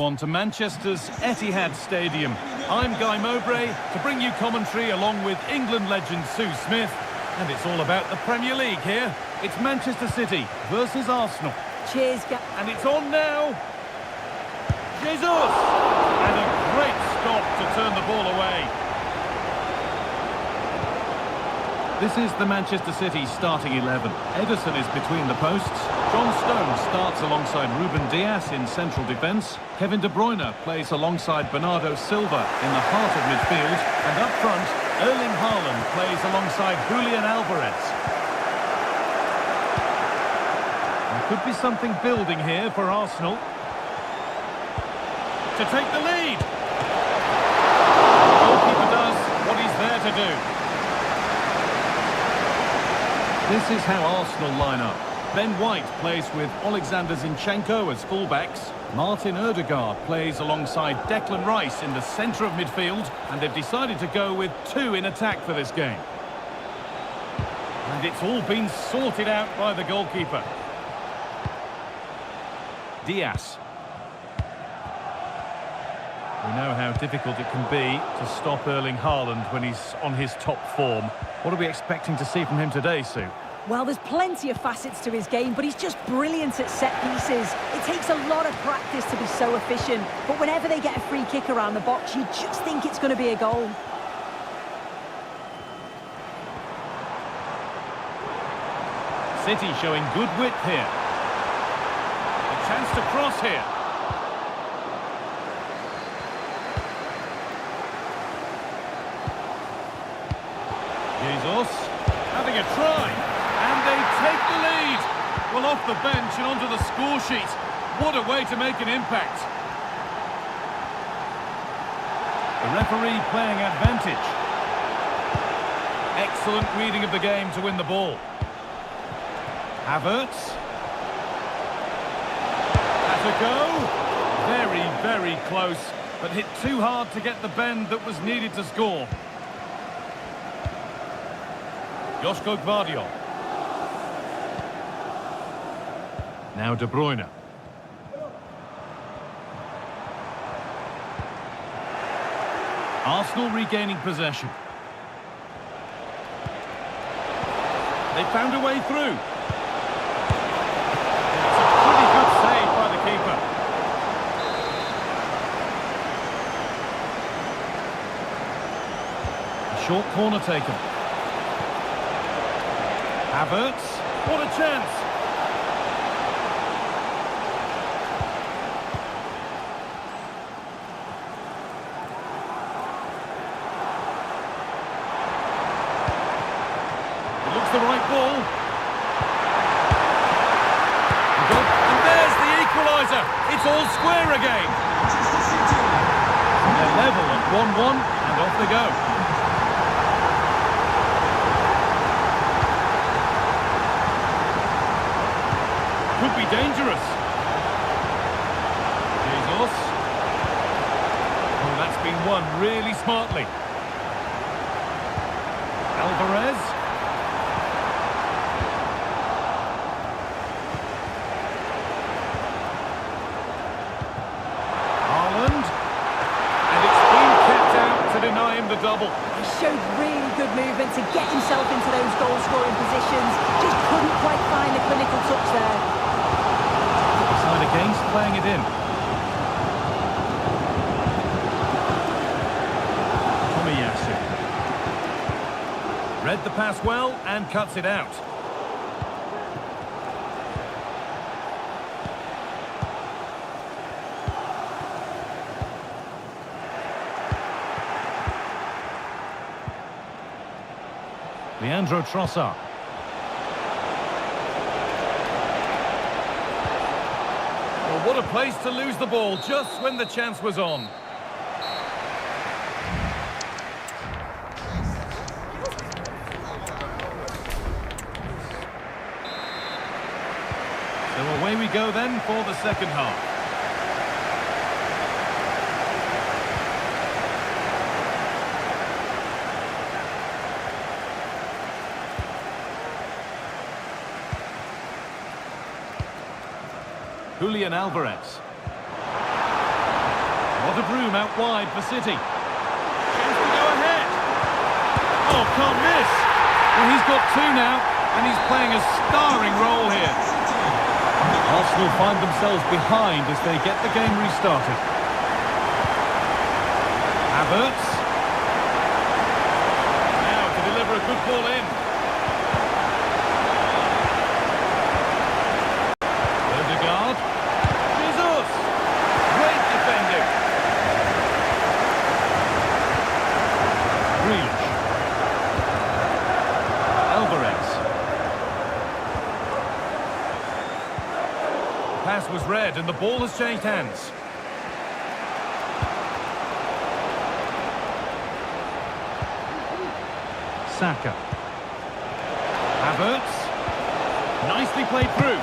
on to Manchester's Etihad Stadium. I'm Guy Mowbray to bring you commentary along with England legend Sue Smith. And it's all about the Premier League here. It's Manchester City versus Arsenal. Cheers, Guy. And it's on now. Jesus! And a great stop to turn the ball away. This is the Manchester City starting 11. Ederson is between the posts. John Stones starts alongside Ruben Dias in central defence. Kevin De Bruyne plays alongside Bernardo Silva in the heart of midfield. And up front, Erling Haaland plays alongside Julian Alvarez. There could be something building here for Arsenal. To take the lead. The goalkeeper does what he's there to do. This is how Arsenal line up. Ben White plays with Alexander Zinchenko as fullbacks. Martin Odegaard plays alongside Declan Rice in the centre of midfield. And they've decided to go with two in attack for this game. And it's all been sorted out by the goalkeeper. Dias. We know how difficult it can be to stop Erling Haaland when he's on his top form. What are we expecting to see from him today, Sue? Well, there's plenty of facets to his game, but he's just brilliant at set pieces. It takes a lot of practice to be so efficient, but whenever they get a free kick around the box, you just think it's going to be a goal. City showing good width here. A chance to cross here. Jesus having a try, and they take the lead. Well, off the bench and onto the score sheet. What a way to make an impact. The referee playing advantage. Excellent reading of the game to win the ball. Havertz. Has a go. Very, very close, but hit too hard to get the bend that was needed to score. Josko Gvardiol. Now De Bruyne. Arsenal regaining possession. They found a way through. It's a pretty good save by the keeper. A short corner taken. Havertz, what a chance! It looks the right ball. And there's the equaliser. It's all square again. They're level at 1-1 and off they go. Could be dangerous. Jesus. Oh, that's been won really smartly. Alvarez. Haaland. And it's been kept out to deny him the double. He showed really good movement to get himself into those goal-scoring positions. Just couldn't quite find the clinical touch there. Against playing it in. Tomiyasu. Read the pass well and cuts it out. Leandro Trossard. What a place to lose the ball just when the chance was on. So away we go then for the second half. Julian Alvarez. them out wide for City. Chance to go ahead. Oh, can't miss. Well, he's got two now, and he's playing a starring role here. Arsenal find themselves behind as they get the game restarted. Havertz. Now to deliver a good ball in. Odegaard. Jesus. Great defending. Grealish. Alvarez. The pass was read and the ball has changed hands. Saka. Havertz. Nicely played through.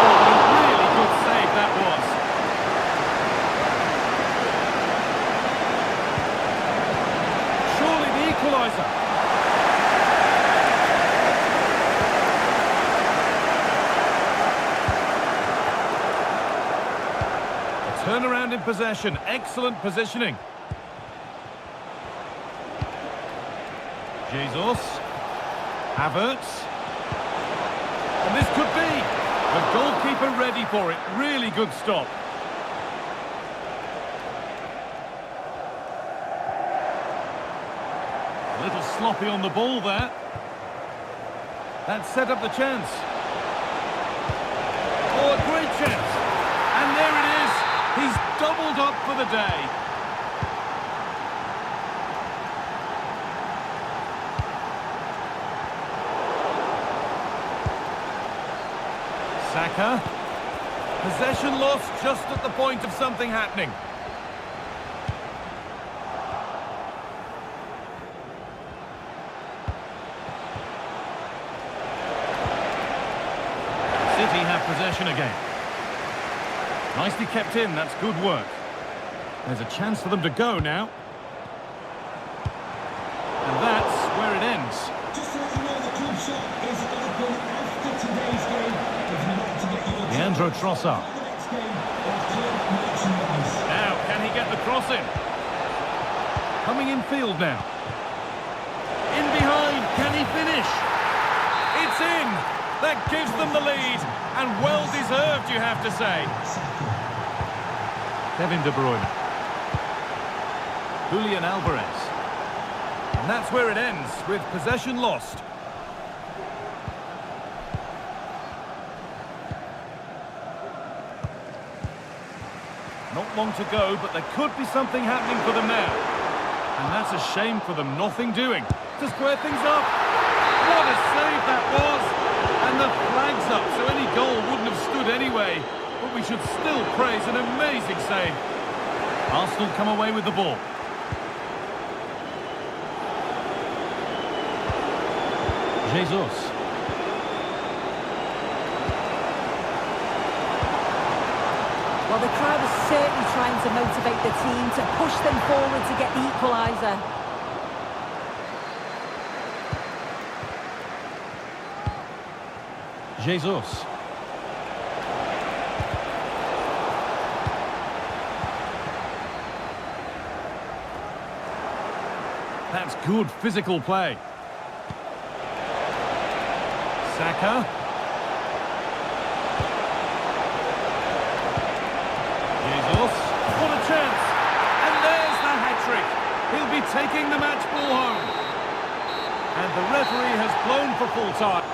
Oh, a really good save that was. Surely the equaliser. A turnaround in possession. Excellent positioning. Jesus. Havertz. And this could be. The goalkeeper ready for it. Really good stop. A little sloppy on the ball there. That set up the chance. Oh, a great chance. And there it is. He's doubled up for the day. Saka. Possession lost just at the point of something happening. City have possession again. Nicely kept in, that's good work. There's a chance for them to go now. And that's where it ends. Just to let you know, the club shop is open after today's game. If you'd like to get your Leandro Trossard. the next game or club merchandise. Now, can he get the cross in? Coming in field now. In behind, can he finish? It's in! That gives them the lead, and well deserved, you have to say. Kevin De Bruyne. Julian Alvarez. And that's where it ends, with possession lost. Not long to go, but there could be something happening for them now. And that's a shame for them, nothing doing. To square things up. What a save that was! And the flag's up, so any goal wouldn't have stood anyway. But we should still praise an amazing save. Arsenal come away with the ball. Jesus. Well, the crowd is certainly trying to motivate the team to push them forward to get the equaliser. Jesus. That's good physical play. Saka. Jesus. What a chance. And there's the hat-trick. He'll be taking the match ball home. And the referee has blown for full time.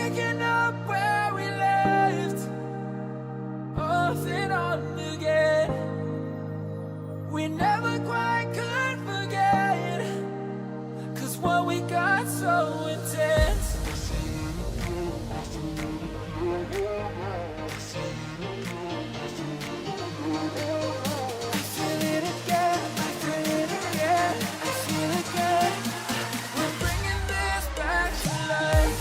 picking up where we left, off and on again. We never quite could forget, 'cause what we got so intense. I feel it again, I feel it again, I feel it again. We're bringing this back to life.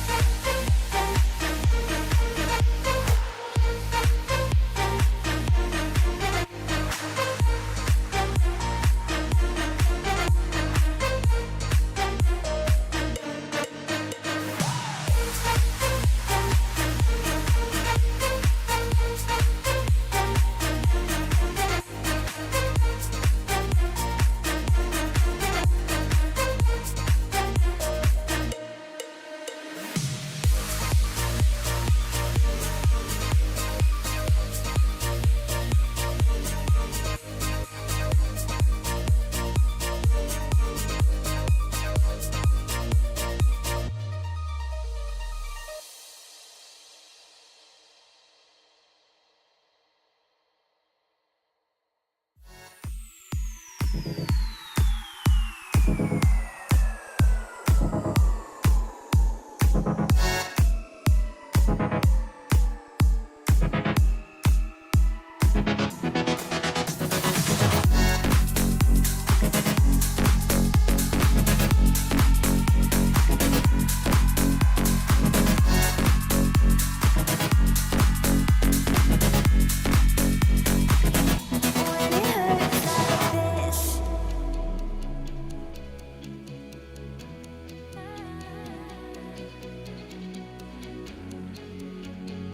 When it hurts like this,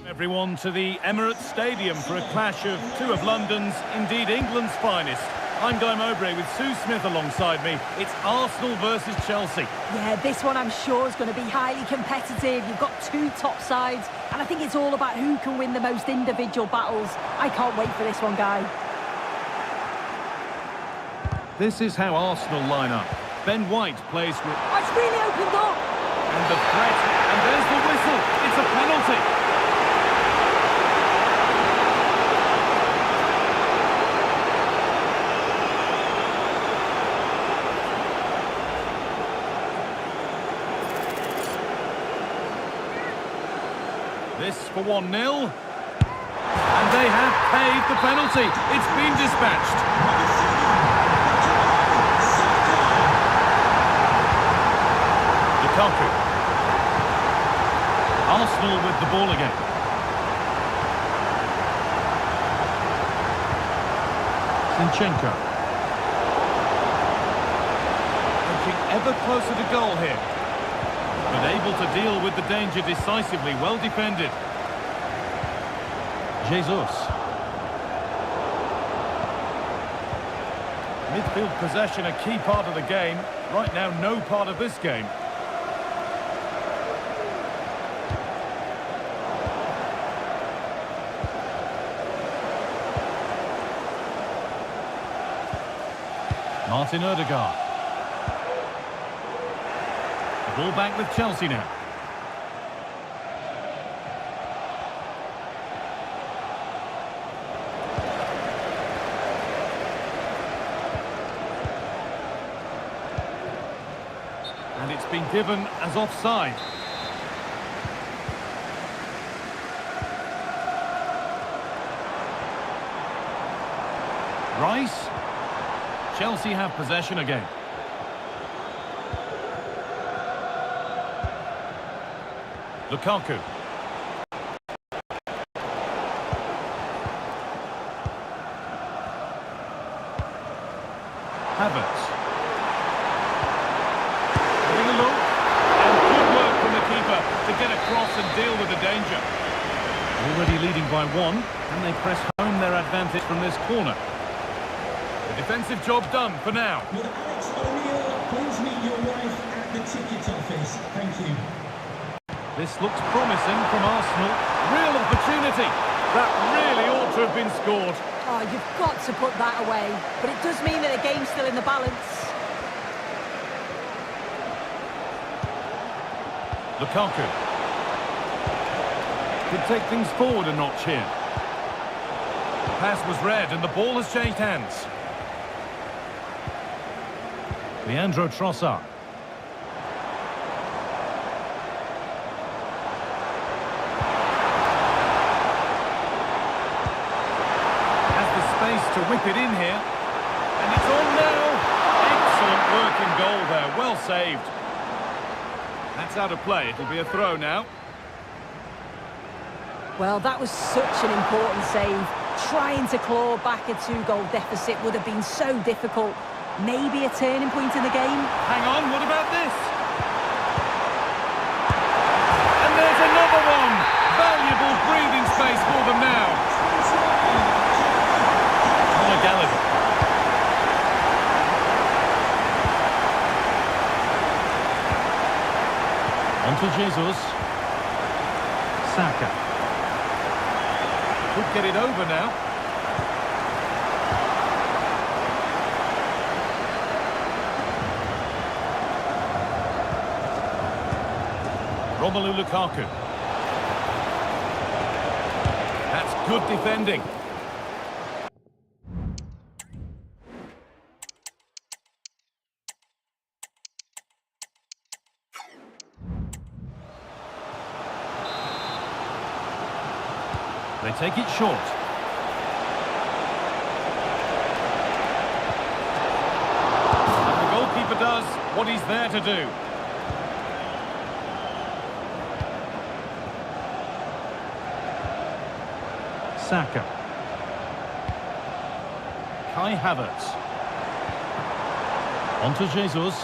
Everyone to the Emirates Stadium for a clash of two of London's, indeed England's finest. I'm Guy Mowbray with Sue Smith alongside me. It's Arsenal versus Chelsea. Yeah, this one I'm sure is going to be highly competitive. You've got two top sides, and I think it's all about who can win the most individual battles. I can't wait for this one, Guy. This is how Arsenal line up. Ben White plays with... Oh, it's really opened up. And the threat, and there's the whistle. It's a penalty. This for 1-0. And they have paid the penalty. It's been dispatched. Lukaku. Arsenal with the ball again. Zinchenko. Edging ever closer to goal here. But able to deal with the danger decisively. Well defended. Jesus. Midfield possession, a key part of the game. Right now, no part of this game. Martin Odegaard. The ball back with Chelsea now. And it's been given as offside. Rice. Chelsea have possession again. Lukaku. Havertz. Having a look. And good work from the keeper to get across and deal with the danger. Already leading by one, and they press home their advantage from this corner. The defensive job done for now. Would Alex O'Neill please meet your wife at the ticket office? Thank you. This looks promising from Arsenal. Real opportunity. That really ought to have been scored. Oh, you've got to put that away. But it does mean that the game's still in the balance. Lukaku. Could take things forward a notch here. The pass was read and the ball has changed hands. Leandro Trossard. Has the space to whip it in here. And it's on now. Excellent work in goal there. Well saved. That's out of play. It'll be a throw now. Well, that was such an important save. Trying to claw back a 2-goal deficit would have been so difficult. Maybe a turning point in the game. Hang on, what about this? And there's another one! Valuable breathing space for them now. Conor Gallagher. On to Jesus. Saka. Could get it over now. Romelu Lukaku. That's good defending. They take it short. And the goalkeeper does what he's there to do. Saka. Kai Havertz. On to Jesus.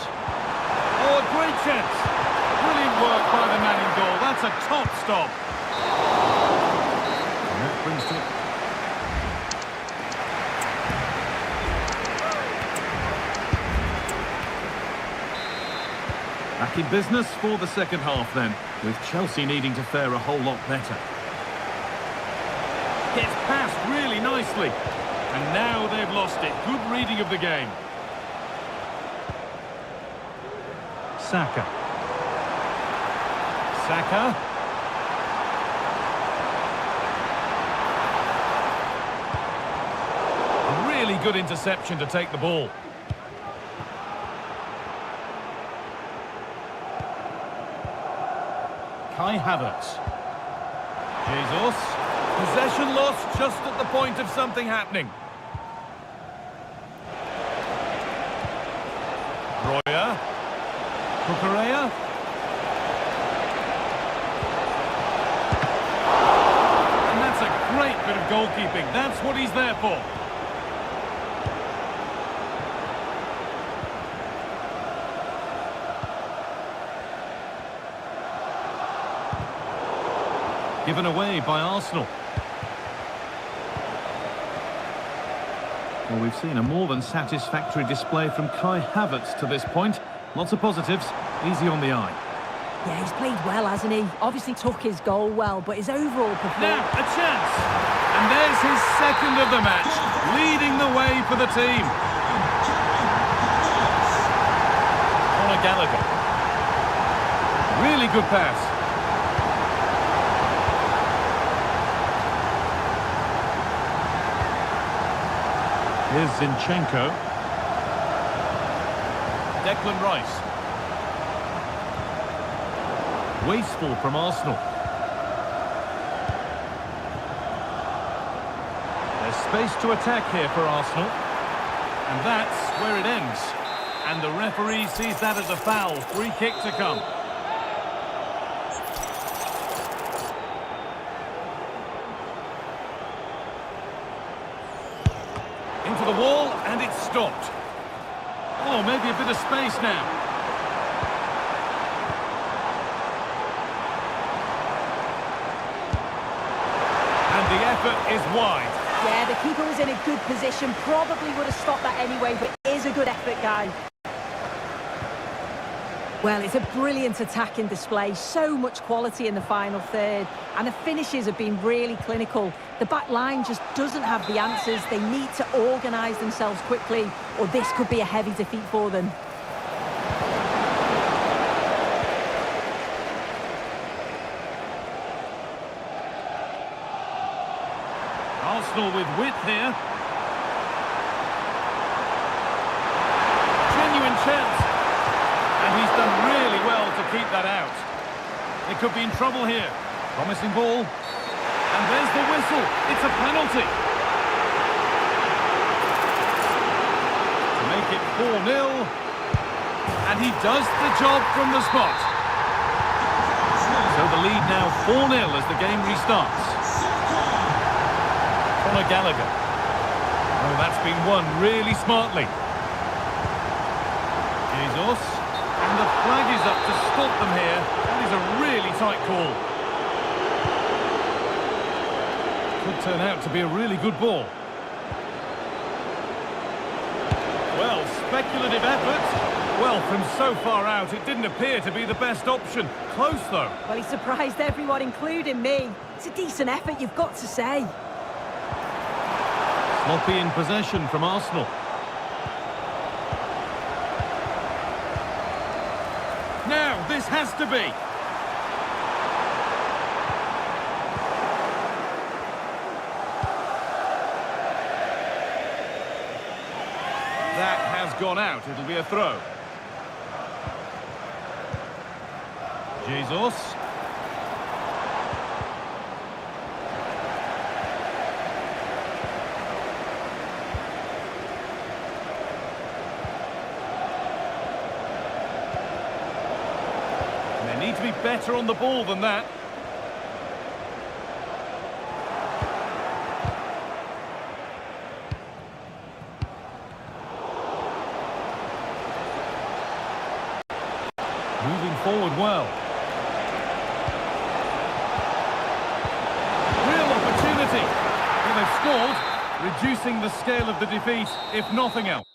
Oh, a great chance. Brilliant work by the man in goal. That's a top stop. And that brings to it. Back in business for the second half then, with Chelsea needing to fare a whole lot better. Gets past really nicely. And now they've lost it. Good reading of the game. Saka. Saka. A really good interception to take the ball. Kai Havertz. Jesus. Possession lost just at the point of something happening. Royer. Cucurella. And that's a great bit of goalkeeping. That's what he's there for. Given away by Arsenal. Well, we've seen a more than satisfactory display from Kai Havertz to this point. Lots of positives, easy on the eye. Yeah, he's played well, hasn't he? Obviously took his goal well, but his overall performance... Now, a chance! And there's his second of the match, leading the way for the team. Conor Gallagher. Really good pass. Here's Zinchenko. Declan Rice. Wasteful from Arsenal. There's space to attack here for Arsenal. And that's where it ends. And the referee sees that as a foul. Free kick to come. Into the wall, and it's stopped. Oh, maybe a bit of space now. And the effort is wide. Yeah, the keeper was in a good position, probably would have stopped that anyway, but it is a good effort, guy. Well, it's a brilliant attacking display, so much quality in the final third, and the finishes have been really clinical. The back line just doesn't have the answers. They need to organise themselves quickly, or this could be a heavy defeat for them. Arsenal with width here. Genuine chance. And he's done really well to keep that out. They could be in trouble here. Promising ball. And there's the whistle. It's a penalty. To make it 4-0. And he does the job from the spot. So the lead now 4-0 as the game restarts. Conor Gallagher. Oh, that's been won really smartly. Jesus. And the flag is up to stop them here. That is a really tight call. Could turn out to be a really good ball. Well, speculative effort. Well, from so far out, it didn't appear to be the best option. Close, though. Well, he surprised everyone, including me. It's a decent effort, you've got to say. Sloppy in possession from Arsenal. Now, this has to be. That has gone out. It'll be a throw. Jesus. And they need to be better on the ball than that. Moving forward well. Well, they've scored, reducing the scale of the defeat, if nothing else.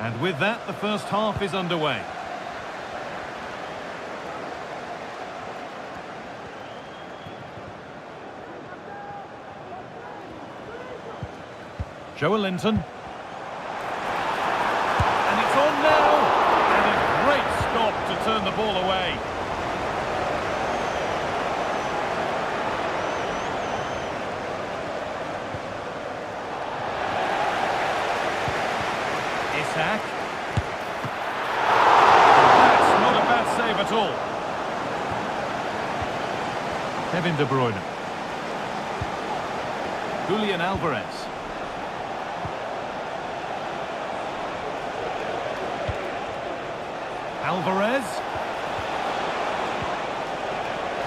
And with that, the first half is underway. Joelinton. And it's on now. And a great stop to turn the ball away. Isak. That's not a bad save at all. Kevin De Bruyne. Julian Alvarez. Alvarez.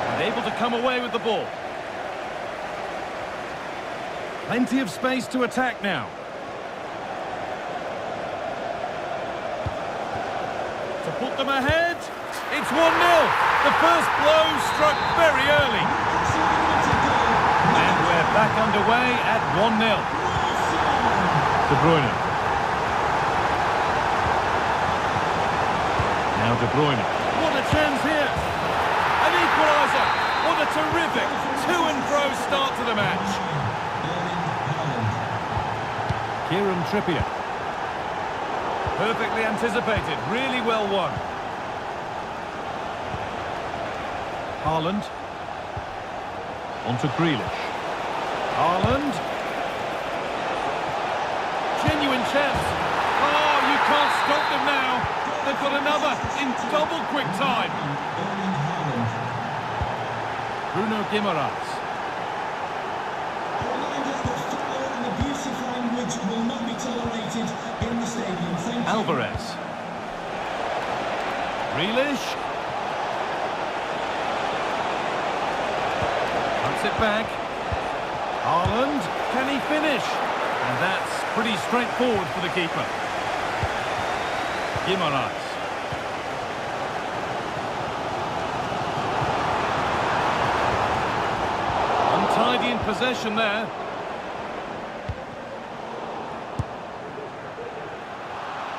And able to come away with the ball. Plenty of space to attack now. To put them ahead. It's 1-0. The first blow struck very early. And we're back underway at 1-0. De Bruyne. Now De Bruyne. What a chance here. An equaliser. What a terrific to-and-fro start to the match. Kieran Trippier. Perfectly anticipated. Really well won. Haaland. On to Grealish. Haaland. Genuine chance. Oh, you can't stop them now. They've got another in double quick time. Bruno Guimaraes. Alvarez. Grealish. Puts it back. Haaland. Can he finish? And that's pretty straightforward for the keeper. Guimaraes. Untidy in possession there.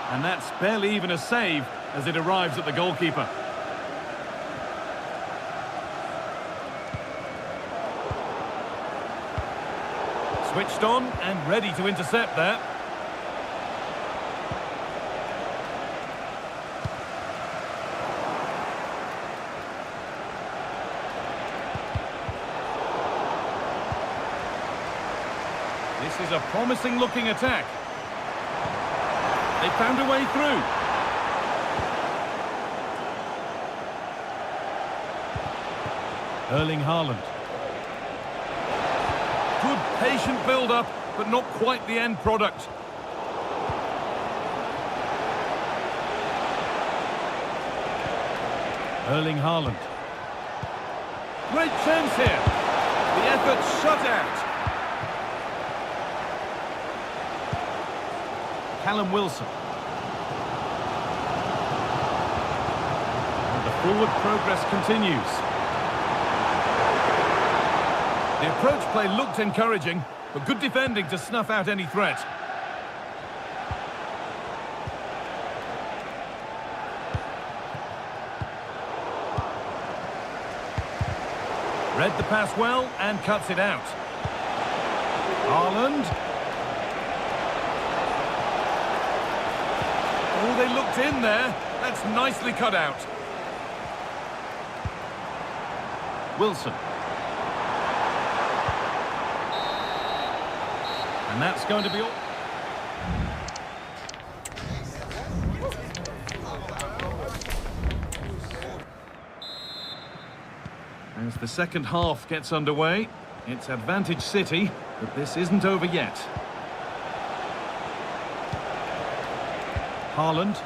And that's barely even a save as it arrives at the goalkeeper. Switched on and ready to intercept there. This is a promising looking attack. They found a way through. Erling Haaland. Good patient build-up, but not quite the end product. Erling Haaland. Great chance here. The effort shut out. Callum Wilson. And the forward progress continues. The approach play looked encouraging, but good defending to snuff out any threat. Read the pass well and cuts it out. Haaland. Oh, they looked in there. That's nicely cut out. Wilson. And that's going to be all. As the second half gets underway, it's advantage City, but this isn't over yet. Haaland.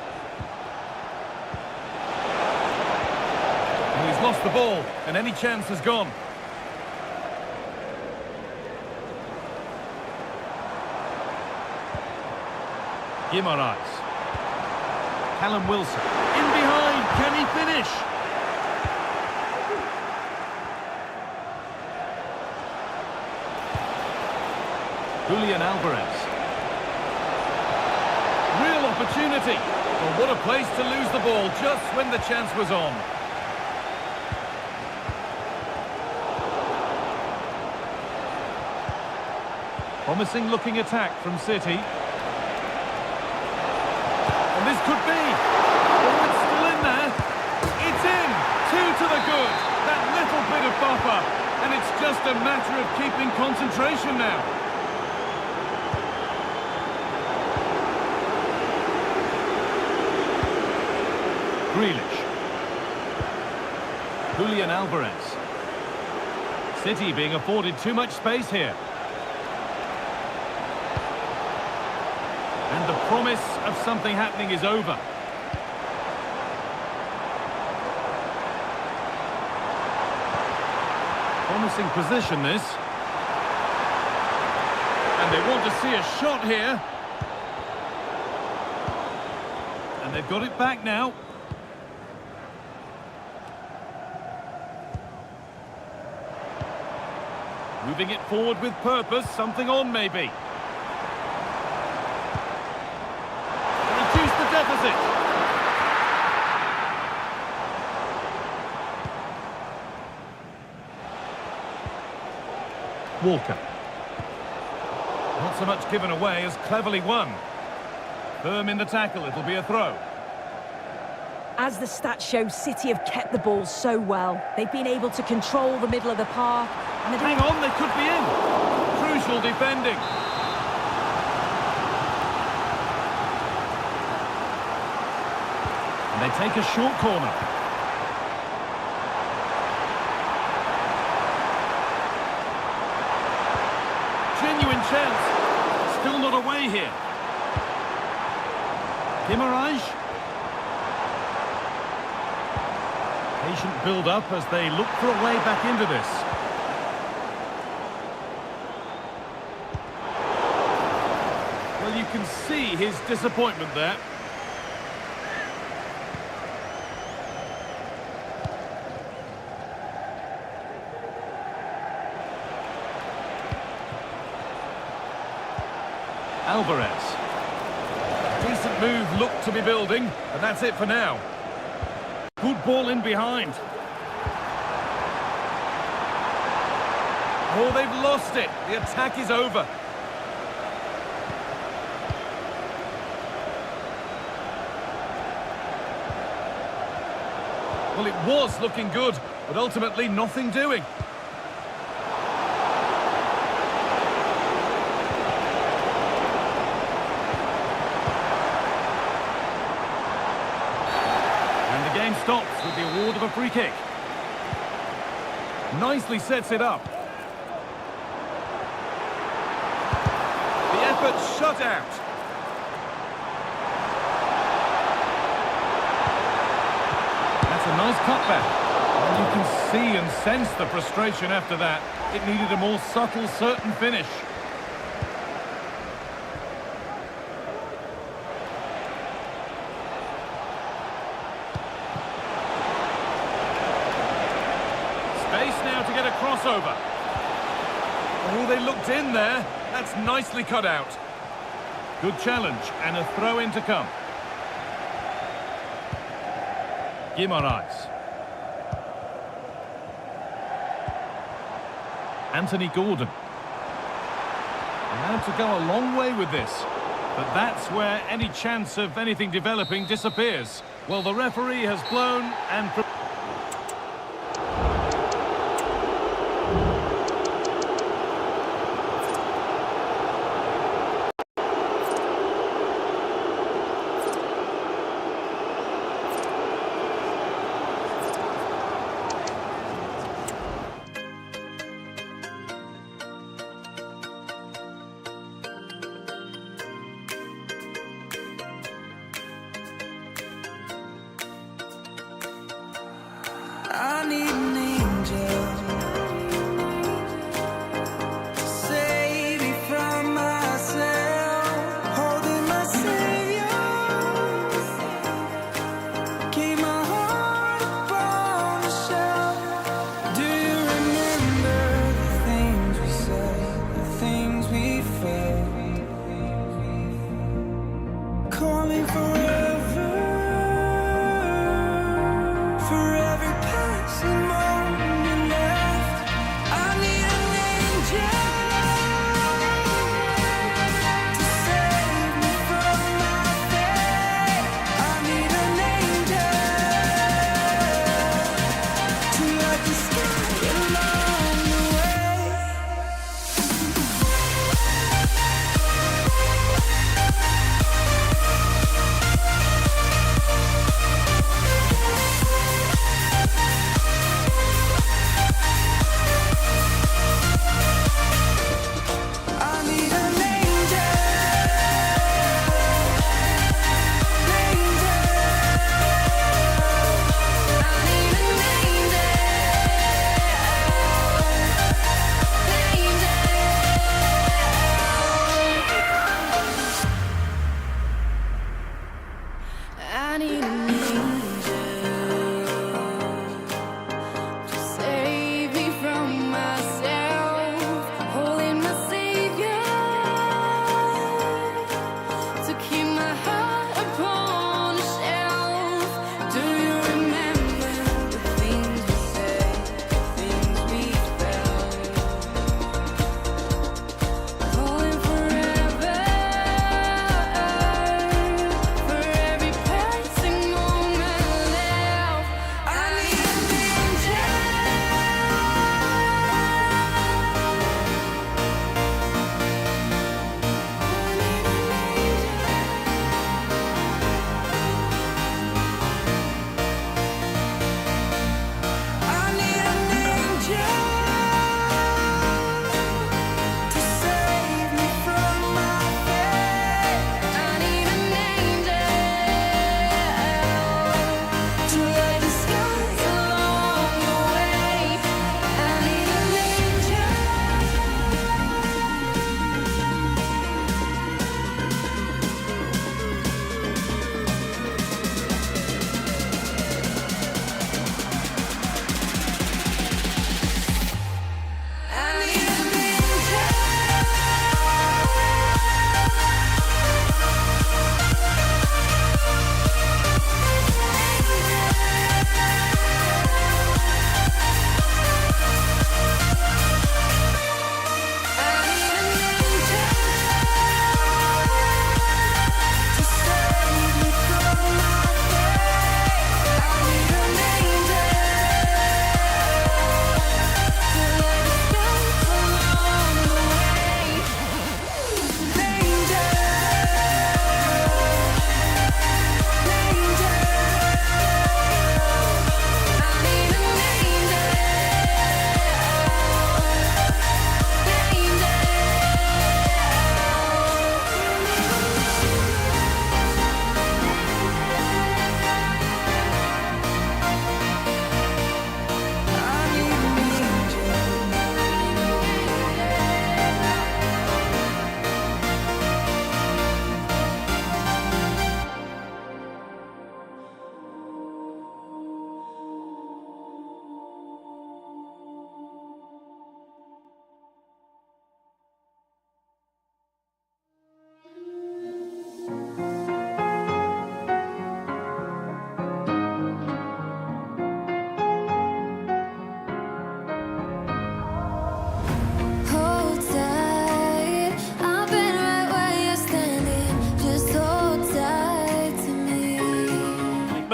Oh, he's lost the ball, and any chance has gone. Guimaraes. Callum Wilson. In behind, can he finish? Julian Alvarez. Real opportunity. Well, what a place to lose the ball just when the chance was on. Promising looking attack from City. And this could be. Oh, it's still in there. It's in. 2 to the good. That little bit of buffer. And it's just a matter of keeping concentration now. Grealish. Julian Alvarez. City being afforded too much space here. And the promise of something happening is over. Promising position, this. And they want to see a shot here. And they've got it back now. Moving it forward with purpose, something on maybe. Reduce the deficit. Walker. Not so much given away as cleverly won. Firm in the tackle, it'll be a throw. As the stats show, City have kept the ball so well. They've been able to control the middle of the park. And Hang on, they could be in. Crucial defending. And they take a short corner. Genuine chance. Still not away here. Guimaraes. Patient build-up as they look for a way back into this. Well, you can see his disappointment there. Alvarez. Decent move looked to be building, and that's it for now. Good ball in behind. Oh, they've lost it. The attack is over. Well, it was looking good, but ultimately nothing doing. And the game stops with the award of a free kick. Nicely sets it up. The effort shut out. That's a nice cutback. And you can see and sense the frustration after that. It needed a more subtle, certain finish. Space now to get a crossover. Oh, they looked in there. That's nicely cut out. Good challenge and a throw in to come. Guimaraes. Anthony Gordon. Allowed to go a long way with this. But that's where any chance of anything developing disappears. Well, the referee has blown and... I need an angel to save me from myself, holding my savior, keep my heart upon the shelf. Do you remember the things we said, the things we felt, calling for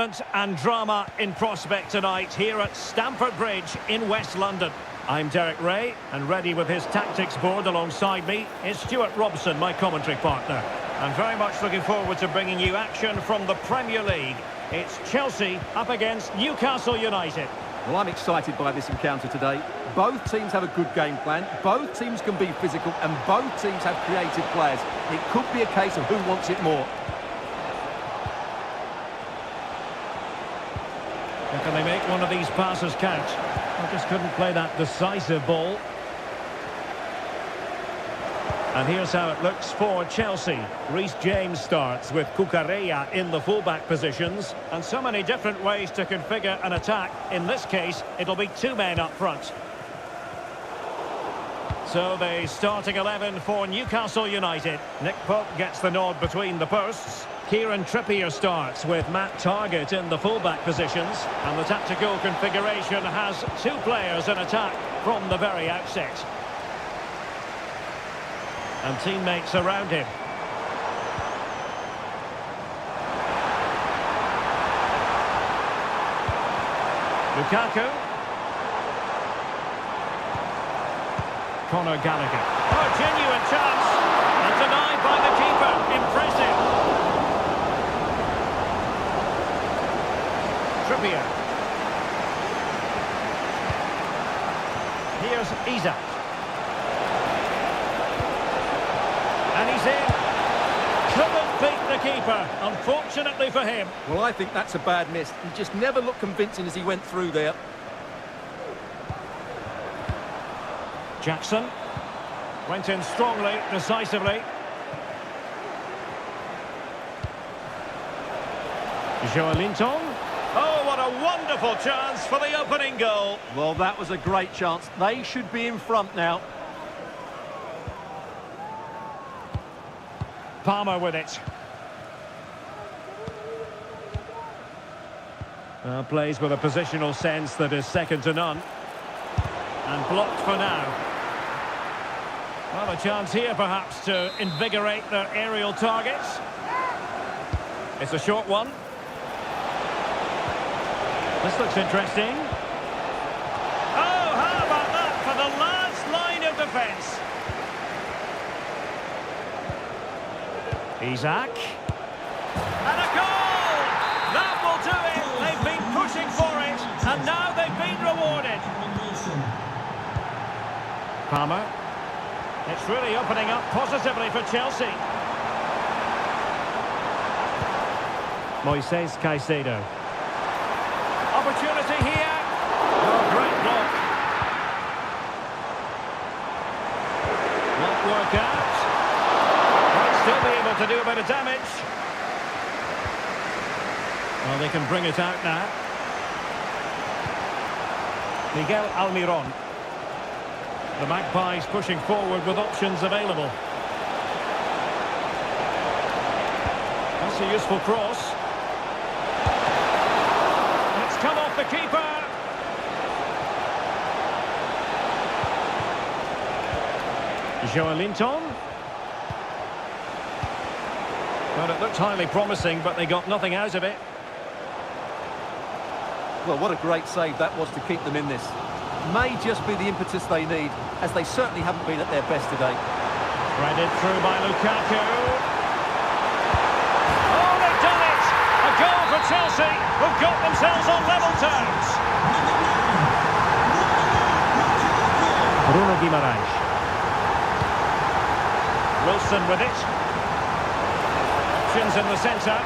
excitement and drama in prospect tonight here at Stamford Bridge in West London. I'm Derek Ray, and ready with his tactics board alongside me is Stuart Robson, my commentary partner. I'm very much looking forward to bringing you action from the Premier League. It's Chelsea up against Newcastle United. Well, I'm excited by this encounter today. Both teams have a good game plan, both teams can be physical, and both teams have creative players. It could be a case of who wants it more. And can they make one of these passes count? I just couldn't play that decisive ball. And here's how it looks for Chelsea. Reece James starts with Cucurella in the fullback positions. And so many different ways to configure an attack. In this case, it'll be two men up front. So the starting 11 for Newcastle United. Nick Pope gets the nod between the posts. Kieran Trippier starts with Matt Targett in the fullback positions. And the tactical configuration has two players in attack from the very outset. And teammates around him. Lukaku. Conor Gallagher. Oh, genuine chance. And denied by the keeper. Impressive. Trippier. Here's Isak. And he's in. Couldn't beat the keeper, unfortunately for him. Well, I think that's a bad miss. He just never looked convincing as he went through there. Jackson went in strongly, decisively. Joelinton. Oh, what a wonderful chance for the opening goal. Well, that was a great chance. They should be in front now. Palmer with it. Plays with a positional sense that is second to none. And blocked for now. Well, a chance here perhaps to invigorate their aerial targets. It's a short one. This looks interesting. Oh, how about that for the last line of defence? Isak. And a goal! That will do it! They've been pushing for it, and now they've been rewarded. Palmer. It's really opening up positively for Chelsea. Moises Caicedo. Opportunity here. Oh, great block. Won't work out. Might still be able to do a bit of damage. Well, they can bring it out now. Miguel Almiron. The Magpies pushing forward with options available. That's a useful cross. It's come off the keeper. Joelinton. Well, it looked highly promising, but they got nothing out of it. Well, what a great save that was to keep them in this. May just be the impetus they need, as they certainly haven't been at their best today. Threaded through by Lukaku. Oh, they've done it! A goal for Chelsea, who've got themselves on level terms. Bruno Guimaraes. Wilson with it. Options in the centre.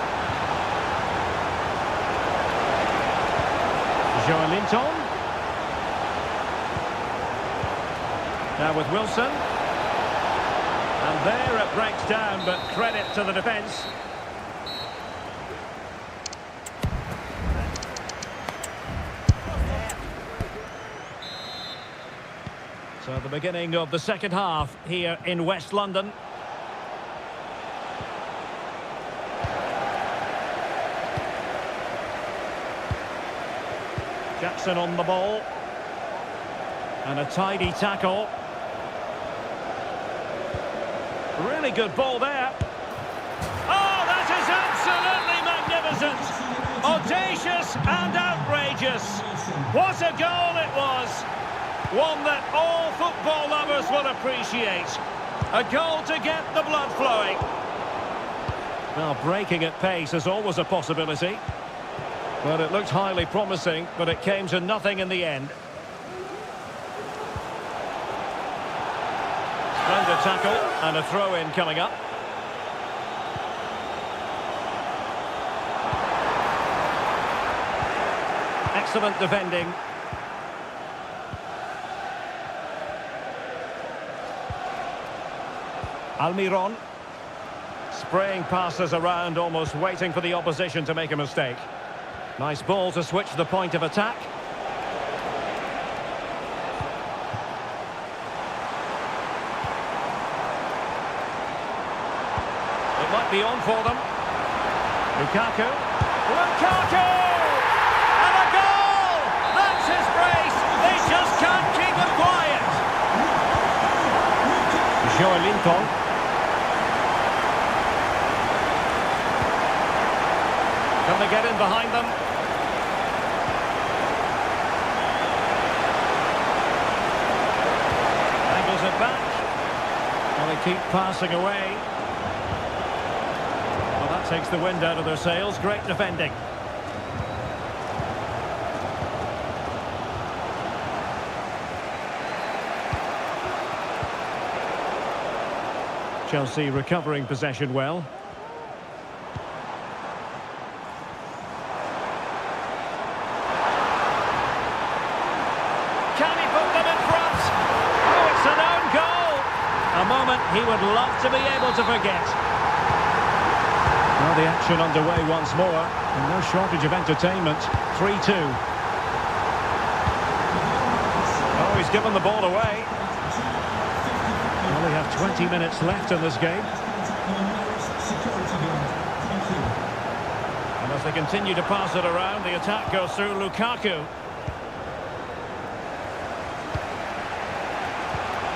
Joelinton. Now with Wilson. And there it breaks down, but credit to the defence. So the beginning of the second half here in West London. Jackson on the ball. And a tidy tackle. Really good ball there. Oh, that is absolutely magnificent. Audacious and outrageous. What a goal it was! One that all football lovers will appreciate. A goal to get the blood flowing. Well, breaking at pace is always a possibility. But it looked highly promising, but it came to nothing in the end. Splendid tackle and a throw-in coming up. Excellent defending. Almiron. Spraying passes around, almost waiting for the opposition to make a mistake. Nice ball to switch the point of attack. It might be on for them. Lukaku. Lukaku! And a goal! That's his brace! They just can't keep him quiet! Joelinton. Can they get in behind them? Angles it back. Well, they keep passing away. Well, that takes the wind out of their sails. Great defending. Chelsea recovering possession well. A moment he would love to be able to forget. Well, the action underway once more, and no shortage of entertainment. 3-2. Oh, he's given the ball away. Well, we have 20 minutes left in this game. And as they continue to pass it around, the attack goes through Lukaku.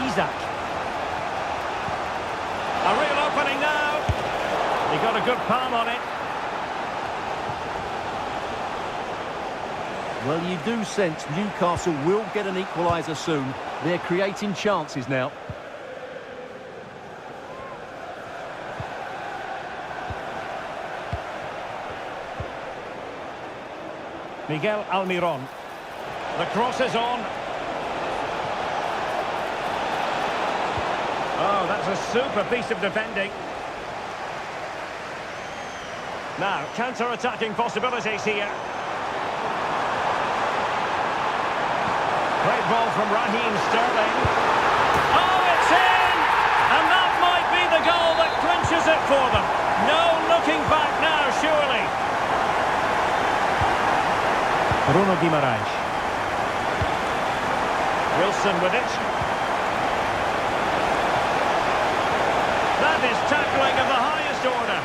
Isak. A real opening now. He got a good palm on it. Well, you do sense Newcastle will get an equaliser soon. They're creating chances now. Miguel Almiron. The cross is on. Oh, that's a super piece of defending. Now, counter-attacking possibilities here. Great ball from Raheem Sterling. Oh, it's in! And that might be the goal that clinches it for them. No looking back now, surely. Bruno Guimaraes. Wilson with it. That is tackling of the highest order.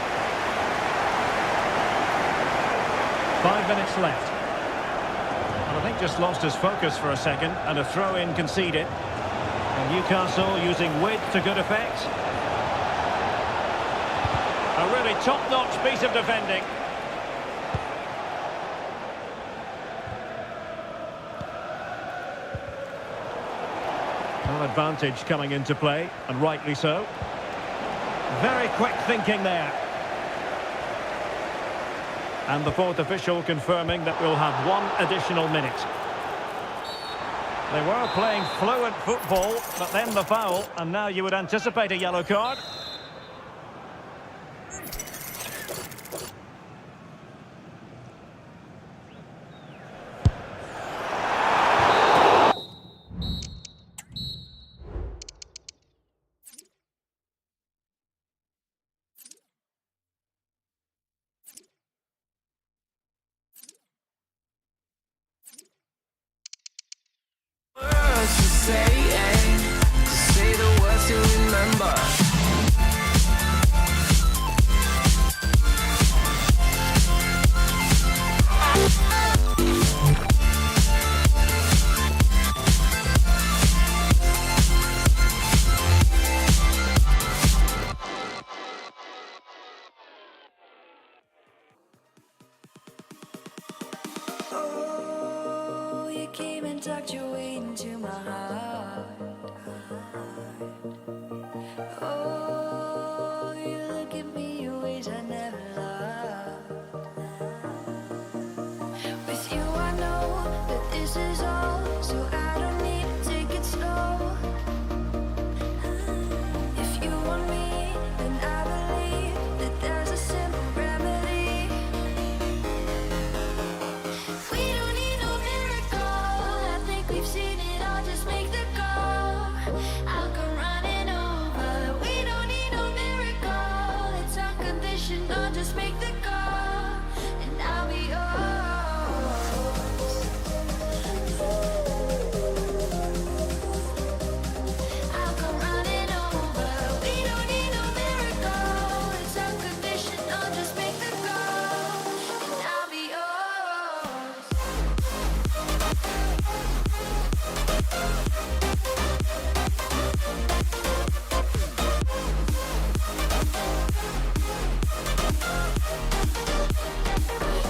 5 minutes left. And I think just lost his focus for a second, and a throw-in conceded. And Newcastle using width to good effect. A really top-notch piece of defending. An advantage coming into play, and rightly so. Very quick thinking there. And the fourth official confirming that we'll have one additional minute. They were playing fluent football, but then the foul, and now you would anticipate a yellow card. Say the words to remember. Oh, you came and tucked your way into my heart. Oh, you look at me in ways I never loved. With you I know that this is all, so I don't need to take it slow. If you want me, then I believe that there's a simple remedy. We don't need no miracle, I think we've seen it all, just make the call. I'll come running over. We don't need no miracle, it's unconditional, just make the call, and I'll be yours. I'll come running over. We don't need no miracle, it's unconditional, just make the call, and I'll be yours.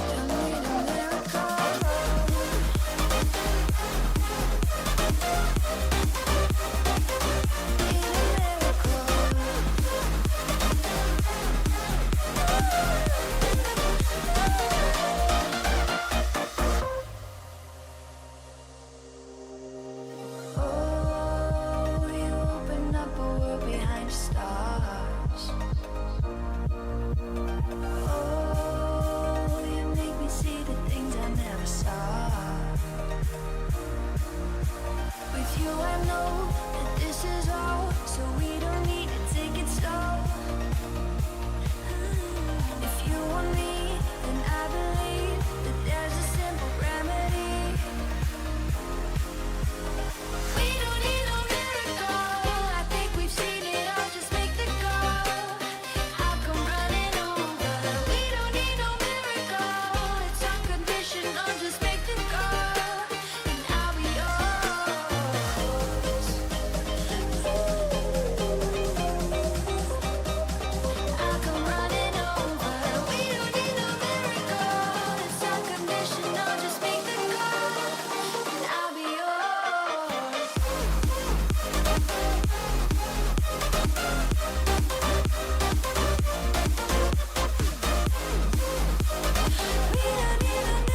Don't need a miracle. Need a miracle. Oh, you open up a world behind the stars. Oh, you make me see the things I never saw. With you I know that this is all, so we don't need to take it slow. If you want me, then I believe that there's a simple remedy. We don't need no miracle, I think we've seen it all, just make the call. I'll come running over. We don't need no miracle, it's unconditional, just make the call, and I'll be yours. I'll come running over. We don't need no miracle, it's unconditional, just make the call, and I'll be yours. We don't need a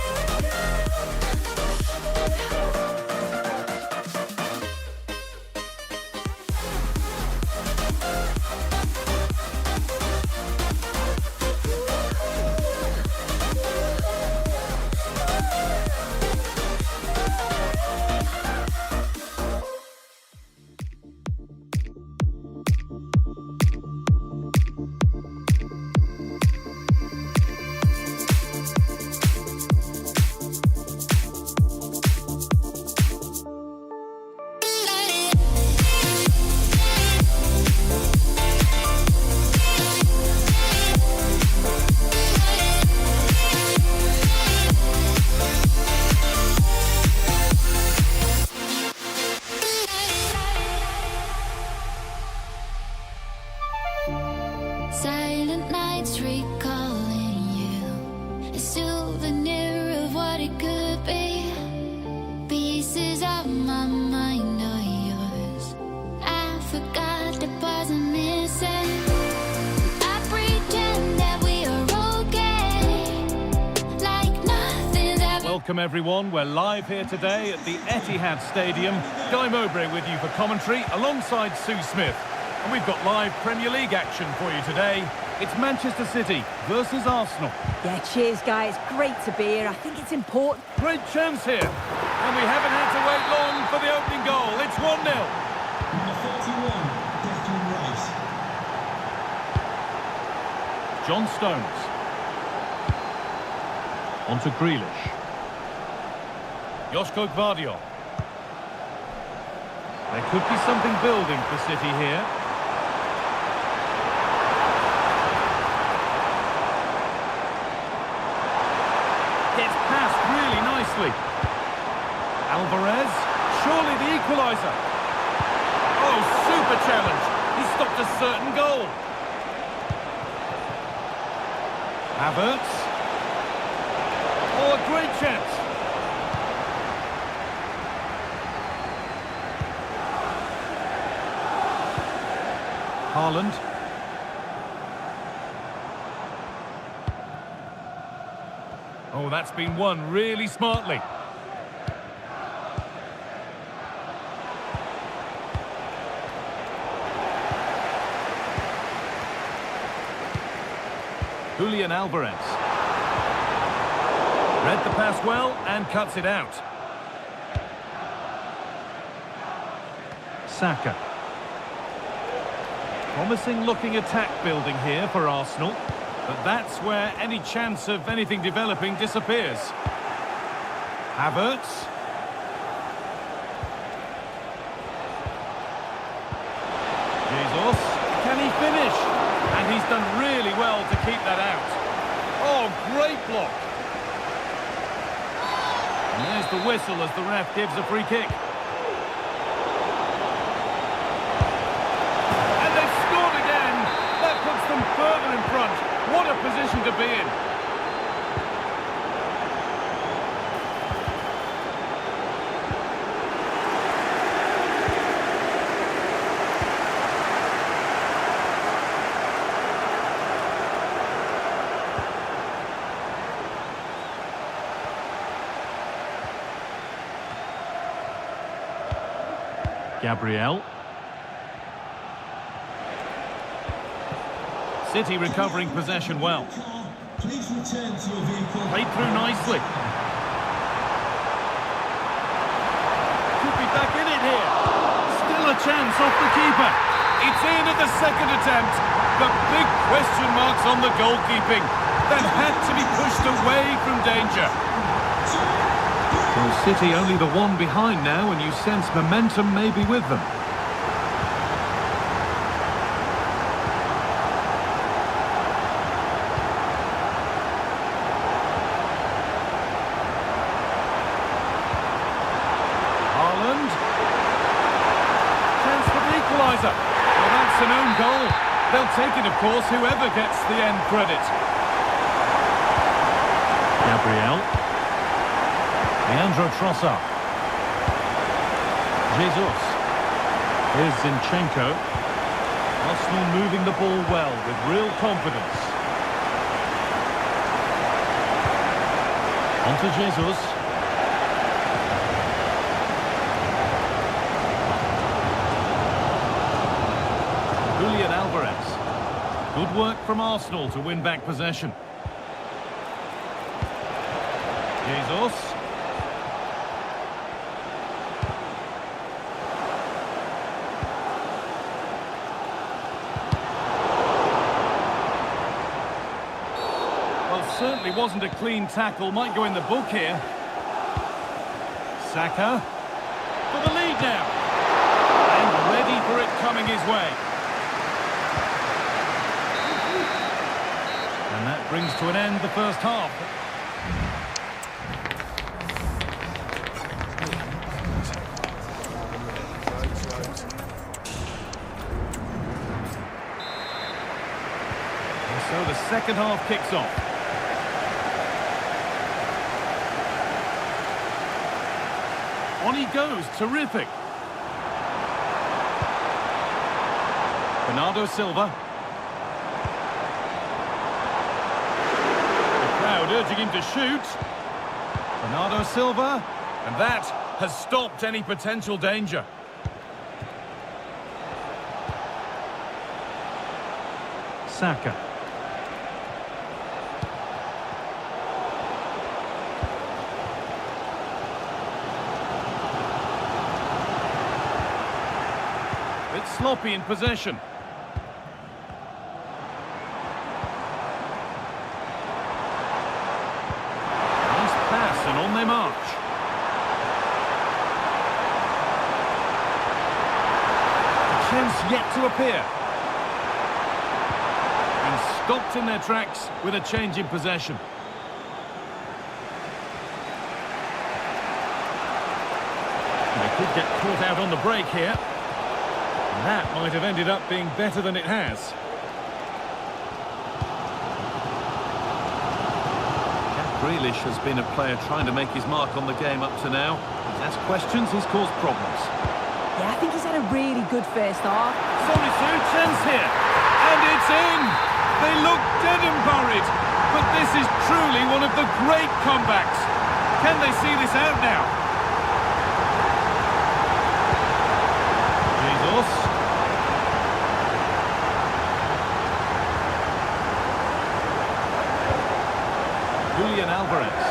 silent nights recalling you, a souvenir of what it could be. Pieces of my mind are yours. I forgot the parts I'm missing. I pretend that we are okay, like nothing's ever. Welcome everyone, we're live here today at the Etihad Stadium. Guy Mowbray with you for commentary alongside Sue Smith. And we've got live Premier League action for you today. It's Manchester City versus Arsenal. Yeah, cheers, guys. Great to be here. I think it's important. Great chance here. And we haven't had to wait long for the opening goal. It's 1-0. Number 31, Declan Rice. John Stones. On to Grealish. Joško Gvardiol. There could be something building for City here. Gets past really nicely. Alvarez, surely the equaliser. Oh, super challenge. He stopped a certain goal. Havertz. Oh, a great chance. Haaland. Oh, that's been won really smartly. Julian Alvarez. Read the pass well and cuts it out. Saka. Promising looking attack building here for Arsenal, but that's where any chance of anything developing disappears. Havertz. Jesus. Can he finish? And he's done really well to keep that out. Oh, great block. And there's the whistle as the ref gives a free kick. And they've scored again. That puts them further in front. What a position to be in. Gabriel. City recovering possession well. Please return to your vehicle. Played through nicely. Could be back in it here. Still a chance off the keeper. It's in at the second attempt. The big question marks on the goalkeeping. That had to be pushed away from danger. Well, City only the one behind now, and you sense momentum may be with them. Haaland. Chance for the equaliser. Well, that's an own goal. They'll take it, of course, whoever gets the end credit. Gabriel. Leandro Trossard. Jesus. Here's Zinchenko. Arsenal moving the ball well with real confidence. On to Jesus. Julian Alvarez. Good work from Arsenal to win back possession. Jesus. Certainly wasn't a clean tackle, might go in the book here. Saka for the lead now, and ready for it coming his way. And that brings to an end the first half. And so the second half kicks off. On he goes, terrific. Bernardo Silva. The crowd urging him to shoot. Bernardo Silva, and that has stopped any potential danger. Saka. Sloppy in possession. Nice pass and on they march. A chance yet to appear. And stopped in their tracks with a change in possession. They could get caught out on the break here. That might have ended up being better than it has. Jack Grealish has been a player trying to make his mark on the game up to now. He's asked questions, he's caused problems. The Yeah, I think he's had a really good first half. Sorisu, chance here. And it's in! They look dead and buried. But this is truly one of the great comebacks. Can they see this out now? Jesus. Julian Alvarez.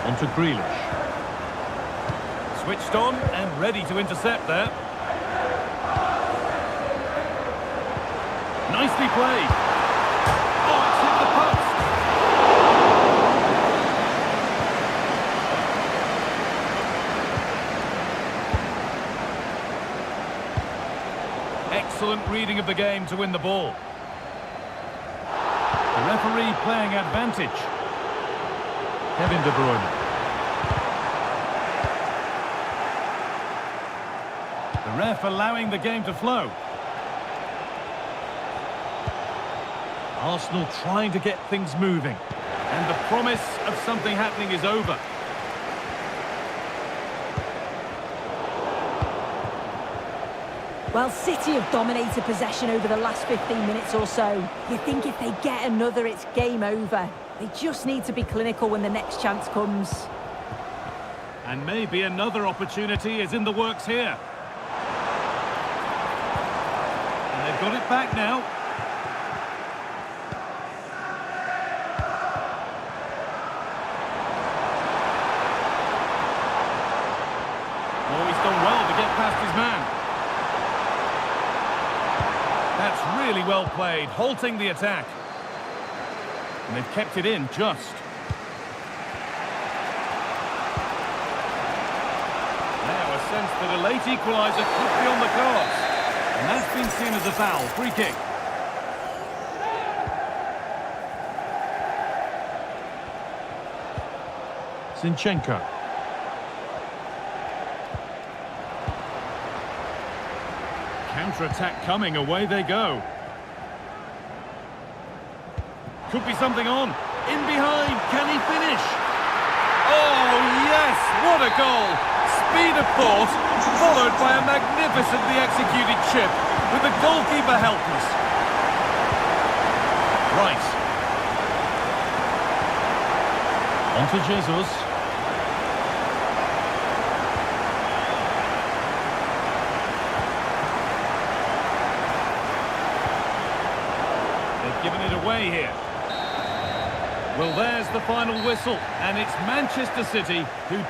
On to Grealish. Switched on and ready to intercept there. Nicely played. Oh, it's hit the post. Excellent reading of the game to win the ball. The referee playing advantage. Kevin De Bruyne. The ref allowing the game to flow. Arsenal trying to get things moving. And the promise of something happening is over. Well, City have dominated possession over the last 15 minutes or so. You think if they get another, it's game over. They just need to be clinical when the next chance comes. And maybe another opportunity is in the works here. And they've got it back now. Oh, he's done well to get past his man. That's really well played, halting the attack. And they've kept it in just. Now a sense that a late equaliser could be on the cards. And that's been seen as a foul. Free kick. Zinchenko. Counter-attack coming, away they go. Could be something on. In behind, can he finish? Oh, yes, what a goal! Speed of thought, followed by a magnificently executed chip, with the goalkeeper helpless. Right. On to Jesus. Given it away here. Well, there's the final whistle, and it's Manchester City who...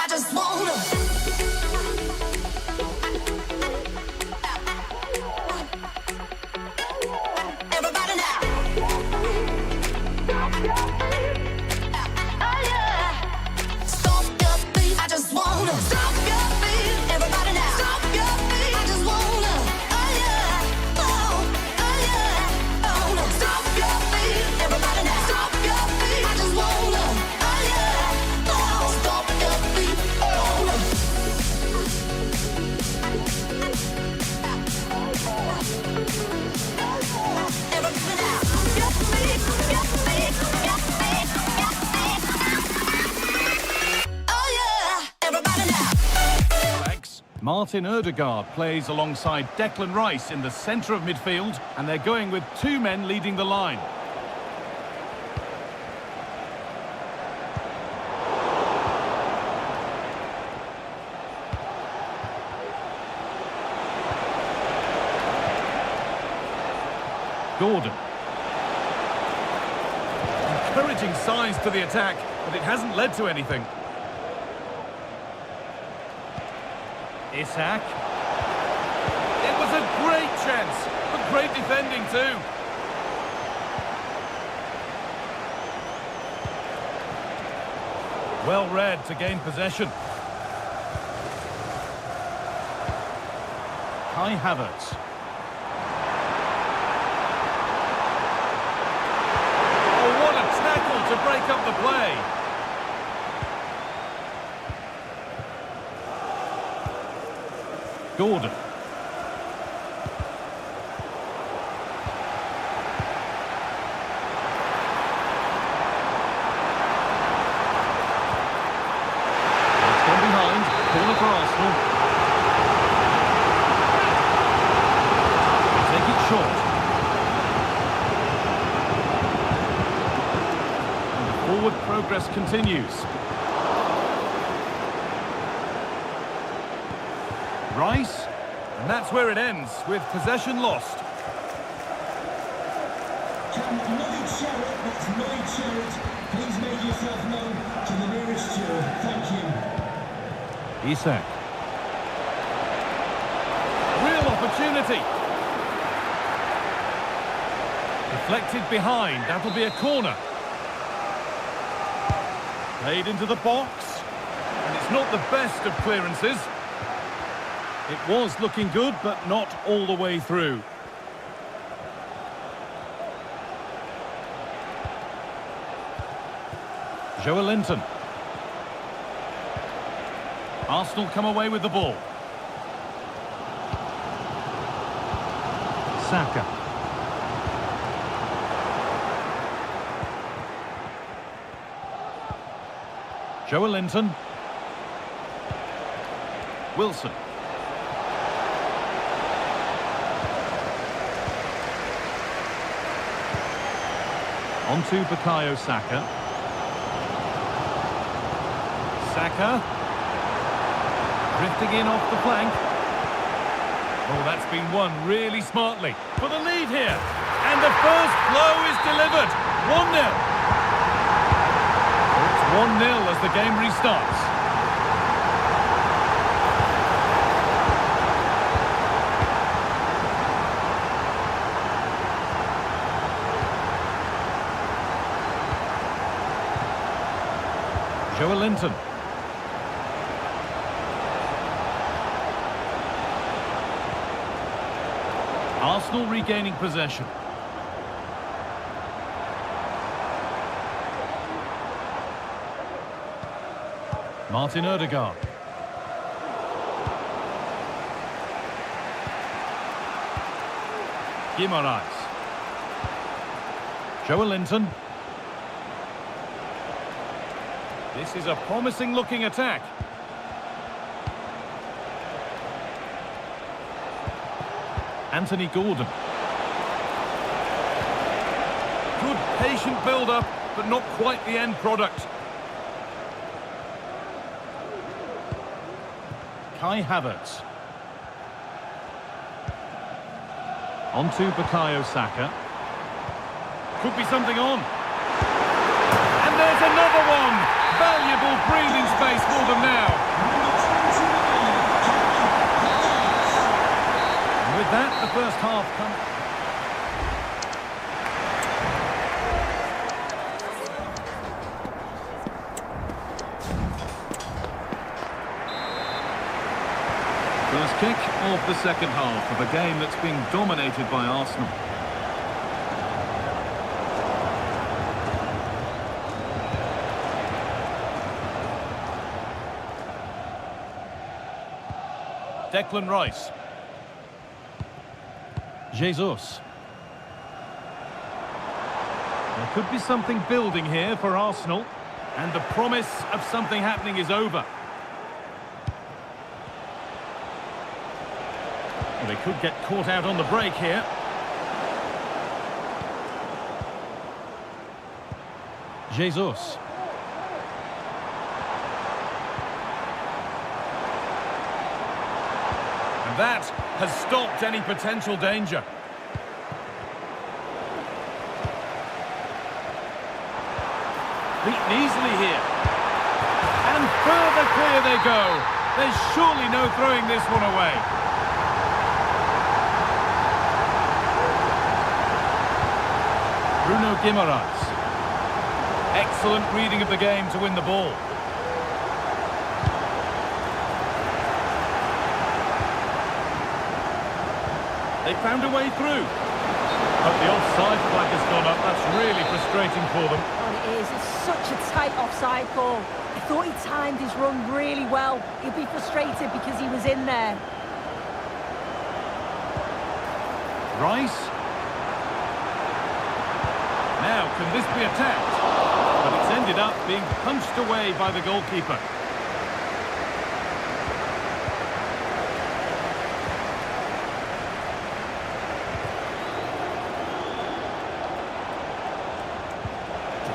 just wanna. Everybody now. Oh yeah. Stop your feet. I just wanna. Stop your feet. Everybody now. Stop your feet. I just wanna. Oh yeah. Oh yeah. Oh no. Stop your feet. Everybody now. Stop your feet. I just wanna. Oh yeah. Oh, stop your feet. Oh no. Everybody now. Your feet. Your feet. Your feet. Your feet. Oh yeah. Everybody now. Thanks. Martin Ødegaard plays alongside Declan Rice in the centre of midfield, and they're going with two men leading the line. Gordon. Encouraging signs to the attack, but it hasn't led to anything. Isak. It was a great chance, but great defending too. Well read to gain possession. Kai Havertz. Oh, what a tackle to break up the play. Gordon. It's gone behind. Corner for Arsenal. Take it short. And the forward progress continues. Rice, and that's where it ends, with possession lost. Can Lloyd Sherritt, that's Lloyd Sherritt, please make yourself known to the nearest steward. Thank you. Isak. Real opportunity. Deflected behind, that'll be a corner. Played into the box, and it's not the best of clearances. It was looking good, but not all the way through. Joelinton. Arsenal come away with the ball. Saka. Joelinton. Wilson. On to Bukayo Saka. Saka. Drifting in off the flank. Oh, that's been won really smartly. For the lead here. And the first blow is delivered. 1-0. It's 1-0 as the game restarts. Joelinton. Arsenal regaining possession. Martin Ødegaard. Guimaraes. Joelinton. This is a promising looking attack. Anthony Gordon. Good patient build-up, but not quite the end product. Kai Havertz. On to Bukayo Saka. Could be something on. And there's another one! Valuable breathing space for them now. And with that, the first half comes. First kick of the second half of a game that's being dominated by Arsenal. Declan Rice. Jesus. There could be something building here for Arsenal, and the promise of something happening is over. Well, they could get caught out on the break here. Jesus. That has stopped any potential danger. Beaten easily here. And further clear they go. There's surely no throwing this one away. Bruno Guimaraes. Excellent reading of the game to win the ball. They found a way through. But the offside flag has gone up. That's really frustrating for them. Well, it is. It's such a tight offside call. I thought he timed his run really well. He'll be frustrated because he was in there. Rice. Now, can this be attacked? But it's ended up being punched away by the goalkeeper.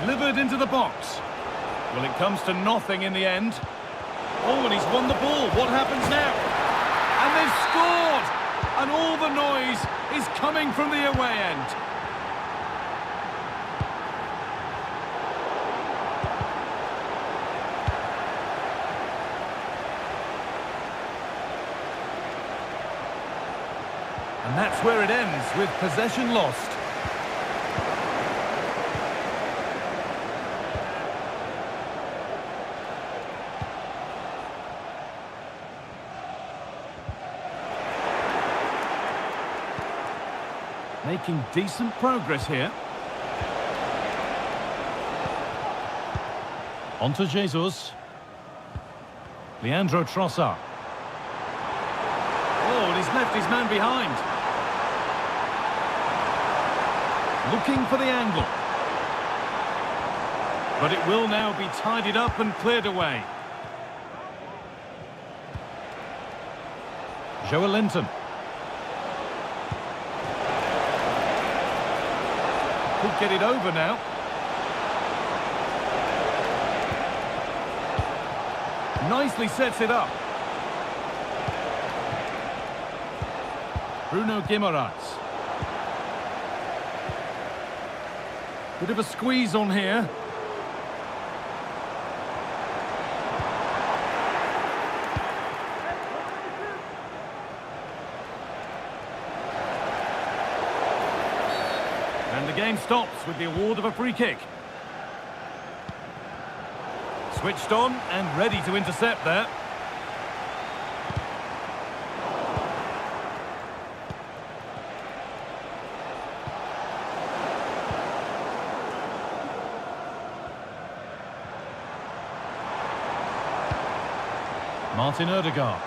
Delivered into the box. Well, it comes to nothing in the end. Oh, and he's won the ball. What happens now? And they've scored! And all the noise is coming from the away end. And that's where it ends, with possession lost. Making decent progress here. On to Jesus. Leandro Trossard. Oh, and he's left his man behind. Looking for the angle. But it will now be tidied up and cleared away. Joe Linton. Could get it over now. Nicely sets it up. Bruno Guimaraes. Bit of a squeeze on here. And the game stops with the award of a free kick. Switched on and ready to intercept there. Martin Odegaard.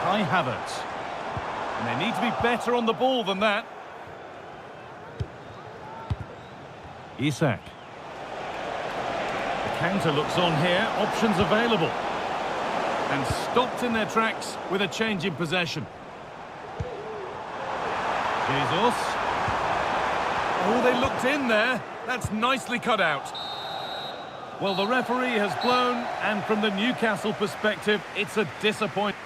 Kai Havertz. And they need to be better on the ball than that. Isak. The counter looks on here. Options available. And stopped in their tracks with a change in possession. Jesus. Oh, they looked in there. That's nicely cut out. Well, the referee has blown, and from the Newcastle perspective, it's a disappointment.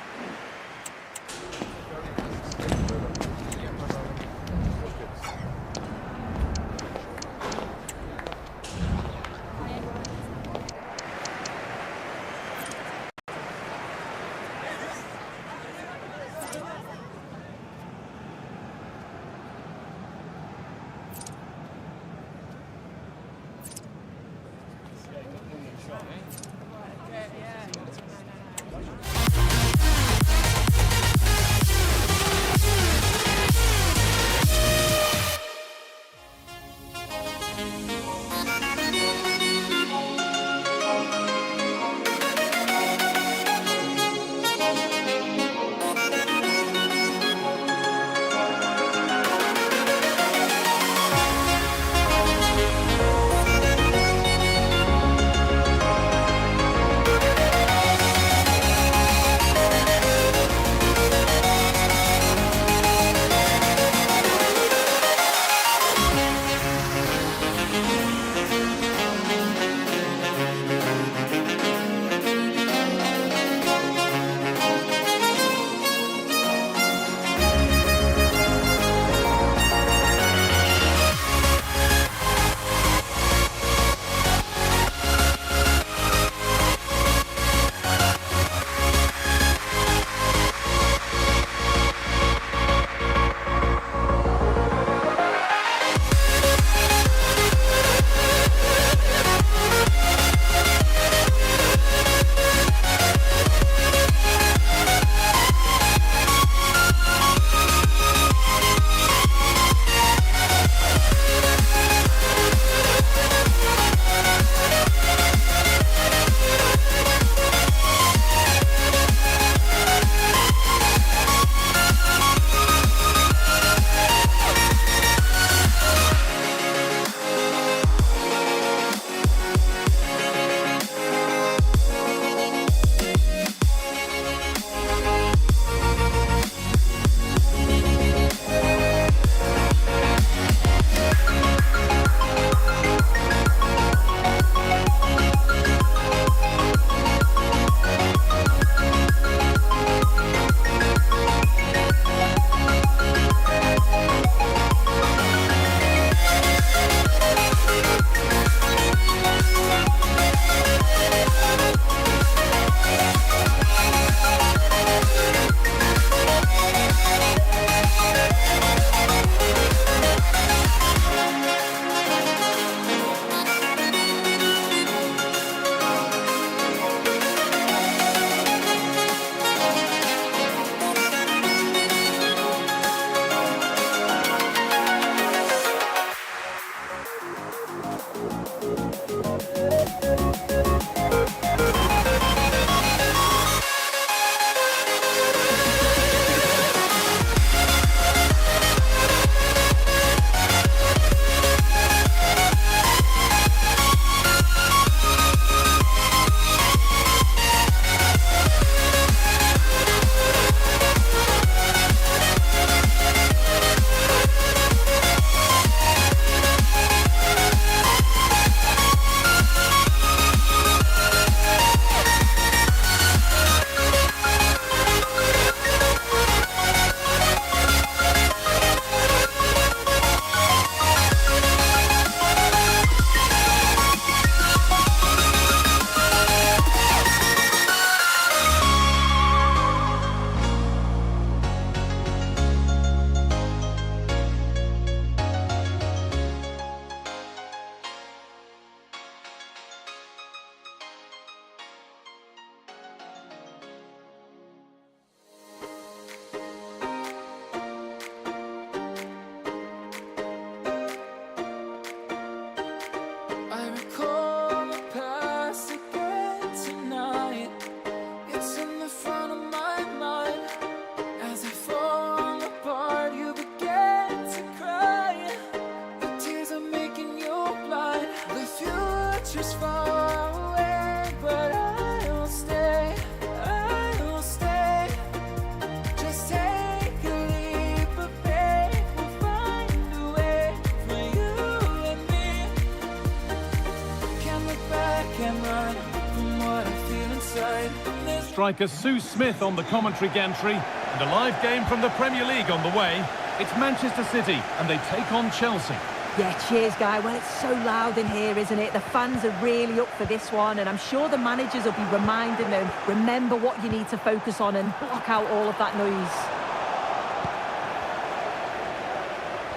side. And there's Striker Sue Smith on the commentary gantry, and a live game from the Premier League on the way. It's Manchester City, and they take on Chelsea. Yeah, cheers, Guy. Well, it's so loud in here, isn't it? The fans are really up for this one, and I'm sure the managers will be reminding them, remember what you need to focus on and block out all of that noise.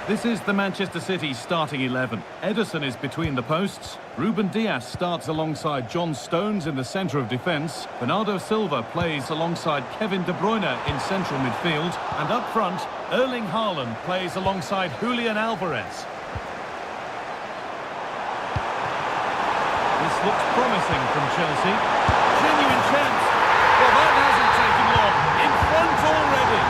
This is the Manchester City starting 11. Ederson is between the posts. Ruben Dias starts alongside John Stones in the centre of defence. Bernardo Silva plays alongside Kevin De Bruyne in central midfield. And up front, Erling Haaland plays alongside Julian Alvarez. This looks promising from Chelsea. Genuine chance. Well, that hasn't taken long. In front already.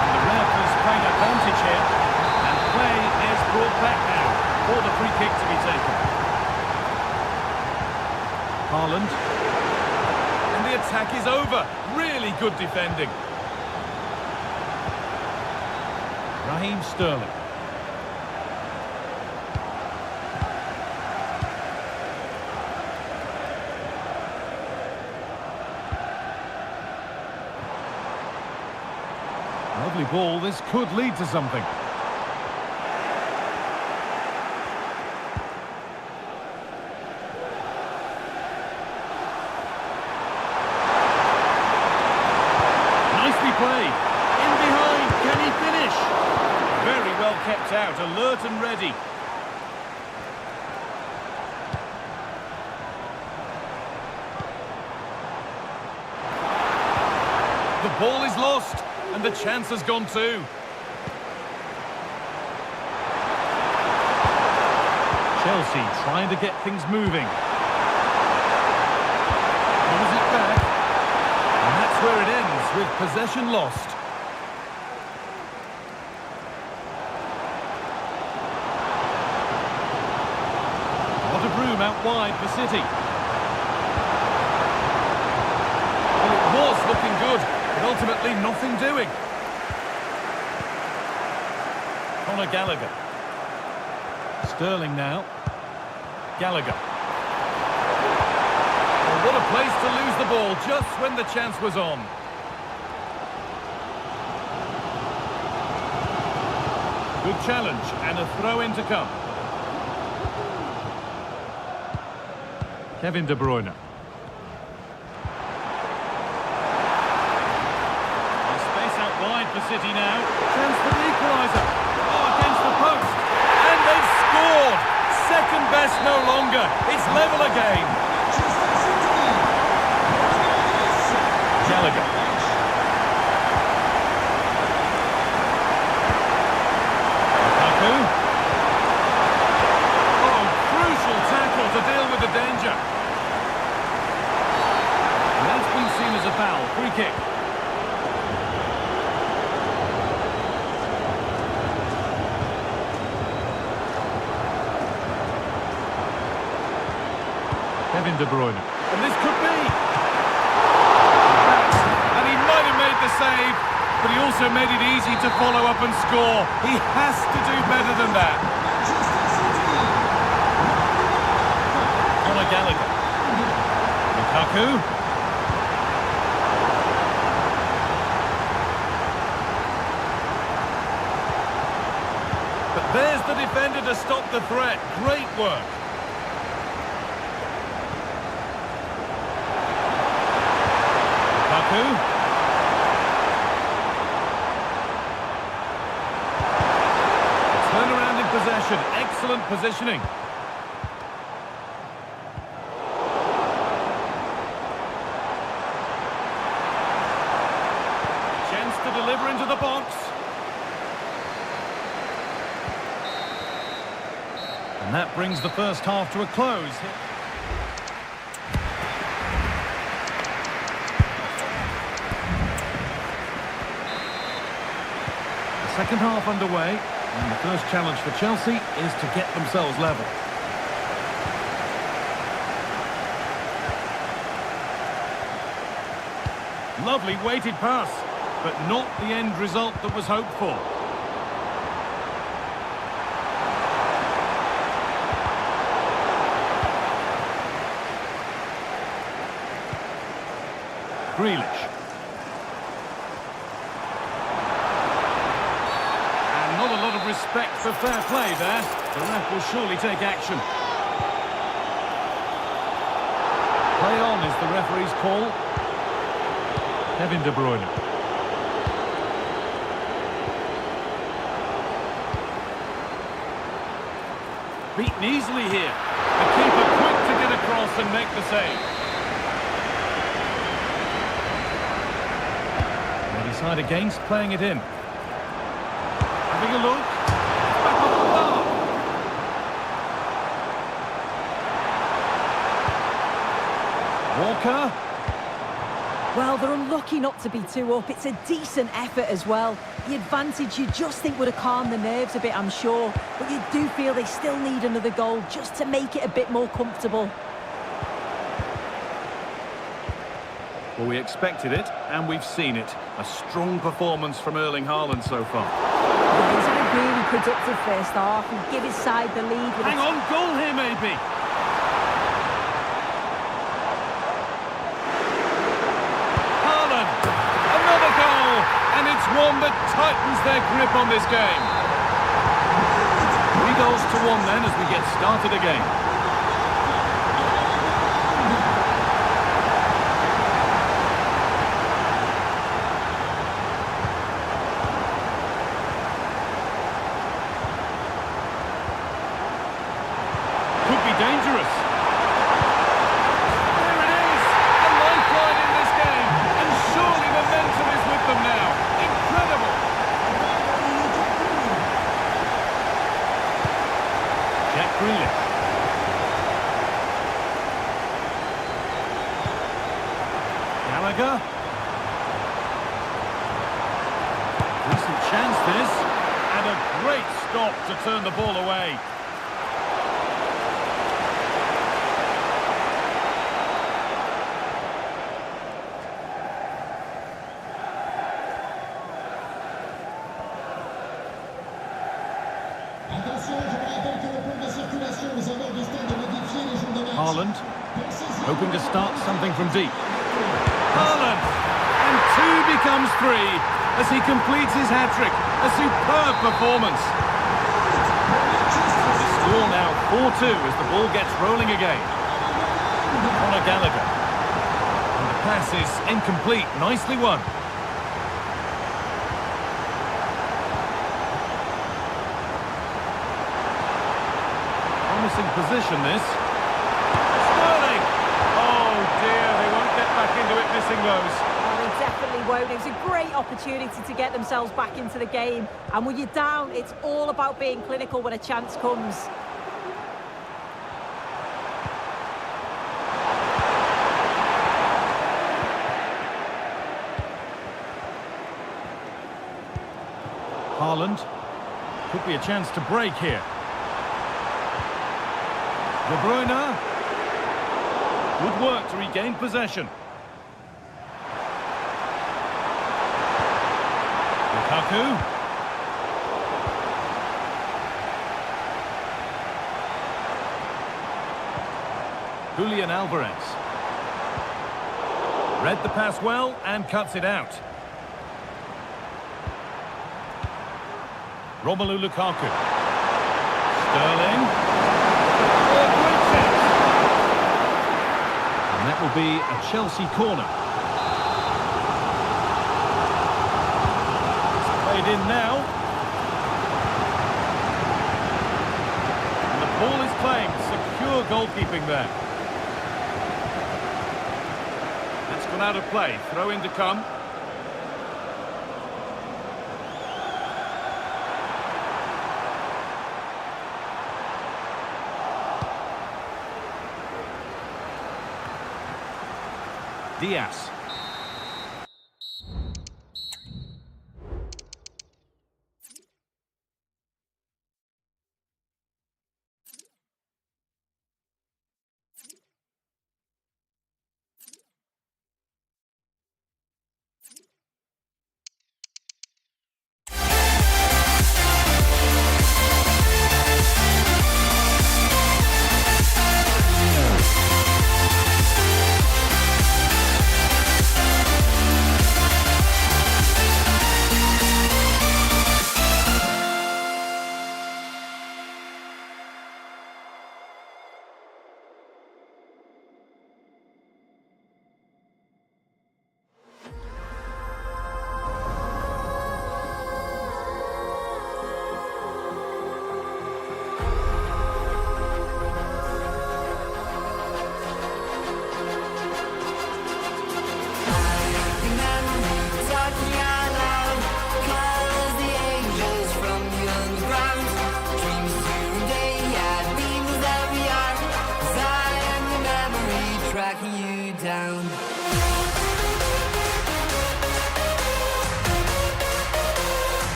And the ref has played advantage here. And play is brought back now for the free kick to be taken. Haaland. And the attack is over. Really good defending. Raheem Sterling. Lovely ball, this could lead to something. Nicely played. In behind, can he finish? Very well kept out, alert and ready. The ball is lost. And the chance has gone too. Chelsea trying to get things moving. Pulls it back. And that's where it ends, with possession lost. A lot of room out wide for City. Well, it was looking good. But ultimately, nothing doing. Conor Gallagher. Sterling now. Gallagher. Well, what a place to lose the ball just when the chance was on. Good challenge and a throw-in to come. Kevin De Bruyne. Wide for City now. Chance for the equaliser. Oh, against the post. And they've scored. Second best no longer. It's level again. Gallagher. Lukaku. Oh, crucial tackle to deal with the danger. And that's been seen as a foul. Free kick. Kevin De Bruyne. And this could be. And he might have made the save, but he also made it easy to follow up and score. He has to do better than that. Conor Gallagher. Lukaku. But there's the defender to stop the threat. Great work. Turnaround in possession, excellent positioning. Chance to deliver into the box. And that brings the first half to a close. Second half underway, and the first challenge for Chelsea is to get themselves level. Lovely weighted pass, but not the end result that was hoped for. Grealish. And not a lot of respect for fair play there. The ref will surely take action. Play on is the referee's call. Kevin De Bruyne. Beaten easily here. The keeper quick to get across and make the save. They decide against playing it in. Having a look. Back off the bar. Walker. Well, they're unlucky not to be 2 up. It's a decent effort as well. The advantage you just think would have calmed the nerves a bit, I'm sure. But you do feel they still need another goal just to make it a bit more comfortable. Well, we expected it, and we've seen it. A strong performance from Erling Haaland so far. Yeah, he's had a really productive first half and give his side the lead. Hang on, goal here maybe. And it's one that tightens their grip on this game. 3 goals to 1 then as we get started again. Could be dangerous. There it is! A lifeline in this game. And surely momentum is with them now. Incredible! Jack Grealish. Gallagher. Decent chance this. And a great stop to turn the ball away. Haaland, hoping to start something from deep. Haaland! And 2 becomes 3 as he completes his hat-trick. A superb performance. The score now 4-2 as the ball gets rolling again. Conor Gallagher. And the pass is incomplete. Nicely won. Promising position this. Into it, missing those. Oh, they definitely won't. It was a great opportunity to get themselves back into the game. And when you're down, it's all about being clinical when a chance comes. Haaland. Could be a chance to break here. De Bruyne. Good work to regain possession. Lukaku. Julian Alvarez. Read the pass well and cuts it out. Romelu Lukaku. Sterling. Oh, great chance. And that will be a Chelsea corner. Played in now. And the ball is playing. Secure goalkeeping there. That's gone out of play. Throw in to come. Diaz.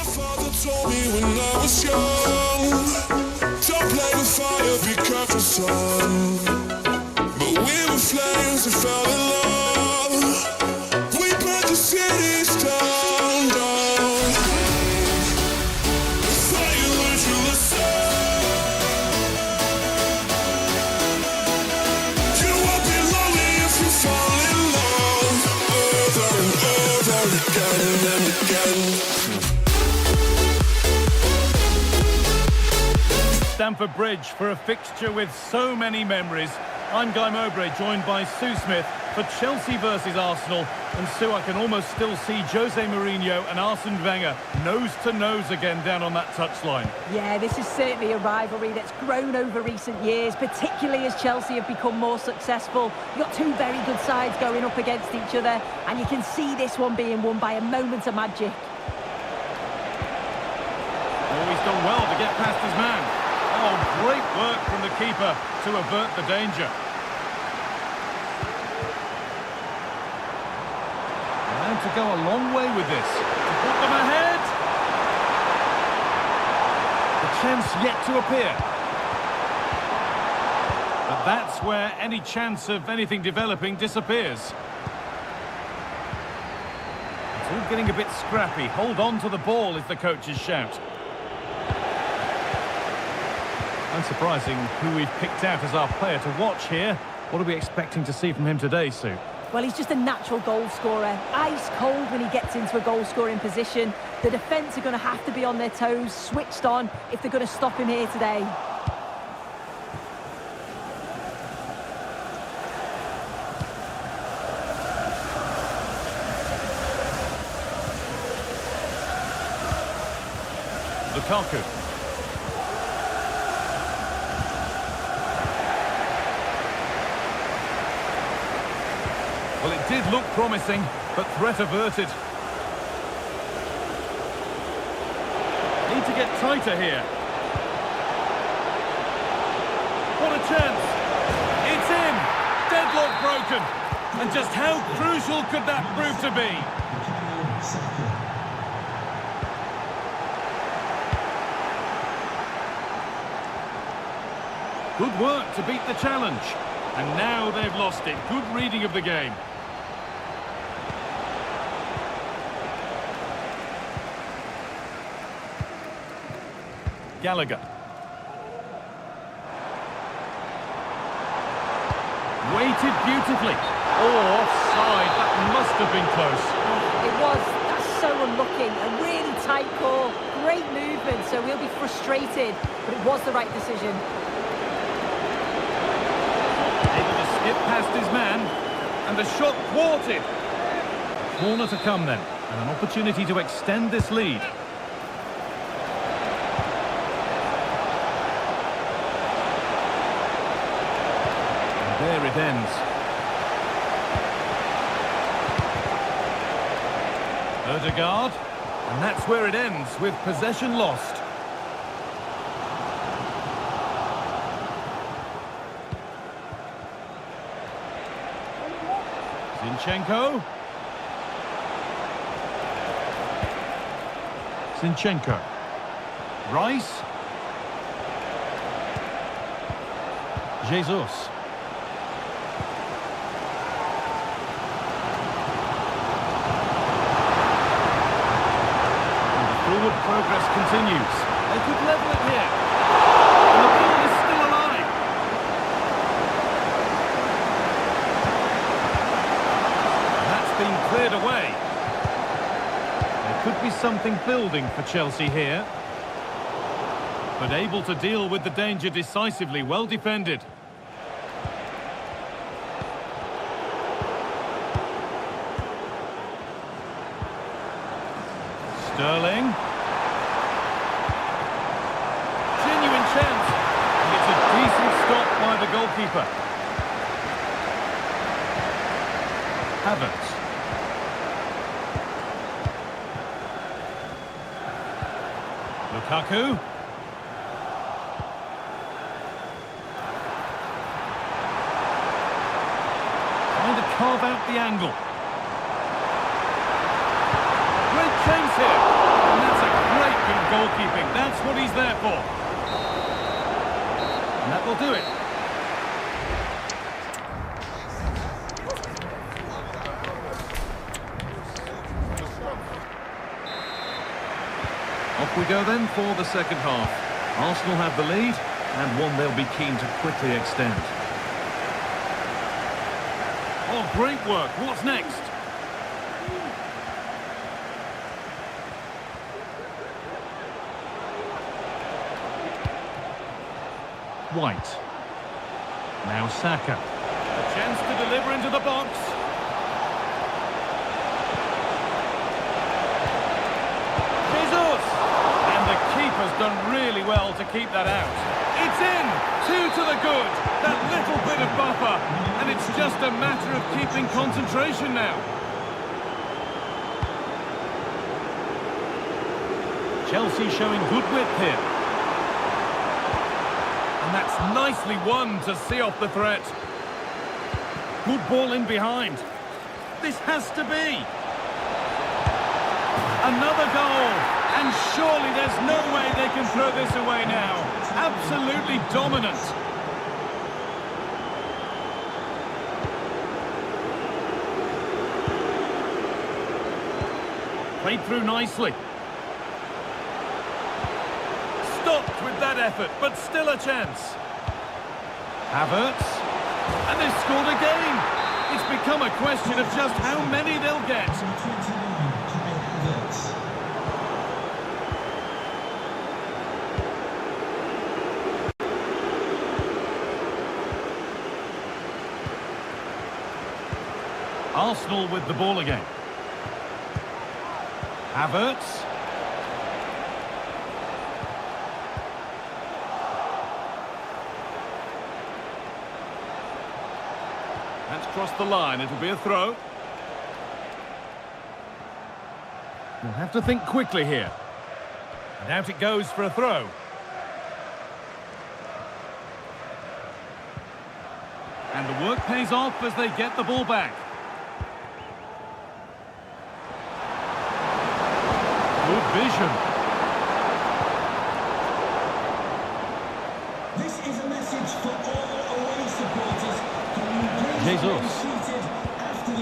My father told me when I was young, don't play with fire, be careful, son. But we were flames and fell in love. We burnt the cities down, down. The fire learned you listen. You won't be lonely if you fall in love. Over and over again and again. Stamford Bridge for a fixture with so many memories. I'm Guy Mowbray, joined by Sue Smith for Chelsea versus Arsenal. And Sue, I can almost still see Jose Mourinho and Arsene Wenger nose to nose again down on that touchline. Yeah, this is certainly a rivalry that's grown over recent years, particularly as Chelsea have become more successful. You've got two very good sides going up against each other, and you can see this one being won by a moment of magic. Oh, he's done well to get past his man. Oh, great work from the keeper to avert the danger. And to go a long way with this. To put them ahead. The chance yet to appear. But that's where any chance of anything developing disappears. It's all getting a bit scrappy. Hold on to the ball is the coach's shout. Unsurprising who we've picked out as our player to watch here. What are we expecting to see from him today, Sue? Well, he's just a natural goal scorer. Ice cold when he gets into a goal-scoring position. The defence are going to have to be on their toes, switched on, if they're going to stop him here today. Lukaku. Well, it did look promising, but threat averted. Need to get tighter here. What a chance! It's in! Deadlock broken! And just how crucial could that prove to be? Good work to beat the challenge. And now they've lost it. Good reading of the game. Gallagher. Weighted beautifully. Oh, offside. That must have been close. It was. That's so unlucky. A really tight call. Great movement, so he'll be frustrated. But it was the right decision. Able to skip past his man. And the shot thwarted. Corner to come then. And an opportunity to extend this lead. There it ends. Ødegaard. And that's where it ends, with possession lost. Zinchenko. Zinchenko. Rice. Jesus. Forward progress continues. They could level it here. And the ball is still alive. And that's been cleared away. There could be something building for Chelsea here. But able to deal with the danger decisively, well defended. Sterling. Genuine chance. And it's a decent stop by the goalkeeper. Havertz. Lukaku. Trying to carve out the angle. Great chance here, and that's a goalkeeping. That's what he's there for. And that will do it. Off we go then for the second half. Arsenal have the lead, and one they'll be keen to quickly extend. Oh, great work. What's next? White. Now Saka. A chance to deliver into the box. Jesus! And the keeper's done really well to keep that out. It's in! 2 to the good. That little bit of buffer. And it's just a matter of keeping concentration now. Chelsea showing good width here. And that's nicely won to see off the threat. Good ball in behind. This has to be. Another goal. And surely there's no way they can throw this away now. Absolutely dominant. Played through nicely. Stopped with that effort, but still a chance. Havertz. And they've scored again. It's become a question of just how many they'll get. Arsenal with the ball again. Havertz. That's crossed the line. It'll be a throw. We'll have to think quickly here. And out it goes for a throw. And the work pays off as they get the ball back. Good vision. This is a message for all away supporters. Jesus.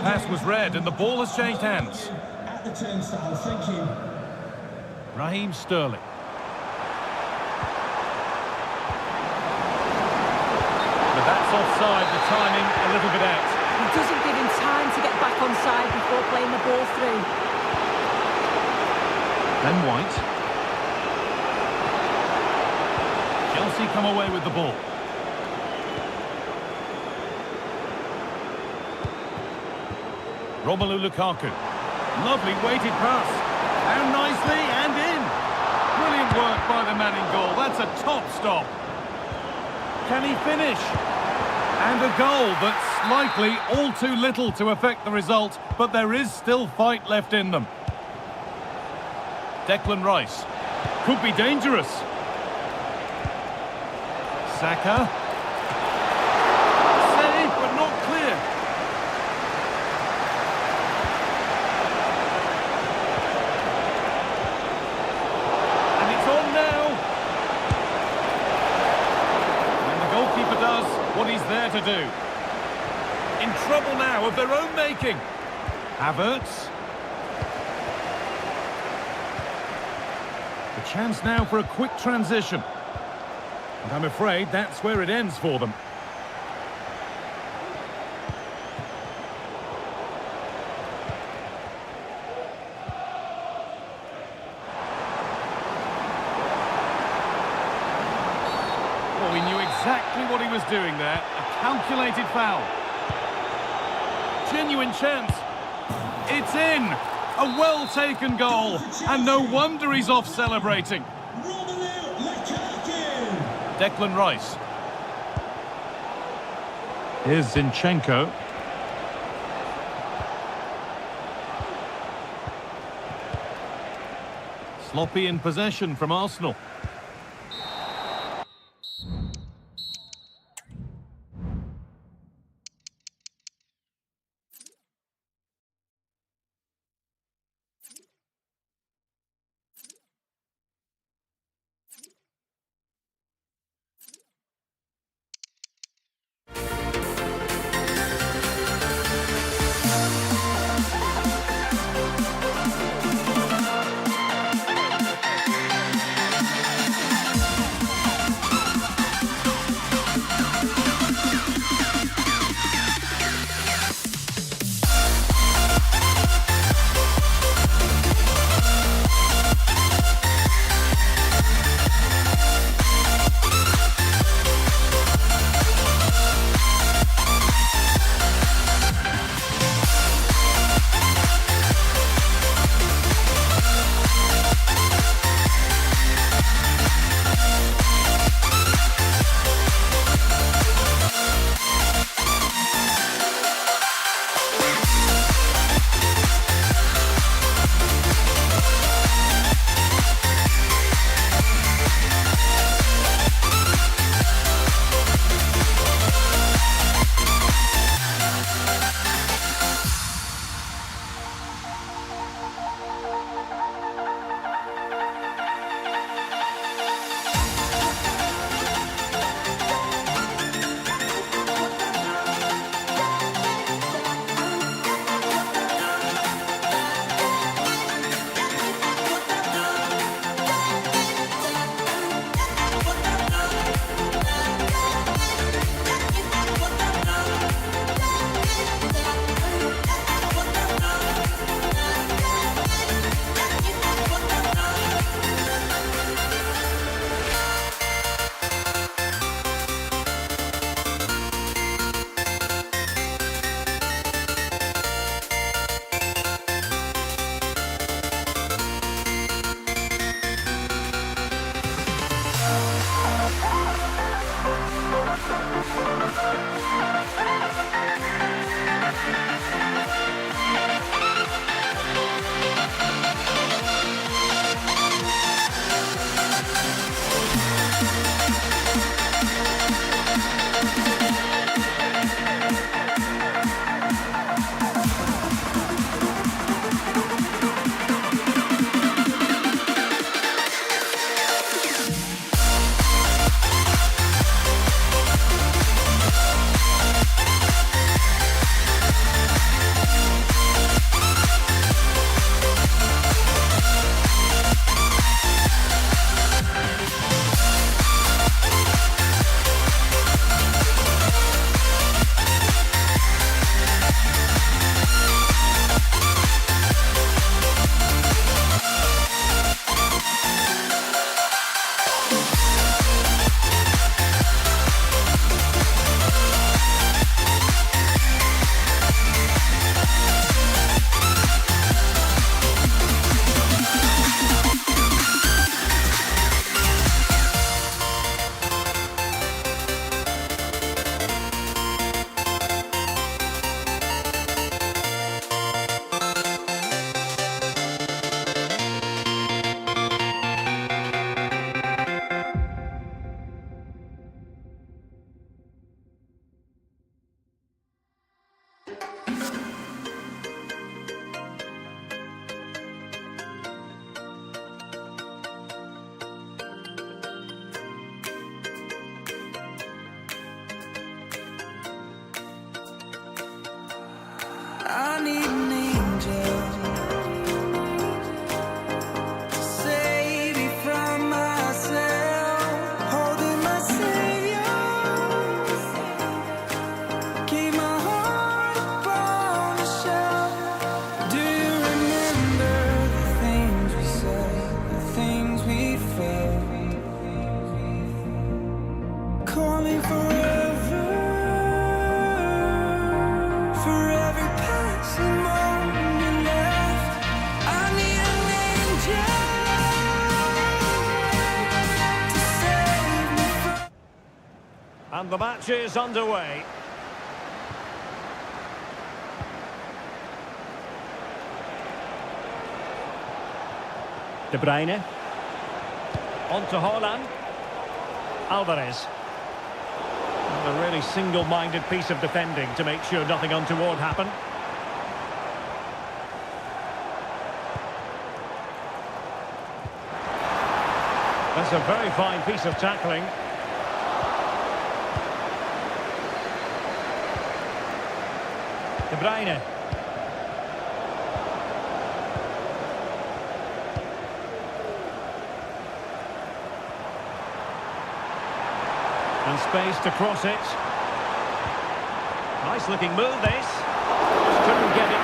Pass was read and the ball has changed hands. At the turnstile, thank you. Raheem Sterling. But that's offside, the timing a little bit out. He doesn't give him time to get back on side before playing the ball through. Then White. Chelsea come away with the ball. Romelu Lukaku. Lovely weighted pass. Down nicely and in. Brilliant work by the man in goal. That's a top stop. Can he finish? And a goal that's likely all too little to affect the result, but there is still fight left in them. Declan Rice. Could be dangerous. Saka. Save, but not clear. And it's on now. And the goalkeeper does what he's there to do. In trouble now of their own making. Havertz. A chance now for a quick transition. And I'm afraid that's where it ends for them. Well, he knew exactly what he was doing there. A calculated foul. Genuine chance. It's in. A well-taken goal, and no wonder he's off celebrating. Declan Rice. Here's Zinchenko. Sloppy in possession from Arsenal. going forever. For every passing moment left, I need an angel to save me from. And the match is underway. De Bruyne. On to Haaland. Alvarez. And a really single-minded piece of defending to make sure nothing untoward happened. That's a very fine piece of tackling. De Bruyne. And space to cross it. Nice looking move this. Just couldn't get it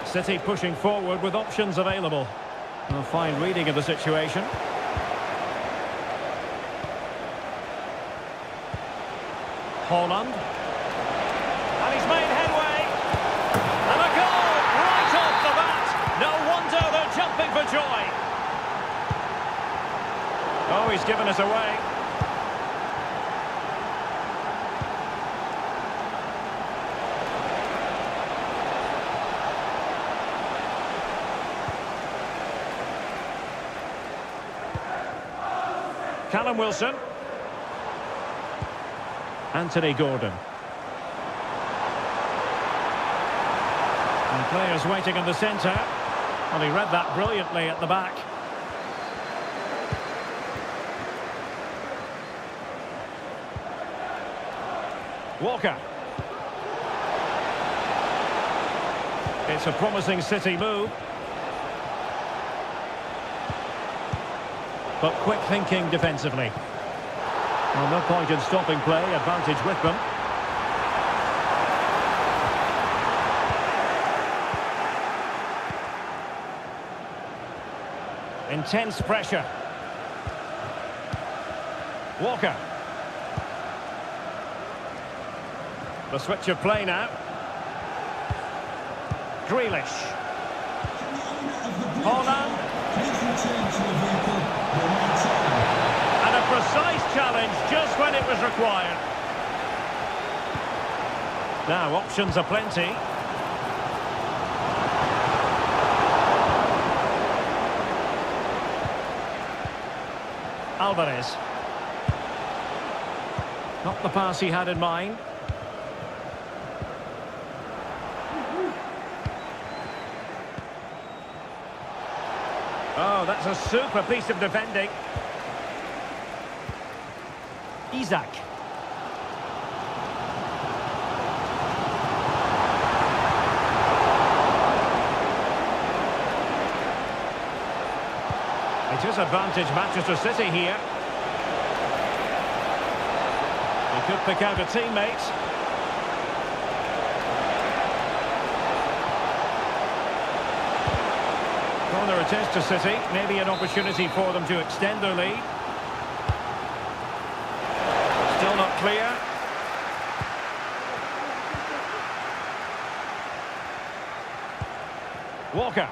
through. City pushing forward with options available. A fine reading of the situation. Haaland. And he's made headway. And a goal right off the bat. No wonder they're jumping for joy. Oh, he's given us away. Callum Wilson. Anthony Gordon. And players waiting in the centre. Well, he read that brilliantly at the back. Walker. It's a promising City move. But quick thinking defensively. Well, no point in stopping play, advantage with them. Intense pressure. Walker. The switch of play now. Grealish. Haaland. And a precise challenge just when it was required. Now, options are plenty. Alvarez. Not the pass he had in mind. Oh, that's a super piece of defending. Isak. It is advantage Manchester City here. They could pick out a teammate. Corner it is to City. Maybe an opportunity for them to extend their lead. Still not clear. Walker.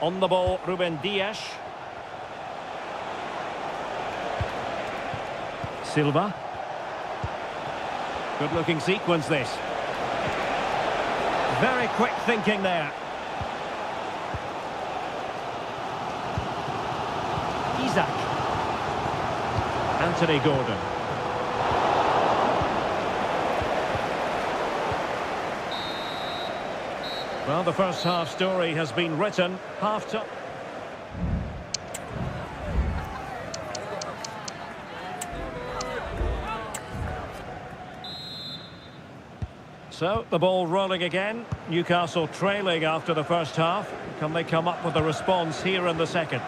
On the ball, Ruben Dias. Silva. Good looking sequence this. Very quick thinking there. Isak. Anthony Gordon. Well, the first half story has been written. Half time. So, the ball rolling again. Newcastle trailing after the first half. Can they come up with a response here in the second?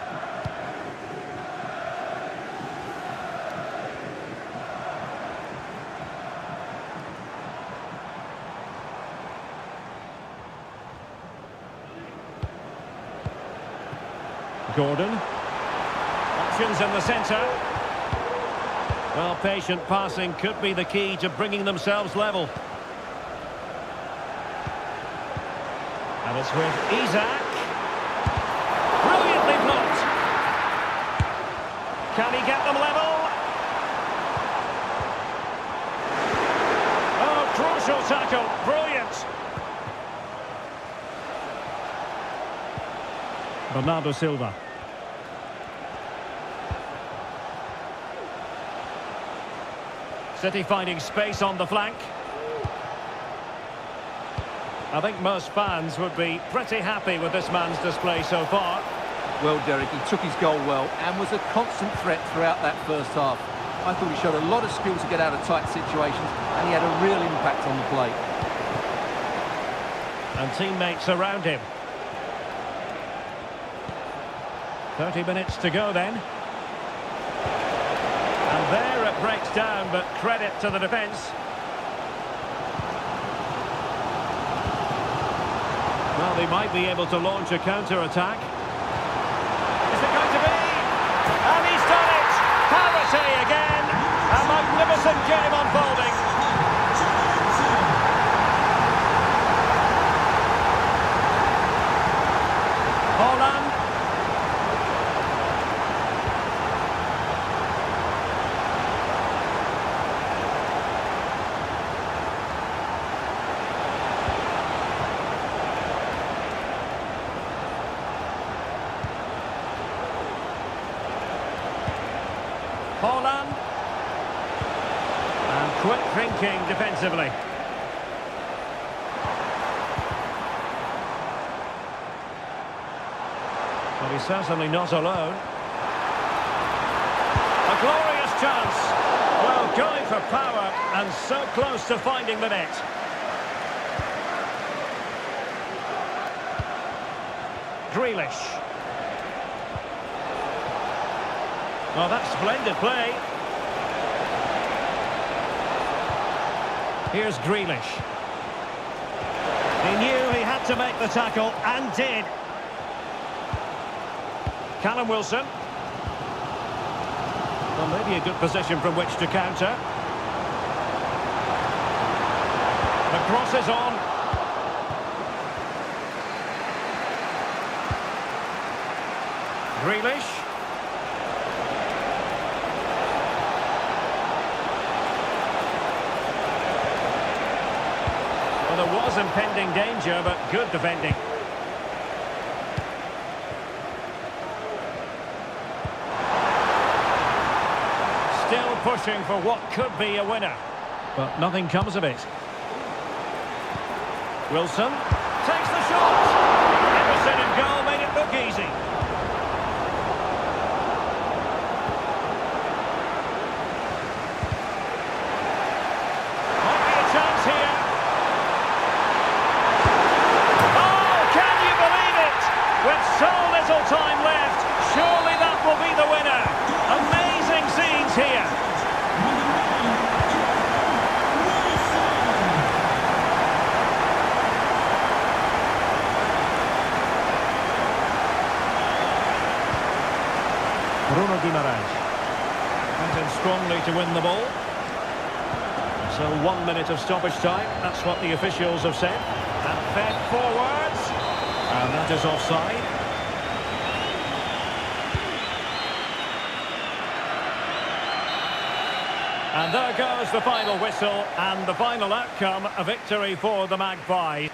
Gordon. Options in the centre. Well, patient passing could be the key to bringing themselves level. And it's with Isak. Brilliantly blocked. Can he get them level? Oh, crucial tackle. Brilliant. Bernardo Silva. City finding space on the flank. I think most fans would be pretty happy with this man's display so far. Well, Derek, he took his goal well and was a constant threat throughout that first half. I thought he showed a lot of skill to get out of tight situations, and he had a real impact on the play. And teammates around him. 30 minutes to go then. And there it breaks down, but credit to the defence. Well, they might be able to launch a counter-attack. Is it going to be? And he's done it! Parity again! A magnificent game unfolding. Holland. Holland. And quick thinking defensively. But he's certainly not alone. A glorious chance. Well, going for power and so close to finding the net. Grealish. Well, that's splendid play. Here's Grealish. He knew he had to make the tackle, and did. Callum Wilson. Well, maybe a good position from which to counter. The cross is on. Grealish. Well, there was impending danger, but good defending. Still pushing for what could be a winner, but nothing comes of it. Wilson takes the shot. Emerson in goal made it look easy. Might be a chance here. Oh, can you believe it? With so little time left, surely that will be the winner. Amazing scenes here. Bruno Guimaraes went in strongly to win the ball. So 1 minute of stoppage time, that's what the officials have said. And fed forwards, and that is offside. And there goes the final whistle, and the final outcome, a victory for the Magpies.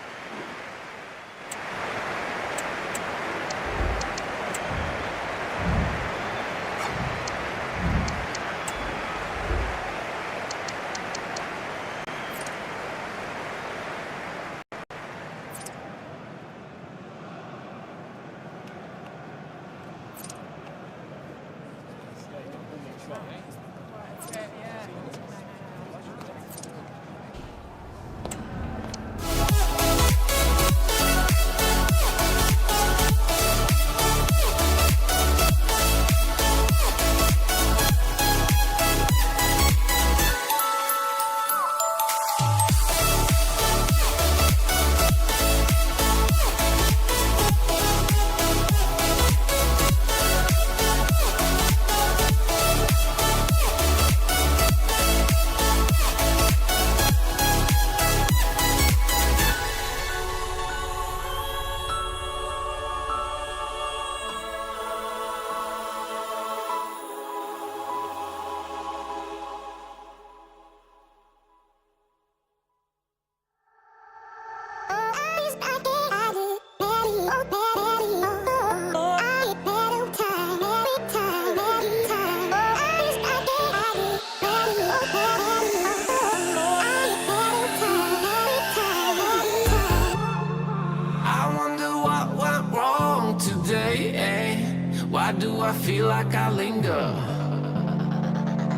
Why do I feel like I linger?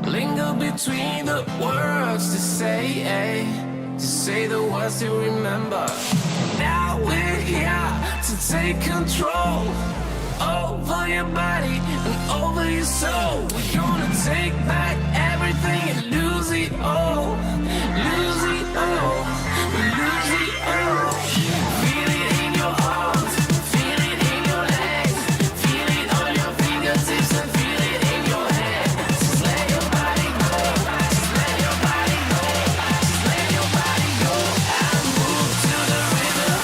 Linger between the words to say the words to remember. Now we're here to take control over your body and over your soul. We're gonna take back everything and lose it all. Lose it all. We lose it all. Feel it in your arms, feel it in your legs, feel it on your fingertips and feel it in your head. Just let your body go, just let your body go, just let your body go and move to the rhythm.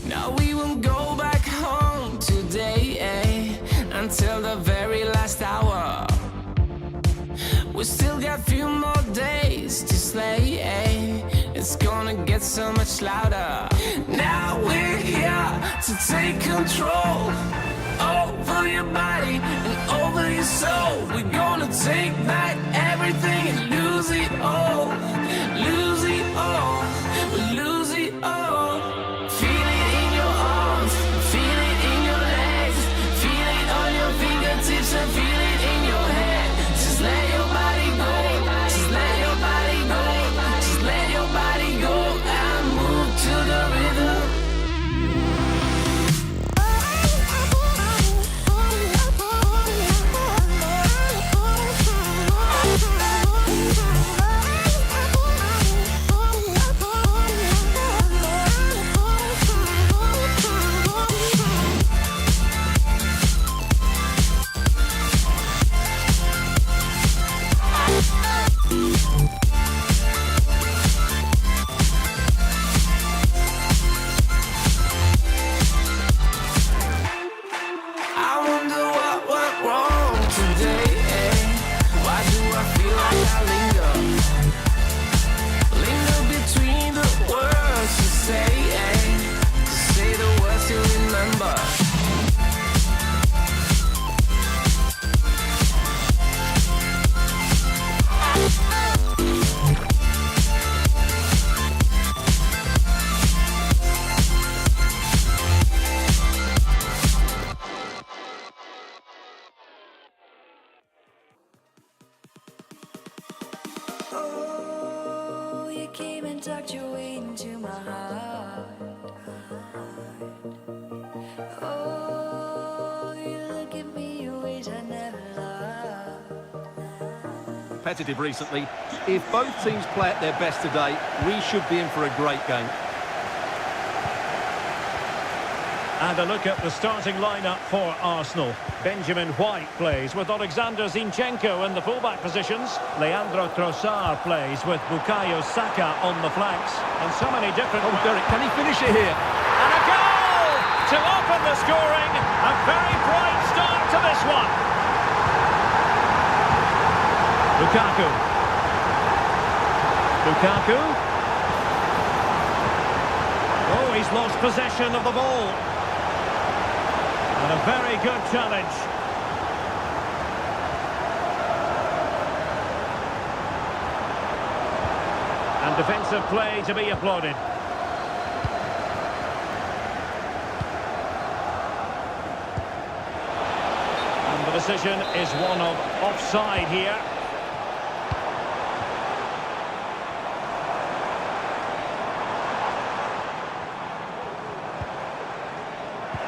Now we won't go back home today, until the very last hour. We still got a few more days to slay, it's gonna get so much louder. Now we're here to take control over your body and over your soul. We're gonna take back everything and lose it all. Lose it all. We lose it all. Feel it in your arms, feel it in your legs, feel it on your fingertips and feel it in your head. Just let your body go, just let your body go, just let your body go and move to the rhythm. I wonder what went wrong today, Why do I feel like I linger? Linger between the words to say the words to remember. Oh, you came and tucked your way into my heart. Oh, you look at me in ways I never loved. Competitive recently. If both teams play at their best today, we should be in for a great game. And a look at the starting lineup for Arsenal. Benjamin White plays with Alexander Zinchenko in the fullback positions. Leandro Trossard plays with Bukayo Saka on the flanks. And so many different... Oh, Derek, can he finish it here? And a goal to open the scoring. A very bright start to this one. Lukaku. Oh, he's lost possession of the ball. And a very good challenge. And defensive play to be applauded. And the decision is one of offside here.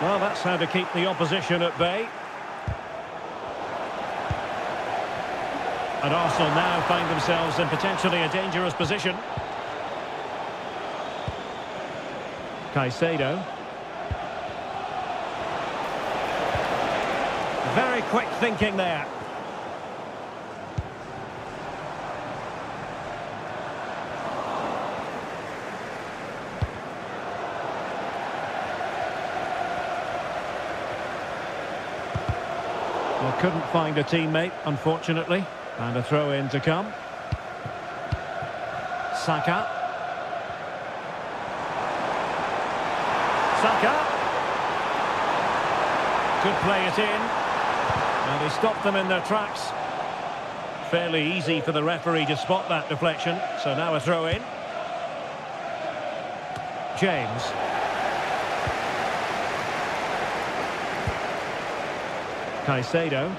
Well, that's how to keep the opposition at bay. And Arsenal now find themselves in potentially a dangerous position. Caicedo. Very quick thinking there. couldn't find a teammate, unfortunately. And a throw-in to come. Saka. Could play it in. And he stopped them in their tracks. Fairly easy for the referee to spot that deflection. So now a throw-in. James. Caicedo.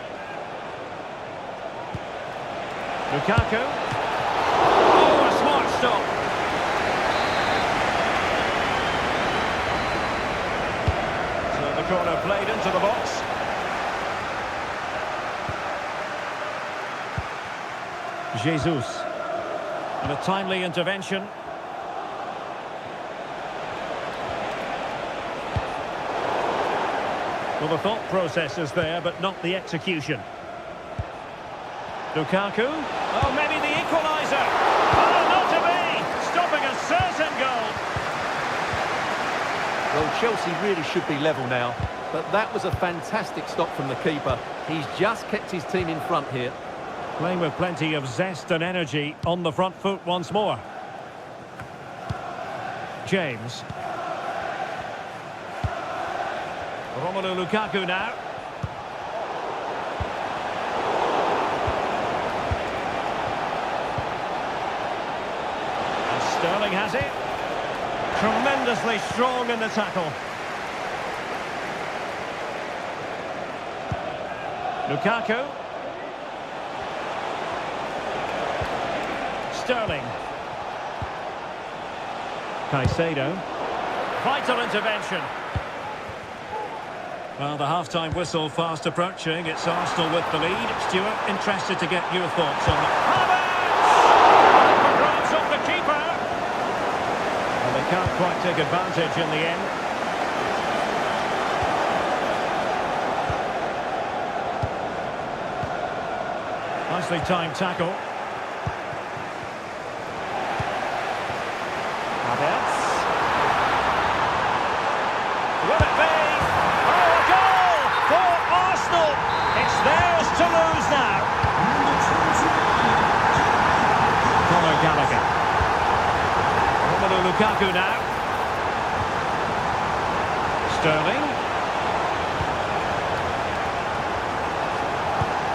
Lukaku. Oh, a smart stop. So the corner played into the box. Jesus. And a timely intervention. Well, the thought process is there, but not the execution. Lukaku. Oh, maybe the equaliser. Oh, not to be. Stopping a certain goal. Well, Chelsea really should be level now, but that was a fantastic stop from the keeper. He's just kept his team in front here. Playing with plenty of zest and energy on the front foot once more. James. Romelu Lukaku now. And Sterling has it. Tremendously strong in the tackle. Lukaku. Sterling. Caicedo. Vital intervention. Well, the half-time whistle fast approaching. It's Arsenal with the lead. Stuart, interested to get your thoughts on it. Havertz! Grabs off the keeper. Well, they can't quite take advantage in the end. Nicely timed tackle. Havertz. Will it be? It's theirs to lose now. Conor Gallagher. Romelu Lukaku now. Sterling.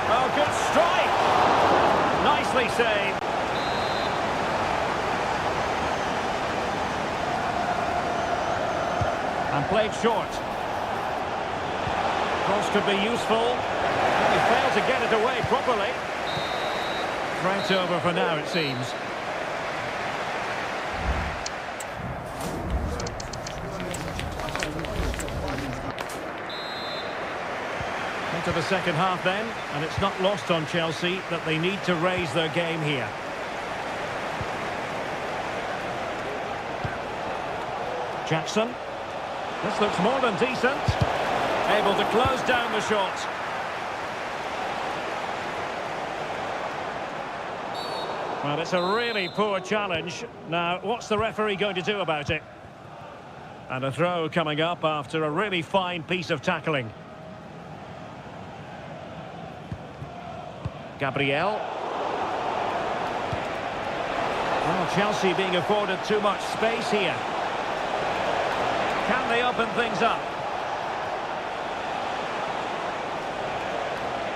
Oh, good strike. Nicely saved. And played short. Cross could be useful. He failed to get it away properly. Right over for now, it seems. Into the second half then, and it's not lost on Chelsea that they need to raise their game here. Jackson. This looks more than decent. Able to close down the shot. Well, it's a really poor challenge. Now, what's the referee going to do about it? And a throw coming up after a really fine piece of tackling. Gabriel. Well, Chelsea being afforded too much space here. Can they open things up?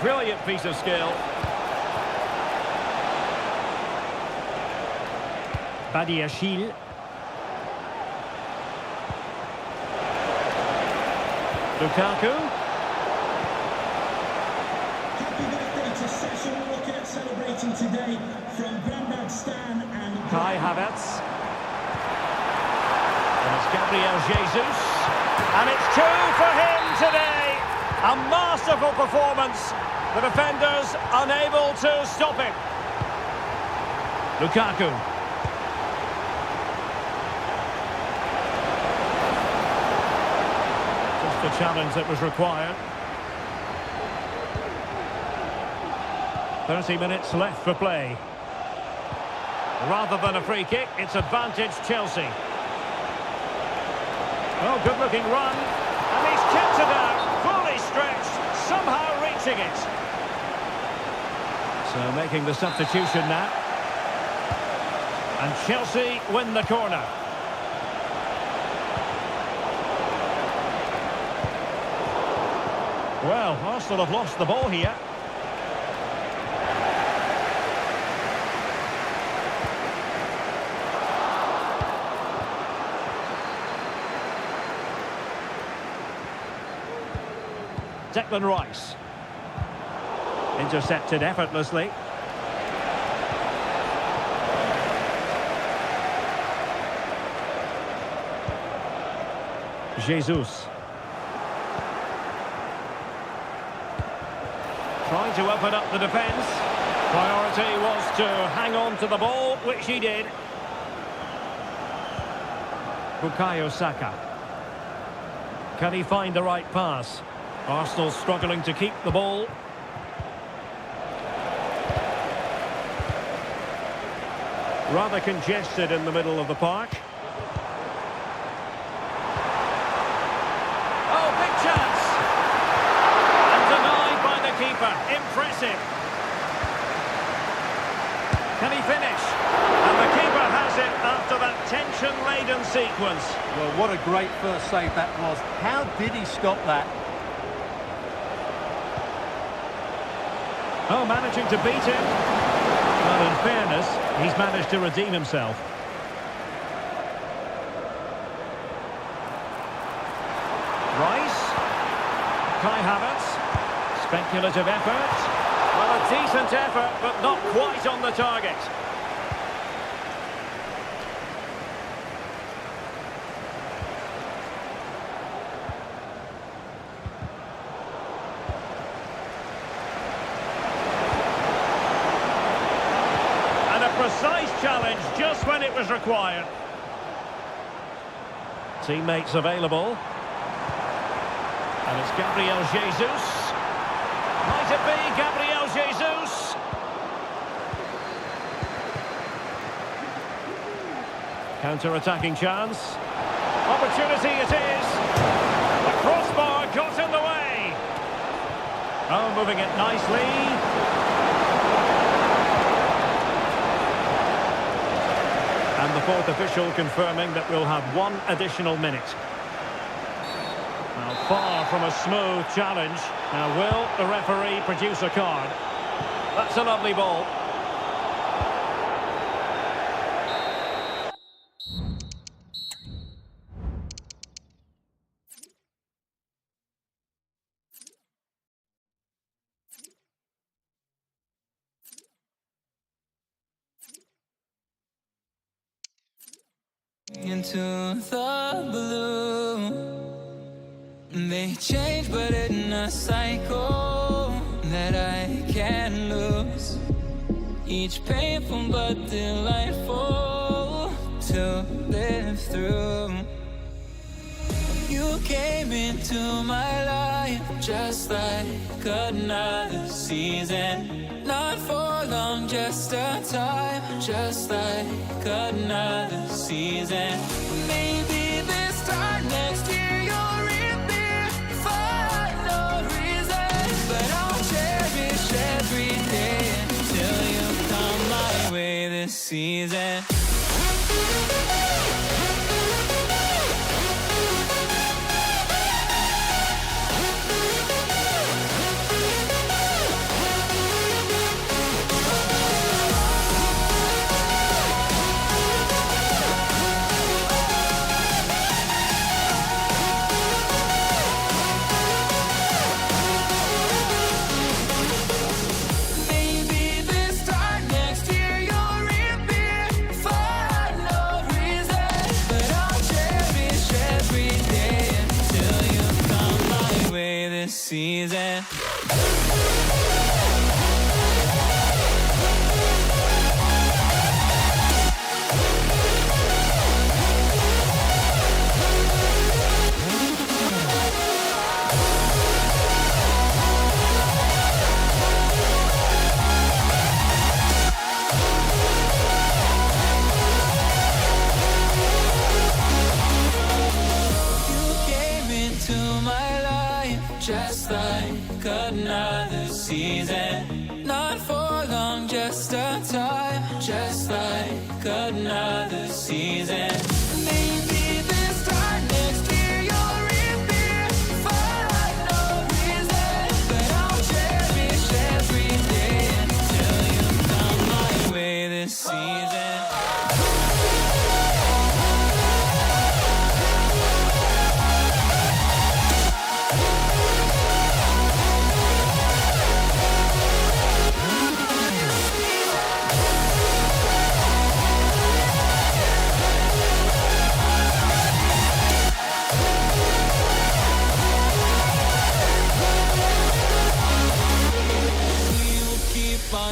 Brilliant piece of skill. Badiashile. Lukaku. Happy birthday to Session Walker celebrating today from Grandad Stan and Kai Havertz. And it's Gabriel Jesus. And it's 2 for him today. A masterful performance. The defenders unable to stop him. Lukaku. Just the challenge that was required. 30 minutes left for play. Rather than a free kick, it's advantage Chelsea. Oh, good-looking run. And he's kept it out. Fully stretched. Somehow reached pushing it. So making the substitution now. And Chelsea win the corner. Well, Arsenal have lost the ball here. Declan Rice. Intercepted effortlessly. Jesus. Trying to open up the defence. Priority was to hang on to the ball, which he did. Bukayo Saka. Can he find the right pass? Arsenal struggling to keep the ball. Rather congested in the middle of the park. Oh, big chance! And denied by the keeper. Impressive. Can he finish? And the keeper has it after that tension-laden sequence. Well, what a great first save that was. How did he stop that? Oh, managing to beat him. Well, in fairness, he's managed to redeem himself. Rice. Kai Havertz. Speculative effort. Well, a decent effort, but not quite on the target. Precise challenge just when it was required. Teammates available. And it's Gabriel Jesus. Might it be Gabriel Jesus? Counter-attacking chance. Opportunity it is. The crossbar got in the way. Oh, moving it nicely. And the fourth official confirming that we'll have one additional minute. Now, far from a smooth challenge. Now, will the referee produce a card? That's a lovely ball. Into the blue, they change, but in a cycle that I can't lose. Each painful but delightful to live through. You came into my life just like another season. Not for long, just a time, just like another season. Maybe this time next year you'll reappear for no reason. But I'll cherish every day until you come my way this season. Maybe this time next year you'll reappear for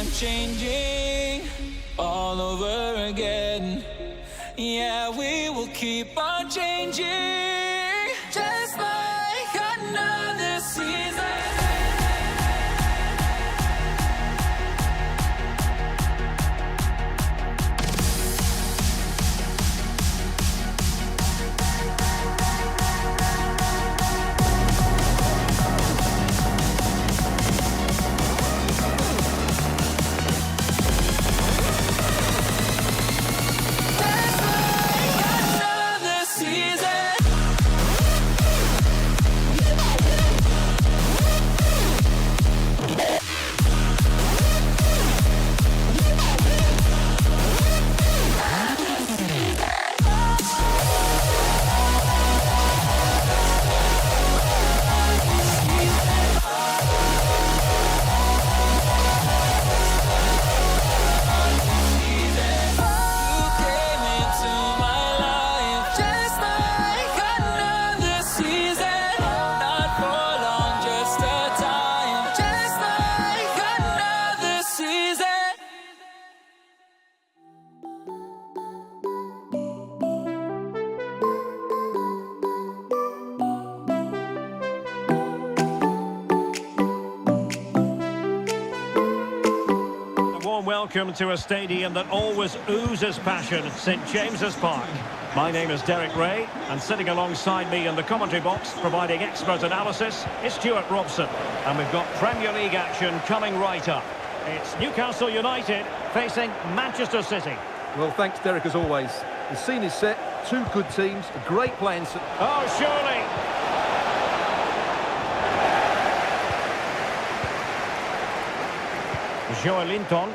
on changing all over again. Yeah, we will keep on changing, just like another season. Welcome to a stadium that always oozes passion, St James's Park. My name is Derek Ray, and sitting alongside me in the commentary box, providing expert analysis, is Stuart Robson. And we've got Premier League action coming right up. It's Newcastle United facing Manchester City. Well, thanks, Derek, as always. The scene is set, two good teams, a great plan. Oh, surely! Joe Linton.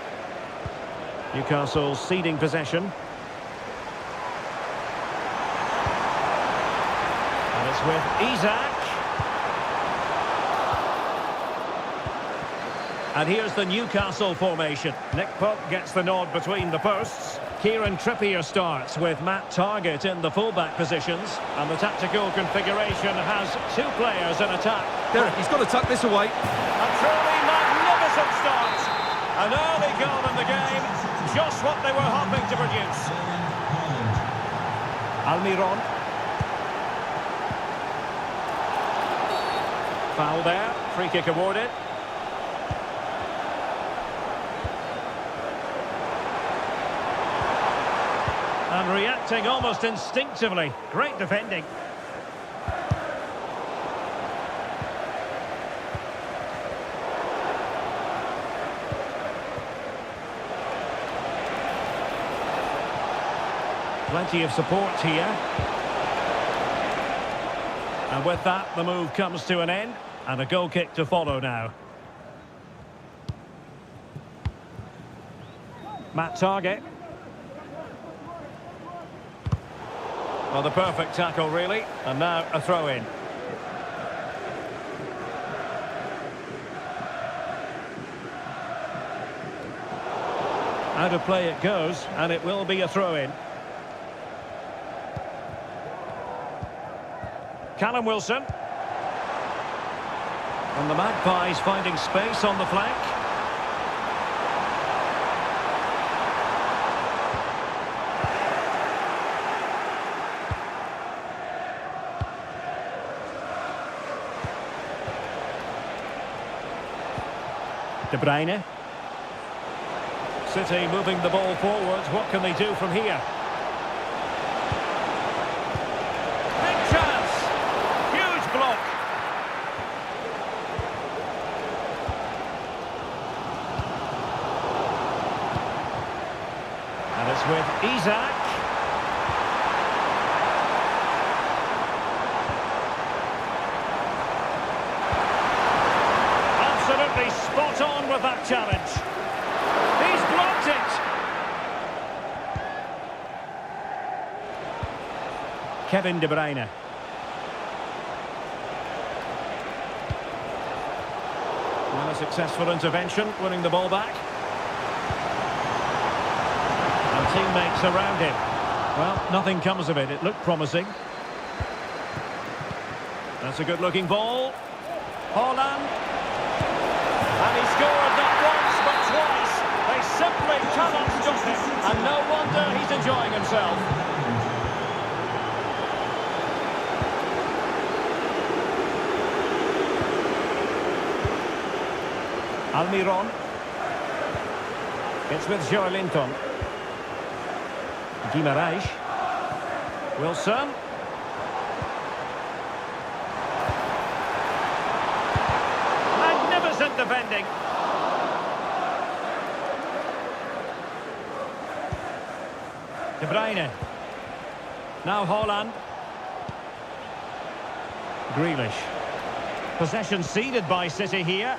Newcastle ceding possession. And it's with Isak. And here's the Newcastle formation. Nick Pope gets the nod between the posts. Kieran Trippier starts with Matt Targett in the fullback positions. And the tactical configuration has two players in attack. Derek, he's got to tuck this away. A truly magnificent start. An early goal in the game, just what they were hoping to produce. Almiron. Foul there, free kick awarded. And reacting almost instinctively. Great defending. Plenty of support here. And with that, the move comes to an end. And a goal kick to follow now. Matt Targett. Well, the perfect tackle, really. And now a throw-in. Out of play it goes, and it will be a throw-in. Callum Wilson. And the Magpies finding space on the flank. De Bruyne. City moving the ball forwards. What can they do from here? With Isak. Absolutely spot on with that challenge. He's blocked it. Kevin De Bruyne. Well, a successful intervention, winning the ball back. Teammates around him. Well, nothing comes of it. It looked promising. That's a good-looking ball. Haaland. And he scored not once, but twice. himself. Almiron. It's with Joelinton. Guimaraes. Wilson. Magnificent defending. De Bruyne. Now Haaland. Grealish. Possession ceded by City here.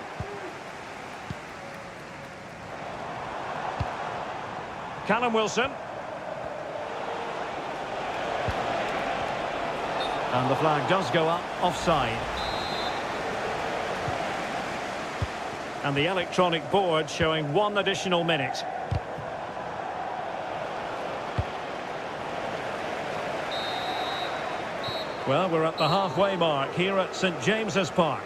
Callum Wilson. And the flag does go up, offside. And the electronic board showing 1 additional minute. Well, we're at the halfway mark here at St James's Park.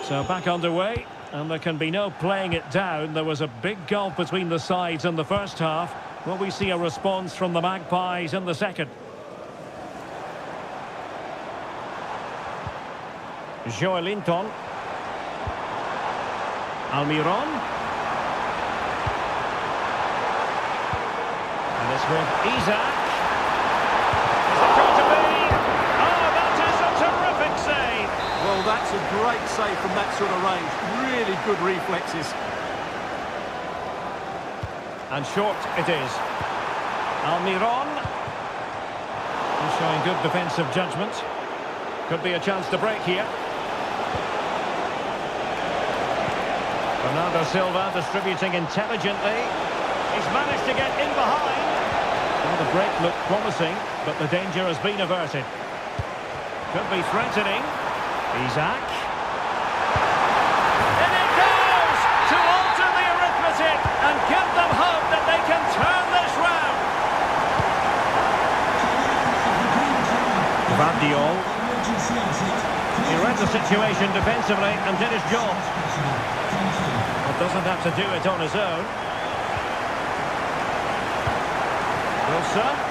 So back underway, and there can be no playing it down. There was a big gulf between the sides in the first half. Will we see a response from the Magpies in the second? Joelinton. Almiron. And it's with Isaac. Is it going to be? Oh, that is a terrific save. Well, that's a great save from that sort of range. Really good reflexes. And short it is. Almiron. He's showing good defensive judgment. Could be a chance to break here. Bernardo Silva distributing intelligently. He's managed to get in behind. Well, the break looked promising, but the danger has been averted. Could be threatening. Isaac. In it goes! To alter the arithmetic and give them hope that they can turn this round. Vardiol. He read the situation defensively and did his job. But doesn't have to do it on his own. Wilson.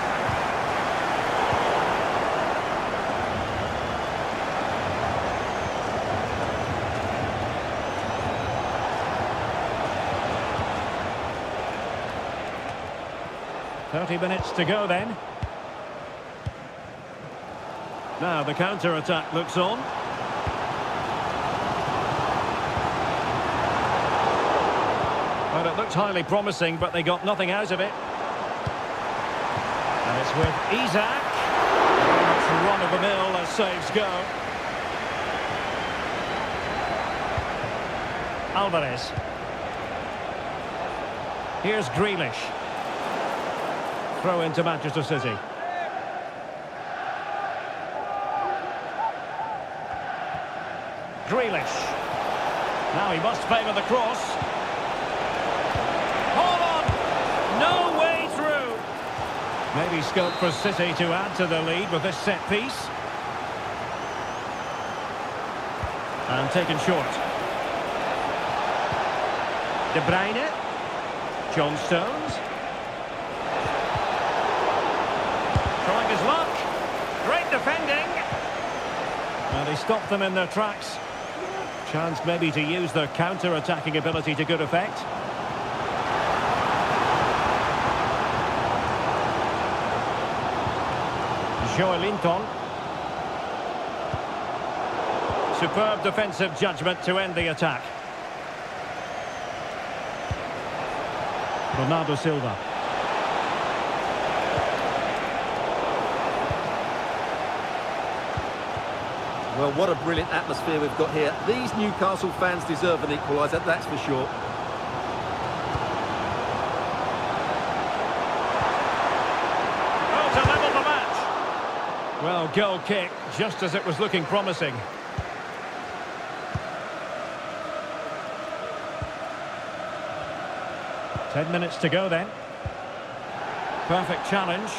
30 minutes to go then. Now the counter-attack looks on. Well, it looked highly promising, but they got nothing out of it. And it's with Isaac. It's run-of-the-mill as saves go. Alvarez. Here's Grealish. Throw into Manchester City. Grealish. Now he must favour the cross. Hold on! No way through! Maybe scope for City to add to the lead with this set piece. And taken short. De Bruyne. John Stones. Trying his luck. Great defending. And he stopped them in their tracks. Chance maybe to use their counter-attacking ability to good effect. Joelinton. Superb defensive judgment to end the attack. Bernardo Silva. Well, what a brilliant atmosphere we've got here. These Newcastle fans deserve an equaliser, that's for sure. Oh, to level the match. Well, goal kick, just as it was looking promising. Ten minutes to go then. Perfect challenge.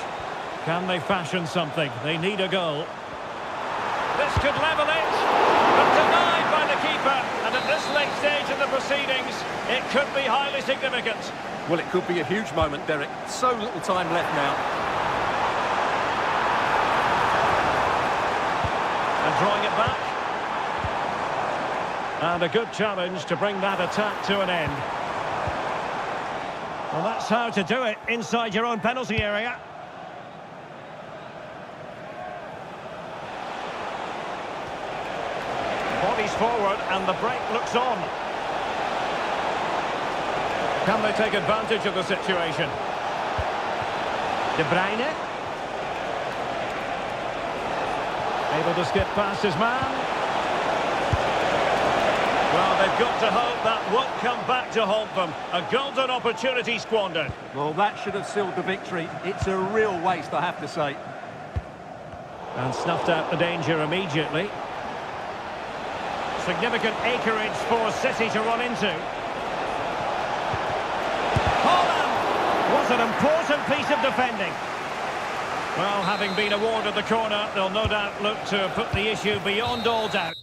Can they fashion something? They need a goal. This could level it, but denied by the keeper. And at this late stage in the proceedings, it could be highly significant. Well, it could be a huge moment, Derek. So little time left now. And drawing it back. And a good challenge to bring that attack to an end. Well, that's how to do it inside your own penalty area. Bodies forward and the break looks on. Can they take advantage of the situation? De Bruyne. Able to skip past his man. Well, they've got to hope that won't come back to haunt them. A golden opportunity squandered. Well, that should have sealed the victory. It's a real waste, I have to say. And snuffed out the danger immediately. Significant acreage for City to run into. Holland! What an important piece of defending. Well, having been awarded the corner, they'll no doubt look to put the issue beyond all doubt.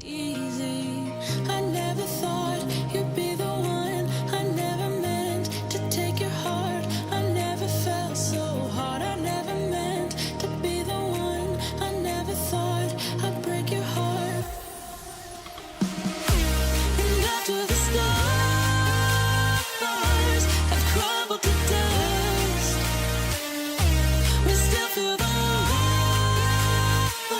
Easy. I never thought you'd be the one. I never meant to take your heart. I never felt so hard. I never meant to be the one. I never thought I'd break your heart. And after the stars have crumbled to dust, we still feel the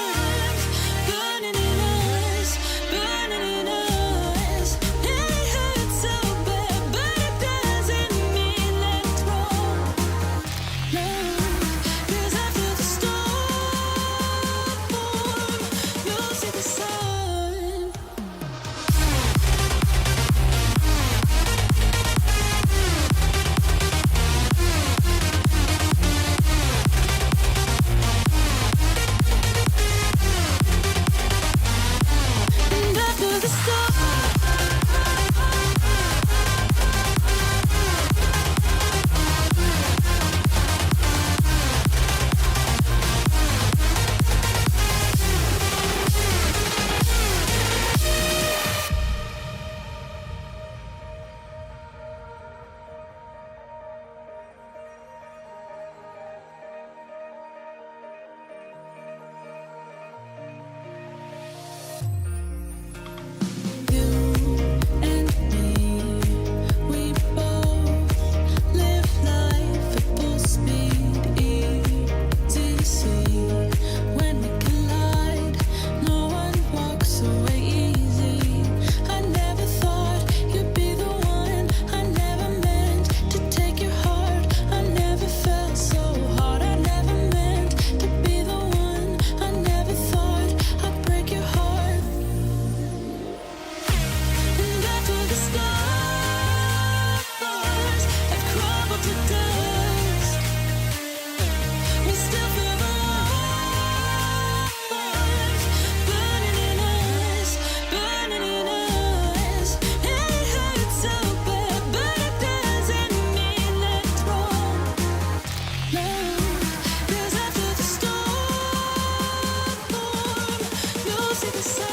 warmth burning in us, burning in us. It hurts so bad, but it doesn't mean that it's wrong. No, 'cause after the storm, you'll see the sun. And after the storm, you and me, we both live life at full speed. Easy to see when we collide. No one walks away easy. I never thought you'd be the one. I never meant to take your heart. I never felt so hard. I never meant to be the one. I never thought I'd break your heart. And after the stars have crumbled to dust, we still feel the warmth burning in us, burning in us. It hurts so bad, but it doesn't mean that it's wrong. No, 'cause after the storm, you'll see the sun.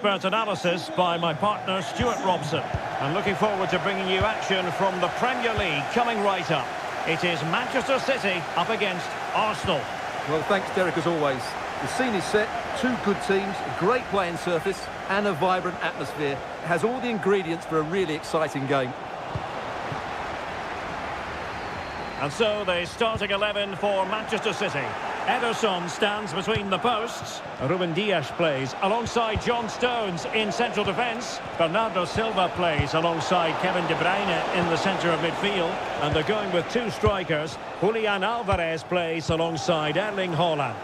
expert analysis by my partner Stuart Robson. And looking forward to bringing you action from the Premier League coming right up. It is Manchester City up against Arsenal. Well, thanks, Derek, as always. The scene is set, two good teams, a great playing surface and a vibrant atmosphere. It has all the ingredients for a really exciting game. And so the starting 11 for Manchester City. Ederson stands between the posts. Ruben Dias plays alongside John Stones in central defence. Bernardo Silva plays alongside Kevin De Bruyne in the centre of midfield. And they're going with two strikers. Julian Alvarez plays alongside Erling Haaland.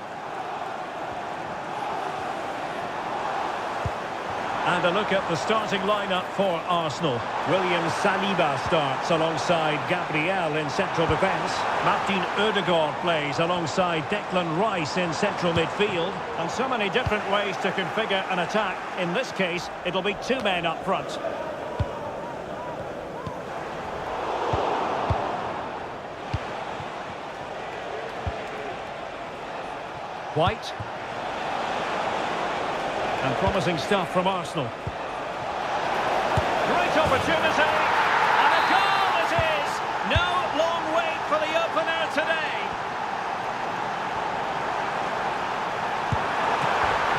And a look at the starting lineup for Arsenal. William Saliba starts alongside Gabriel in central defence. Martin Odegaard plays alongside Declan Rice in central midfield. And so many different ways to configure an attack. In this case, it'll be two men up front. White. And promising stuff from Arsenal. Great opportunity. And a goal it is. No long wait for the opener today.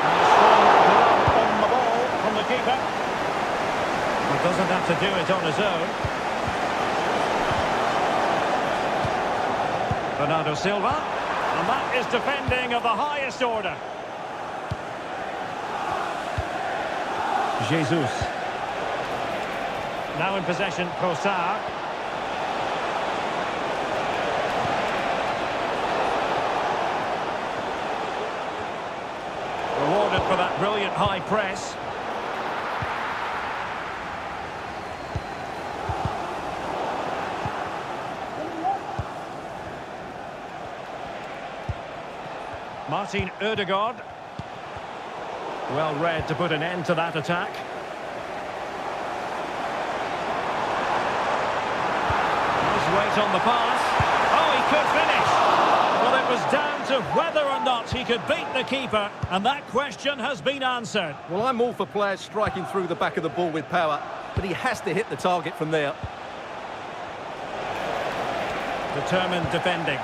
And a strong glove on the ball from the keeper. But doesn't have to do it on his own. Bernardo Silva. And that is defending of the highest order. Jesus. Now in possession, Trossard. Rewarded for that brilliant high press. Martin Odegaard. Well read to put an end to that attack. Nice weight on the pass. Oh, he could finish. Well, it was down to whether or not he could beat the keeper, and that question has been answered. Well, I'm all for players striking through the back of the ball with power, but he has to hit the target from there. Determined defending.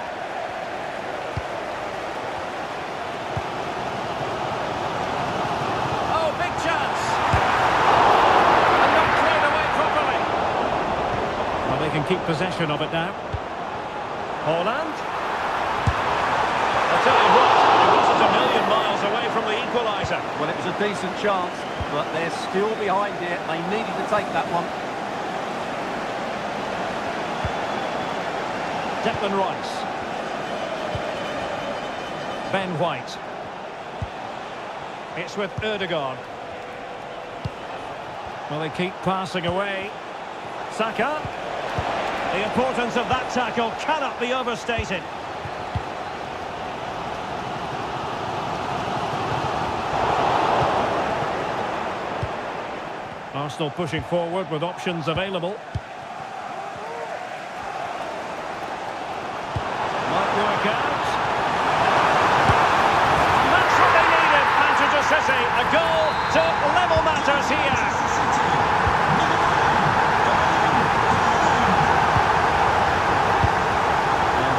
Can keep possession of it now. Haaland. I'll tell you what, it wasn't a million miles away from the equaliser. Well, it was a decent chance, but they're still behind it. They needed to take that one. Declan Rice. Ben White. It's with Odegaard. Well, they keep passing away. Saka. The importance of that tackle cannot be overstated. Arsenal pushing forward with options available. Might work out. And that's what they needed, Manchester City. A goal to level matters here.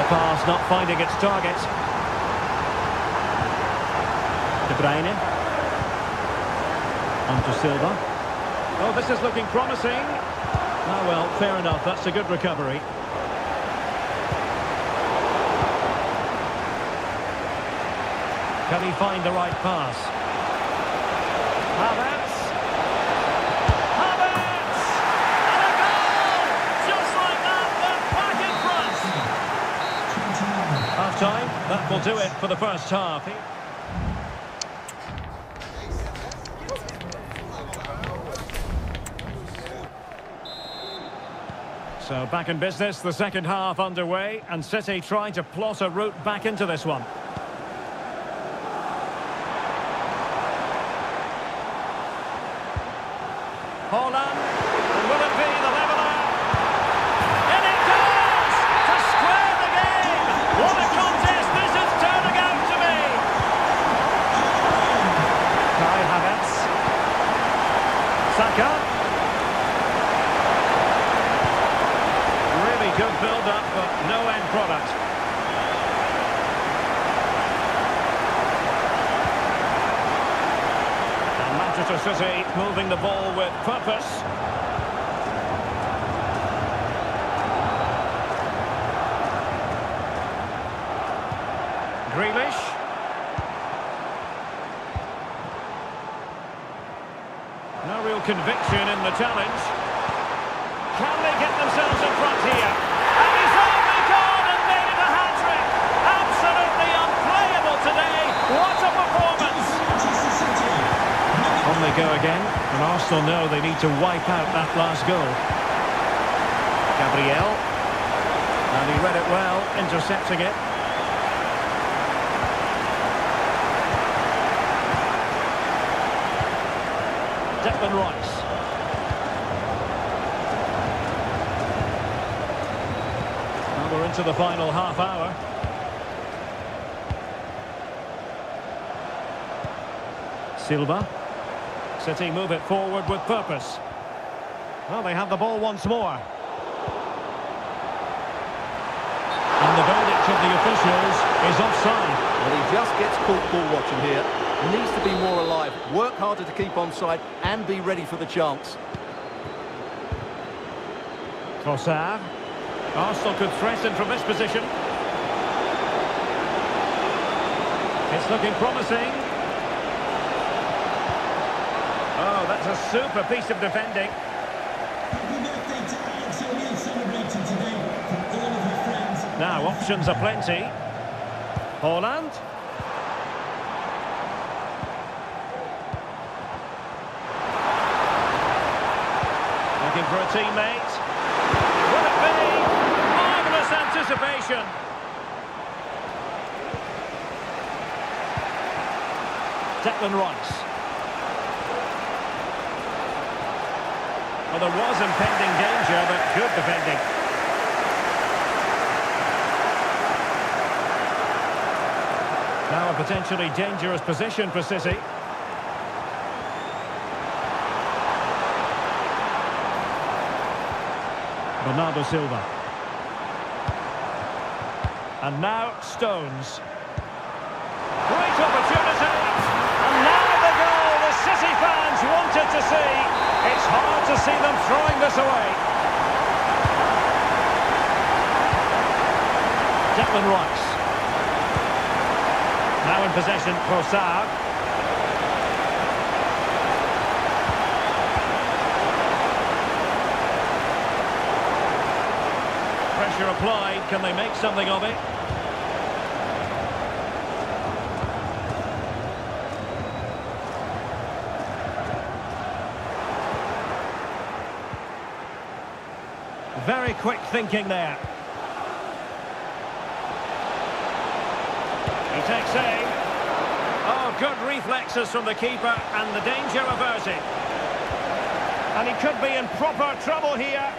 Pass not finding its target. De Bruyne. On to Silva. Oh, this is looking promising. Oh, well, fair enough. That's a good recovery. Can he find the right pass? Havertz. And a goal! Just like that, they're back in front. Half-time, that will do it for the first half. So back in business, the second half underway, and City trying to plot a route back into this one. Haaland, will it be the leveller? And it goes! To square the game! What a contest this is turning out to be! Kai Havertz. Manchester City moving the ball with purpose. Grealish. No real conviction in the challenge. Can they get themselves in front here? And he's only gone and made it a hat-trick! Absolutely unplayable today! What a performance! On they go again, and Arsenal know they need to wipe out that last goal. Gabriel. And he read it well, intercepting it. Declan Rice. Well, we're into the final half hour. Silva. City move it forward with purpose. Well, they have the ball once more. And the verdict of the officials is offside. Well, he just gets caught ball watching here. Needs to be more alive, work harder to keep onside and be ready for the chance. Trossard. Arsenal could threaten from this position. It's looking promising. Oh, that's a super piece of defending. Happy birthday to Alex O'Neill celebrating today from all of your friends. Now, options are plenty. Haaland. Looking for a teammate. Will it be? Marvellous anticipation. Declan Rice. Well, there was impending danger, but good defending. Now a potentially dangerous position for City. Bernardo Silva. And now Stones. Great opportunity. And now the goal the City fans wanted to see. It's hard to see them throwing this away. Declan Rice. Now in possession, Trossard. Pressure applied. Can they make something of it? Very quick thinking there. He takes aim. Oh, good reflexes from the keeper and the danger averted. And he could be in proper trouble here.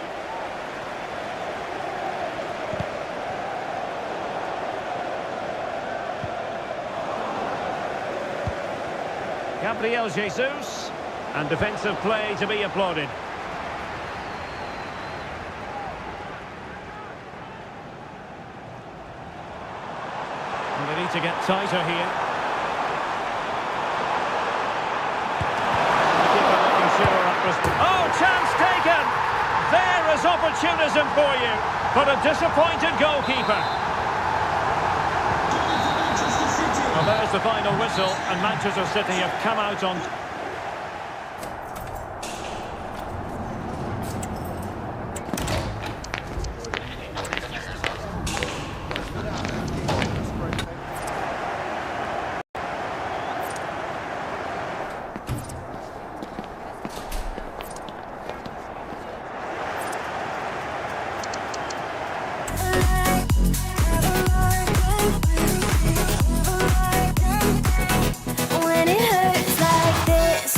Gabriel Jesus, and defensive play to be applauded. And they need to get tighter here. Oh, chance taken! There is opportunism for you, but a disappointed goalkeeper. Well, there's the final whistle, and Manchester City have come out on... When it hurts like this.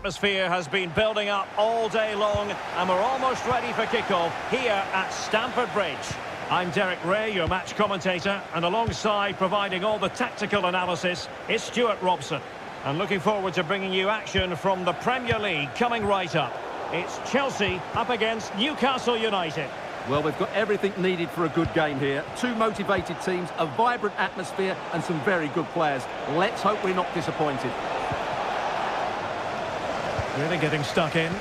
atmosphere has been building up all day long, and we're almost ready for kickoff here at Stamford Bridge. I'm Derek Ray, your match commentator, and alongside providing all the tactical analysis is Stuart Robson. And looking forward to bringing you action from the Premier League coming right up. It's Chelsea up against Newcastle United. Well, we've got everything needed for a good game here. Two motivated teams, a vibrant atmosphere and some very good players. Let's hope we're not disappointed. Really getting stuck in.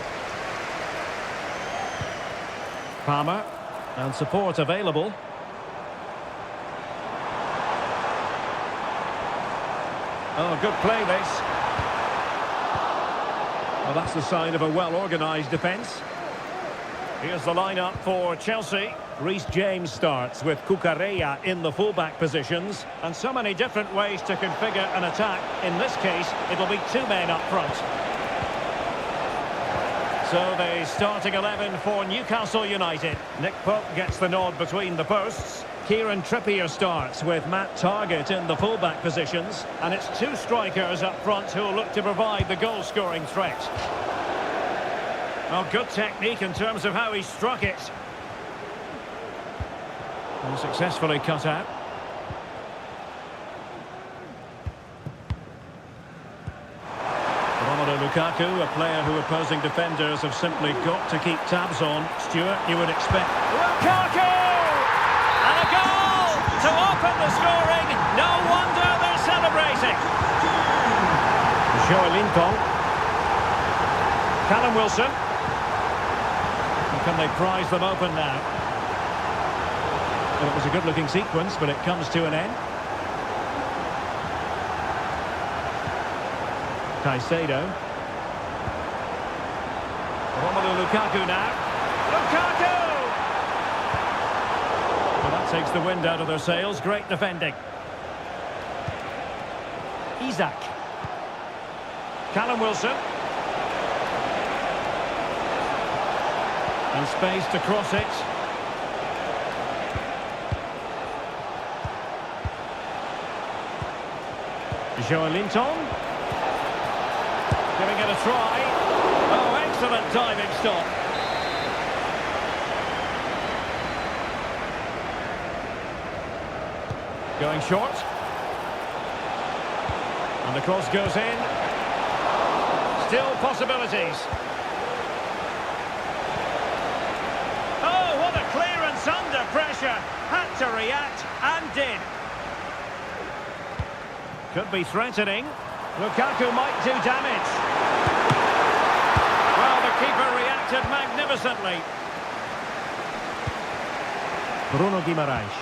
Palmer, and support available. Oh, good play this. Well, that's the sign of a well-organised defence. Here's the lineup for Chelsea. Reece James starts with Cucurella in the fullback positions. And so many different ways to configure an attack. In this case, it'll be two men up front. So the starting 11 for Newcastle United. Nick Pope gets the nod between the posts. Kieran Trippier starts with Matt Targett in the fullback positions. And it's two strikers up front who will look to provide the goal-scoring threat. Oh, good technique in terms of how he struck it. And successfully cut out. Romelu Lukaku, a player who opposing defenders have simply got to keep tabs on. Stuart, you would expect... Lukaku! And a goal to open the scoring. No wonder they're celebrating. Joelinton. Callum Wilson. Can they prize them open now? Well, it was a good-looking sequence, but it comes to an end. Caicedo. Romelu Lukaku now. Lukaku! Well, that takes the wind out of their sails. Great defending. Isak. Callum Wilson. And space to cross it. Joelinton. Giving it a try. Oh, excellent diving stop. Going short. And the cross goes in. Still possibilities. Under pressure, had to react and did. Could be threatening. Lukaku might do damage. Well, the keeper reacted magnificently. Bruno Guimaraes.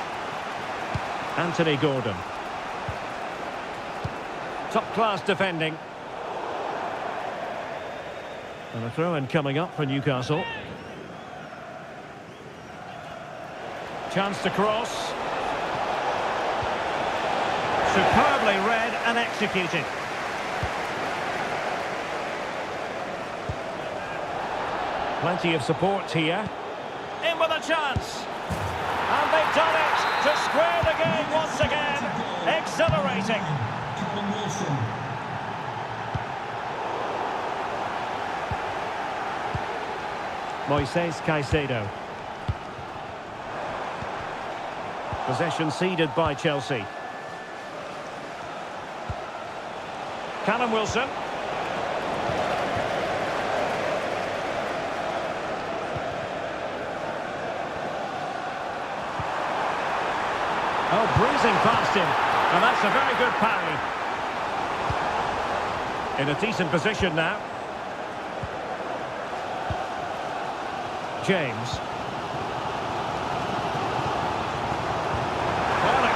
Anthony Gordon. Top-class defending. And a throw-in coming up for Newcastle. Chance to cross. Superbly read and executed. Plenty of support here. In with a chance. And they've done it to square the game once again. Exhilarating. Callum Wilson. Moises Caicedo. Possession ceded by Chelsea. Callum Wilson. Oh, breezing past him. And that's a very good parry. In a decent position now. James.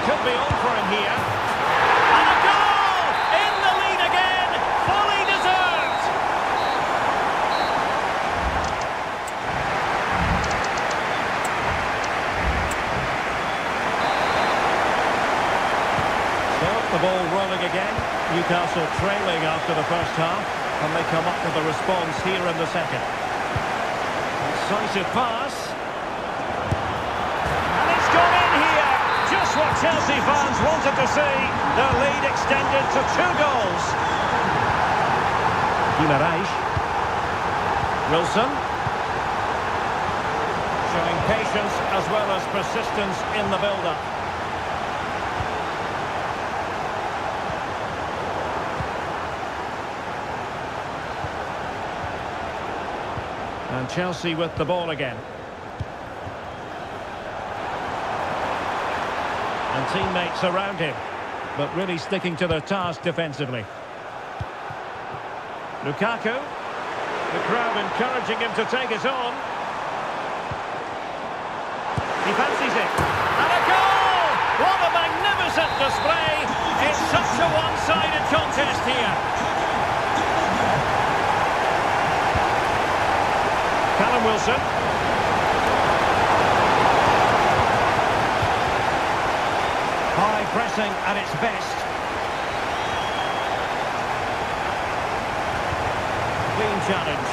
Could be on for him here. And a goal! In the lead again! Fully deserved! So, the ball rolling again. Newcastle trailing after the first half. And they come up with a response here in the second. Decisive pass. And it's gone in here! Just what Chelsea fans wanted to see. Their lead extended to 2 goals. Guimaraes. Wilson. Showing patience as well as persistence in the build-up. And Chelsea with the ball again. And teammates around him, but really sticking to their task defensively. Lukaku. The crowd encouraging him to take it on. He fancies it. And a goal! What a magnificent display! It's such a one-sided contest here. Callum Wilson. High pressing at its best. Clean challenge.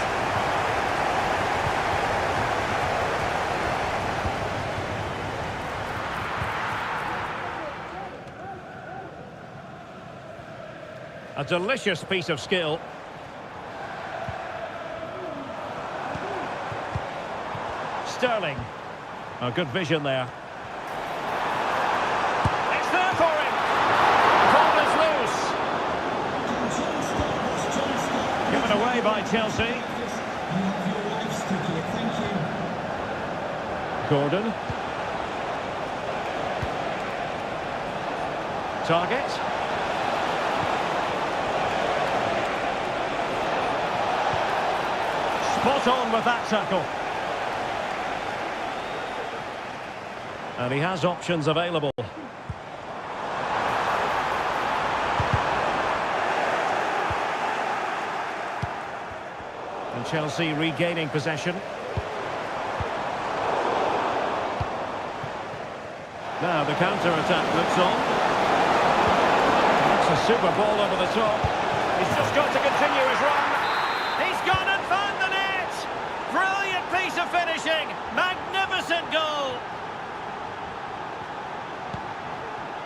A delicious piece of skill. Sterling. A good vision there. It's there for him. Ball is loose. Given away by Chelsea. Gordon. Target. Spot on with that tackle. And he has options available. And Chelsea regaining possession. Now the counter-attack looks on. That's a super ball over the top. He's just got to continue his run. He's gone and found the net! Brilliant piece of finishing! Magnificent goal!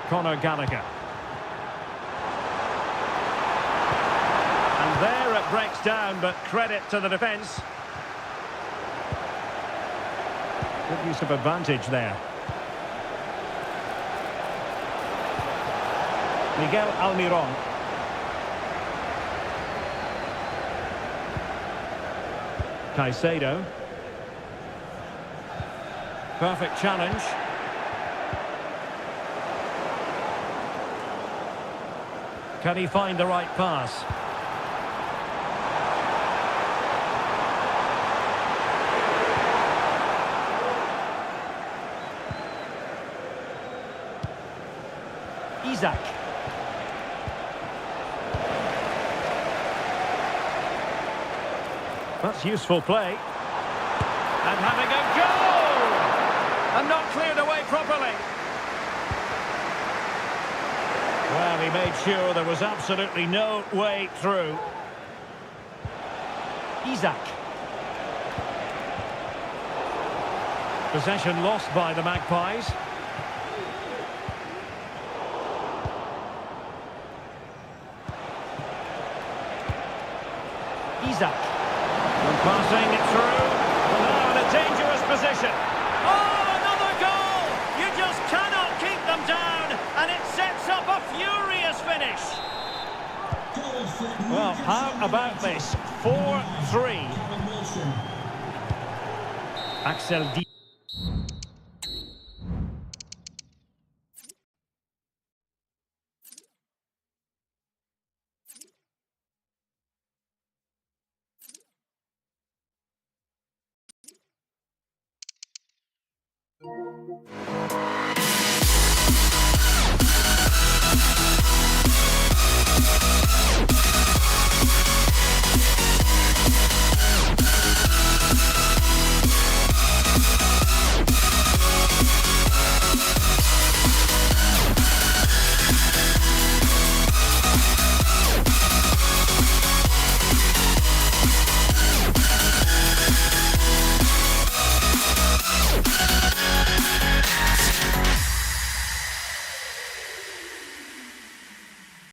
Conor Gallagher. And there it breaks down, but credit to the defence. Good use of advantage there. Miguel Almiron. Caicedo. Perfect challenge. Can he find the right pass? Isaac. That's useful play. And having a goal! And not cleared away properly. Well, he made sure there was absolutely no way through. Isaac. Possession lost by the Magpies. Isaac. And passing it through. Well, now in a dangerous position. Oh, another goal! You just cannot keep them down, and it sets up a furious finish. Well, how about this? 4-3. Axel D.